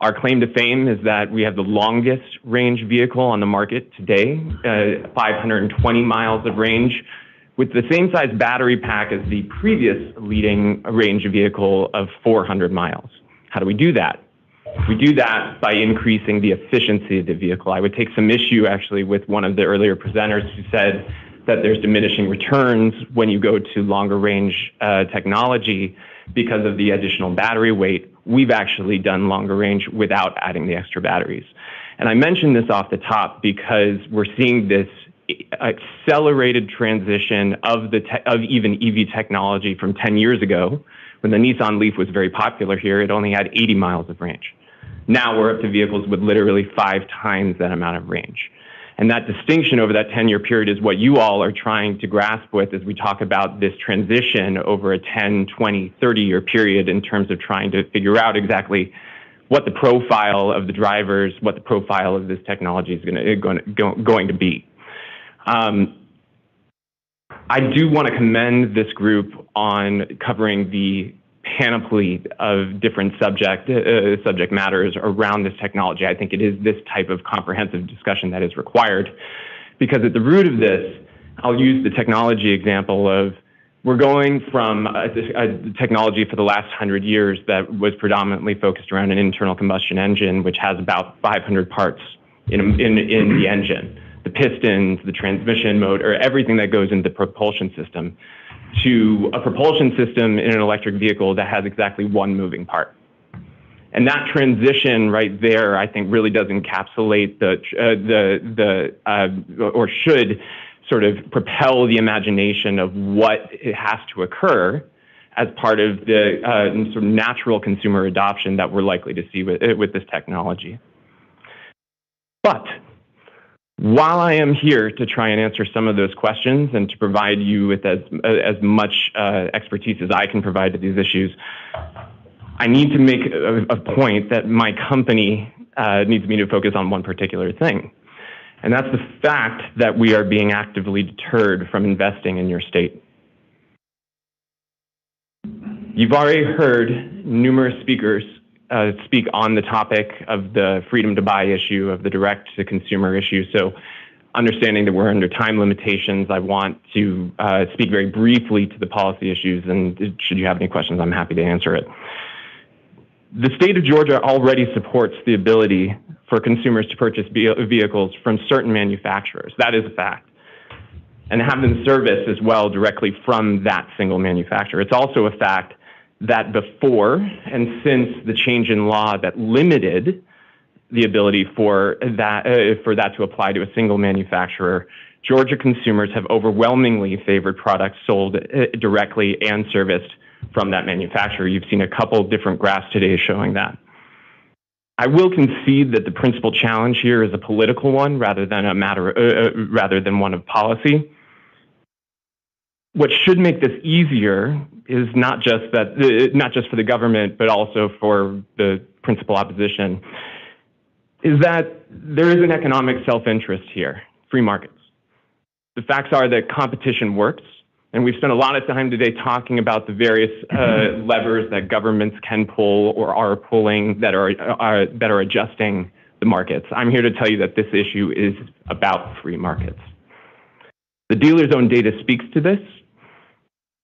Our claim to fame is that we have the longest range vehicle on the market today, 520 miles of range, with the same size battery pack as the previous leading range vehicle of 400 miles. How do we do that? We do that by increasing the efficiency of the vehicle. I would take some issue actually with one of the earlier presenters who said that there's diminishing returns when you go to longer range technology because of the additional battery weight. We've actually done longer range without adding the extra batteries. And I mention this off the top because we're seeing this accelerated transition of even EV technology from 10 years ago. When the Nissan Leaf was very popular here, it only had 80 miles of range. Now we're up to vehicles with literally 5 times that amount of range. And that distinction over that 10-year period is what you all are trying to grasp with as we talk about this transition over a 10, 20, 30-year period in terms of trying to figure out exactly what the profile of the drivers, what the profile of this technology is going to be. I do want to commend this group on covering the panoply of different subject matters around this technology. I think it is this type of comprehensive discussion that is required, because at the root of this, I'll use the technology example of we're going from a technology for the last 100 years that was predominantly focused around an internal combustion engine, which has about 500 parts in the engine. The pistons, the transmission motor, everything that goes into the propulsion system, to a propulsion system in an electric vehicle that has exactly one moving part. And that transition right there, I think, really does encapsulate or should sort of propel the imagination of what has to occur as part of the sort of natural consumer adoption that we're likely to see with this technology. But while I am here to try and answer some of those questions and to provide you with as much expertise as I can provide to these issues, I need to make a point that my company needs me to focus on one particular thing. And that's the fact that we are being actively deterred from investing in your state. You've already heard numerous speakers speak on the topic of the freedom to buy issue, of the direct to consumer issue. So understanding that we're under time limitations, I want to speak very briefly to the policy issues, and should you have any questions, I'm happy to answer it. The state of Georgia already supports the ability for consumers to purchase vehicles from certain manufacturers. That is a fact. And have them serviced as well directly from that single manufacturer. It's also a fact that before and since the change in law that limited the ability for that to apply to a single manufacturer, Georgia consumers have overwhelmingly favored products sold directly and serviced from that manufacturer. You've seen a couple different graphs today showing that. I will concede that the principal challenge here is a political one rather than one of policy. What should make this easier is not just for the government, but also for the principal opposition, is that there is an economic self-interest here, free markets. The facts are that competition works, and we've spent a lot of time today talking about the various levers that governments can pull or are pulling that are adjusting the markets. I'm here to tell you that this issue is about free markets. The dealer's own data speaks to this.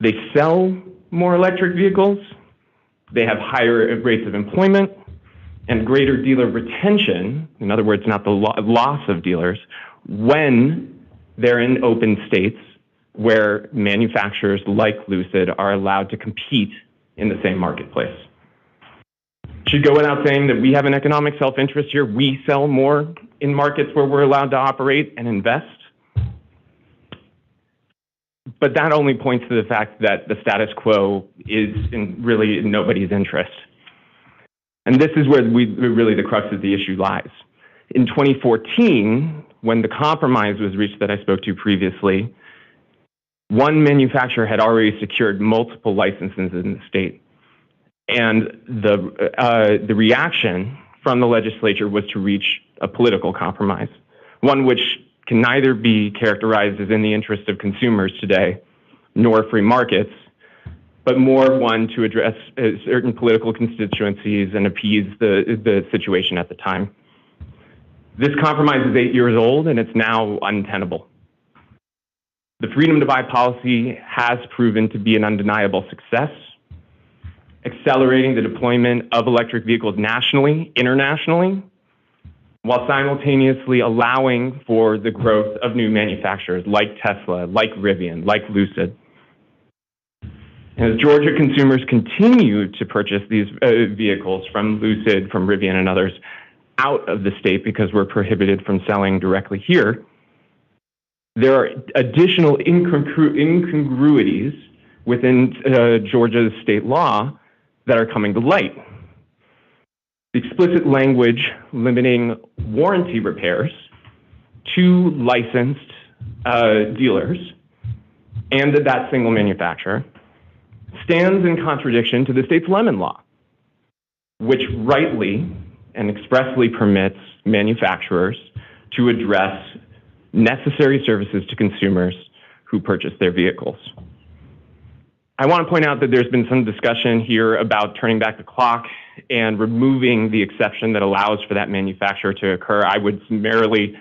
They sell more electric vehicles, they have higher rates of employment, and greater dealer retention, in other words, not the loss of dealers, when they're in open states where manufacturers like Lucid are allowed to compete in the same marketplace. Should go without saying that we have an economic self-interest here. We sell more in markets where we're allowed to operate and invest. But that only points to the fact that the status quo is really in nobody's interest. And this is where really the crux of the issue lies. In 2014, when the compromise was reached that I spoke to previously, one manufacturer had already secured multiple licenses in the state. And the reaction from the legislature was to reach a political compromise, one which can neither be characterized as in the interest of consumers today, nor free markets, but more one to address certain political constituencies and appease the situation at the time. This compromise is 8 years old, and it's now untenable. The freedom to buy policy has proven to be an undeniable success, accelerating the deployment of electric vehicles nationally, internationally, while simultaneously allowing for the growth of new manufacturers like Tesla, like Rivian, like Lucid. And as Georgia consumers continue to purchase these vehicles from Lucid, from Rivian, and others out of the state because we're prohibited from selling directly here, there are additional incongruities within Georgia's state law that are coming to light. The explicit language limiting warranty repairs to licensed dealers and that single manufacturer stands in contradiction to the state's lemon law, which rightly and expressly permits manufacturers to address necessary services to consumers who purchase their vehicles. I want to point out that there's been some discussion here about turning back the clock and removing the exception that allows for that manufacturer to occur. I would summarily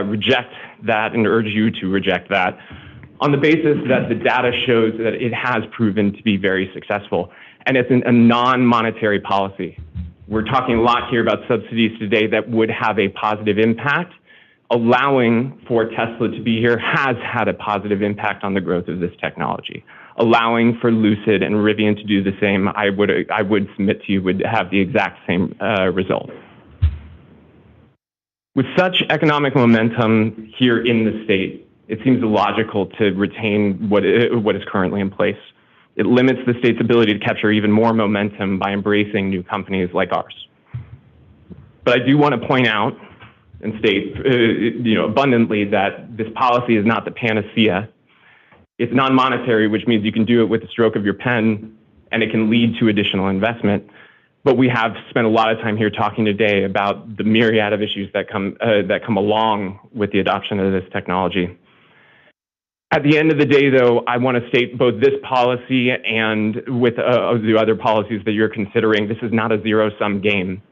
reject that and urge you to reject that on the basis that the data shows that it has proven to be very successful, and it's a non-monetary policy. We're talking a lot here about subsidies today that would have a positive impact. Allowing for Tesla to be here has had a positive impact on the growth of this technology. Allowing for Lucid and Rivian to do the same, I would submit to you, would have the exact same result. With such economic momentum here in the state, it seems illogical to retain what is currently in place. It limits the state's ability to capture even more momentum by embracing new companies like ours. But I do want to point out and state abundantly that this policy is not the panacea. It's non-monetary, which means you can do it with the stroke of your pen, and it can lead to additional investment. But we have spent a lot of time here talking today about the myriad of issues that come along with the adoption of this technology. At the end of the day, though, I want to state both this policy and with the other policies that you're considering, this is not a zero-sum game.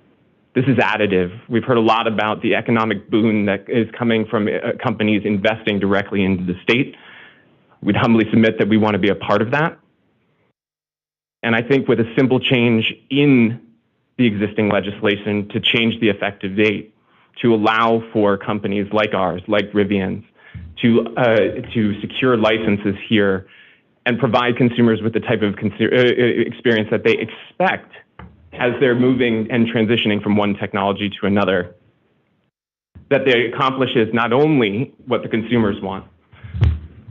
This is additive. We've heard a lot about the economic boon that is coming from companies investing directly into the state. We'd humbly submit that we want to be a part of that. And I think with a simple change in the existing legislation to change the effective date, to allow for companies like ours, like Rivian's, to secure licenses here and provide consumers with the type of experience that they expect as they're moving and transitioning from one technology to another, that they accomplishes not only what the consumers want,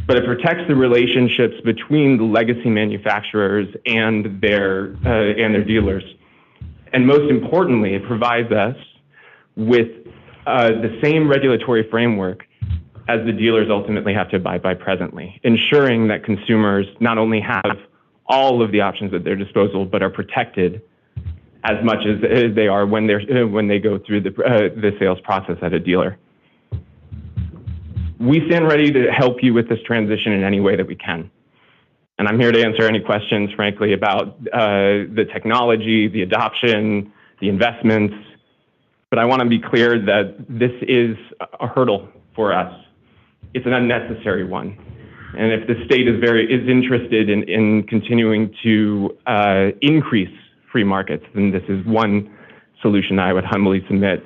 but it protects the relationships between the legacy manufacturers and their dealers. And most importantly, it provides us with the same regulatory framework as the dealers ultimately have to abide by presently, ensuring that consumers not only have all of the options at their disposal, but are protected as much as they are when they go through the sales process at a dealer. We stand ready to help you with this transition in any way that we can. And I'm here to answer any questions, frankly, about the technology, the adoption, the investments. But I want to be clear that this is a hurdle for us. It's an unnecessary one. And if the state is interested in continuing to increase free markets, then this is one solution I would humbly submit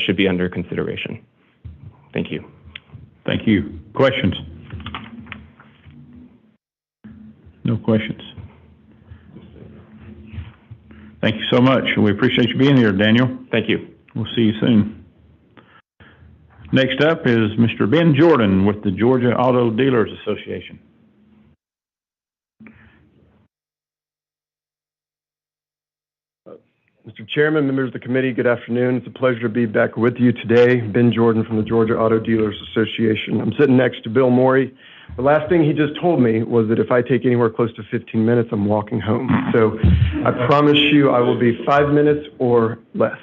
should be under consideration. Thank you. Thank you. Questions? No questions. Thank you so much. We appreciate you being here, Daniel. Thank you. We'll see you soon. Next up is Mr. Ben Jordan with the Georgia Auto Dealers Association. Mr. Chairman, members of the committee, good afternoon. It's a pleasure to be back with you today. Ben Jordan from the Georgia Auto Dealers Association. I'm sitting next to Bill Morey. The last thing he just told me was that if I take anywhere close to 15 minutes, I'm walking home. So I promise you I will be 5 minutes or less.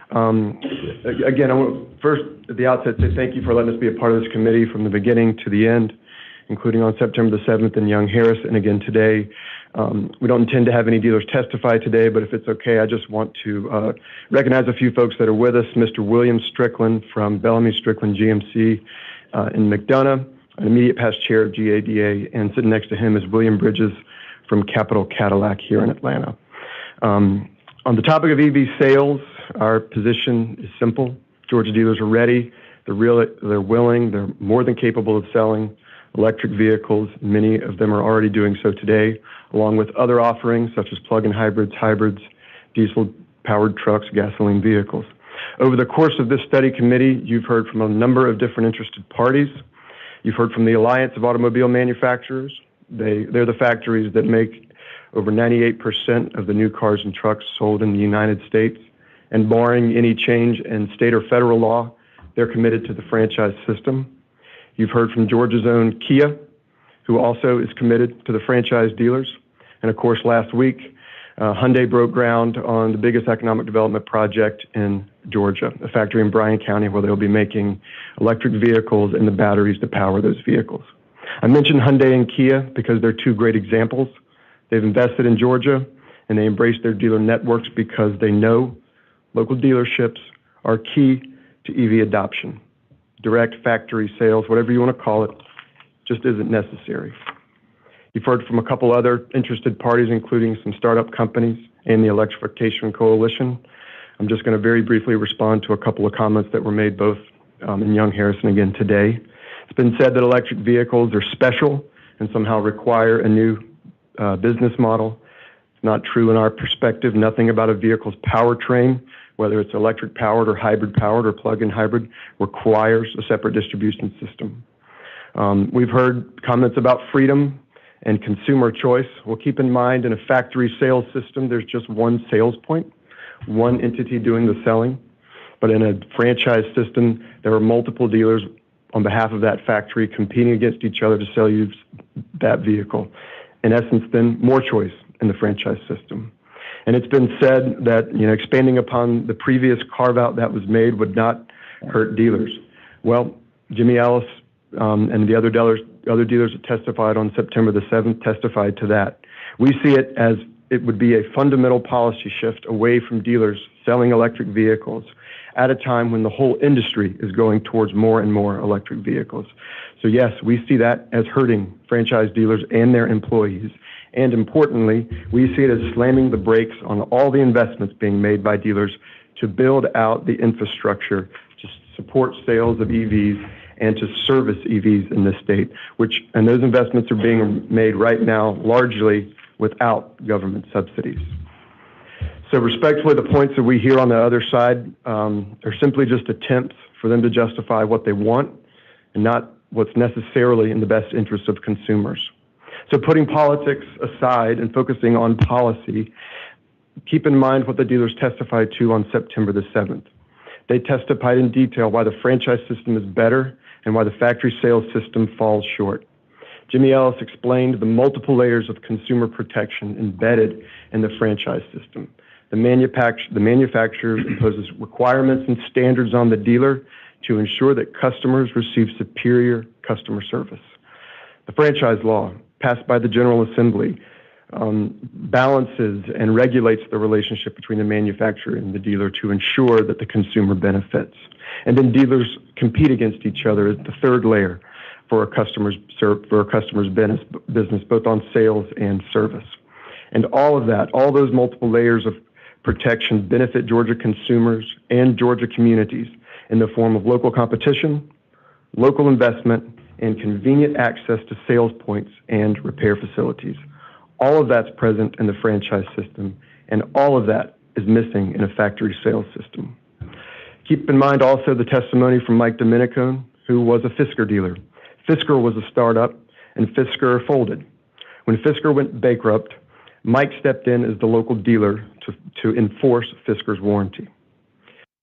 Again, I want to first at the outset say thank you for letting us be a part of this committee from the beginning to the end. including on September the 7th in Young Harris, and again today. We don't intend to have any dealers testify today, but if it's okay, I just want to recognize a few folks that are with us. Mr. William Strickland from Bellamy Strickland GMC in McDonough, an immediate past chair of GADA, and sitting next to him is William Bridges from Capital Cadillac here in Atlanta. On the topic of EV sales, our position is simple. Georgia dealers are ready, they're willing, they're more than capable of selling electric vehicles. Many of them are already doing so today, along with other offerings such as plug-in hybrids, diesel-powered trucks, gasoline vehicles. Over the course of this study committee, you've heard from a number of different interested parties. You've heard from the Alliance of Automobile Manufacturers. They're the factories that make over 98% of the new cars and trucks sold in the United States. And barring any change in state or federal law, they're committed to the franchise system. You've heard from Georgia's own Kia, who also is committed to the franchise dealers. And of course, last week, Hyundai broke ground on the biggest economic development project in Georgia, a factory in Bryan County where they'll be making electric vehicles and the batteries to power those vehicles. I mentioned Hyundai and Kia because they're two great examples. They've invested in Georgia and they embrace their dealer networks because they know local dealerships are key to EV adoption. Direct factory sales, whatever you want to call it, just isn't necessary. You've heard from a couple other interested parties, including some startup companies and the Electrification Coalition. I'm just going to very briefly respond to a couple of comments that were made both in Young Harris and again today. It's been said that electric vehicles are special and somehow require a new business model. It's not true in our perspective. Nothing about a vehicle's powertrain, whether it's electric powered or hybrid powered or plug-in hybrid, requires a separate distribution system. We've heard comments about freedom and consumer choice. Well, keep in mind, in a factory sales system, there's just one sales point, one entity doing the selling. But in a franchise system, there are multiple dealers on behalf of that factory competing against each other to sell you that vehicle. In essence, then, more choice in the franchise system. And it's been said that, expanding upon the previous carve-out that was made would not hurt dealers. Well, Jimmy Ellis and the other dealers that testified on September the 7th testified to that. We see it as it would be a fundamental policy shift away from dealers selling electric vehicles at a time when the whole industry is going towards more and more electric vehicles. So yes, we see that as hurting franchise dealers and their employees. And importantly, we see it as slamming the brakes on all the investments being made by dealers to build out the infrastructure to support sales of EVs and to service EVs in this state, and those investments are being made right now largely without government subsidies. So respectfully, the points that we hear on the other side are simply just attempts for them to justify what they want and not what's necessarily in the best interest of consumers. So putting politics aside and focusing on policy, keep in mind what the dealers testified to on September the 7th. They testified in detail why the franchise system is better and why the factory sales system falls short. Jimmy Ellis explained the multiple layers of consumer protection embedded in the franchise system. The manufacturer imposes requirements and standards on the dealer to ensure that customers receive superior customer service. The franchise law, passed by the General Assembly, balances and regulates the relationship between the manufacturer and the dealer to ensure that the consumer benefits. And then dealers compete against each other as the third layer for a customer's business, both on sales and service. And all of that, all those multiple layers of protection benefit Georgia consumers and Georgia communities in the form of local competition, local investment, and convenient access to sales points and repair facilities. All of that's present in the franchise system, and all of that is missing in a factory sales system. Keep in mind also the testimony from Mike Domenico, who was a Fisker dealer. Fisker was a startup, and Fisker folded. When Fisker went bankrupt, Mike stepped in as the local dealer to enforce Fisker's warranty.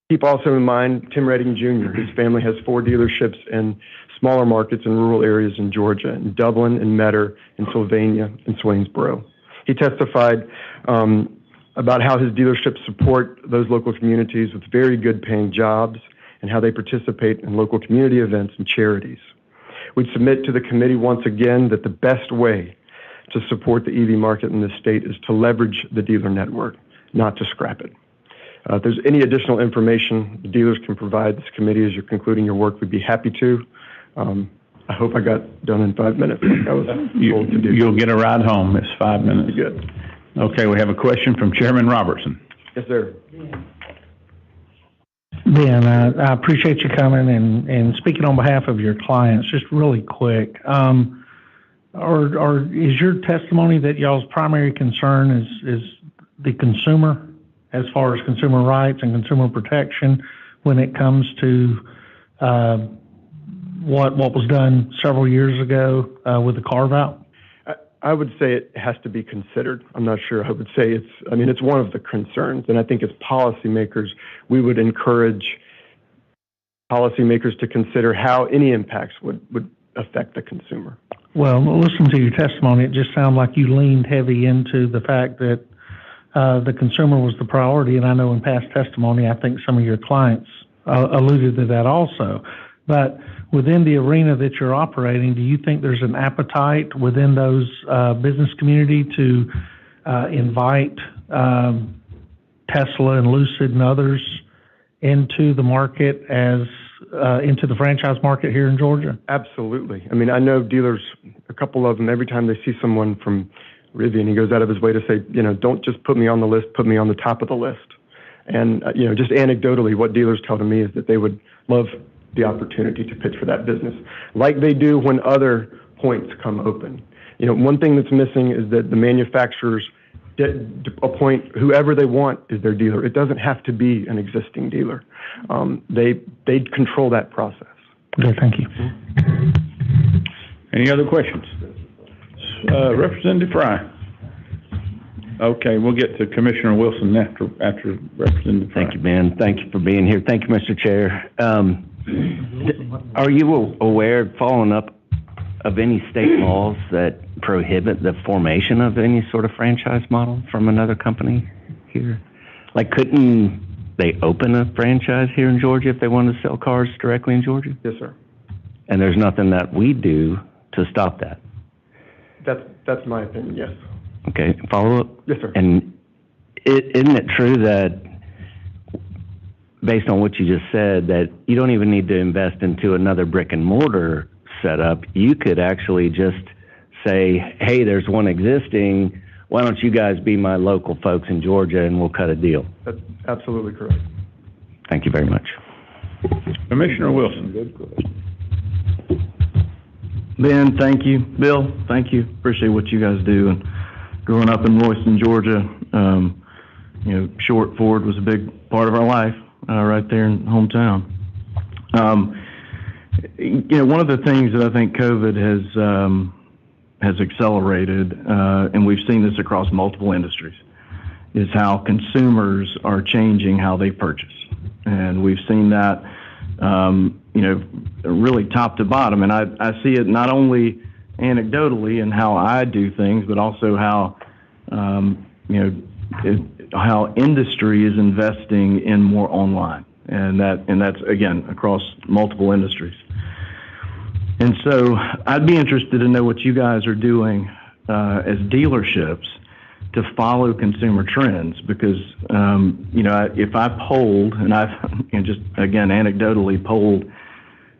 Keep also in mind Tim Redding Jr. His family has 4 dealerships in smaller markets in rural areas in Georgia, in Dublin, in Metter, in Sylvania, and Swainsboro. He testified about how his dealerships support those local communities with very good paying jobs and how they participate in local community events and charities. We'd submit to the committee once again that the best way to support the EV market in this state is to leverage the dealer network, not to scrap it. If there's any additional information the dealers can provide this committee as you're concluding your work, we'd be happy to. I hope I got done in 5 minutes. Like I was told to do. You'll get a ride home. It's 5 minutes. Good. Okay, we have a question from Chairman Robertson. Yes, sir. Ben, I appreciate you coming and speaking on behalf of your clients. Just really quick, is your testimony that y'all's primary concern is the consumer as far as consumer rights and consumer protection when it comes to what was done several years ago with the carve-out? I would say it has to be considered. I'm not sure. I would say it's one of the concerns, and I think as policymakers, we would encourage policymakers to consider how any impacts would affect the consumer. Well, listen to your testimony. It just sounded like you leaned heavy into the fact that the consumer was the priority, and I know in past testimony, I think some of your clients alluded to that also. But within the arena that you're operating, do you think there's an appetite within those business community to invite Tesla and Lucid and others into the market into the franchise market here in Georgia? Absolutely. I mean, I know dealers, a couple of them, every time they see someone from Rivian, he goes out of his way to say, don't just put me on the list, put me on the top of the list. And, just anecdotally, what dealers tell to me is that they would love the opportunity to pitch for that business, like they do when other points come open. One thing that's missing is that the manufacturers appoint whoever they want as their dealer. It doesn't have to be an existing dealer. They control that process. Okay, thank you. Any other questions? Representative Fry. Okay, we'll get to Commissioner Wilson after Representative Fry. Thank you, Ben. Thank you for being here. Thank you, Mr. Chair. Are you aware, following up, of any state laws that prohibit the formation of any sort of franchise model from another company here? Like, couldn't they open a franchise here in Georgia if they wanted to sell cars directly in Georgia? Yes, sir. And there's nothing that we do to stop that? That's my opinion, yes. Okay, follow up? Yes, sir. And isn't it true that, based on what you just said, that you don't even need to invest into another brick and mortar setup? You could actually just say, hey, there's one existing, why don't you guys be my local folks in Georgia and we'll cut a deal? That's absolutely correct. Thank you very much. Commissioner Wilson. Good question. Ben, thank you. Bill, thank you. Appreciate what you guys do. And growing up in Royston, Georgia, Short Ford was a big part of our life right there in hometown. One of the things that I think COVID has accelerated, and we've seen this across multiple industries, is how consumers are changing how they purchase. And we've seen that, really top to bottom. And I see it not only anecdotally in how I do things, but also how, how industry is investing in more online. And that's, again, across multiple industries. And so I'd be interested to know what you guys are doing as dealerships to follow consumer trends, because, if I polled, and I've just, again, anecdotally polled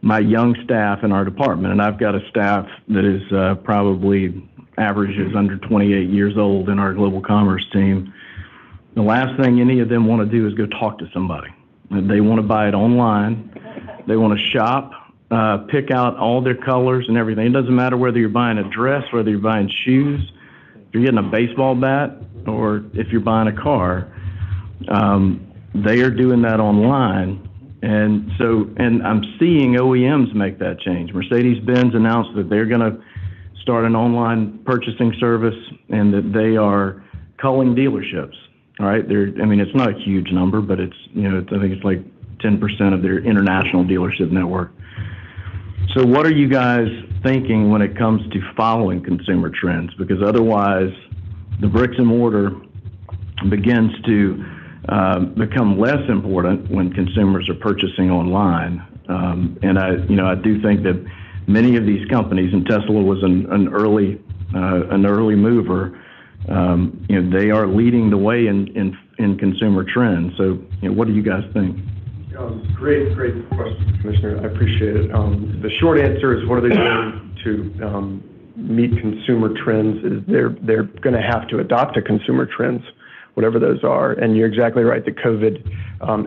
my young staff in our department, and I've got a staff that is probably averages under 28 years old in our global commerce team. The last thing any of them want to do is go talk to somebody. They want to buy it online. They want to shop, pick out all their colors and everything. It doesn't matter whether you're buying a dress, whether you're buying shoes, if you're getting a baseball bat, or if you're buying a car. They are doing that online. And I'm seeing OEMs make that change. Mercedes-Benz announced that they're going to start an online purchasing service and that they are culling dealerships. All right, it's not a huge number, but I think it's like 10% of their international dealership network. So what are you guys thinking when it comes to following consumer trends? Because otherwise, the bricks and mortar begins to become less important when consumers are purchasing online. And I do think that many of these companies, and Tesla was an early mover, they are leading the way in consumer trends. So, what do you guys think? Great question, Commissioner. I appreciate it. The short answer is, what are they doing to meet consumer trends? Is they're going to have to adopt to consumer trends, whatever those are. And you're exactly right that COVID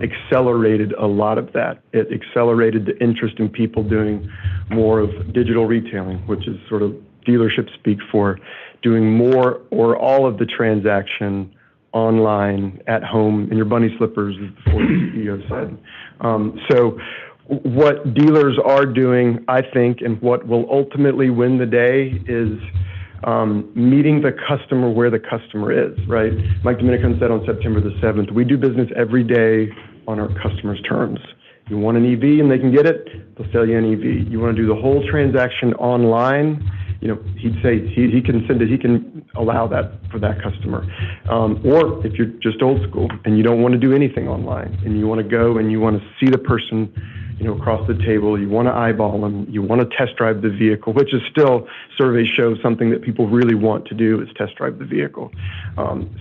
accelerated a lot of that. It accelerated the interest in people doing more of digital retailing, which is sort of dealership speak for doing more or all of the transaction online, at home, in your bunny slippers, as the Ford CEO said. So what dealers are doing, I think, and what will ultimately win the day is meeting the customer where the customer is, right? Mike Dominican said on September the 7th, we do business every day on our customers' terms. You want an EV and they can get it, they'll sell you an EV. You want to do the whole transaction online, he'd say he can allow that for that customer. Or if you're just old school and you don't want to do anything online and you want to go and you want to see the person, across the table, you want to eyeball them, you want to test drive the vehicle, which is still, surveys show something that people really want to do is test drive the vehicle.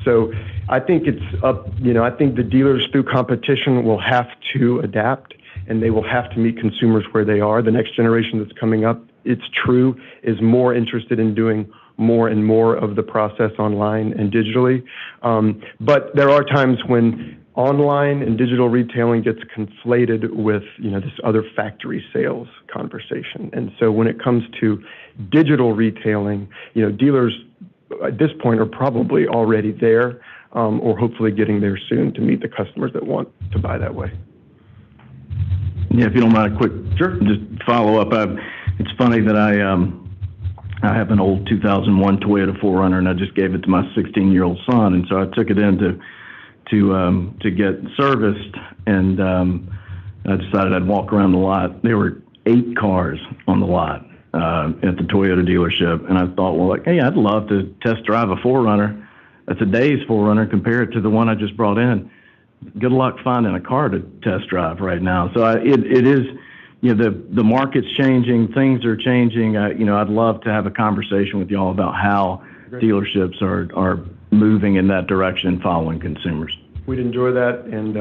So I think it's up, I think the dealers through competition will have to adapt and they will have to meet consumers where they are. The next generation that's coming up, it's true, is more interested in doing more and more of the process online and digitally. But there are times when online and digital retailing gets conflated with, this other factory sales conversation. And so when it comes to digital retailing, dealers at this point are probably already there, or hopefully getting there soon to meet the customers that want to buy that way. Yeah, if you don't mind a quick just follow up. It's funny that I have an old 2001 Toyota 4Runner, and I just gave it to my 16-year-old son, and so I took it in to get serviced, and I decided I'd walk around the lot. There were 8 cars on the lot at the Toyota dealership, and I thought, hey, I'd love to test drive a 4Runner. That's a day's 4Runner compared to the one I just brought in. Good luck finding a car to test drive right now. So it is, the market's changing, things are changing. I'd love to have a conversation with y'all about how dealerships are moving in that direction, following consumers. We'd enjoy that, and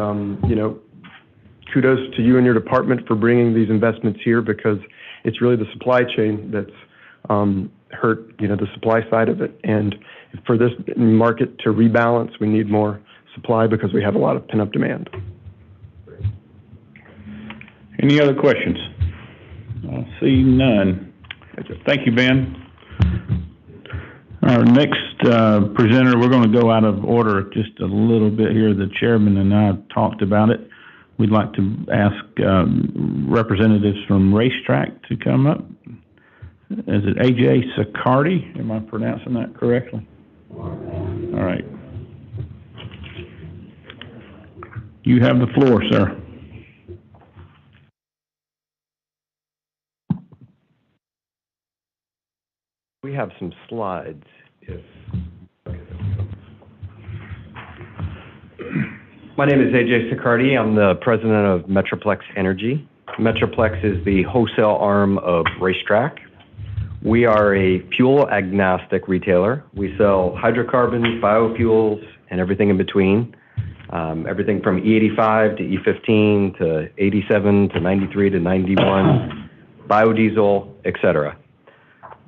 kudos to you and your department for bringing these investments here, because it's really the supply chain that's hurt, the supply side of it. And for this market to rebalance, we need more supply because we have a lot of pent-up demand. Any other questions? I see none. Thank you, Ben. Our next presenter, we're going to go out of order just a little bit here. The chairman and I talked about it. We'd like to ask representatives from Racetrack to come up. Is it AJ Sicardi? Am I pronouncing that correctly? All right. You have the floor, sir. We have some slides. My name is AJ Sicardi. I'm the president of Metroplex Energy. Metroplex is the wholesale arm of Racetrack. We are a fuel agnostic retailer. We sell hydrocarbons, biofuels, and everything in between. Everything from E85 to E15 to 87 to 93 to 91, biodiesel, etc.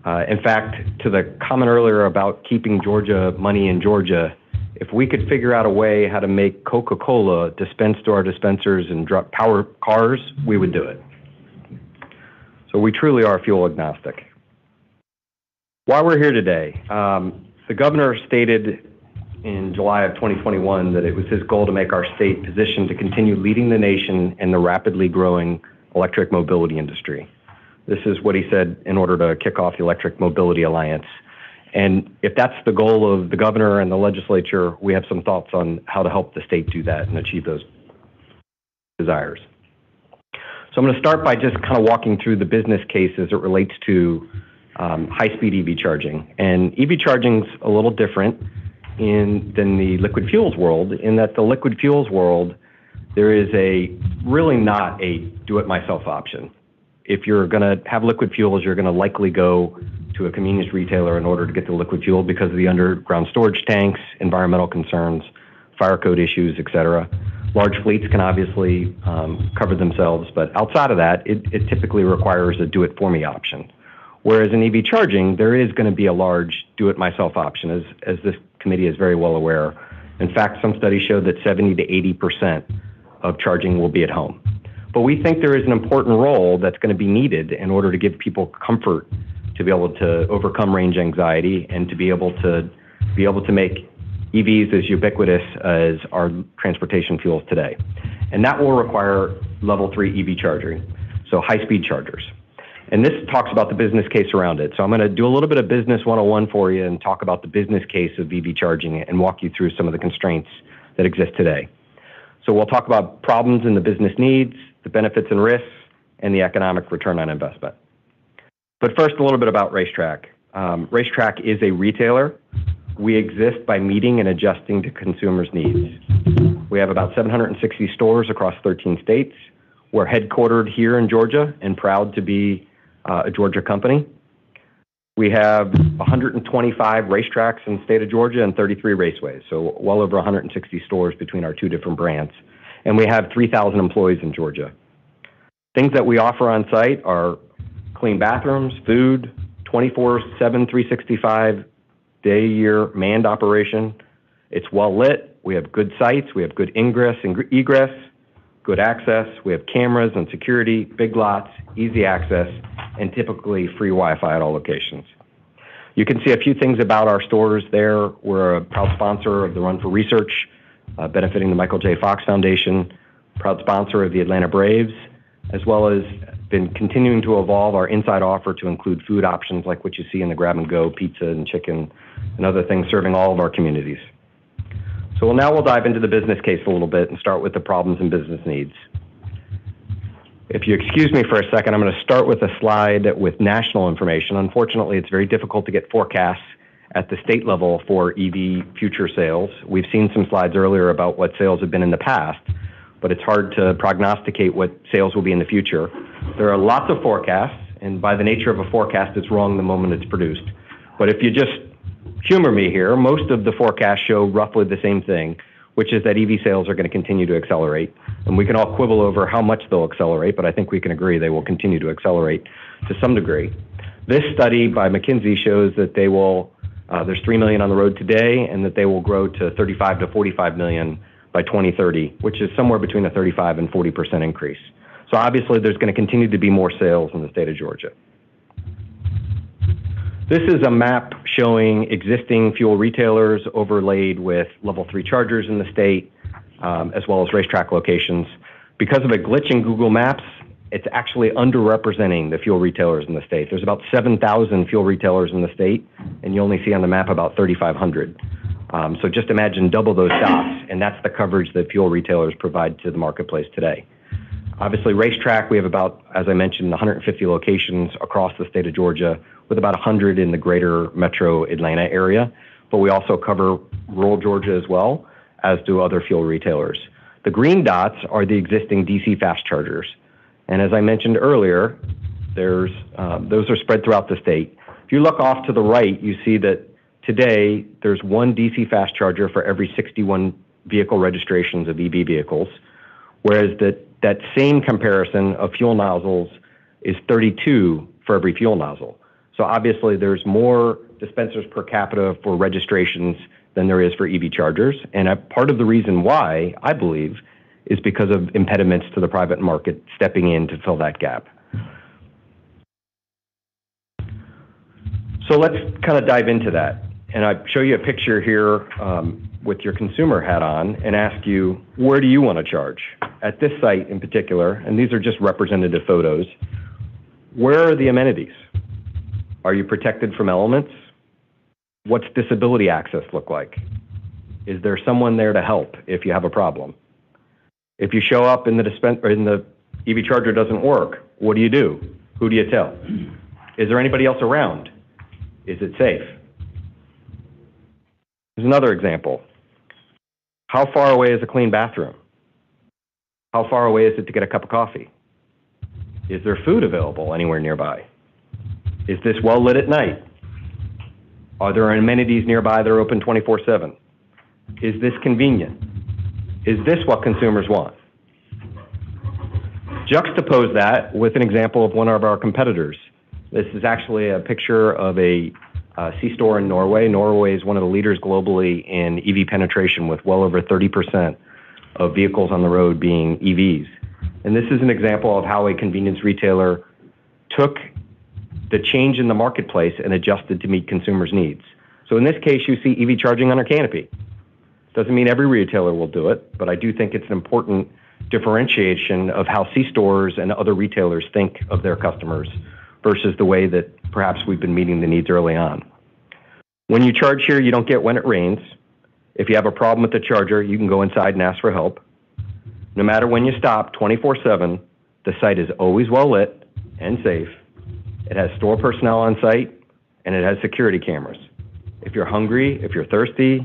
In fact, to the comment earlier about keeping Georgia money in Georgia, if we could figure out a way how to make Coca-Cola dispense to our dispensers and power cars, we would do it. So we truly are fuel agnostic. Why we're here today, the governor stated in July of 2021 that it was his goal to make our state positioned to continue leading the nation in the rapidly growing electric mobility industry. This is what he said in order to kick off the Electric Mobility Alliance. And if that's the goal of the governor and the legislature, we have some thoughts on how to help the state do that and achieve those desires. So I'm going to start by just kind of walking through the business case as it relates to high-speed EV charging. And EV charging's a little different than the liquid fuels world, in that the liquid fuels world, there is really not a do-it-myself option. if you're going to have liquid fuels, you're going to likely go to a convenience retailer in order to get the liquid fuel because of the underground storage tanks, environmental concerns, fire code issues, et cetera. Large fleets can obviously cover themselves, but outside of that, it typically requires a do-it-for-me option. Whereas in EV charging, there is going to be a large do-it-myself option, as this committee is very well aware. In fact, some studies show that 70 to 80% of charging will be at home. But we think there is an important role that's going to be needed in order to give people comfort to be able to overcome range anxiety and to be able to make EVs as ubiquitous as our transportation fuels today. And that will require level 3 EV charging, so high-speed chargers. And this talks about the business case around it. So I'm going to do a little bit of business 101 for you and talk about the business case of EV charging and walk you through some of the constraints that exist today. So we'll talk about problems and the business needs, the benefits and risks, and the economic return on investment. But first, a little bit about Racetrack. Racetrack is a retailer. We exist by meeting and adjusting to consumers' needs. We have about 760 stores across 13 states. We're headquartered here in Georgia and proud to be a Georgia company. We have 125 racetracks in the state of Georgia and 33 raceways, so well over 160 stores between our two different brands. And we have 3,000 employees in Georgia. Things that we offer on site are clean bathrooms, food, 24/7, 365 day a year manned operation. It's well lit. We have good sites. We have good ingress and egress, good access. We have cameras and security, big lots, easy access, and typically free Wi-Fi at all locations. You can see a few things about our stores there. We're a proud sponsor of the Run for Research, benefiting the Michael J. Fox Foundation, proud sponsor of the Atlanta Braves, as well as been continuing to evolve our inside offer to include food options like what you see in the grab-and-go, pizza and chicken, and other things serving all of our communities. So now we'll dive into the business case a little bit and start with the problems and business needs. If you excuse me for a second, I'm going to start with a slide with national information. Unfortunately, it's very difficult to get forecasts at the state level for EV future sales. We've seen some slides earlier about what sales have been in the past, but it's hard to prognosticate what sales will be in the future. There are lots of forecasts, and by the nature of a forecast, it's wrong the moment it's produced. But if you just humor me here, most of the forecasts show roughly the same thing, which is that EV sales are going to continue to accelerate. And we can all quibble over how much they'll accelerate, but I think we can agree they will continue to accelerate to some degree. This study by McKinsey shows that they will, there's 3 million on the road today, and that they will grow to 35 to 45 million by 2030, which is somewhere between a 35 and 40% increase. So obviously there's going to continue to be more sales in the state of Georgia. This is a map showing existing fuel retailers overlaid with level 3 chargers in the state, as well as racetrack locations. Because of a glitch in Google Maps, it's actually underrepresenting the fuel retailers in the state. There's about 7,000 fuel retailers in the state, and you only see on the map about 3,500. So just imagine double those dots, and that's the coverage that fuel retailers provide to the marketplace today. Obviously, racetrack, we have about, as I mentioned, 150 locations across the state of Georgia, with about 100 in the greater metro Atlanta area. But we also cover rural Georgia as well, as do other fuel retailers. The green dots are the existing DC fast chargers. And as I mentioned earlier, those are spread throughout the state. If you look off to the right, you see that today there's one DC fast charger for every 61 vehicle registrations of EV vehicles, whereas that same comparison of fuel nozzles is 32 for every fuel nozzle. So obviously there's more dispensers per capita for registrations than there is for EV chargers. And part of the reason why, I believe, is because of impediments to the private market stepping in to fill that gap. So let's kind of dive into that. And I show you a picture here with your consumer hat on and ask you, where do you want to charge? At this site in particular, and these are just representative photos, where are the amenities? Are you protected from elements? What's disability access look like? Is there someone there to help if you have a problem? If you show up and the EV charger doesn't work, what do you do? Who do you tell? Is there anybody else around? Is it safe? Here's another example. How far away is a clean bathroom? How far away is it to get a cup of coffee? Is there food available anywhere nearby? Is this well lit at night? Are there amenities nearby that are open 24/7? Is this convenient? Is this what consumers want? Juxtapose that with an example of one of our competitors. This is actually a picture of a C-store in Norway. Norway is one of the leaders globally in EV penetration, with well over 30% of vehicles on the road being EVs. And this is an example of how a convenience retailer took the change in the marketplace and adjusted to meet consumers' needs. So in this case, you see EV charging on our canopy. Doesn't mean every retailer will do it, but I do think it's an important differentiation of how C-stores and other retailers think of their customers versus the way that perhaps we've been meeting the needs early on. When you charge here, you don't get when it rains. If you have a problem with the charger, you can go inside and ask for help. No matter when you stop, 24/7, the site is always well lit and safe. It has store personnel on site, and it has security cameras. If you're hungry, if you're thirsty,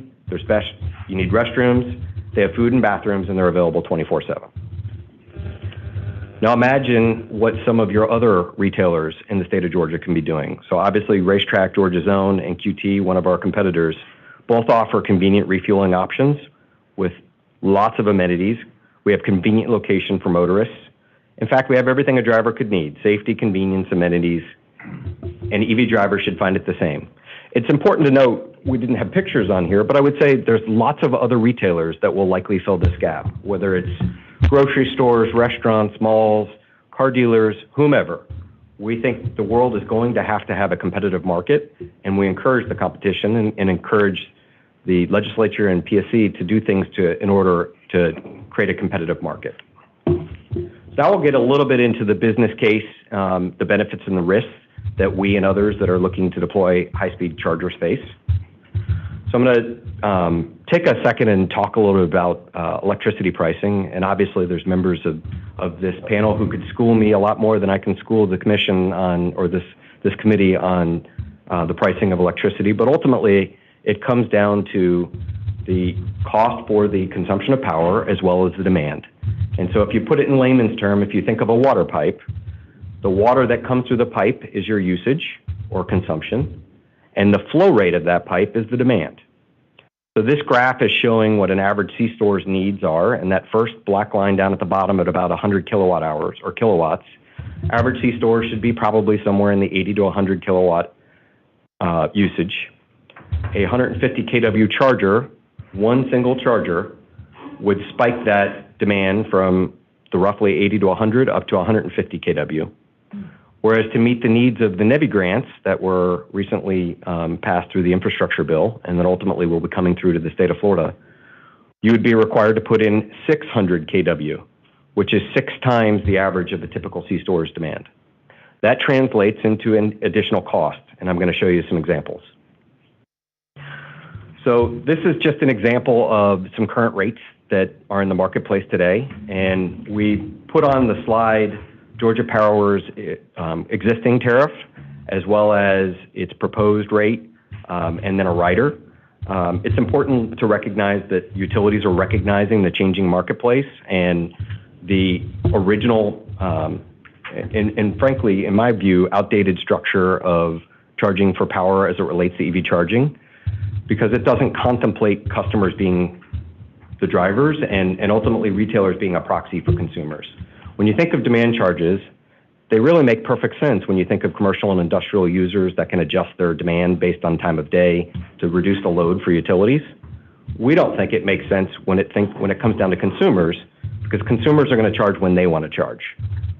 you need restrooms, they have food and bathrooms, and they're available 24/7. Now imagine what some of your other retailers in the state of Georgia can be doing. So obviously Racetrack, Georgia's Own, and QT, one of our competitors, both offer convenient refueling options with lots of amenities. We have convenient location for motorists. In fact, we have everything a driver could need: safety, convenience, amenities, and EV drivers should find it the same. It's important to note, we didn't have pictures on here, but I would say there's lots of other retailers that will likely fill this gap, whether it's grocery stores, restaurants, malls, car dealers, whomever. We think the world is going to have a competitive market, and we encourage the competition and encourage the legislature and PSC to do things in order to create a competitive market. So now we'll get a little bit into the business case, the benefits and the risks that we and others that are looking to deploy high-speed chargers face. So I'm going to take a second and talk a little bit about electricity pricing. And obviously, there's members of this panel who could school me a lot more than I can school the commission on, or this committee on the pricing of electricity. But ultimately, it comes down to the cost for the consumption of power as well as the demand. And so if you put it in layman's term, if you think of a water pipe, the water that comes through the pipe is your usage or consumption, and the flow rate of that pipe is the demand. So this graph is showing what an average C-store's needs are, and that first black line down at the bottom at about 100 kilowatt hours or kilowatts. Average C-store should be probably somewhere in the 80 to 100 kilowatt usage. A 150 kW charger, one single charger, would spike that demand from the roughly 80 to 100 up to 150 kW. Whereas to meet the needs of the NEVI grants that were recently passed through the infrastructure bill and that ultimately will be coming through to the state of Florida, you would be required to put in 600 kW, which is 6 times the average of the typical C-store's demand. That translates into an additional cost, and I'm going to show you some examples. So this is just an example of some current rates that are in the marketplace today, and we put on the slide Georgia Power's existing tariff, as well as its proposed rate, and then a rider. It's important to recognize that utilities are recognizing the changing marketplace and the original, and frankly, in my view, outdated structure of charging for power as it relates to EV charging, because it doesn't contemplate customers being the drivers and ultimately retailers being a proxy for consumers. When you think of demand charges, they really make perfect sense when you think of commercial and industrial users that can adjust their demand based on time of day to reduce the load for utilities. We don't think it makes sense when it comes down to consumers, because consumers are going to charge when they want to charge,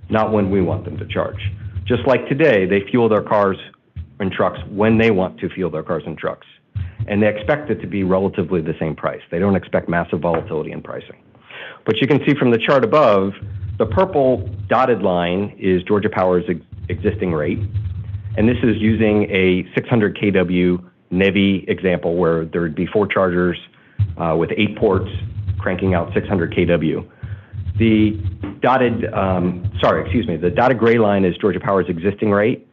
not when we want them to charge. Just like today, they fuel their cars and trucks when they want to fuel their cars and trucks. And they expect it to be relatively the same price. They don't expect massive volatility in pricing. But you can see from the chart above, the purple dotted line is Georgia Power's existing rate. And this is using a 600 kW NEVI example where there would be 4 chargers with 8 ports cranking out 600 kW. The dotted gray line is Georgia Power's existing rate.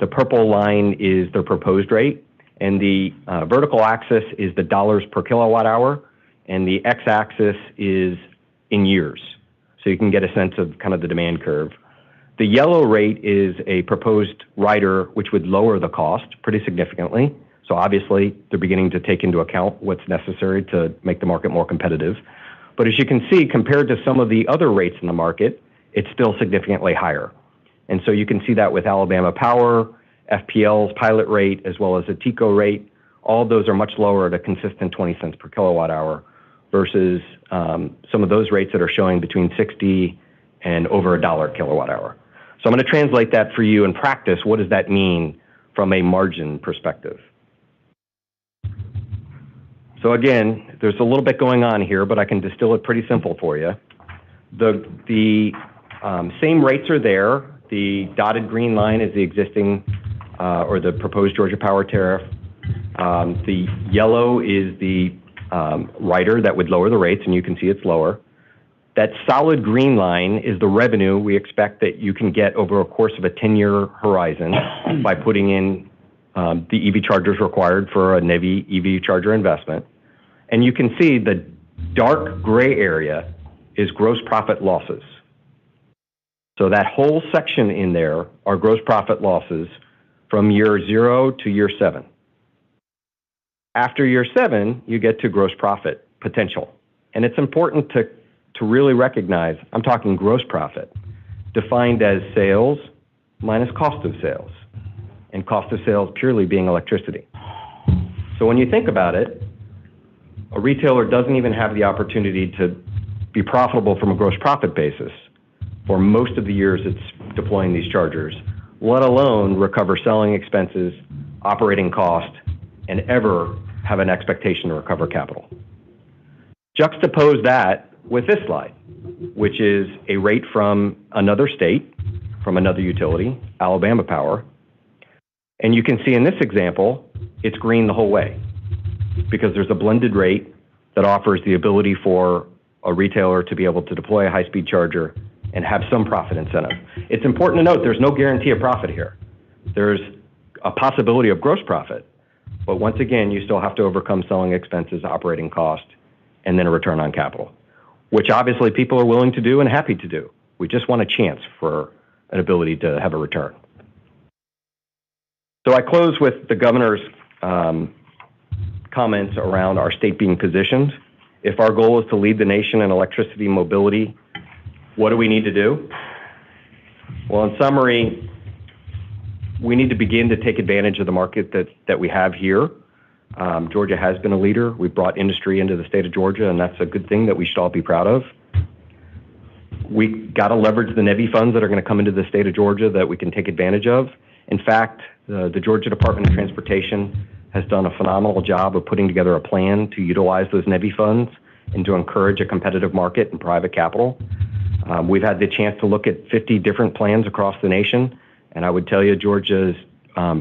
The purple line is their proposed rate. And the vertical axis is the dollars per kilowatt hour, and the x-axis is in years. So you can get a sense of kind of the demand curve. The yellow rate is a proposed rider which would lower the cost pretty significantly. So obviously, they're beginning to take into account what's necessary to make the market more competitive. But as you can see, compared to some of the other rates in the market, it's still significantly higher. And so you can see that with Alabama Power, FPL's pilot rate, as well as a TECO rate. All of those are much lower at a consistent 20 cents per kilowatt hour versus some of those rates that are showing between 60 and over $1 kilowatt hour. So I'm going to translate that for you in practice. What does that mean from a margin perspective? So again, there's a little bit going on here, but I can distill it pretty simple for you. The same rates are there. The dotted green line is the existing or the proposed Georgia Power tariff. The yellow is the rider that would lower the rates, and you can see it's lower. That solid green line is the revenue we expect that you can get over a course of a 10-year horizon by putting in the EV chargers required for a NEVI EV charger investment. And you can see the dark gray area is gross profit losses. So that whole section in there are gross profit losses from year 0 to year 7. After year 7, you get to gross profit potential. And it's important to really recognize, I'm talking gross profit, defined as sales minus cost of sales, and cost of sales purely being electricity. So when you think about it, a retailer doesn't even have the opportunity to be profitable from a gross profit basis for most of the years it's deploying these chargers, let alone recover selling expenses, operating cost, and ever have an expectation to recover capital. Juxtapose that with this slide, which is a rate from another state, from another utility, Alabama Power. And you can see in this example, it's green the whole way because there's a blended rate that offers the ability for a retailer to be able to deploy a high-speed charger and have some profit incentive. It's important to note there's no guarantee of profit here. There's a possibility of gross profit, but once again, you still have to overcome selling expenses, operating cost, and then a return on capital, which obviously people are willing to do and happy to do. We just want a chance for an ability to have a return. So I close with the governor's comments around our state being positioned. If our goal is to lead the nation in electricity mobility, what do we need to do? Well, in summary, we need to begin to take advantage of the market that we have here. Georgia has been a leader. We've brought industry into the state of Georgia, and that's a good thing that we should all be proud of. We got to leverage the NEVI funds that are going to come into the state of Georgia that we can take advantage of. In fact, the Georgia Department of Transportation has done a phenomenal job of putting together a plan to utilize those NEVI funds and to encourage a competitive market and private capital. We've had the chance to look at 50 different plans across the nation, and I would tell you Georgia's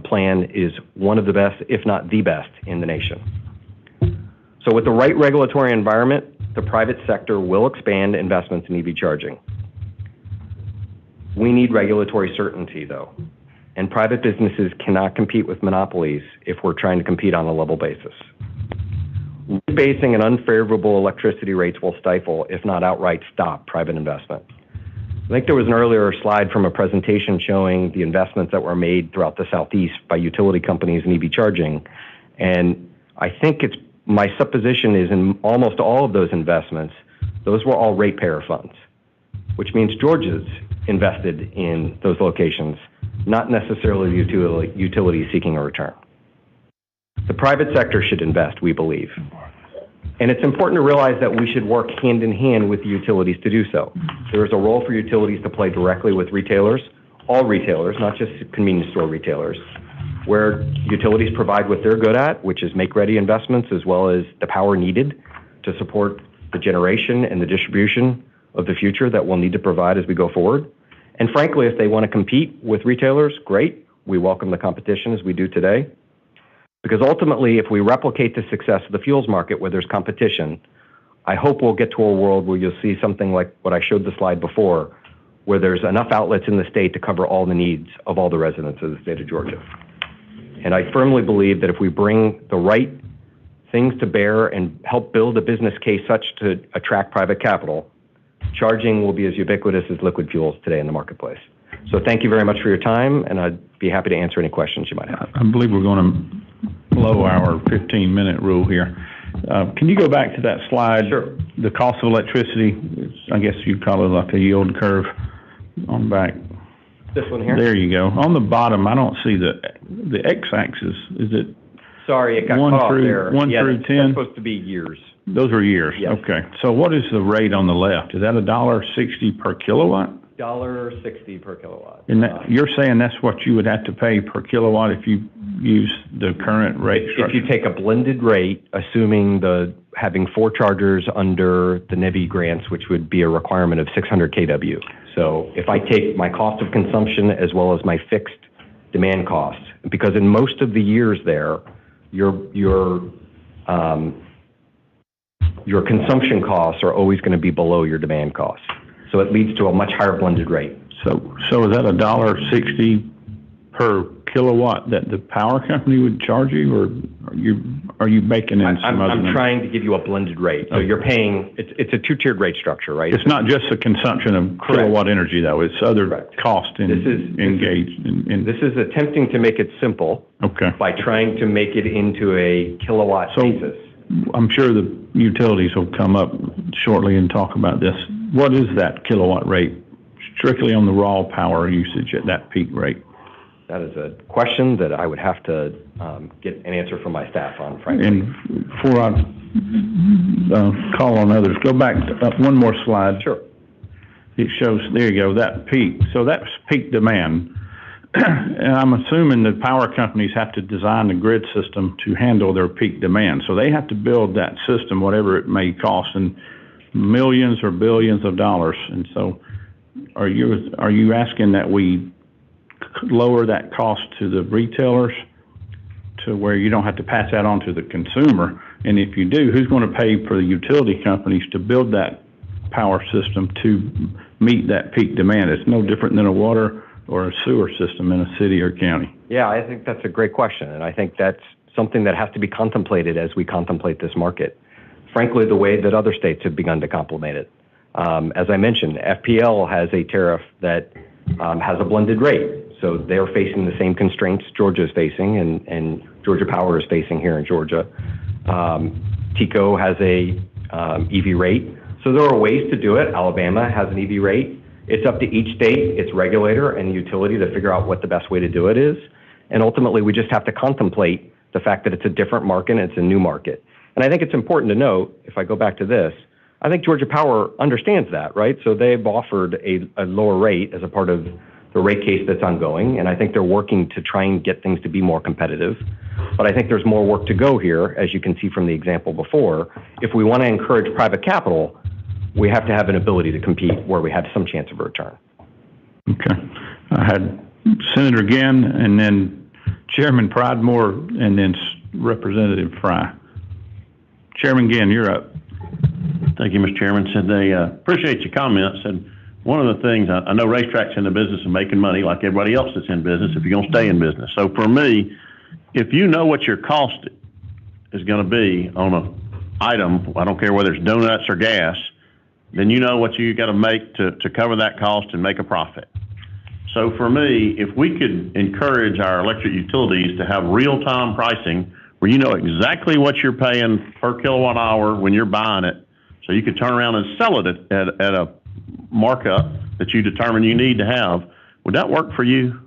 plan is one of the best, if not the best, in the nation. So with the right regulatory environment, the private sector will expand investments in EV charging. We need regulatory certainty, though, and private businesses cannot compete with monopolies if we're trying to compete on a level basis. Rebasing and unfavorable electricity rates will stifle, if not outright stop, private investment. I think there was an earlier slide from a presentation showing the investments that were made throughout the Southeast by utility companies in EV charging. And I think my supposition is in almost all of those investments, those were all ratepayer funds, which means Georgia's invested in those locations, not necessarily the utility seeking a return. The private sector should invest, we believe. And it's important to realize that we should work hand in hand with the utilities to do so. There is a role for utilities to play directly with retailers, all retailers, not just convenience store retailers, where utilities provide what they're good at, which is make-ready investments as well as the power needed to support the generation and the distribution of the future that we'll need to provide as we go forward. And frankly, if they want to compete with retailers, great. We welcome the competition as we do today. Because ultimately, if we replicate the success of the fuels market where there's competition, I hope we'll get to a world where you'll see something like what I showed the slide before, where there's enough outlets in the state to cover all the needs of all the residents of the state of Georgia. And I firmly believe that if we bring the right things to bear and help build a business case such to attract private capital, charging will be as ubiquitous as liquid fuels today in the marketplace. So thank you very much for your time, and I'd be happy to answer any questions you might have. I believe we're going to blow our 15-minute rule here. Can you go back to that slide? Sure. The cost of electricity, I guess you'd call it like a yield curve on back. This one here? There you go. On the bottom, I don't see the x-axis. Is it? Sorry, it got one cut off through, there. 1 Yeah, through 10? That's supposed to be years. Those are years? Yes. Okay. So what is the rate on the left? Is that $1.60 per kilowatt? $1.60 per kilowatt. And you're saying that's what you would have to pay per kilowatt if you use the current rate structure? If you take a blended rate, assuming having 4 chargers under the NEVI grants, which would be a requirement of 600 kW. So if I take my cost of consumption as well as my fixed demand costs, because in most of the years there, your consumption costs are always going to be below your demand costs. So it leads to a much higher blended rate. So is that $1.60 per kilowatt that the power company would charge you, or are you baking in some other? I'm trying to give you a blended rate. So you're paying. It's a 2-tiered rate structure, right? It's not just the consumption of kilowatt energy, though. It's other costs engaged in. This is attempting to make it simple. Okay. By trying to make it into a kilowatt basis. I'm sure the utilities will come up shortly and talk about this. What is that kilowatt rate strictly on the raw power usage at that peak rate? That is a question that I would have to get an answer from my staff on, frankly. And before I call on others, go back one more slide. Sure. It shows, there you go, that peak. So that's peak demand. And I'm assuming that power companies have to design the grid system to handle their peak demand. So they have to build that system, whatever it may cost, in millions or billions of dollars. And so are you asking that we lower that cost to the retailers to where you don't have to pass that on to the consumer? And if you do, who's going to pay for the utility companies to build that power system to meet that peak demand? It's no different than a water or a sewer system in a city or county. Yeah, I think that's a great question. And I think that's something that has to be contemplated as we contemplate this market. Frankly, the way that other states have begun to contemplate it. As I mentioned, FPL has a tariff that has a blended rate. So they're facing the same constraints Georgia is facing and Georgia Power is facing here in Georgia. TECO has a EV rate. So there are ways to do it. Alabama has an EV rate. It's up to each state, its regulator, and utility to figure out what the best way to do it is. And ultimately, we just have to contemplate the fact that it's a different market and it's a new market. And I think it's important to note, if I go back to this, I think Georgia Power understands that, right? So they've offered a lower rate as a part of the rate case that's ongoing, and I think they're working to try and get things to be more competitive. But I think there's more work to go here, as you can see from the example before. If we want to encourage private capital, we have to have an ability to compete where we have some chance of a return. Okay. I had Senator Ginn, and then Chairman Pridemore, and then Representative Fry. Chairman Ginn, you're up. Thank you, Mr. Chairman. Said they appreciate your comments. And one of the things, I know racetracks in the business of making money like everybody else that's in business if you're going to stay in business. So for me, if you know what your cost is going to be on an item, I don't care whether it's donuts or gas, then you know what you got to make to cover that cost and make a profit. So for me, if we could encourage our electric utilities to have real-time pricing where you know exactly what you're paying per kilowatt hour when you're buying it, so you could turn around and sell it at a markup that you determine you need to have, would that work for you?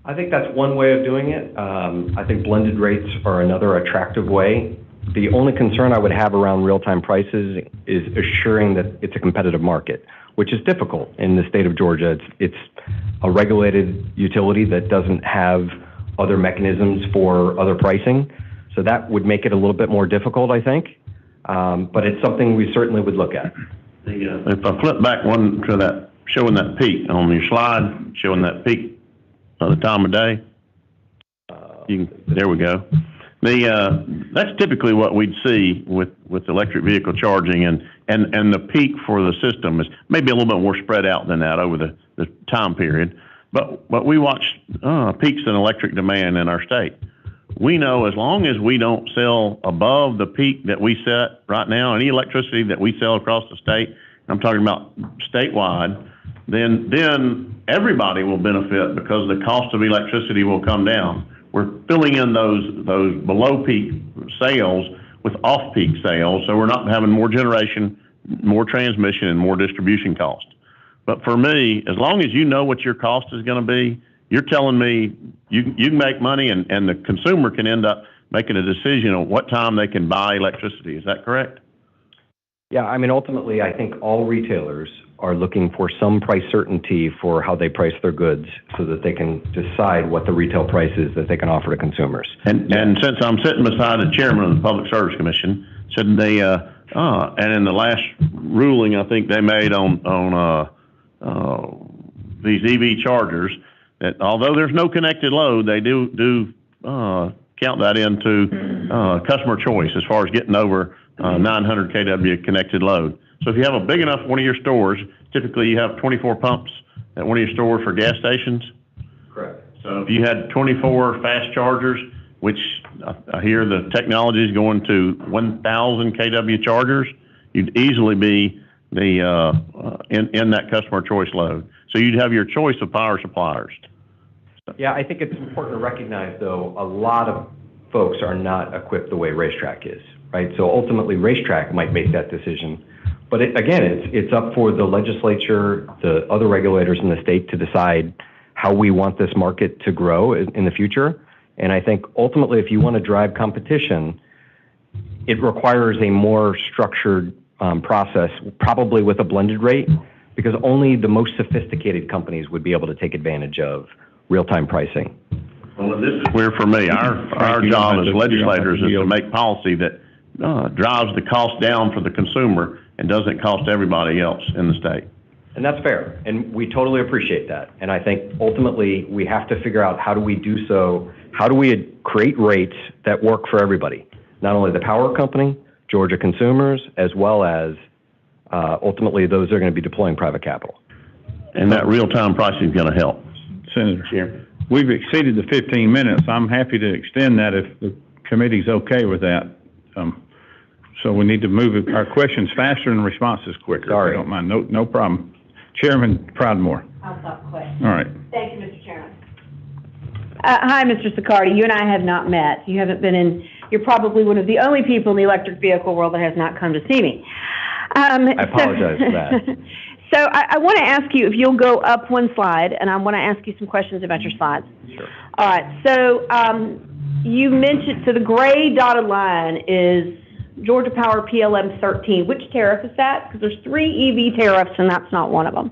I think that's one way of doing it. I think blended rates are another attractive way. The only concern I would have around real-time prices is assuring that it's a competitive market, which is difficult in the state of Georgia. It's a regulated utility that doesn't have other mechanisms for other pricing. So that would make it a little bit more difficult, I think. But it's something we certainly would look at. If I flip back one to that, showing that peak on your slide, showing that peak of the time of day. There we go. That's typically what we'd see with electric vehicle charging, and the peak for the system is maybe a little bit more spread out than that over the time period. But we watch peaks in electric demand in our state. We know as long as we don't sell above the peak that we set right now, any electricity that we sell across the state, I'm talking about statewide, then everybody will benefit because the cost of electricity will come down. We're filling in those below peak sales with off-peak sales, so we're not having more generation, more transmission, and more distribution cost. But for me, as long as you know what your cost is going to be, you're telling me you can make money, and the consumer can end up making a decision on what time they can buy electricity. Is that correct? Yeah, I mean, ultimately, I think all retailers are looking for some price certainty for how they price their goods so that they can decide what the retail price is that they can offer to consumers. And since I'm sitting beside the chairman of the Public Service Commission, shouldn't they, and in the last ruling I think they made on these EV chargers, that although there's no connected load, they do count that into customer choice as far as getting over 900 kW connected load. So if you have a big enough one of your stores, typically you have 24 pumps at one of your stores for gas stations. Correct. So if you had 24 fast chargers, which I hear the technology is going to 1,000 kW chargers, you'd easily be in that customer choice load. So you'd have your choice of power suppliers. Yeah, I think it's important to recognize, though, a lot of folks are not equipped the way Racetrack is, right? So ultimately, Racetrack might make that decision. But again, it's up for the legislature, the other regulators in the state to decide how we want this market to grow in the future. And I think ultimately, if you want to drive competition, it requires a more structured process, probably with a blended rate, because only the most sophisticated companies would be able to take advantage of real-time pricing. Well, this is where, for me, our job as legislators is to make policy that drives the cost down for the consumer and doesn't cost everybody else in the state. And that's fair, and we totally appreciate that. And I think ultimately we have to figure out how do we do so, how do we create rates that work for everybody, not only the power company, Georgia consumers, as well as ultimately those that are going to be deploying private capital. And that real-time pricing is going to help. Senator, we've exceeded the 15 minutes. I'm happy to extend that if the committee's okay with that. So we need to move our questions faster and responses quicker. Sorry. If you don't mind. No problem. Chairman Proudmore. I'll stop questions. All right. Thank you, Mr. Chairman. Hi, Mr. Sicardi. You and I have not met. You haven't been in, you're probably one of the only people in the electric vehicle world that has not come to see me. I apologize for that. So I want to ask you if you'll go up one slide, and I want to ask you some questions about your slides. Sure. All right. So you mentioned, so the gray dotted line is Georgia Power PLM 13. Which tariff is that? Because there's 3 EV tariffs, and that's not one of them.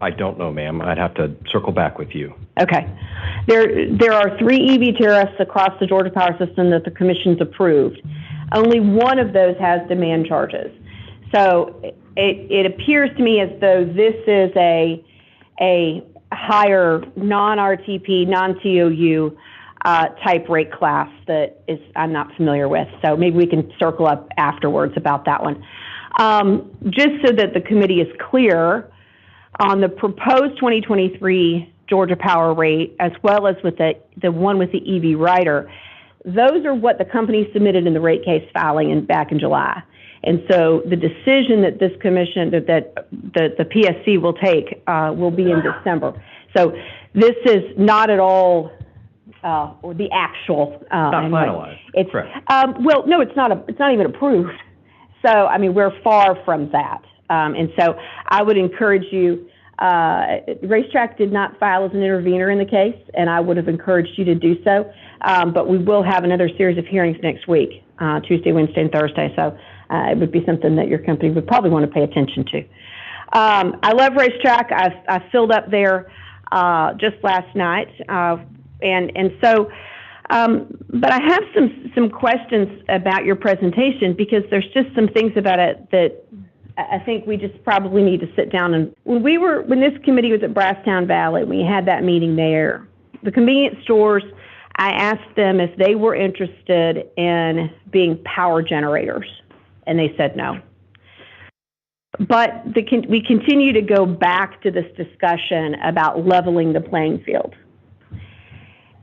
I don't know, ma'am. I'd have to circle back with you. Okay. There are 3 EV tariffs across the Georgia Power system that the Commission's approved. Only one of those has demand charges. So it appears to me as though this is a higher non-RTP, non-TOU type rate class that is I'm not familiar with. So maybe we can circle up afterwards about that one. Just so that the committee is clear on the proposed 2023 Georgia Power rate, as well as with the one with the EV rider, those are what the company submitted in the rate case filing back in July. And so the decision that this commission, that the PSC will take will be in December. So this is not at all or the actual. Not finalized. It's correct. Well, no, it's not even approved. So I mean, we're far from that. And so I would encourage you. Racetrack did not file as an intervener in the case, and I would have encouraged you to do so. But we will have another series of hearings next week, Tuesday, Wednesday, and Thursday. So it would be something that your company would probably want to pay attention to. I love Racetrack. I filled up there just last night, and so. But I have some questions about your presentation because there's just some things about it that I think we just probably need to sit down and when this committee was at Brasstown Valley, we had that meeting there. The convenience stores, I asked them if they were interested in being power generators, and they said no. But we continue to go back to this discussion about leveling the playing field.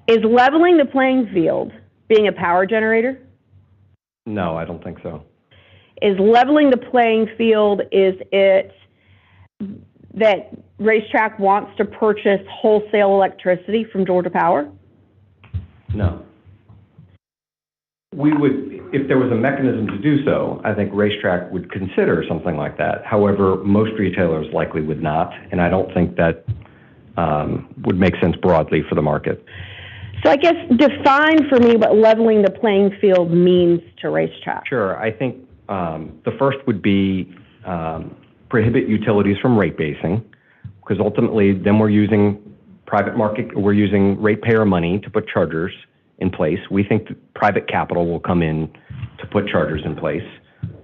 Is leveling the playing field being a power generator? No, I don't think so. Is leveling the playing field, is it that Racetrack wants to purchase wholesale electricity from Georgia Power? No. We would, if there was a mechanism to do so, I think Racetrack would consider something like that. However, most retailers likely would not, and I don't think that would make sense broadly for the market. So I guess define for me what leveling the playing field means to Racetrack. Sure. I think the first would be prohibit utilities from rate basing, because ultimately then we're using we're using ratepayer money to put chargers in place. We think that private capital will come in to put chargers in place.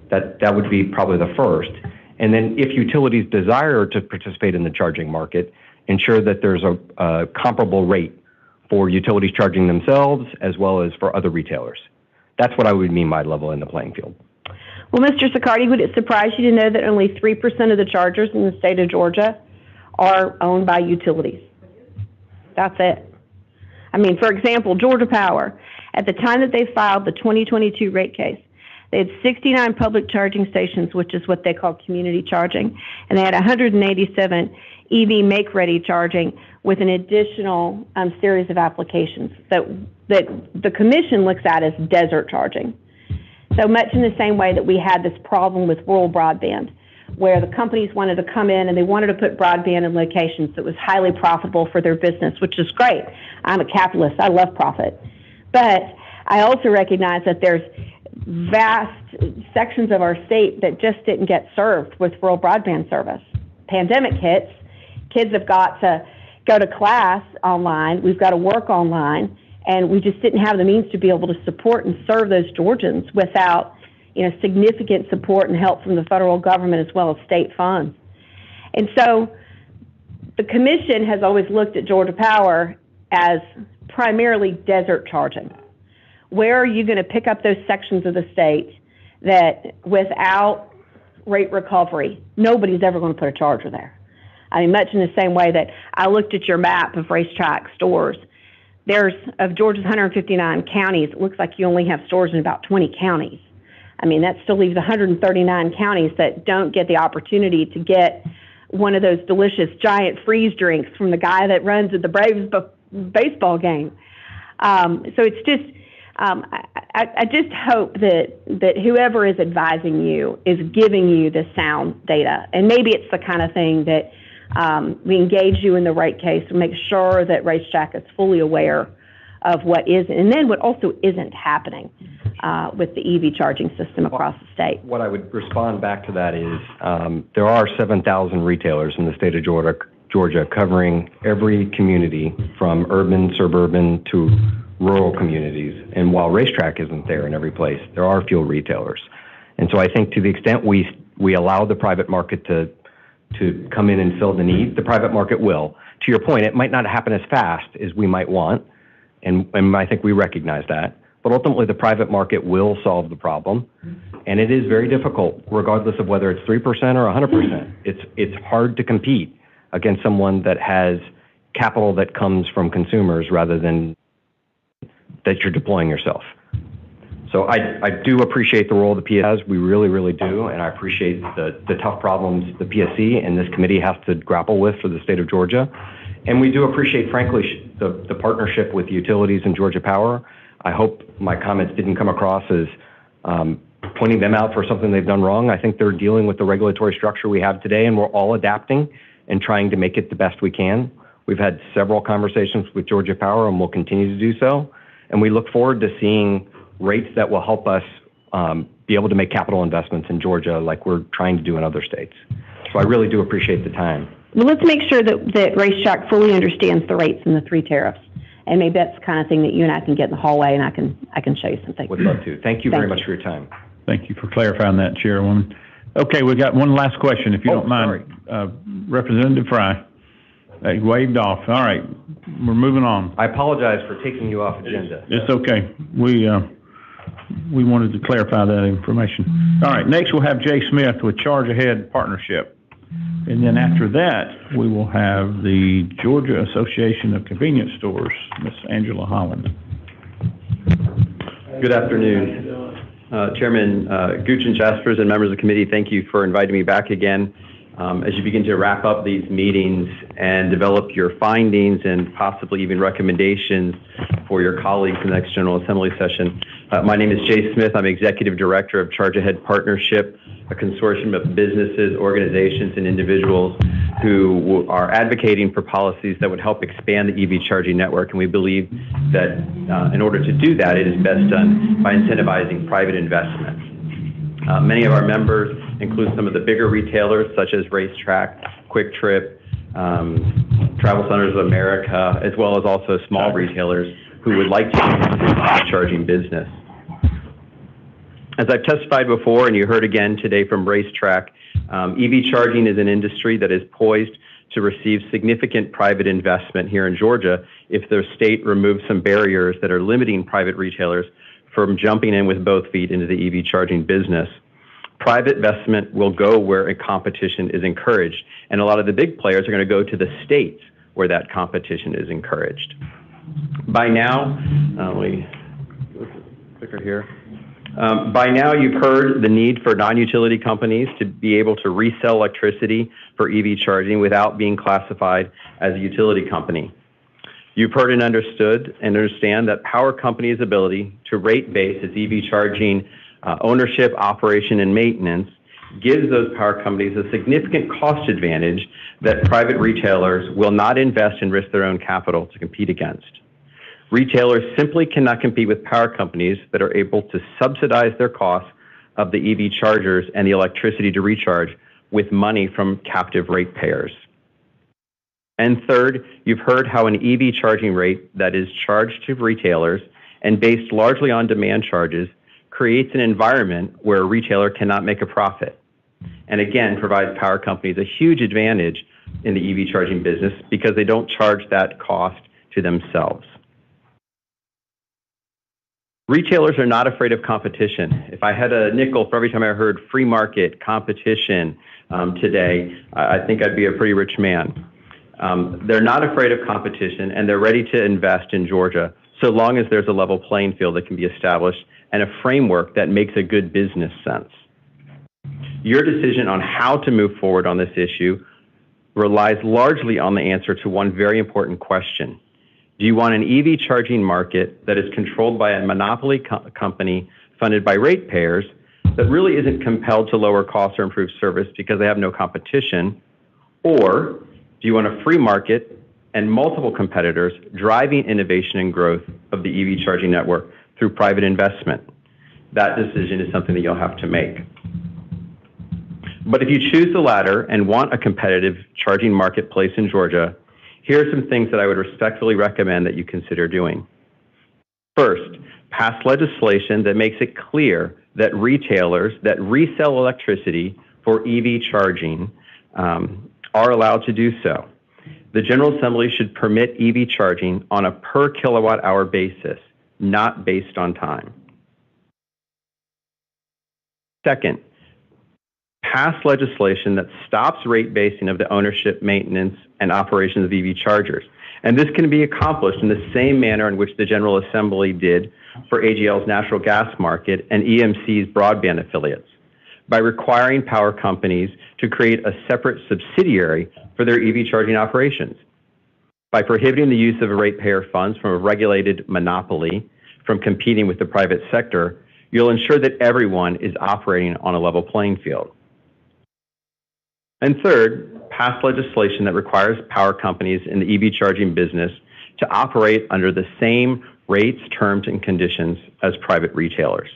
That would be probably the first. And then if utilities desire to participate in the charging market, ensure that there's a comparable rate for utilities charging themselves as well as for other retailers. That's what I would mean by leveling the playing field. Well, Mr. Siccardi, would it surprise you to know that only 3% of the chargers in the state of Georgia are owned by utilities? That's it. I mean, for example, Georgia Power, at the time that they filed the 2022 rate case, they had 69 public charging stations, which is what they call community charging, and they had 187 EV make-ready charging with an additional series of applications that the commission looks at as desert charging. So much in the same way that we had this problem with rural broadband, where the companies wanted to come in and they wanted to put broadband in locations that was highly profitable for their business, which is great. I'm a capitalist. I love profit. But I also recognize that there's vast sections of our state that just didn't get served with rural broadband service. Pandemic hits, kids have got to go to class online, we've got to work online, and we just didn't have the means to be able to support and serve those Georgians without significant support and help from the federal government as well as state funds. And so the commission has always looked at Georgia Power as primarily desert charging. Where are you going to pick up those sections of the state that without rate recovery, nobody's ever going to put a charger there? I mean, much in the same way that I looked at your map of Racetrack stores. Of Georgia's 159 counties, it looks like you only have stores in about 20 counties. I mean, that still leaves 139 counties that don't get the opportunity to get one of those delicious giant freeze drinks from the guy that runs at the Braves baseball game. So it's just, I just hope that whoever is advising you is giving you the sound data. And maybe it's the kind of thing that we engage you in the right case and make sure that Racetrack is fully aware of what is, and then what also isn't happening with the EV charging system across the state. What I would respond back to that is there are 7,000 retailers in the state of Georgia covering every community from urban, suburban to rural communities. And while Racetrack isn't there in every place, there are fuel retailers. And so I think to the extent we allow the private market to come in and fill the need, the private market will. To your point, it might not happen as fast as we might want, and I think we recognize that. But ultimately, the private market will solve the problem, and it is very difficult, regardless of whether it's 3% or 100%. It's hard to compete against someone that has capital that comes from consumers rather than that you're deploying yourself. So I do appreciate the role the PSC has. We really, really do, and I appreciate the tough problems the PSC and this committee has to grapple with for the state of Georgia. And we do appreciate, frankly, the partnership with utilities and Georgia Power. I hope my comments didn't come across as pointing them out for something they've done wrong. I think they're dealing with the regulatory structure we have today, and we're all adapting and trying to make it the best we can. We've had several conversations with Georgia Power, and we'll continue to do so. And we look forward to seeing rates that will help us be able to make capital investments in Georgia like we're trying to do in other states. So I really do appreciate the time. Well, let's make sure that Racetrack fully understands the rates and the three tariffs. And maybe that's the kind of thing that you and I can get in the hallway and I can show you something. Would love to. Thank you very much for your time. Thank you for clarifying that, Chairwoman. Okay, we got one last question, if you don't mind. Representative Fry. He waved off. All right, we're moving on. I apologize for taking you off agenda. It's okay. We wanted to clarify that information. All right, next we'll have Jay Smith with Charge Ahead Partnership. And then after that, we will have the Georgia Association of Convenience Stores, Ms. Angela Holland. Good afternoon. Chairman Gooch and Jaspers and members of the committee, thank you for inviting me back again. As you begin to wrap up these meetings and develop your findings and possibly even recommendations for your colleagues in the next General Assembly session, my name is Jay Smith. I'm Executive Director of Charge Ahead Partnership, a consortium of businesses, organizations, and individuals who are advocating for policies that would help expand the EV charging network. And we believe that in order to do that, it is best done by incentivizing private investment. Many of our members include some of the bigger retailers such as Racetrack, Quick Trip, Travel Centers of America, as well as also small retailers who would like to get into the EV charging business. As I've testified before, and you heard again today from Racetrack, EV charging is an industry that is poised to receive significant private investment here in Georgia if the state removes some barriers that are limiting private retailers from jumping in with both feet into the EV charging business. Private investment will go where a competition is encouraged, and a lot of the big players are going to go to the states where that competition is encouraged. By now, clicker here. By now, you've heard the need for non-utility companies to be able to resell electricity for EV charging without being classified as a utility company. You've heard and understand that power companies' ability to rate base its EV charging ownership, operation, and maintenance gives those power companies a significant cost advantage that private retailers will not invest and risk their own capital to compete against. Retailers simply cannot compete with power companies that are able to subsidize their costs of the EV chargers and the electricity to recharge with money from captive ratepayers. And third, you've heard how an EV charging rate that is charged to retailers and based largely on demand charges creates an environment where a retailer cannot make a profit, and again provides power companies a huge advantage in the EV charging business because they don't charge that cost to themselves. Retailers are not afraid of competition. If I had a nickel for every time I heard free market competition today, I think I'd be a pretty rich man. They're not afraid of competition, and they're ready to invest in Georgia so long as there's a level playing field that can be established and a framework that makes a good business sense. Your decision on how to move forward on this issue relies largely on the answer to one very important question. Do you want an EV charging market that is controlled by a monopoly company funded by ratepayers that really isn't compelled to lower costs or improve service because they have no competition? Or do you want a free market and multiple competitors driving innovation and growth of the EV charging network through private investment? That decision is something that you'll have to make. But if you choose the latter and want a competitive charging marketplace in Georgia, here are some things that I would respectfully recommend that you consider doing. First, pass legislation that makes it clear that retailers that resell electricity for EV charging are allowed to do so. The General Assembly should permit EV charging on a per kilowatt hour basis, not based on time. Second, pass legislation that stops rate basing of the ownership, maintenance, and operations of EV chargers. And this can be accomplished in the same manner in which the General Assembly did for AGL's natural gas market and EMC's broadband affiliates, by requiring power companies to create a separate subsidiary for their EV charging operations. By prohibiting the use of ratepayer funds from a regulated monopoly from competing with the private sector, you'll ensure that everyone is operating on a level playing field. And third, pass legislation that requires power companies in the EV charging business to operate under the same rates, terms, and conditions as private retailers.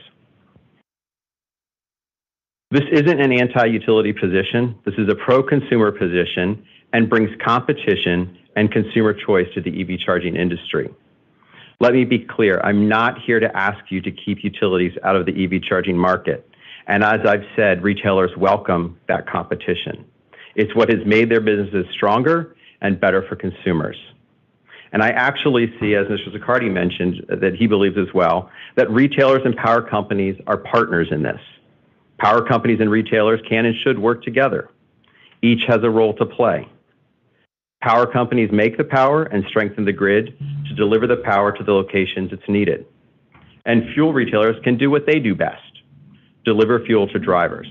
This isn't an anti-utility position. This is a pro-consumer position and brings competition and consumer choice to the EV charging industry. Let me be clear, I'm not here to ask you to keep utilities out of the EV charging market. And as I've said, retailers welcome that competition. It's what has made their businesses stronger and better for consumers. And I actually see, as Mr. Zaccardi mentioned, that he believes as well, that retailers and power companies are partners in this. Power companies and retailers can and should work together. Each has a role to play. Power companies make the power and strengthen the grid to deliver the power to the locations it's needed. And fuel retailers can do what they do best, deliver fuel to drivers.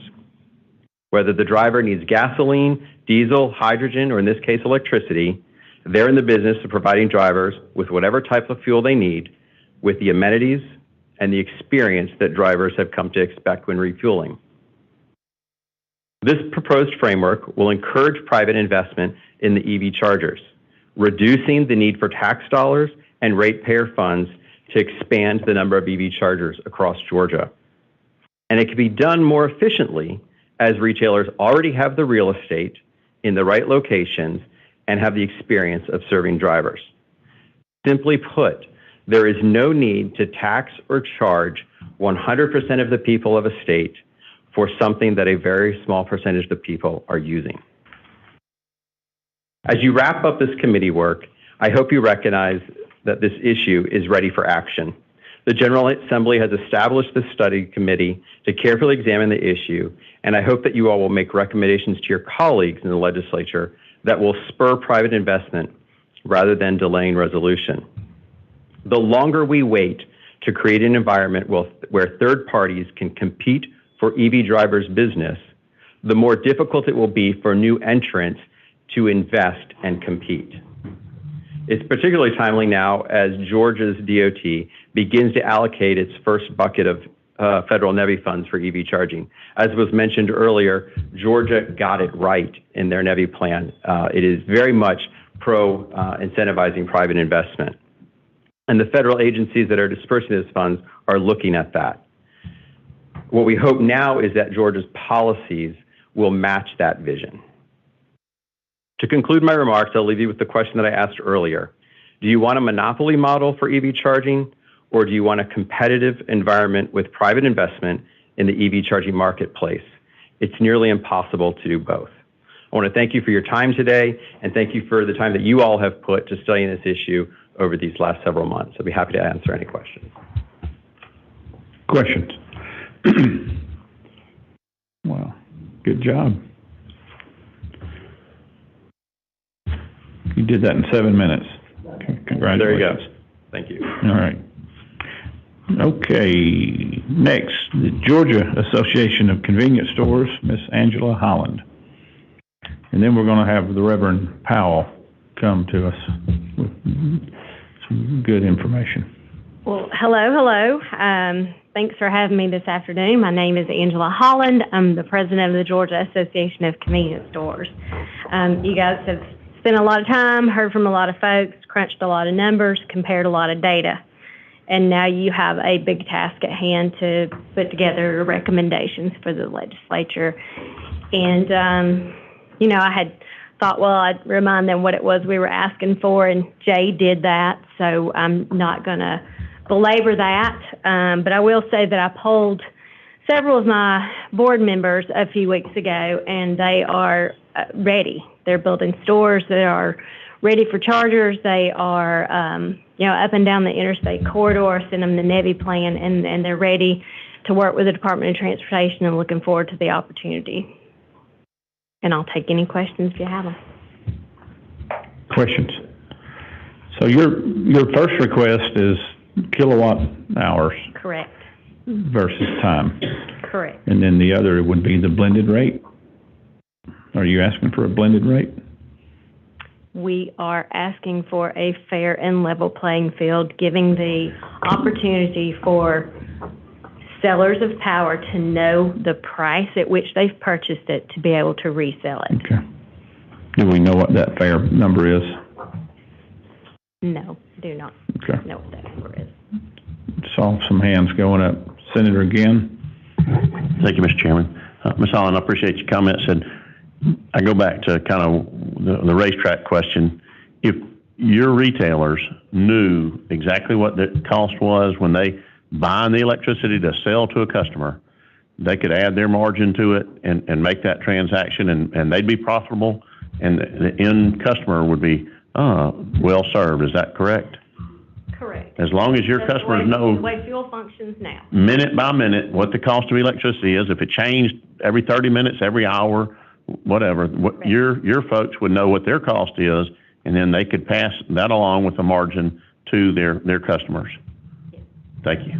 Whether the driver needs gasoline, diesel, hydrogen, or in this case, electricity, they're in the business of providing drivers with whatever type of fuel they need, with the amenities and the experience that drivers have come to expect when refueling. This proposed framework will encourage private investment in the EV chargers, reducing the need for tax dollars and ratepayer funds to expand the number of EV chargers across Georgia. And it can be done more efficiently as retailers already have the real estate in the right locations and have the experience of serving drivers. Simply put, there is no need to tax or charge 100% of the people of a state for something that a very small percentage of the people are using. As you wrap up this committee work, I hope you recognize that this issue is ready for action. The General Assembly has established this study committee to carefully examine the issue, and I hope that you all will make recommendations to your colleagues in the legislature that will spur private investment rather than delaying resolution. The longer we wait to create an environment where third parties can compete for EV drivers' business, the more difficult it will be for new entrants to invest and compete. It's particularly timely now as Georgia's DOT begins to allocate its first bucket of federal NEVI funds for EV charging. As was mentioned earlier, Georgia got it right in their NEVI plan. It is very much pro-incentivizing private investment. And the federal agencies that are dispersing those funds are looking at that. What we hope now is that Georgia's policies will match that vision. To conclude my remarks, I'll leave you with the question that I asked earlier. Do you want a monopoly model for EV charging, or do you want a competitive environment with private investment in the EV charging marketplace? It's nearly impossible to do both. I want to thank you for your time today, and thank you for the time that you all have put to studying this issue over these last several months. I'll be happy to answer any questions. Questions? Wow, good job. You did that in 7 minutes. Congratulations. There you go. Thank you. All right. Okay, next, the Georgia Association of Convenience Stores, Miss Angela Holland. And then we're going to have the Reverend Powell come to us with some good information. Well, hello. Thanks for having me this afternoon. My name is Angela Holland. I'm the president of the Georgia Association of Convenience Stores. You guys have spent a lot of time, heard from a lot of folks, crunched a lot of numbers, compared a lot of data. And now you have a big task at hand to put together recommendations for the legislature. And, I had thought, well, I'd remind them what it was we were asking for, and Jay did that, so I'm not going to belabor that. But I will say that I polled several of my board members a few weeks ago, and they are ready. They're building stores that are ready for chargers. They are, up and down the interstate corridor, send them the NEVI plan, and they're ready to work with the Department of Transportation and looking forward to the opportunity. And I'll take any questions if you have them. Questions? So your first request is kilowatt hours. Correct. Versus time. Correct. And then the other would be the blended rate? Are you asking for a blended rate? We are asking for a fair and level playing field, giving the opportunity for sellers of power to know the price at which they've purchased it to be able to resell it. Okay. Do we know what that fair number is? No, do not Okay. know what that number is. Saw some hands going up. Senator again. Thank you, Mr. Chairman. Ms. Holland, I appreciate your comments. And I go back to kind of the racetrack question. If your retailers knew exactly what the cost was when they buy the electricity to sell to a customer, they could add their margin to it and make that transaction, and they'd be profitable, and the end customer would be well served. Is that correct? Correct. As long as your That's customers the know way fuel functions now. minute by minute what the cost of electricity is, if it changed every 30 minutes, every hour, whatever, your folks would know what their cost is, and then they could pass that along with a margin to their customers. Yes. Thank you.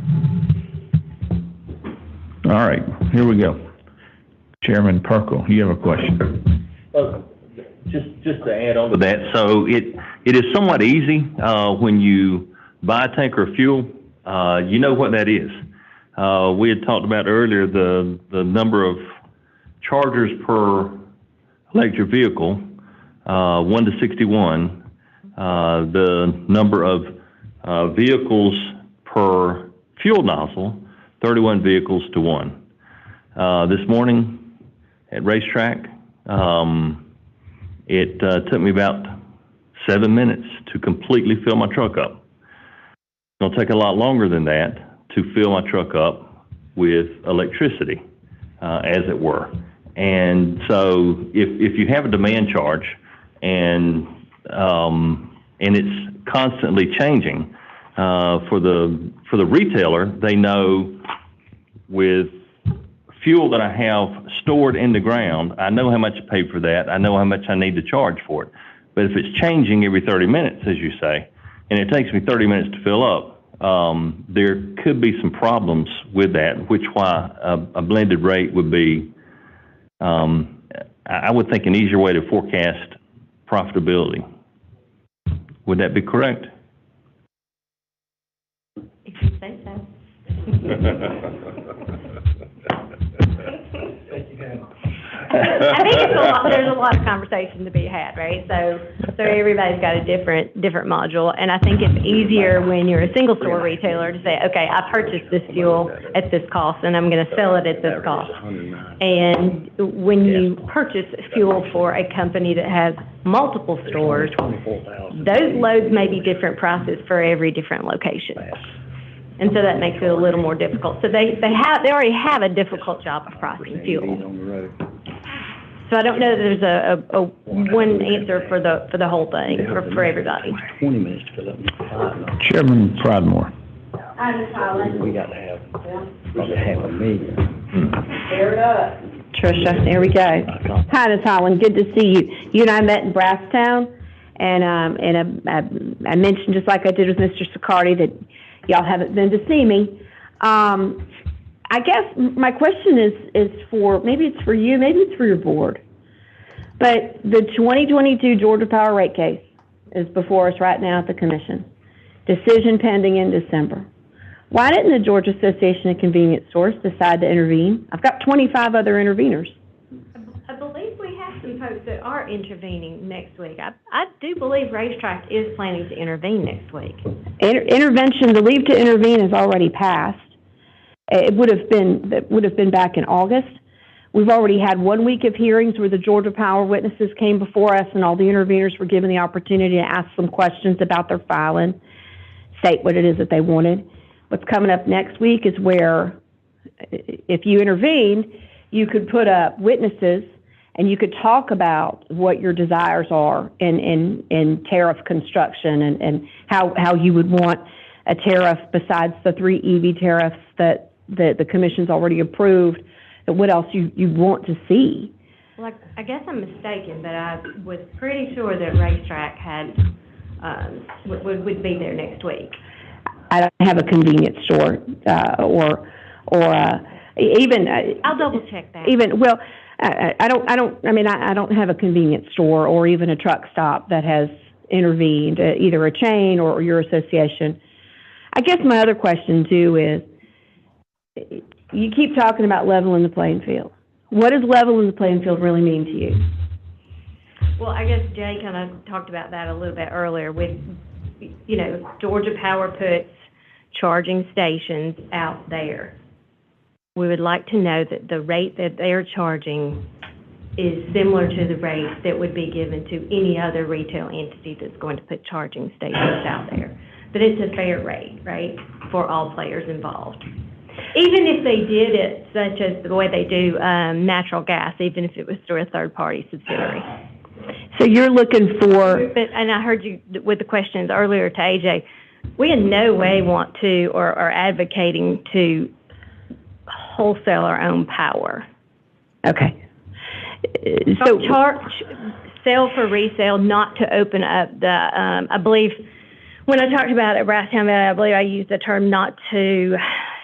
All right, here we go. Chairman Perkle, you have a question? Just to add on to that, so it is somewhat easy when you buy a tanker of fuel. You know what that is. We had talked about earlier the number of chargers per electric vehicle, 1 to 61. The number of vehicles per fuel nozzle, 31 vehicles to 1. This morning at Racetrack, it took me about 7 minutes to completely fill my truck up. It'll take a lot longer than that to fill my truck up with electricity, as it were. And so if you have a demand charge and it's constantly changing, for the retailer, they know with fuel that I have stored in the ground, I know how much I paid for that. I know how much I need to charge for it. But if it's changing every 30 minutes, as you say, and it takes me 30 minutes to fill up, there could be some problems with that, which why a blended rate would be, I would think, an easier way to forecast profitability. Would that be correct? If you say so. I think there's a lot of conversation to be had, right? So everybody's got a different module, and I think it's easier when you're a single store retailer to say, okay, I purchased this fuel at this cost, and I'm going to sell it at this cost. And when you purchase fuel for a company that has multiple stores, those loads may be different prices for every different location. And so that makes it a little more difficult. So they already have a difficult job of pricing fuel. So I don't know that there's a one answer for the whole thing, for everybody. 20 minutes to fill up. Chairman Pridemore. We got to have probably 500,000. Fair enough. Tricia, there we go. Hi, Ms. Holland, good to see you. You and I met in Brasstown, and I mentioned, just like I did with Mr. Sicardi, that y'all haven't been to see me. I guess my question is for, maybe it's for you, maybe it's for your board. But the 2022 Georgia Power rate case is before us right now at the commission. Decision pending in December. Why didn't the Georgia Association of Convenience Stores decide to intervene? I've got 25 other interveners. I believe we have some folks that are intervening next week. I do believe Racetrack is planning to intervene next week. Intervention, the leave to intervene has already passed. It would have been back in August. We've already had 1 week of hearings where the Georgia Power witnesses came before us, and all the interveners were given the opportunity to ask some questions about their filing, state what it is that they wanted. What's coming up next week is where, if you intervene, you could put up witnesses and you could talk about what your desires are in tariff construction and how you would want a tariff besides the 3 EV tariffs that the commission's already approved, and what else you want to see. Well, I guess I'm mistaken, but I was pretty sure that Racetrack had would be there next week. I don't have a convenience store or even. I'll double check that. Even well, I don't have a convenience store or even a truck stop that has intervened, either a chain or your association. I guess my other question too is, you keep talking about leveling the playing field. What does leveling the playing field really mean to you? Well, I guess Jay kind of talked about that a little bit earlier with, Georgia Power puts charging stations out there. We would like to know that the rate that they're charging is similar to the rate that would be given to any other retail entity that's going to put charging stations out there. That it's a fair rate, right, for all players involved. Even if they did it such as the way they do natural gas, even if it was through a third-party subsidiary. So you're looking for... And I heard you with the questions earlier to AJ, we in no way want to or are advocating to wholesale our own power. Okay. So sell for resale, not to open up the, I believe, when I talked about it at Brasstown, I believe I used the term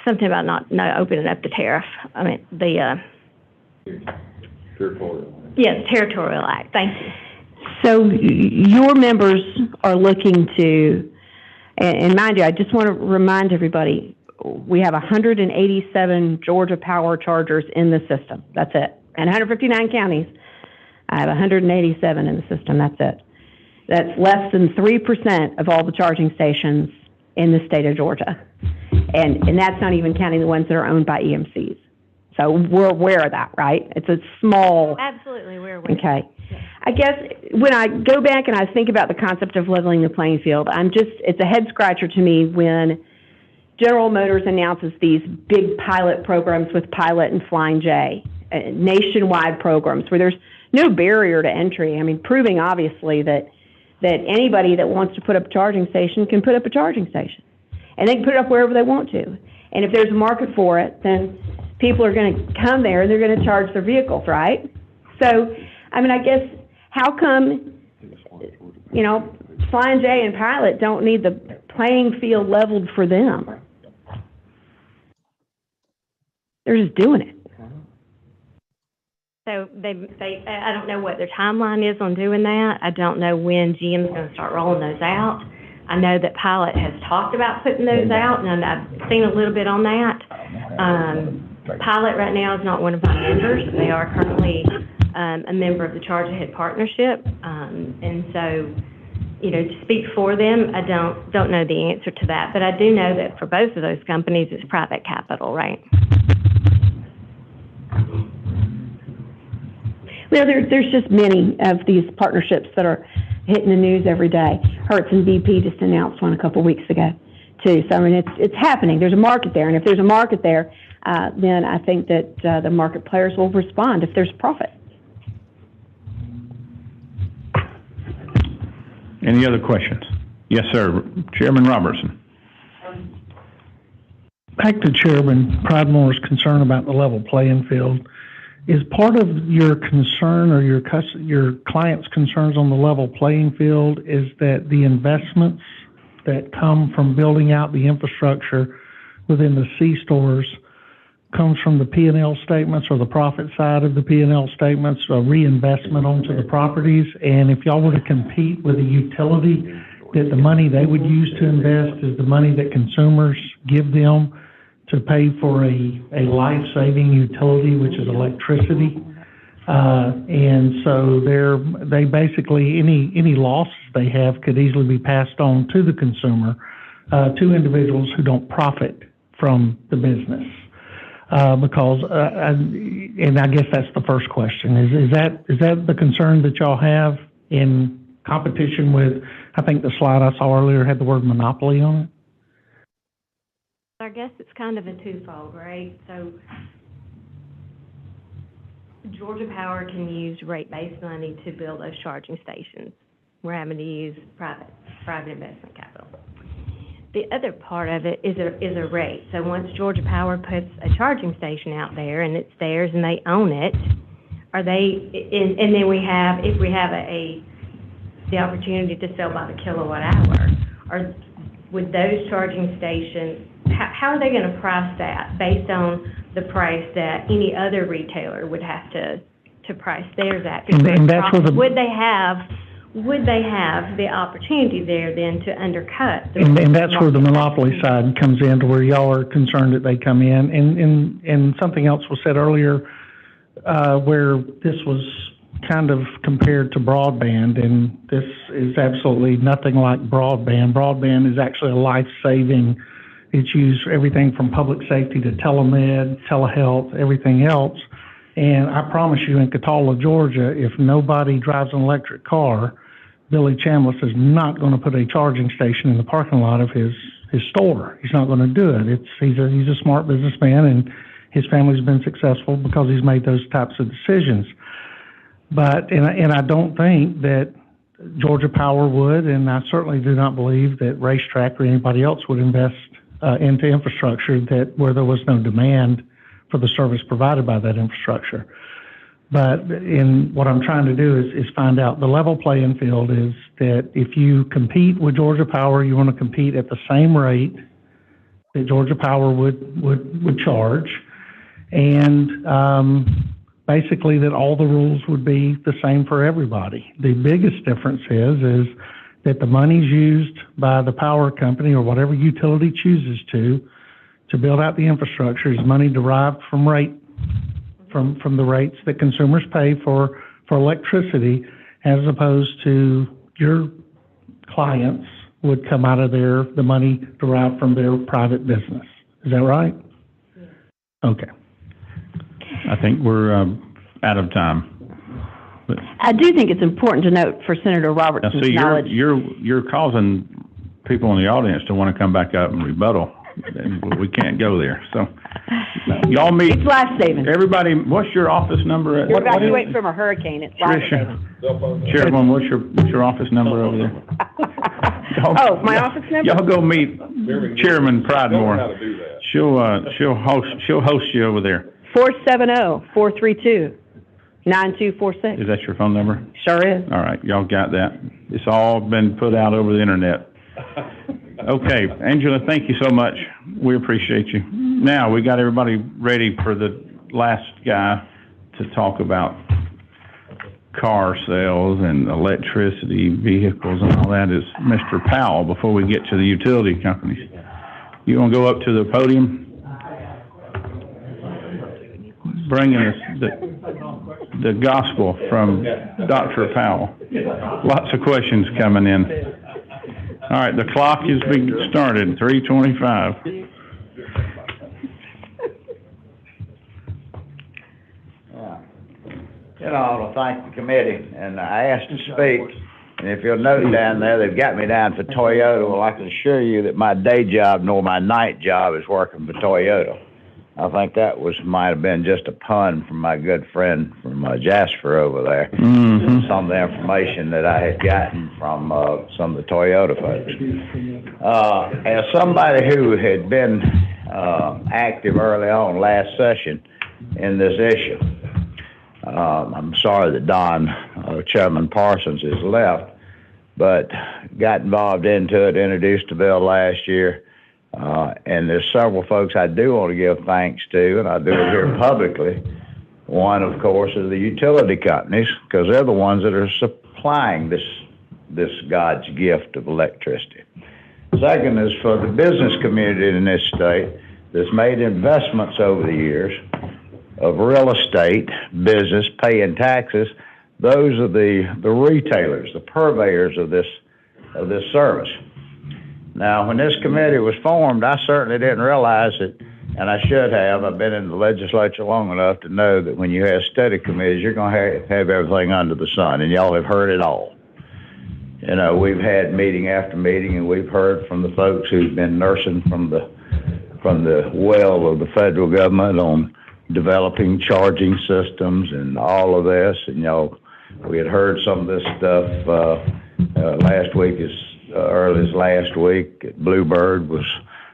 something about not opening up the tariff. I mean, Yes, Territorial Act, thank you. So your members are looking to, and mind you, I just want to remind everybody, we have 187 Georgia Power chargers in the system. That's it. And 159 counties. I have 187 in the system. That's it. That's less than 3% of all the charging stations in the state of Georgia. And that's not even counting the ones that are owned by EMCs. So we're aware of that, right? It's a small... Absolutely, we're aware. Okay. I guess when I go back and I think about the concept of leveling the playing field, it's a head scratcher to me when General Motors announces these big pilot programs with Pilot and Flying J, nationwide programs where there's no barrier to entry. I mean, proving obviously that anybody that wants to put up a charging station can put up a charging station. And they can put it up wherever they want to. And if there's a market for it, then people are going to come there and they're going to charge their vehicles, right? So, I mean, I guess, how come, Flying J and Pilot don't need the playing field leveled for them? They're just doing it. So I don't know what their timeline is on doing that. I don't know when GM's going to start rolling those out. I know that Pilot has talked about putting those out, and I've seen a little bit on that. Pilot right now is not one of my members. They are currently a member of the Charge Ahead Partnership, and so, to speak for them, I don't know the answer to that, but I do know that for both of those companies, it's private capital, right? Well, there's just many of these partnerships that are hitting the news every day. Hertz and BP just announced one a couple weeks ago, too. So, I mean, it's happening. There's a market there, and if there's a market there, then I think that the market players will respond if there's profit. Any other questions? Yes, sir. Chairman Robertson. Back to Chairman Pridemore's concern about the level playing field. Is part of your concern or your client's concerns on the level playing field is that the investments that come from building out the infrastructure within the C-stores comes from the P&L statements or the profit side of the P&L statements, a reinvestment onto the properties? And if y'all were to compete with a utility, that the money they would use to invest is the money that consumers give them to pay for a life-saving utility, which is electricity. And so they basically, any losses they have could easily be passed on to the consumer, to individuals who don't profit from the business. Because, and I guess that's the first question, is that the concern that y'all have in competition with, I think the slide I saw earlier had the word monopoly on it? I guess it's kind of a twofold, right? So Georgia Power can use rate-based money to build those charging stations. We're having to use private investment capital. The other part of it is a rate. So once Georgia Power puts a charging station out there and it's theirs and they own it, and then if we have the opportunity to sell by the kilowatt hour, with those charging stations, how are they going to price that based on the price that any other retailer would have to price theirs at? And that's where would they have the opportunity there then to undercut? And that's where the monopoly side comes in, to where y'all are concerned that they come in. And something else was said earlier, where this was kind of compared to broadband, and this is absolutely nothing like broadband. Broadband is actually a life-saving. It's used for everything from public safety to telemed, telehealth, everything else. And I promise you, in Catawba, Georgia, if nobody drives an electric car, Billy Chambliss is not going to put a charging station in the parking lot of his store. He's not going to do it. He's a smart businessman, and his family's been successful because he's made those types of decisions. But, and I don't think that Georgia Power would, and I certainly do not believe that Racetrack or anybody else would invest into infrastructure where there was no demand for the service provided by that infrastructure. But what I'm trying to do is find out the level playing field is that if you compete with Georgia Power, you want to compete at the same rate that Georgia Power would charge. And basically that all the rules would be the same for everybody. The biggest difference is that the money's used by the power company or whatever utility chooses to build out the infrastructure is money derived from the rates that consumers pay for electricity, as opposed to your clients would come out of the money derived from their private business. Is that right? Okay. I think we're out of time. But, I do think it's important to note for Senator Robertson's now, see, knowledge. you're causing people in the audience to want to come back up and rebuttal. And we can't go there. So y'all meet. It's life-saving. Everybody, what's your office number? You're evacuating from a hurricane. It's life-saving. Chairman, what's your office number over there? Oh, my office number? Y'all go meet Chairman Pridemore. She'll host you over there. 470-432-9246. Is that your phone number? Sure is. All right, y'all got that. It's all been put out over the internet. Okay, Angela, thank you so much. We appreciate you. Now, we got everybody ready for the last guy to talk about car sales and electricity vehicles and all that is Mr. Powell before we get to the utility companies. You want to go up to the podium? Bringing us the gospel from Dr. Powell. Lots of questions coming in. All right, the clock is being started, 3:25. You know, I want to thank the committee, and I asked to speak, and if you'll note down there, they've got me down for Toyota. Well, I can assure you that my day job nor my night job is working for Toyota. I think that might have been just a pun from my good friend from Jasper over there. Mm-hmm. Some of the information that I had gotten from some of the Toyota folks. As somebody who had been active early on last session in this issue, I'm sorry that Chairman Parsons has left, but got involved into it, introduced the bill last year. And there's several folks I do want to give thanks to, and I do it here publicly. One, of course, is the utility companies, because they're the ones that are supplying this God's gift of electricity. Second is for the business community in this state that's made investments over the years of real estate, business, paying taxes. Those are the retailers, the purveyors of this service. Now, when this committee was formed, I certainly didn't realize it, and I should have. I've been in the legislature long enough to know that when you have study committees, you're going to have everything under the sun, and y'all have heard it all. You know, we've had meeting after meeting, and we've heard from the folks who've been nursing from the well of the federal government on developing charging systems and all of this, and we had heard some of this stuff last week early as last week. Bluebird was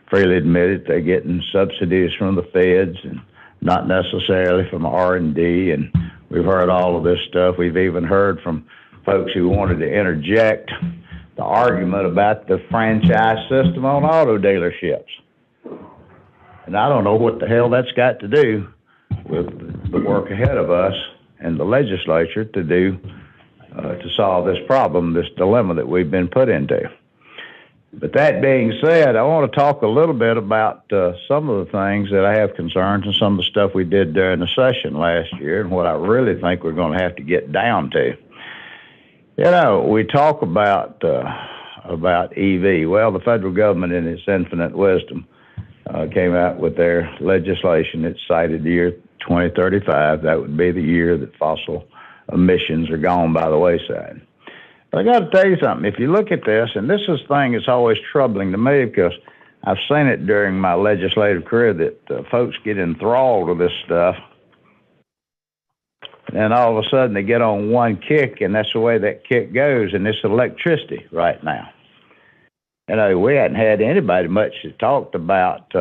freely admitted they're getting subsidies from the feds and not necessarily from R&D, and we've heard all of this stuff. We've even heard from folks who wanted to interject the argument about the franchise system on auto dealerships. And I don't know what the hell that's got to do with the work ahead of us and the legislature to do to solve this problem, this dilemma that we've been put into. But that being said, I want to talk a little bit about some of the things that I have concerns and some of the stuff we did during the session last year and what I really think we're going to have to get down to. You know, we talk about EV. Well, the federal government in its infinite wisdom came out with their legislation that cited the year 2035. That would be the year that fossil emissions are gone by the wayside. But I got to tell you something. If you look at this, and this is thing that's always troubling to me because I've seen it during my legislative career that folks get enthralled with this stuff, and all of a sudden they get on one kick, and that's the way that kick goes, and it's electricity right now. You know, we hadn't had anybody much that talked about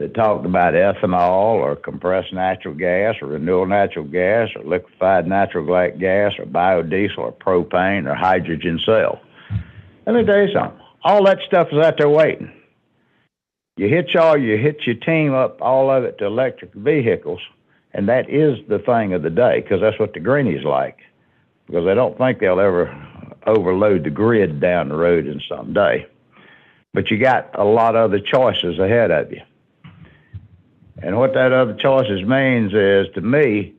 ethanol or compressed natural gas or renewable natural gas or liquefied natural gas or biodiesel or propane or hydrogen cell. Let me tell you something. All that stuff is out there waiting. You hitch your team up, all of it, to electric vehicles, And that is the thing of the day, because that's what the greenies like, because they don't think they'll ever overload the grid down the road in some day. But you got a lot of other choices ahead of you. And what that other choices means is, to me,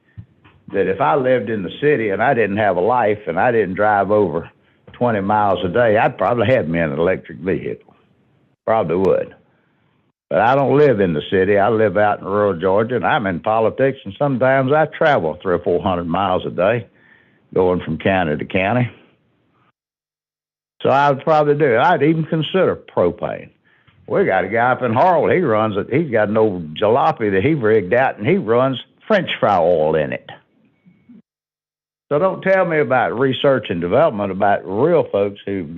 that if I lived in the city and I didn't have a life and I didn't drive over 20 miles a day, I'd probably have me an electric vehicle. Probably would. But I don't live in the city. I live out in rural Georgia, and I'm in politics, and sometimes I travel 300 or 400 miles a day, going from county to county. So I would probably do it. I'd even consider propane. We got a guy up in Harwell. He runs it. He's got an old jalopy that he rigged out, and he runs French fry oil in it. So don't tell me about research and development, about real folks who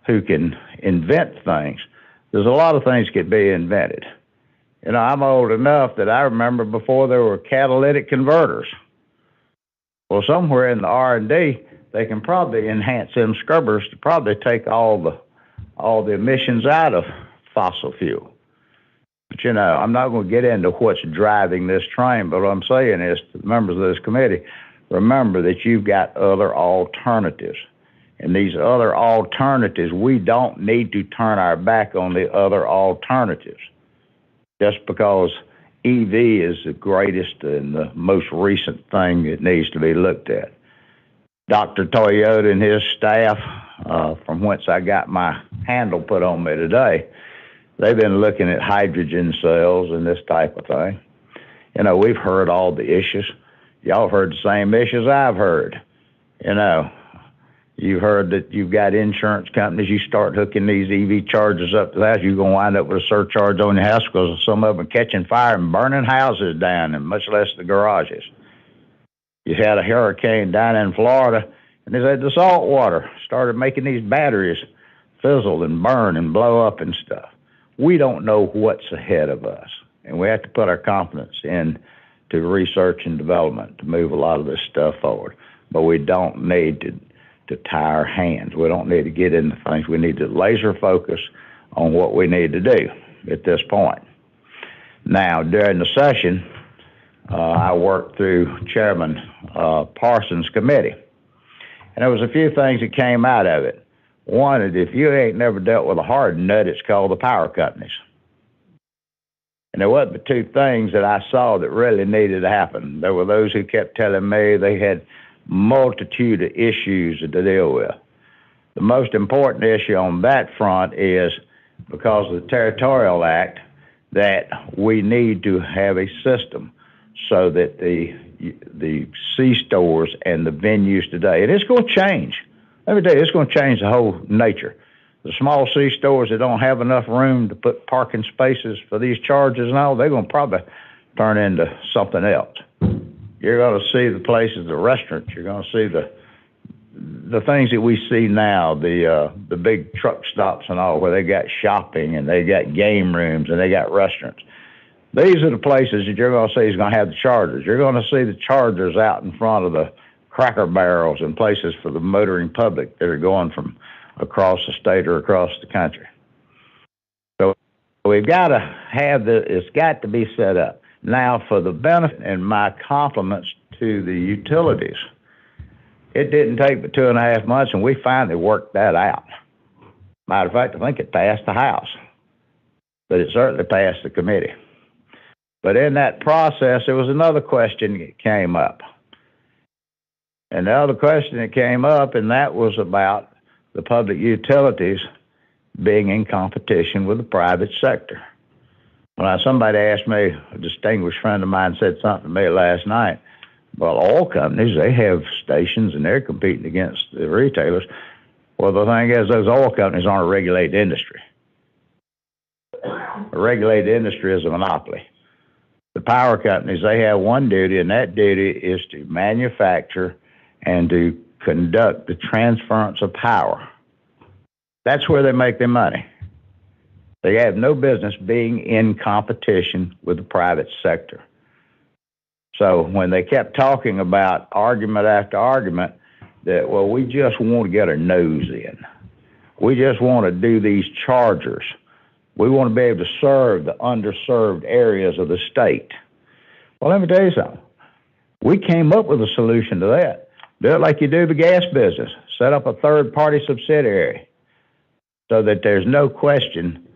can invent things. There's a lot of things could be invented. You know, I'm old enough that I remember before there were catalytic converters. Well, somewhere in the R&D, they can probably enhance them scrubbers to probably take all the emissions out of fossil fuel. But, you know, I'm not going to get into what's driving this train, but what I'm saying is to the members of this committee, remember that you've got other alternatives. And these other alternatives, we don't need to turn our back on the other alternatives. Just because EV is the greatest and the most recent thing that needs to be looked at. Dr. Toyota and his staff, from whence I got my handle put on me today, they've been looking at hydrogen cells and this type of thing. You know, we've heard all the issues. Y'all heard the same issues I've heard. You know, you've heard that you've got insurance companies, you start hooking these EV chargers up to the house, you're going to wind up with a surcharge on your house because some of them are catching fire and burning houses down, and much less the garages. You had a hurricane down in Florida, and they said the salt water started making these batteries fizzle and burn and blow up and stuff. We don't know what's ahead of us, and we have to put our confidence in to research and development to move a lot of this stuff forward. But we don't need to tie our hands. We don't need to get into things. We need to laser focus on what we need to do at this point. Now, during the session, I worked through Chairman Parsons' committee. And there was a few things that came out of it. One is, if you ain't never dealt with a hard nut, it's called the power companies. And there wasn't but two things that I saw that really needed to happen. There were those who kept telling me they had multitude of issues to deal with. The most important issue on that front is, because of the Territorial Act, that we need to have a system so that the C-stores and the venues today, and it's going to change. Let me tell you, it's going to change the whole nature. The small C-stores that don't have enough room to put parking spaces for these charges and all, they're going to probably turn into something else. You're going to see the places, the restaurants, you're going to see the things that we see now, the big truck stops and all, where they got shopping and they got game rooms and they got restaurants. These are the places that you're going to see is going to have the chargers. You're going to see the chargers out in front of the Cracker Barrels and places for the motoring public that are going from across the state or across the country. So we've got to have it's got to be set up. Now, for the benefit and my compliments to the utilities, it didn't take but 2.5 months, and we finally worked that out. Matter of fact, I think it passed the House, but it certainly passed the committee. But in that process, there was another question that came up. And the other question that came up, and that was about the public utilities being in competition with the private sector. Well, somebody asked me, a distinguished friend of mine said something to me last night. Well, oil companies, they have stations and they're competing against the retailers. Well, the thing is, those oil companies aren't a regulated industry. A regulated industry is a monopoly. The power companies, they have one duty, and that duty is to manufacture and to conduct the transference of power. That's where they make their money. They have no business being in competition with the private sector. So when they kept talking about argument after argument that, well, we just want to get our nose in. We just want to do these chargers. We want to be able to serve the underserved areas of the state. Well, let me tell you something. We came up with a solution to that. Do it like you do the gas business. Set up a third-party subsidiary so that there's no question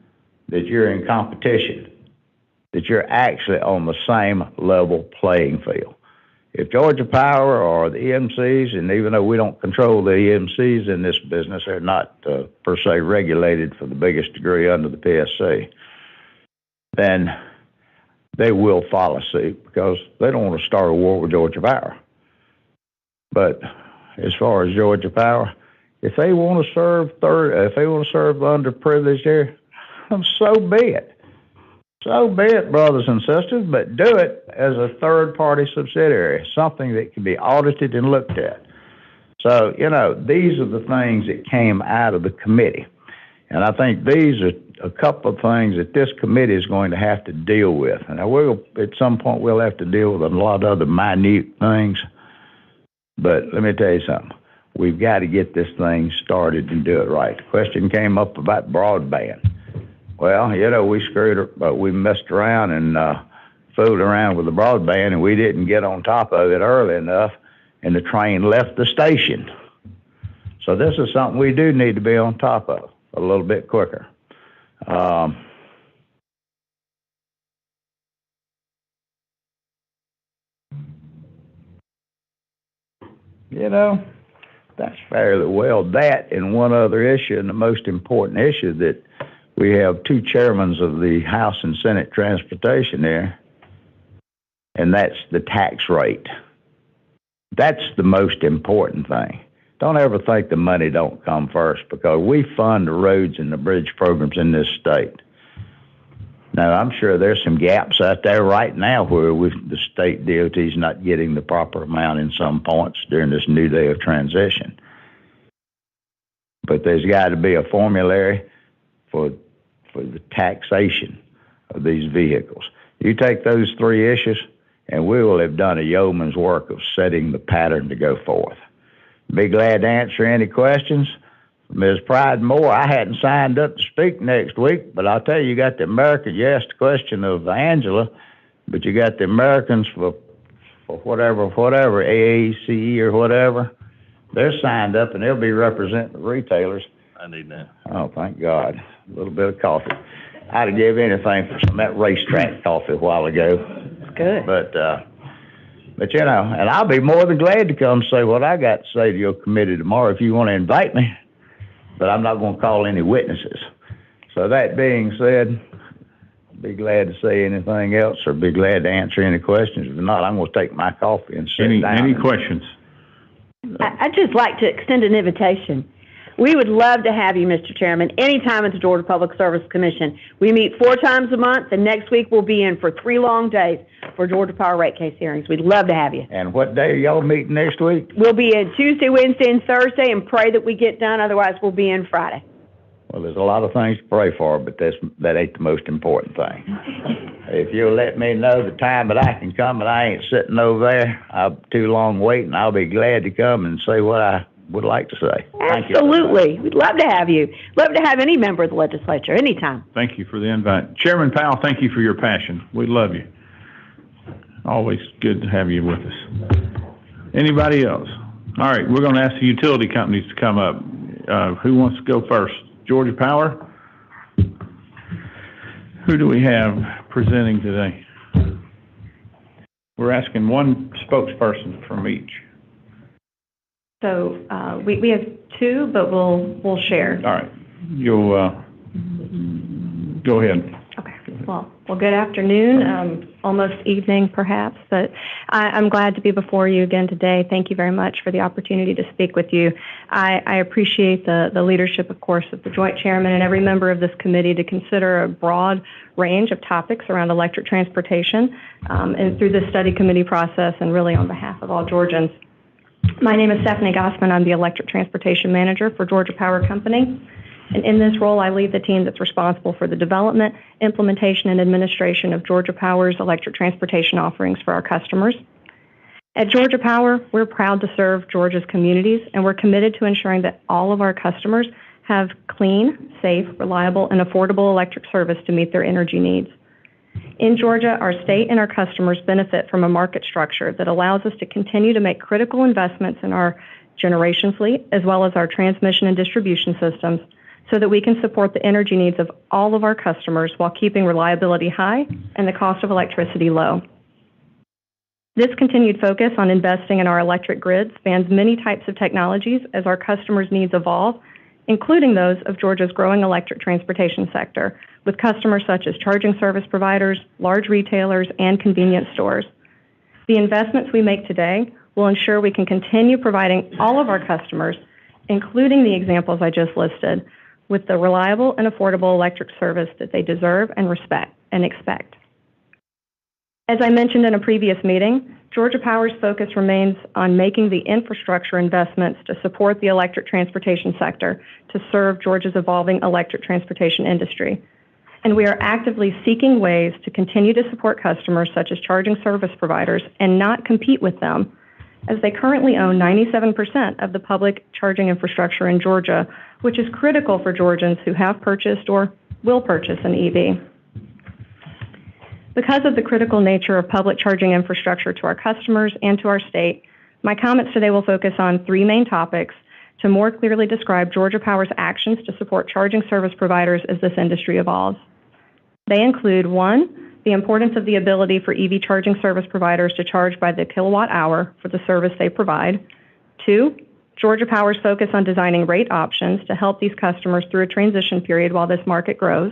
that you're in competition, that you're actually on the same level playing field. If Georgia Power or the EMCs, and even though we don't control the EMCs in this business, they're not per se regulated for the biggest degree under the PSC, then they will follow suit because they don't want to start a war with Georgia Power. But as far as Georgia Power, if they want to serve underprivileged here, so be it. So be it, brothers and sisters, but do it as a third-party subsidiary, something that can be audited and looked at. So, these are the things that came out of the committee. And I think these are a couple of things that this committee is going to have to deal with. And at some point, we'll have to deal with a lot of other minute things. But let me tell you something. We've got to get this thing started and do it right. The question came up about broadband. Well, we messed around and fooled around with the broadband, and we didn't get on top of it early enough, and the train left the station. So this is something we do need to be on top of a little bit quicker. That's fairly well that and one other issue, and the most important issue that we have two chairmen of the House and Senate Transportation there, and that's the tax rate. That's the most important thing. Don't ever think the money don't come first, because we fund the roads and the bridge programs in this state. Now, I'm sure there's some gaps out there right now where the state DOT is not getting the proper amount in some points during this new day of transition. But there's got to be a formulary for the taxation of these vehicles. You take those three issues, and we will have done a yeoman's work of setting the pattern to go forth. Be glad to answer any questions. Ms. Pride Moore, I hadn't signed up to speak next week, but I'll tell you, you got the Americans. You asked the question of Angela, but you got the Americans for whatever, AACE or whatever. They're signed up, and they'll be representing the retailers. I need that. Oh, thank God. A little bit of coffee. I'd have given anything for some of that racetrack coffee a while ago. It's good. But and I'll be more than glad to come say what I got to say to your committee tomorrow if you want to invite me. But I'm not going to call any witnesses. So that being said, be glad to say anything else or be glad to answer any questions. If not, I'm going to take my coffee and sit down. Any questions? I'd just like to extend an invitation. We would love to have you, Mr. Chairman, anytime at the Georgia Public Service Commission. We meet 4 times a month, and next week we'll be in for 3 long days for Georgia Power rate case hearings. We'd love to have you. And what day are y'all meeting next week? We'll be in Tuesday, Wednesday, and Thursday, and pray that we get done. Otherwise, we'll be in Friday. Well, there's a lot of things to pray for, but that ain't the most important thing. If you'll let me know the time that I can come and I ain't sitting over there, I'm too long waiting, I'll be glad to come and say what I would like to say. Thank you. Absolutely. We'd love to have you. Love to have any member of the legislature, anytime. Thank you for the invite. Chairman Powell, thank you for your passion. We love you. Always good to have you with us. Anybody else? All right, we're going to ask the utility companies to come up. Who wants to go first? Georgia Power? Who do we have presenting today? We're asking one spokesperson from each. So we have 2, but we'll share. All right. You'll go ahead. Okay. Well, good afternoon, almost evening perhaps, but I'm glad to be before you again today. Thank you very much for the opportunity to speak with you. I appreciate the leadership, of course, of the Joint Chairman and every member of this committee to consider a broad range of topics around electric transportation and through the study committee process and really on behalf of all Georgians. My name is Stephanie Gossman. I'm the Electric Transportation Manager for Georgia Power Company. And in this role, I lead the team that's responsible for the development, implementation, and administration of Georgia Power's electric transportation offerings for our customers. At Georgia Power, we're proud to serve Georgia's communities, and we're committed to ensuring that all of our customers have clean, safe, reliable, and affordable electric service to meet their energy needs. In Georgia, our state and our customers benefit from a market structure that allows us to continue to make critical investments in our generation fleet, as well as our transmission and distribution systems, so that we can support the energy needs of all of our customers while keeping reliability high and the cost of electricity low. This continued focus on investing in our electric grid spans many types of technologies as our customers' needs evolve, including those of Georgia's growing electric transportation sector, with customers such as charging service providers, large retailers, and convenience stores. The investments we make today will ensure we can continue providing all of our customers, including the examples I just listed, with the reliable and affordable electric service that they deserve and respect and expect. As I mentioned in a previous meeting, Georgia Power's focus remains on making the infrastructure investments to support the electric transportation sector to serve Georgia's evolving electric transportation industry. And we are actively seeking ways to continue to support customers such as charging service providers and not compete with them, as they currently own 97% of the public charging infrastructure in Georgia, which is critical for Georgians who have purchased or will purchase an EV. Because of the critical nature of public charging infrastructure to our customers and to our state, my comments today will focus on three main topics to more clearly describe Georgia Power's actions to support charging service providers as this industry evolves. They include, one, the importance of the ability for EV charging service providers to charge by the kilowatt hour for the service they provide. Two, Georgia Power's focus on designing rate options to help these customers through a transition period while this market grows.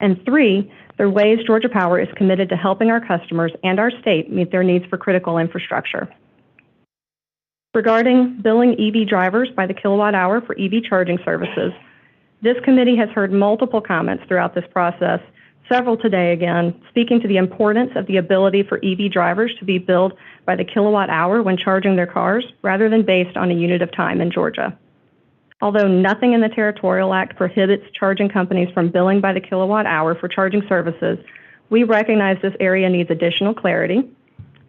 And three, the ways Georgia Power is committed to helping our customers and our state meet their needs for critical infrastructure. Regarding billing EV drivers by the kilowatt hour for EV charging services, this committee has heard multiple comments throughout this process, several today again, speaking to the importance of the ability for EV drivers to be billed by the kilowatt hour when charging their cars rather than based on a unit of time in Georgia. Although nothing in the Territorial Act prohibits charging companies from billing by the kilowatt hour for charging services, we recognize this area needs additional clarity,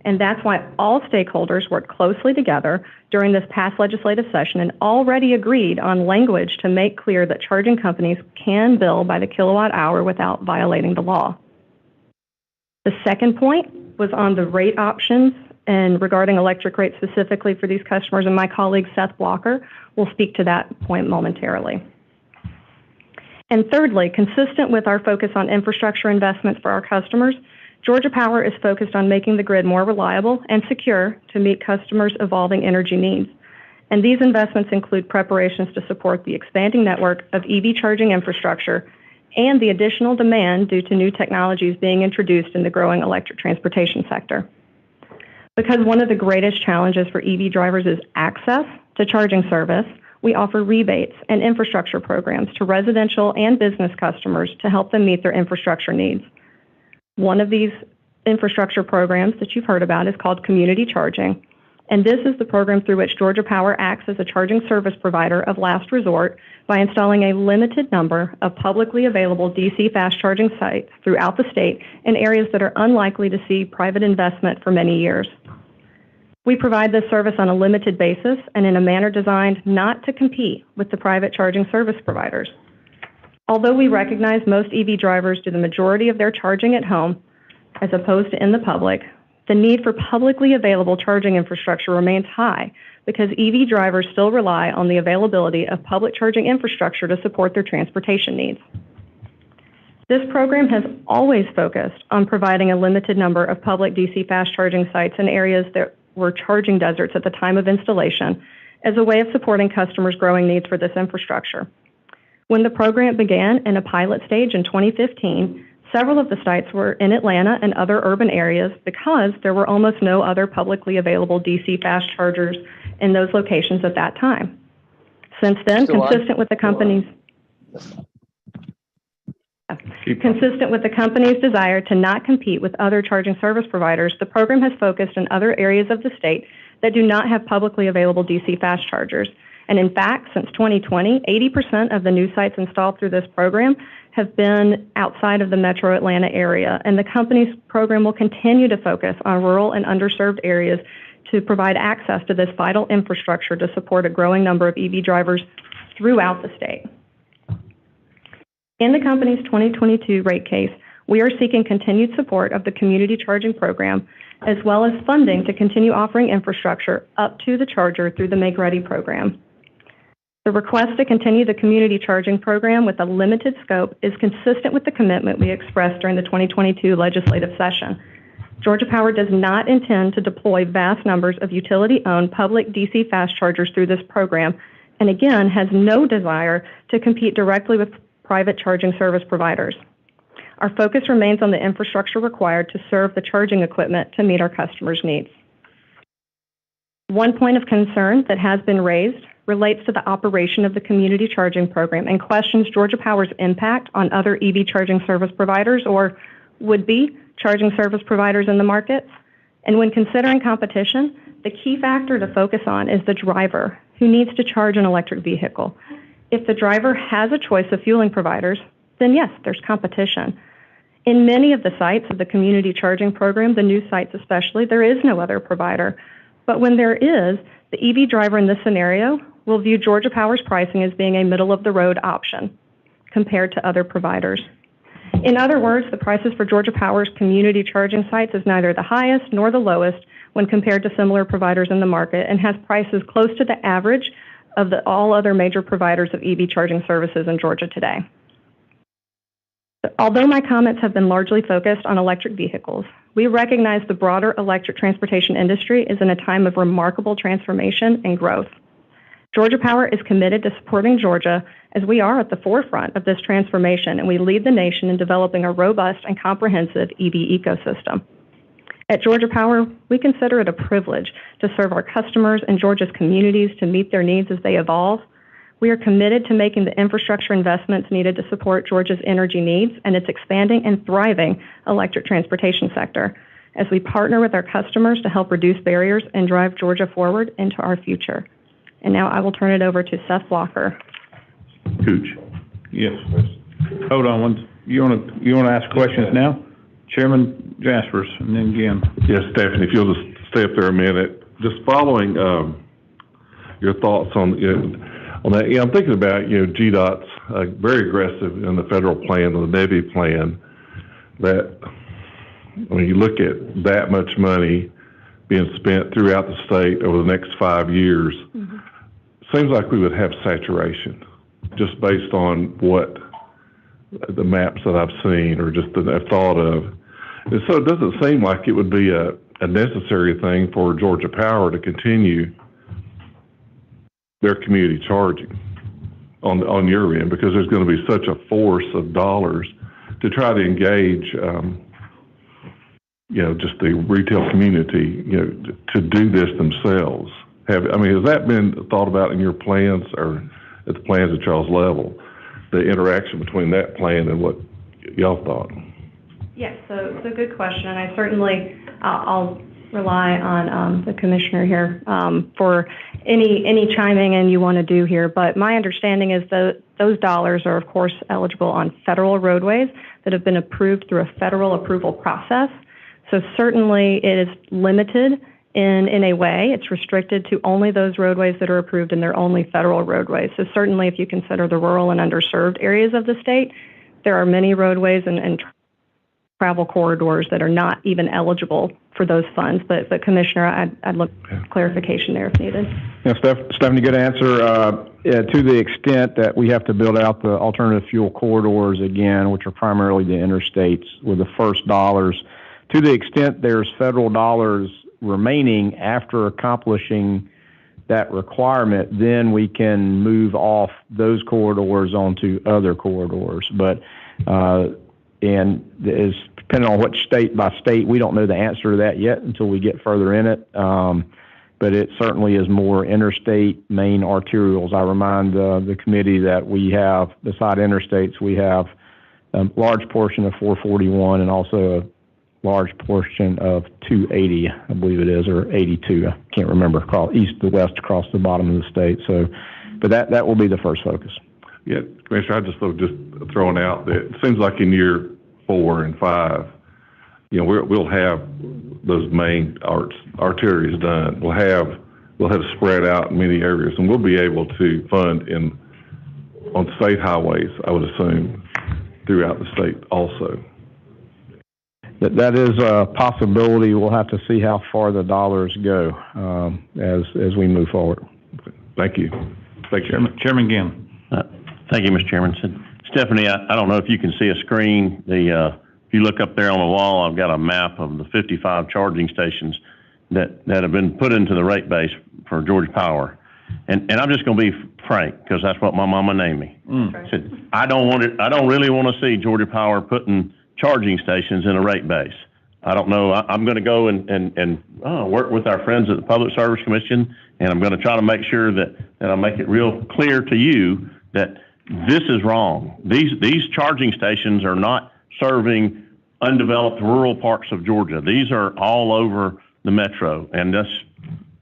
and that's why all stakeholders worked closely together during this past legislative session and already agreed on language to make clear that charging companies can bill by the kilowatt hour without violating the law. The second point was on the rate options and regarding electric rates specifically for these customers, and my colleague Seth Blocker will speak to that point momentarily. And thirdly, consistent with our focus on infrastructure investments for our customers, Georgia Power is focused on making the grid more reliable and secure to meet customers' evolving energy needs. And these investments include preparations to support the expanding network of EV charging infrastructure and the additional demand due to new technologies being introduced in the growing electric transportation sector. Because one of the greatest challenges for EV drivers is access to charging service, we offer rebates and infrastructure programs to residential and business customers to help them meet their infrastructure needs. One of these infrastructure programs that you've heard about is called Community Charging, and this is the program through which Georgia Power acts as a charging service provider of last resort by installing a limited number of publicly available DC fast charging sites throughout the state in areas that are unlikely to see private investment for many years. We provide this service on a limited basis and in a manner designed not to compete with the private charging service providers. Although we recognize most EV drivers do the majority of their charging at home as opposed to in the public, the need for publicly available charging infrastructure remains high because EV drivers still rely on the availability of public charging infrastructure to support their transportation needs. This program has always focused on providing a limited number of public DC fast charging sites in areas that were charging deserts at the time of installation as a way of supporting customers' growing needs for this infrastructure. When the program began in a pilot stage in 2015, several of the sites were in Atlanta and other urban areas because there were almost no other publicly available DC fast chargers in those locations at that time. Since then, consistent with the company's desire to not compete with other charging service providers, the program has focused in other areas of the state that do not have publicly available DC fast chargers. And in fact, since 2020, 80% of the new sites installed through this program have been outside of the metro Atlanta area. And the company's program will continue to focus on rural and underserved areas to provide access to this vital infrastructure to support a growing number of EV drivers throughout the state. In the company's 2022 rate case, we are seeking continued support of the community charging program, as well as funding to continue offering infrastructure up to the charger through the Make Ready program. The request to continue the community charging program with a limited scope is consistent with the commitment we expressed during the 2022 legislative session. Georgia Power does not intend to deploy vast numbers of utility-owned public DC fast chargers through this program, and again, has no desire to compete directly with private charging service providers. Our focus remains on the infrastructure required to serve the charging equipment to meet our customers' needs. One point of concern that has been raised relates to the operation of the community charging program and questions Georgia Power's impact on other EV charging service providers or would-be charging service providers in the markets. And when considering competition, the key factor to focus on is the driver who needs to charge an electric vehicle. If the driver has a choice of fueling providers, then yes, there's competition. In many of the sites of the community charging program, the new sites especially, there is no other provider. But when there is, the EV driver in this scenario will view Georgia Power's pricing as being a middle-of-the-road option compared to other providers. In other words, the prices for Georgia Power's community charging sites is neither the highest nor the lowest when compared to similar providers in the market and has prices close to the average of all other major providers of EV charging services in Georgia today. Although my comments have been largely focused on electric vehicles, we recognize the broader electric transportation industry is in a time of remarkable transformation and growth. Georgia Power is committed to supporting Georgia as we are at the forefront of this transformation and we lead the nation in developing a robust and comprehensive EV ecosystem. At Georgia Power, we consider it a privilege to serve our customers and Georgia's communities to meet their needs as they evolve. We are committed to making the infrastructure investments needed to support Georgia's energy needs and its expanding and thriving electric transportation sector as we partner with our customers to help reduce barriers and drive Georgia forward into our future. And now I will turn it over to Seth Blocker. Cooch. Yes. Hold on one. You want to ask questions now? Chairman Jaspers, and then Jim. Yes, Stephanie, if you'll just stay up there a minute. Just following your thoughts on that. Yeah, I'm thinking about, GDOT's very aggressive in the federal plan, the NEVI plan, that when you look at that much money being spent throughout the state over the next 5 years, seems like we would have saturation just based on what the maps that I've seen or just that I've thought of. And so it doesn't seem like it would be a necessary thing for Georgia Power to continue their community charging on your end, because there's going to be such a force of dollars to try to engage, just the retail community, to do this themselves. Has that been thought about in your plans or at the plans at y'all's level, the interaction between that plan and what y'all thought? Yes, so it's a good question. I certainly, I'll rely on the commissioner here for any chiming in you want to do here. But my understanding is that those dollars are, of course, eligible on federal roadways that have been approved through a federal approval process. So certainly it is limited in a way. It's restricted to only those roadways that are approved, and they're only federal roadways. So certainly if you consider the rural and underserved areas of the state, there are many roadways and travel corridors that are not even eligible for those funds. But Commissioner, I'd look clarification there if needed. Yeah, Stephanie, good answer. To the extent that we have to build out the alternative fuel corridors again, which are primarily the interstates with the first dollars, to the extent there's federal dollars remaining after accomplishing that requirement, then we can move off those corridors onto other corridors. But and is depending on which state by state, we don't know the answer to that yet until we get further in it. But it certainly is more interstate main arterials. I remind the committee that we have, beside interstates, we have a large portion of 441 and also a large portion of 280, I believe it is, or 82. I can't remember, east to west across the bottom of the state. So, but that will be the first focus. Yeah, Commissioner, I just throwing out that it seems like in year 4 and 5, we'll have those main arteries done. We'll have spread out in many areas, and we'll be able to fund on state highways, I would assume, throughout the state also. that is a possibility. We'll have to see how far the dollars go as we move forward. Thank you. Thank you. Chairman Ginn. Thank you, Mr. Chairman. Stephanie, I don't know if you can see a screen. If you look up there on the wall, I've got a map of the 55 charging stations that have been put into the rate base for Georgia Power. And I'm just going to be frank, because that's what my mama named me. Said, I don't really want to see Georgia Power putting charging stations in a rate base. I don't know. I'm going to go and work with our friends at the Public Service Commission, and I'm going to try to make sure that I make it real clear to you that this is wrong. These charging stations are not serving undeveloped rural parts of Georgia. These are all over the metro, and that's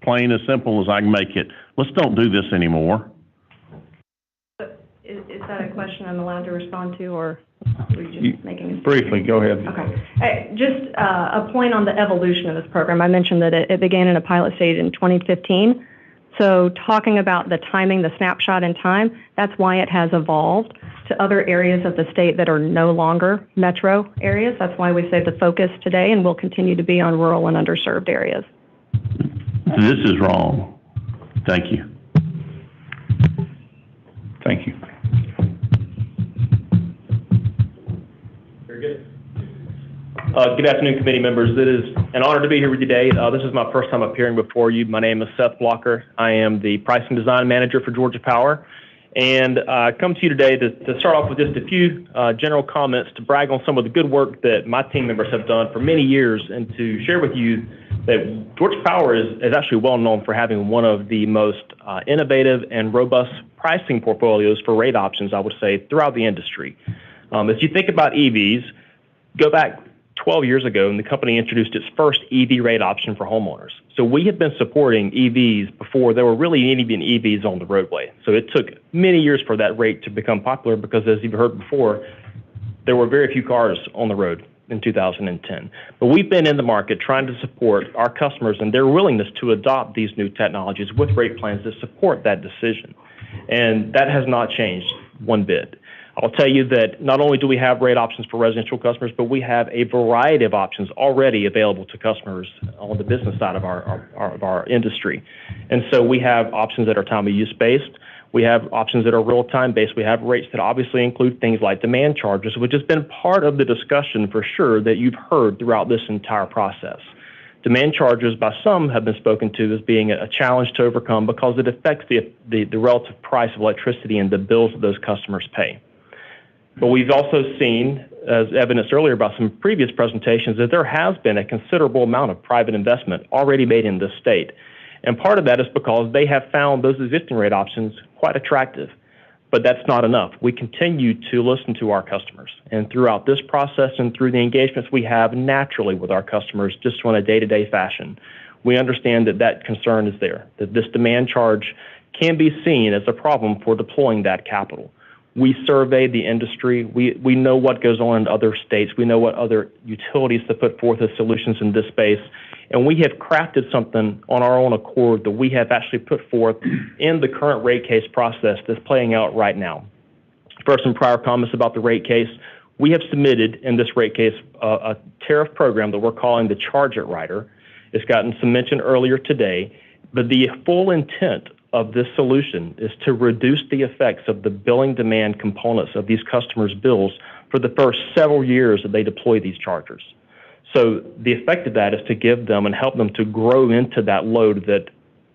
plain as simple as I can make it. Let's don't do this anymore. Is that a question I'm allowed to respond to, or are you just making? Briefly, go ahead. Okay. Just a point on the evolution of this program. I mentioned that it began in a pilot stage in 2015. So talking about the timing, the snapshot in time, that's why it has evolved to other areas of the state that are no longer metro areas. That's why we say the focus today and will continue to be on rural and underserved areas. This is wrong. Thank you. Thank you. Very good. Good afternoon, committee members. It is an honor to be here with you today. This is my first time appearing before you. My name is Seth Blocker. I am the Pricing Design Manager for Georgia Power. And I come to you today to start off with just a few general comments to brag on some of the good work that my team members have done for many years, and to share with you that Georgia Power is actually well known for having one of the most innovative and robust pricing portfolios for rate options, I would say, throughout the industry. As you think about EVs, go back 12 years ago, and the company introduced its first EV rate option for homeowners. So we had been supporting EVs before there were really any EVs on the roadway. So it took many years for that rate to become popular because, as you've heard before, there were very few cars on the road in 2010. But we've been in the market trying to support our customers and their willingness to adopt these new technologies with rate plans that support that decision. And that has not changed one bit. I'll tell you that not only do we have rate options for residential customers, but we have a variety of options already available to customers on the business side of our industry. And so we have options that are time of use based. We have options that are real-time based. We have rates that obviously include things like demand charges, which has been part of the discussion for sure that you've heard throughout this entire process. Demand charges by some have been spoken to as being a challenge to overcome because it affects the relative price of electricity and the bills that those customers pay. But we've also seen, as evidenced earlier by some previous presentations, that there has been a considerable amount of private investment already made in this state. And part of that is because they have found those existing rate options quite attractive. But that's not enough. We continue to listen to our customers. And throughout this process and through the engagements we have naturally with our customers just on a day-to-day fashion, we understand that that concern is there, that this demand charge can be seen as a problem for deploying that capital. We survey the industry. We know what goes on in other states. We know what other utilities to put forth as solutions in this space. And we have crafted something on our own accord that we have actually put forth in the current rate case process that's playing out right now. First, some prior comments about the rate case. We have submitted in this rate case a tariff program that we're calling the Charge It Rider. It's gotten some mention earlier today, but the full intent of this solution is to reduce the effects of the billing demand components of these customers' bills for the first several years that they deploy these chargers. So the effect of that is to give them and help them to grow into that load that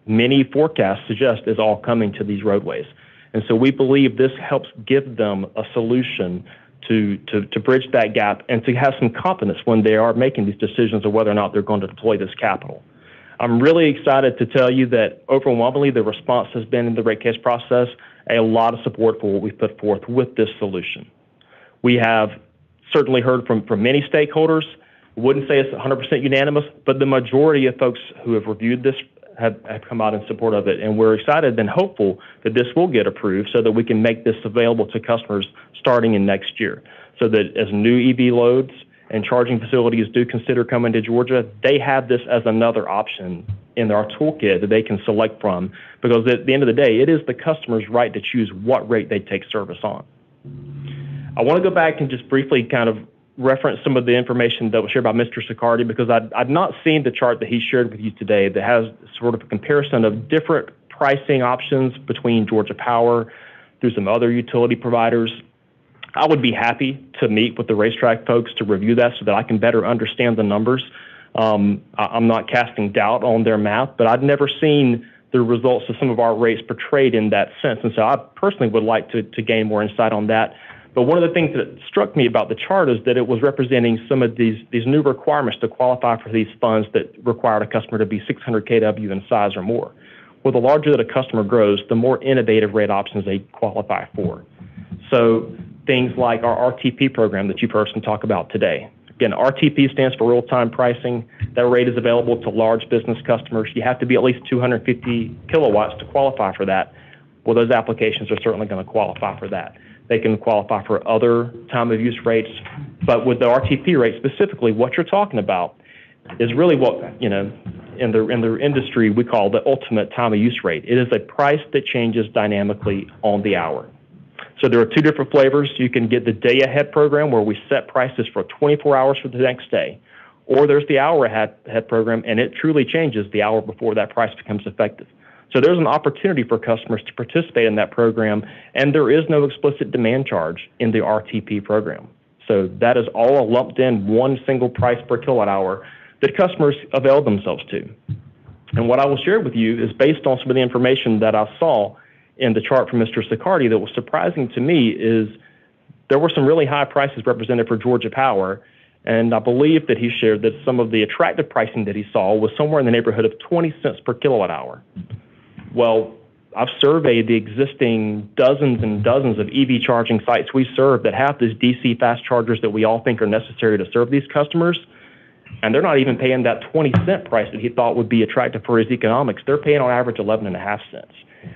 many forecasts suggest is all coming to these roadways. And so we believe this helps give them a solution to bridge that gap and to have some confidence when they are making these decisions of whether or not they're going to deploy this capital. I'm really excited to tell you that overwhelmingly the response has been in the rate case process a lot of support for what we've put forth with this solution. We have certainly heard from many stakeholders. I wouldn't say it's 100% unanimous, but the majority of folks who have reviewed this have come out in support of it. And we're excited and hopeful that this will get approved so that we can make this available to customers starting in next year. So that as new EV loads and charging facilities do consider coming to Georgia, they have this as another option in our toolkit that they can select from, because at the end of the day, it is the customer's right to choose what rate they take service on. I want to go back and just briefly kind of reference some of the information that was shared by Mr. Sicardi because I'd not seen the chart that he shared with you today that has sort of a comparison of different pricing options between Georgia Power through some other utility providers. I would be happy to meet with the racetrack folks to review that so that I can better understand the numbers. I'm not casting doubt on their math, but I've never seen the results of some of our rates portrayed in that sense. And so I personally would like to gain more insight on that. But one of the things that struck me about the chart is that it was representing some of these new requirements to qualify for these funds that required a customer to be 600 kW in size or more. Well, the larger that a customer grows, the more innovative rate options they qualify for. So things like our RTP program that you've heard some talk about today. Again, RTP stands for real-time pricing. That rate is available to large business customers. You have to be at least 250 kilowatts to qualify for that. Well, those applications are certainly going to qualify for that. They can qualify for other time of use rates. But with the RTP rate specifically, what you're talking about is really what, in the industry we call the ultimate time of use rate. It is a price that changes dynamically on the hour. So there are two different flavors. You can get the day ahead program where we set prices for 24 hours for the next day. Or there's the hour ahead program, and it truly changes the hour before that price becomes effective. So there's an opportunity for customers to participate in that program, and there is no explicit demand charge in the RTP program. So that is all lumped in one single price per kilowatt hour that customers avail themselves to. And what I will share with you is based on some of the information that I saw in the chart from Mr. Sicardi that was surprising to me is there were some really high prices represented for Georgia Power, and I believe that he shared that some of the attractive pricing that he saw was somewhere in the neighborhood of 20 cents per kilowatt hour. Well, I've surveyed the existing dozens and dozens of EV charging sites we serve that have these DC fast chargers that we all think are necessary to serve these customers, and they're not even paying that 20-cent price that he thought would be attractive for his economics. They're paying on average 11.5 cents.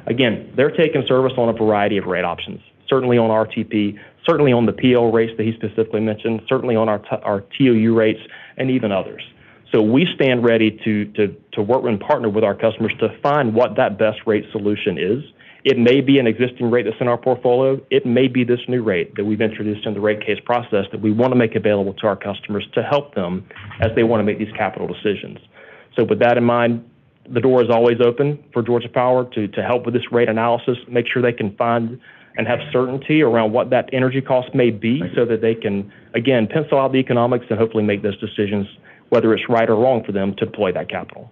Again, they're taking service on a variety of rate options, certainly on RTP, certainly on the PL rates that he specifically mentioned, certainly on our TOU rates, and even others. So we stand ready to work and partner with our customers to find what that best rate solution is. It may be an existing rate that's in our portfolio. It may be this new rate that we've introduced in the rate case process that we want to make available to our customers to help them as they want to make these capital decisions. So with that in mind, the door is always open for Georgia Power to help with this rate analysis, make sure they can find and have certainty around what that energy cost may be so that they can, again, pencil out the economics and hopefully make those decisions, whether it's right or wrong for them to deploy that capital.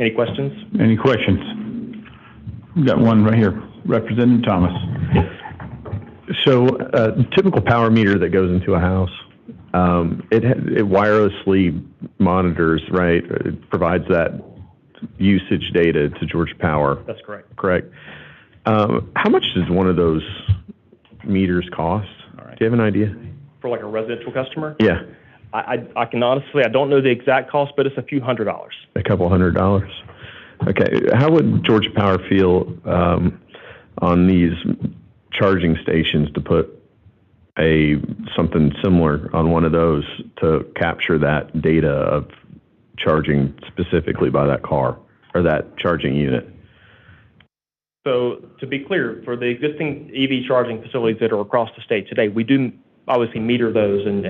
Any questions? Any questions? We've got one right here. Representative Thomas. So a typical power meter that goes into a house, it wirelessly monitors, right? It provides that usage data to Georgia Power. That's correct. Correct. How much does one of those meters cost? All right. Do you have an idea? For like a residential customer? Yeah. I can honestly, I don't know the exact cost, but it's a few $100s. A couple $100s. Okay. How would Georgia Power feel on these charging stations to put something similar on one of those to capture that data of charging specifically by that car or that charging unit? So to be clear, for the existing EV charging facilities that are across the state today, we do obviously meter those. I'm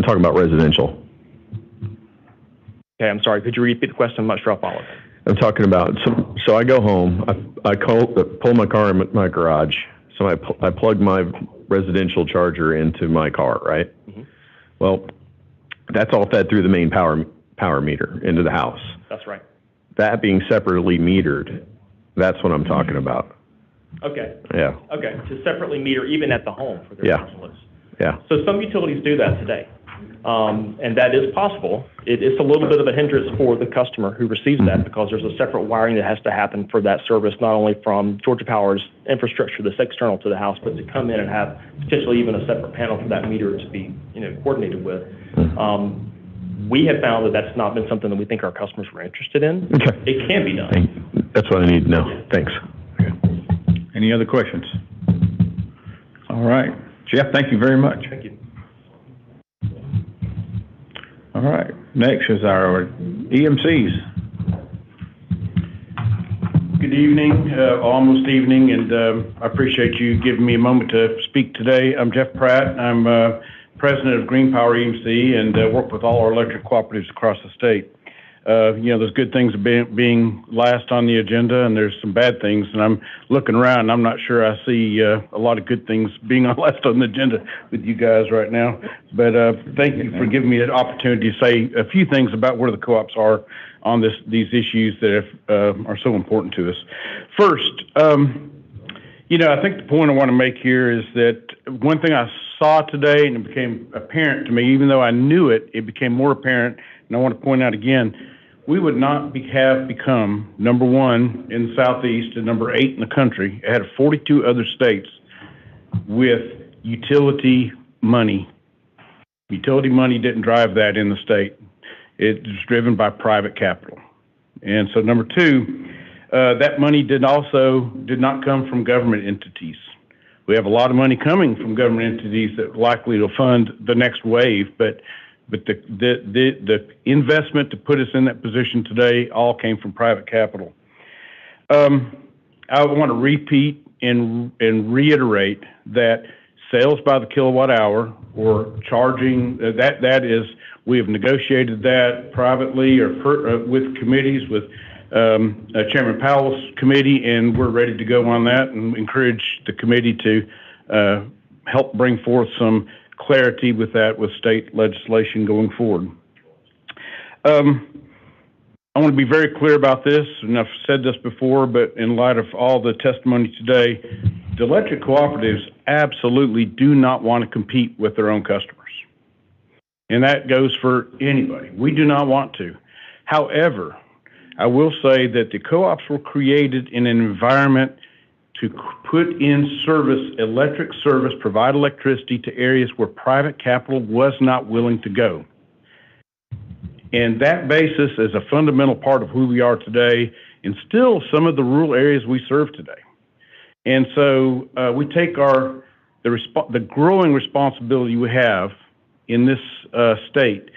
talking about residential. Okay, I'm sorry. Could you repeat the question? I'm not sure I followed. I'm talking about, so I go home, I pull my car in my garage, so I plug my residential charger into my car, right? Mm-hmm. Well, that's all fed through the main power meter into the house. That's right. That being separately metered, that's what I'm talking about. Okay. Yeah. Okay, to separately meter even at the home for their customers. Yeah. So some utilities do that today, and that is possible. It's a little bit of a hindrance for the customer who receives that because there's a separate wiring that has to happen for that service, not only from Georgia Power's infrastructure that's external to the house, but to come in and have potentially even a separate panel for that meter to be, coordinated with. We have found that that's not been something that we think our customers were interested in. Okay. It can be done. That's what I need to know. Thanks. Any other questions? All right. Jeff, thank you very much. Thank you. All right. Next is our EMCs. Good evening, almost evening, and I appreciate you giving me a moment to speak today. I'm Jeff Pratt. I'm president of Green Power EMC and work with all our electric cooperatives across the state. There's good things being last on the agenda, and there's some bad things, and I'm looking around, and I'm not sure I see a lot of good things being last on the agenda with you guys right now. But thank you for giving me an opportunity to say a few things about where the co-ops are on these issues that are so important to us. First, I think the point I want to make here is that one thing I saw today, and it became apparent to me, even though I knew it, it became more apparent, and I want to point out again, we would not have become number one in the Southeast and number 8 in the country ahead of 42 other states with utility money. Utility money didn't drive that in the state. It was driven by private capital. And so number 2, that money did not come from government entities. We have a lot of money coming from government entities that likely will fund the next wave, but the investment to put us in that position today all came from private capital. I want to repeat and reiterate that sales by the kilowatt hour or charging, that is, we have negotiated that privately or with committees, with Chairman Powell's committee, and we're ready to go on that and encourage the committee to help bring forth some clarity with that with state legislation going forward. I want to be very clear about this, and I've said this before, but in light of all the testimony today, the electric cooperatives absolutely do not want to compete with their own customers. And that goes for anybody. We do not want to. However, I will say that the co-ops were created in an environment to put in service, electric service, provide electricity to areas where private capital was not willing to go. And that basis is a fundamental part of who we are today and still some of the rural areas we serve today. And so we take the growing responsibility we have in this state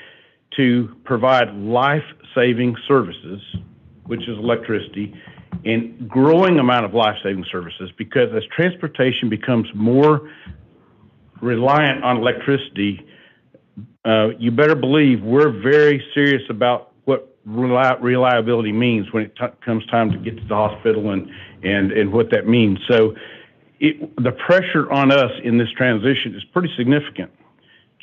to provide life-saving services, which is electricity, and growing amount of life-saving services, because as transportation becomes more reliant on electricity, you better believe we're very serious about what reliability means when it comes time to get to the hospital and what that means. So the pressure on us in this transition is pretty significant,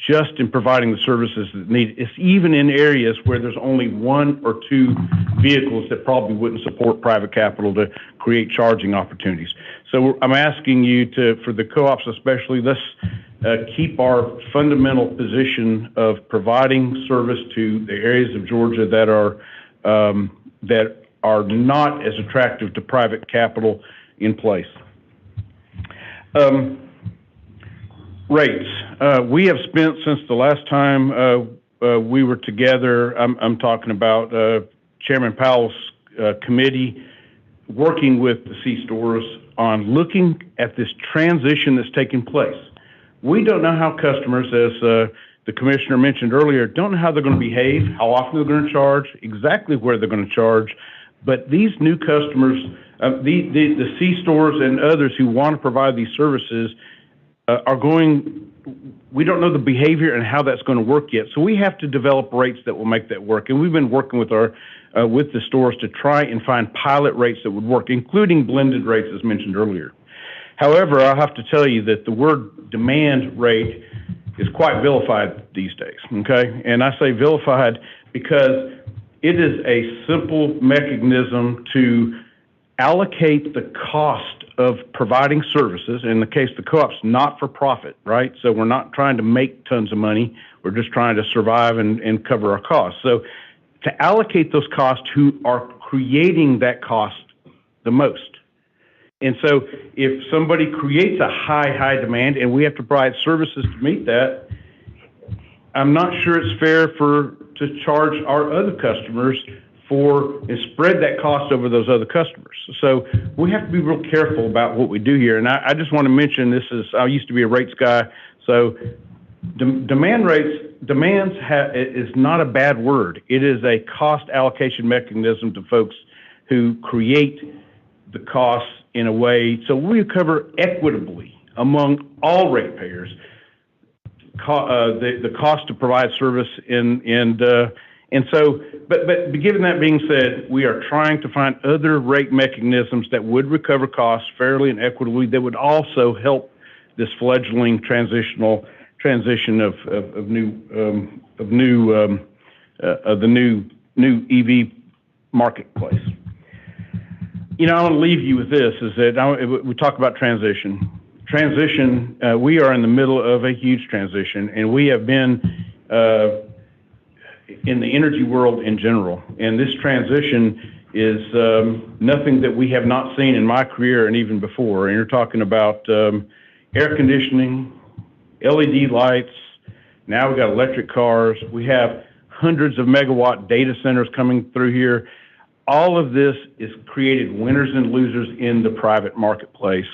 just in providing the services that need. It's even in areas where there's only 1 or 2 vehicles that probably wouldn't support private capital to create charging opportunities. So I'm asking you for the co-ops especially, let's keep our fundamental position of providing service to the areas of Georgia that are not as attractive to private capital in place. Rates. We have spent since the last time we were together, I'm talking about Chairman Powell's committee, working with the C-stores on looking at this transition that's taking place. We don't know how customers, as the commissioner mentioned earlier, don't know how they're going to behave, how often they're going to charge, exactly where they're going to charge. But these new customers, the C-stores and others who want to provide these services we don't know the behavior and how that's going to work yet. So we have to develop rates that will make that work. And we've been working with with the stores to try and find pilot rates that would work, including blended rates as mentioned earlier. However, I'll have to tell you that the word demand rate is quite vilified these days, okay? And I say vilified because it is a simple mechanism to allocate the cost of providing services. In the case of the co-op's not for profit, right? So we're not trying to make tons of money. We're just trying to survive and cover our costs. So to allocate those costs who are creating that cost the most. And so if somebody creates a high demand and we have to provide services to meet that, I'm not sure it's fair to charge our other customers and spread that cost over those other customers. So we have to be real careful about what we do here. And I just want to mention I used to be a rates guy, so demands is not a bad word. It is a cost allocation mechanism to folks who create the costs in a way, so we recover equitably among all ratepayers, the cost to provide service and so, but given that being said, we are trying to find other rate mechanisms that would recover costs fairly and equitably that would also help this fledgling transition of the new EV marketplace. You know, I want to leave you with this: is that we talk about transition. We are in the middle of a huge transition, and we have been in the energy world in general. And this transition is nothing that we have not seen in my career and even before. And you're talking about air conditioning, LED lights. Now we've got electric cars. We have hundreds of megawatt data centers coming through here. All of this is created winners and losers in the private marketplace.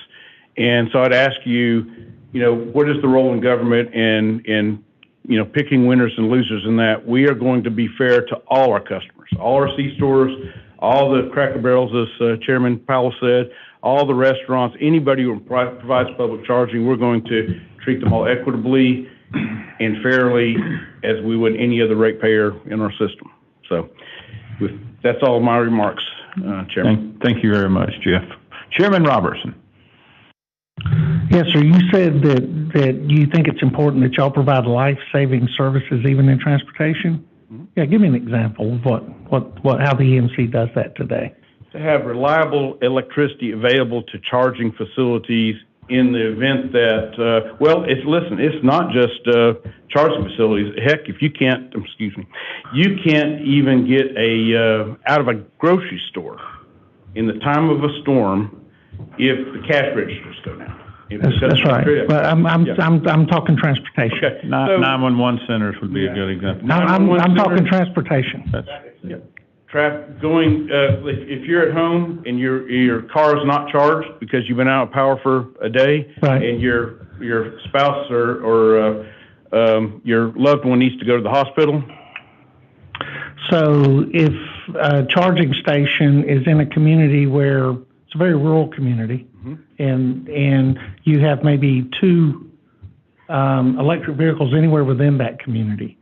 And so I'd ask you, you know, what is the role in government in you know, picking winners and losers in that? We are going to be fair to all our customers, all our C-stores, all the Cracker Barrels, as Chairman Powell said, all the restaurants, anybody who provides public charging. We're going to treat them all equitably and fairly as we would any other ratepayer in our system. So that's all my remarks, Chairman. Thank you very much, Jeff. Chairman Robertson. Yes, sir. You said that you think it's important that y'all provide life-saving services even in transportation. Mm-hmm. Yeah, give me an example of how the EMC does that today. To have reliable electricity available to charging facilities in the event that, it's not just charging facilities. Heck, if you can't, you can't even get out of a grocery store in the time of a storm if the cash registers go down. That's right. But I'm talking transportation. Okay. 911 centers would be a good example. I'm talking transportation. If you're at home and your car is not charged because you've been out of power for a day, right, and your spouse or your loved one needs to go to the hospital. So if a charging station is in a community where it's a very rural community, mm-hmm, and you have maybe 2 electric vehicles anywhere within that community,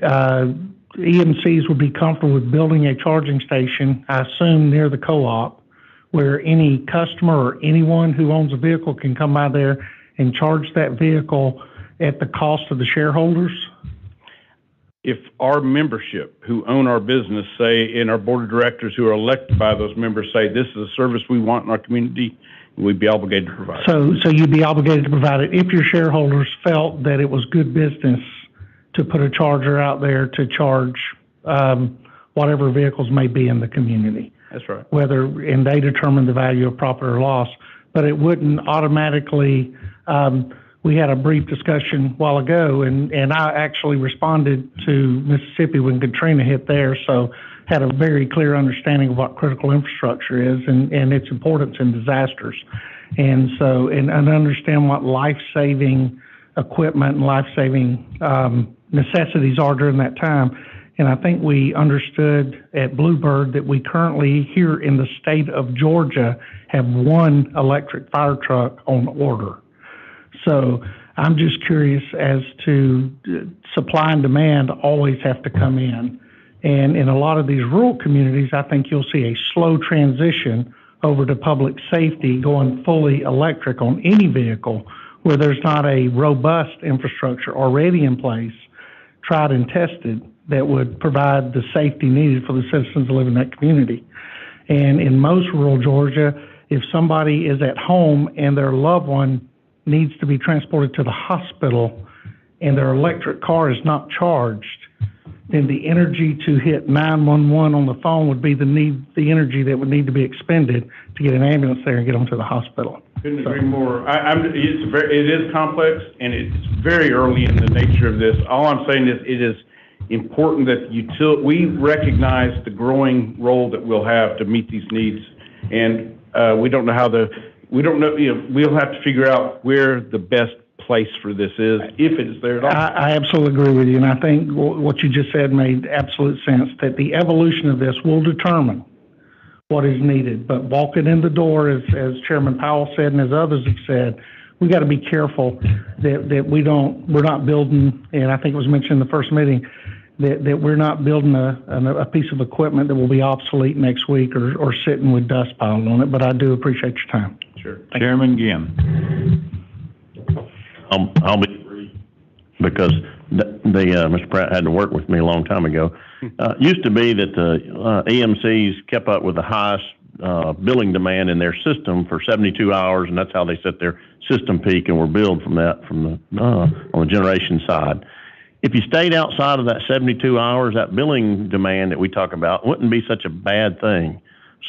EMCs would be comfortable with building a charging station, I assume near the co-op, where any customer or anyone who owns a vehicle can come by there and charge that vehicle at the cost of the shareholders? If our membership who own our business say, and our board of directors who are elected by those members say, this is a service we want in our community, we'd be obligated to provide it. So you'd be obligated to provide it if your shareholders felt that it was good business to put a charger out there to charge whatever vehicles may be in the community. That's right. And they determine the value of profit or loss, but it wouldn't automatically. We had a brief discussion a while ago, and I actually responded to Mississippi when Katrina hit there, so had a very clear understanding of what critical infrastructure is and its importance in disasters. And so, and understand what life-saving equipment and life-saving necessities are during that time. And I think we understood at Bluebird that we currently here in the state of Georgia have 1 electric fire truck on order. So I'm just curious as to supply and demand always have to come in. And in a lot of these rural communities, I think you'll see a slow transition over to public safety going fully electric on any vehicle where there's not a robust infrastructure already in place, tried and tested, that would provide the safety needed for the citizens who live in that community. And in most rural Georgia, if somebody is at home and their loved one needs to be transported to the hospital and their electric car is not charged, then the energy to hit 911 on the phone would be the energy that would need to be expended to get an ambulance there and get them to the hospital. Couldn't agree more. It is complex, and it's very early in the nature of this. All I'm saying is it is important that we recognize the growing role that we'll have to meet these needs, and we don't know we'll have to figure out where the best place for this is, if it is there at all. I absolutely agree with you, and I think what you just said made absolute sense, that the evolution of this will determine what is needed. But walking in the door, as Chairman Powell said and as others have said, we got to be careful that we're not building, and I think it was mentioned in the first meeting, that we're not building a piece of equipment that will be obsolete next week or sitting with dust piled on it. But I do appreciate your time. Sure. Chairman Ginn. I'll be brief because Mr. Pratt had to work with me a long time ago. Used to be that the EMCs kept up with the highest billing demand in their system for 72 hours, and that's how they set their system peak and were billed from that on the generation side. If you stayed outside of that 72 hours, that billing demand that we talk about wouldn't be such a bad thing.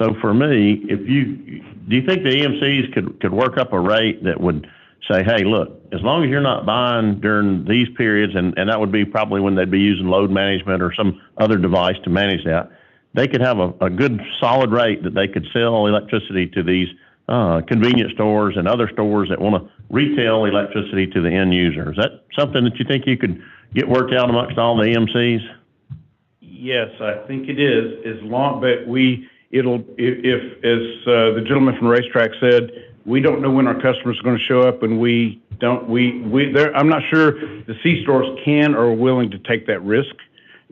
So for me, do you think the EMCs could work up a rate that would say, hey, look, as long as you're not buying during these periods, and that would be probably when they'd be using load management or some other device to manage that, they could have a good solid rate that they could sell electricity to these convenience stores and other stores that want to retail electricity to the end user. Is that something that you think you could get worked out amongst all the EMCs? Yes, I think it is, but if the gentleman from Racetrack said, we don't know when our customers are going to show up, and I'm not sure the C-stores can or are willing to take that risk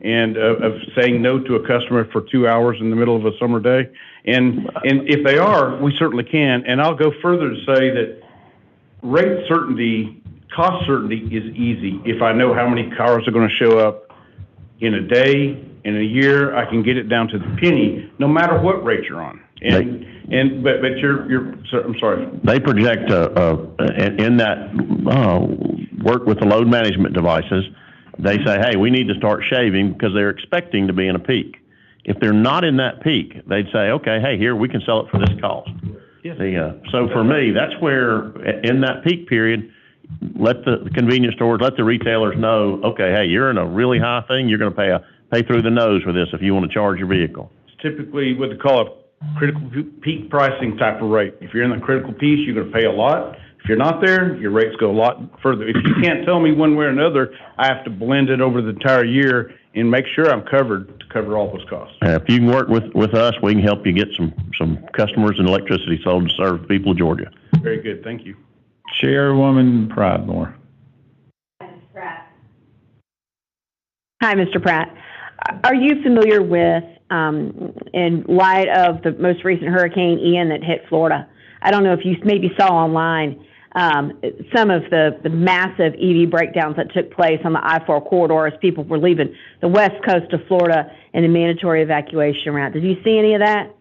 and of saying no to a customer for 2 hours in the middle of a summer day. And if they are, we certainly can. And I'll go further to say that rate certainty, cost certainty is easy. If I know how many cars are going to show up in a day, in a year, I can get it down to the penny, no matter what rate you're on. But I'm sorry. They project in that work with the load management devices. They say, hey, we need to start shaving because they're expecting to be in a peak. If they're not in that peak, they'd say, okay, hey, here, we can sell it for this cost. Yes. So for me, that's where in that peak period, let the convenience stores, let the retailers know, okay, hey, you're in a really high thing. You're going to pay through the nose for this if you want to charge your vehicle. It's typically what they call a critical peak pricing type of rate. If you're in the critical piece, you're going to pay a lot. If you're not there, your rates go a lot further. If you can't tell me one way or another, I have to blend it over the entire year and make sure I'm covered to cover all those costs. If you can work with us, we can help you get some customers and electricity sold to serve the people of Georgia. Very good. Thank you. Chairwoman Pridemore. Hi, Mr. Pratt. Are you familiar with, in light of the most recent Hurricane Ian that hit Florida? I don't know if you maybe saw online some of the massive EV breakdowns that took place on the I-4 corridor as people were leaving the west coast of Florida and the mandatory evacuation route. Did you see any of that?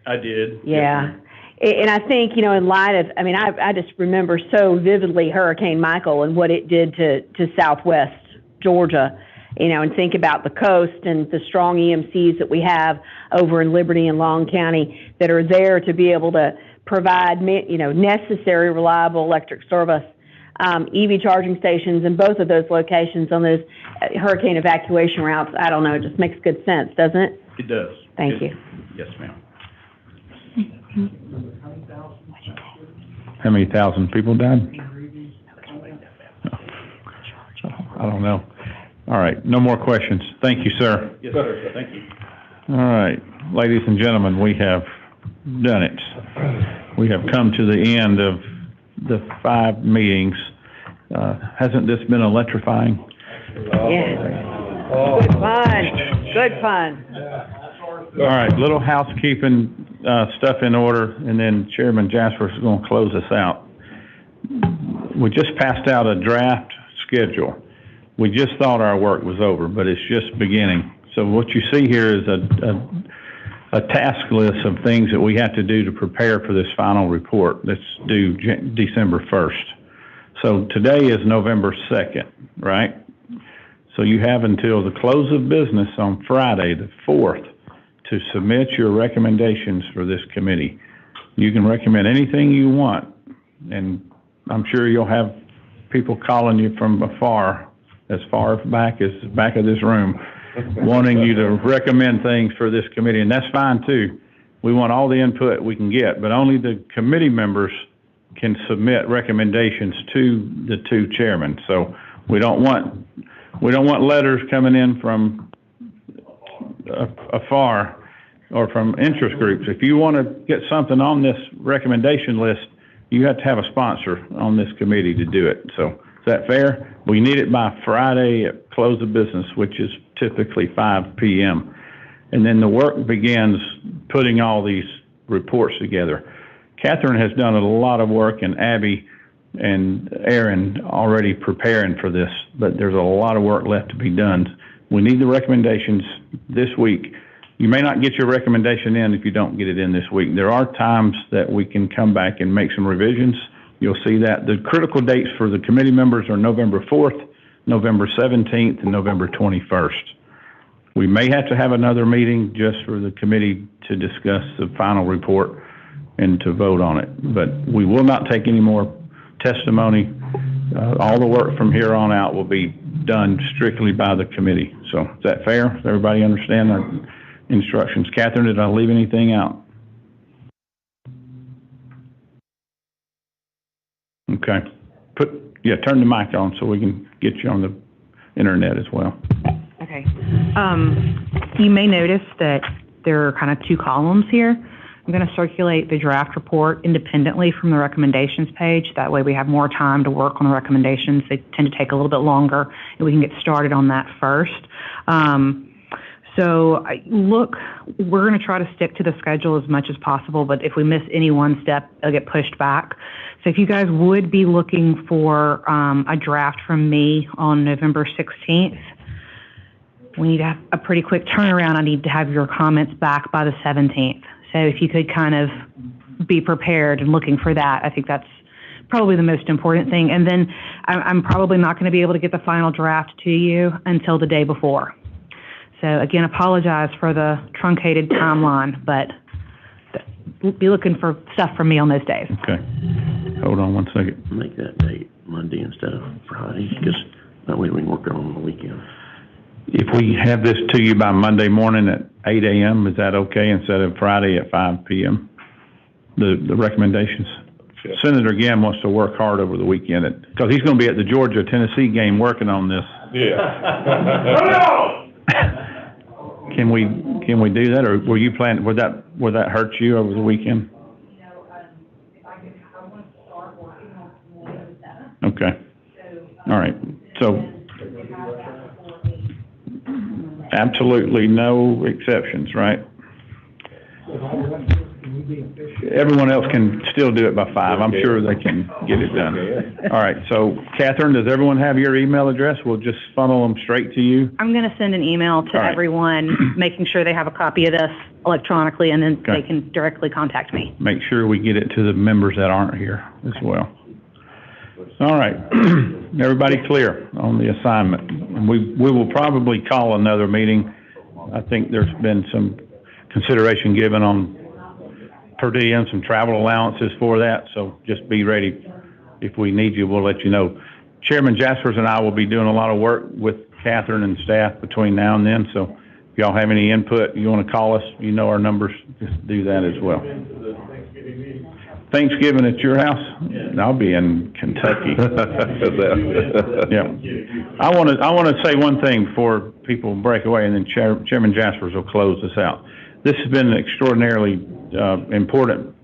I did. Yeah. And I think, in light of, I just remember so vividly Hurricane Michael and what it did to southwest Georgia, and think about the coast and the strong EMCs that we have over in Liberty and Long County that are there to be able to provide, necessary, reliable electric service. EV charging stations in both of those locations on those hurricane evacuation routes, I don't know, it just makes good sense, doesn't it? It does. Thank you. Yes, ma'am. How many thousand people died? I don't know. All right, no more questions. Thank you, sir. Yes, sir. Thank you. All right, ladies and gentlemen, we have done it. We have come to the end of the 5 meetings. Hasn't this been electrifying? Yeah. Good fun. Good fun. All right, little housekeeping stuff in order, and then Chairman Jasper is going to close us out. We just passed out a draft schedule. We just thought our work was over, but it's just beginning. So what you see here is a task list of things that we have to do to prepare for this final report that's due December 1st. So today is November 2nd, right? So you have until the close of business on Friday, the 4th, to submit your recommendations for this committee. You can recommend anything you want, and I'm sure you'll have people calling you from afar, as far back as the back of this room, wanting you to recommend things for this committee, and that's fine too. We want all the input we can get, but only the committee members can submit recommendations to the 2 chairmen. So we don't want letters coming in from afar or from interest groups. If you want to get something on this recommendation list, you have to have a sponsor on this committee to do it. So is that fair? We need it by Friday at close of business, which is typically 5 p.m. And then the work begins putting all these reports together. Catherine has done a lot of work, and Abby and Aaron already preparing for this, but there's a lot of work left to be done. We need the recommendations this week. You may not get your recommendation in if you don't get it in this week. There are times that we can come back and make some revisions. You'll see that. The critical dates for the committee members are November 4th, November 17th, and November 21st. We may have to have another meeting just for the committee to discuss the final report and to vote on it. But we will not take any more testimony. All the work from here on out will be done strictly by the committee. So is that fair? Does everybody understand our instructions? Catherine, did I leave anything out? Okay. Turn the mic on so we can get you on the internet as well. Okay. You may notice that there are kind of two columns here. I'm going to circulate the draft report independently from the recommendations page. That way we have more time to work on the recommendations. They tend to take a little bit longer, and we can get started on that first. Look, we're going to try to stick to the schedule as much as possible, but if we miss any one step, it'll get pushed back. So if you guys would be looking for a draft from me on November 16th, we need to have a pretty quick turnaround. I need to have your comments back by the 17th. So if you could kind of be prepared and looking for that, I think that's probably the most important thing. And then I'm probably not going to be able to get the final draft to you until the day before. So again, apologize for the truncated timeline, but be looking for stuff from me on those days. Okay. Hold on one second. Make that date Monday instead of Friday, because that way we can work on the weekend. If we have this to you by Monday morning at 8 a.m., is that okay, instead of Friday at 5 p.m.? The recommendations? Sure. Senator Ginn wants to work hard over the weekend because he's going to be at the Georgia-Tennessee game working on this. Yeah. Can we do that, or were you planning? Would that hurt you over the weekend? Okay. All right. So absolutely no exceptions, right? Everyone else can still do it by 5. I'm sure they can get it done. All right. So, Catherine, does everyone have your email address? We'll just funnel them straight to you. I'm going to send an email to everyone, making sure they have a copy of this electronically, and then they can directly contact me. Make sure we get it to the members that aren't here as well. All right. Everybody clear on the assignment? We will probably call another meeting. I think there's been some consideration given on per diem, some travel allowances for that, so just be ready. If we need you, we'll let you know. Chairman Jaspers and I will be doing a lot of work with Catherine and staff between now and then, so if y'all have any input, you want to call us, you know our numbers, just do that as well. Thanksgiving at your house? I'll be in Kentucky. Yeah. I want to say one thing before people break away, and then Chairman Jaspers will close this out. This has been an extraordinarily important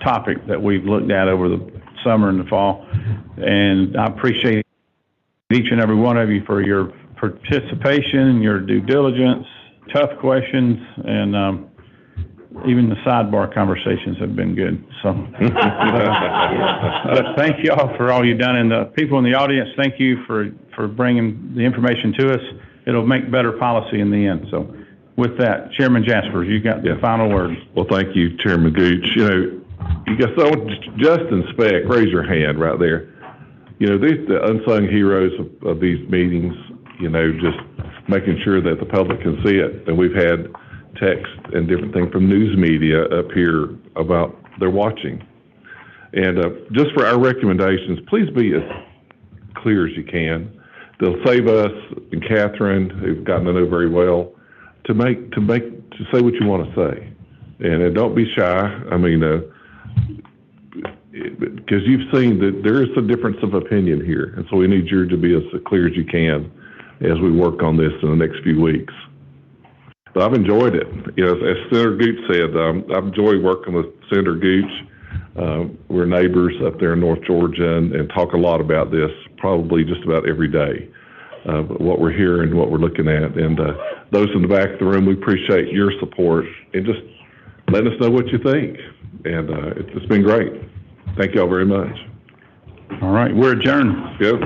topic that we've looked at over the summer and the fall, and I appreciate each and every one of you for your participation, your due diligence, tough questions, and even the sidebar conversations have been good. So, but thank you all for all you've done, and the people in the audience, thank you for bringing the information to us. It'll make better policy in the end. So, with that, Chairman Jaspers, you got the final word. Well, thank you, Chairman Gooch. You know, you got someone, Justin Speck, raise your hand right there. You know, these the unsung heroes of these meetings. You know, just making sure that the public can see it, and we've had text and different things from news media up here about they're watching. And just for our recommendations, please be as clear as you can. They'll save us and Catherine, who've gotten to know very well, to say what you want to say. And don't be shy. I mean, because you've seen that there is a difference of opinion here. And so we need you to be as clear as you can as we work on this in the next few weeks. But I've enjoyed it. You know, as Senator Gooch said, I've enjoyed working with Senator Gooch. We're neighbors up there in North Georgia and talk a lot about this probably just about every day. What we're hearing, what we're looking at. And those in the back of the room, we appreciate your support and just letting us know what you think. And it's been great. Thank you all very much. All right, we're adjourned. Good.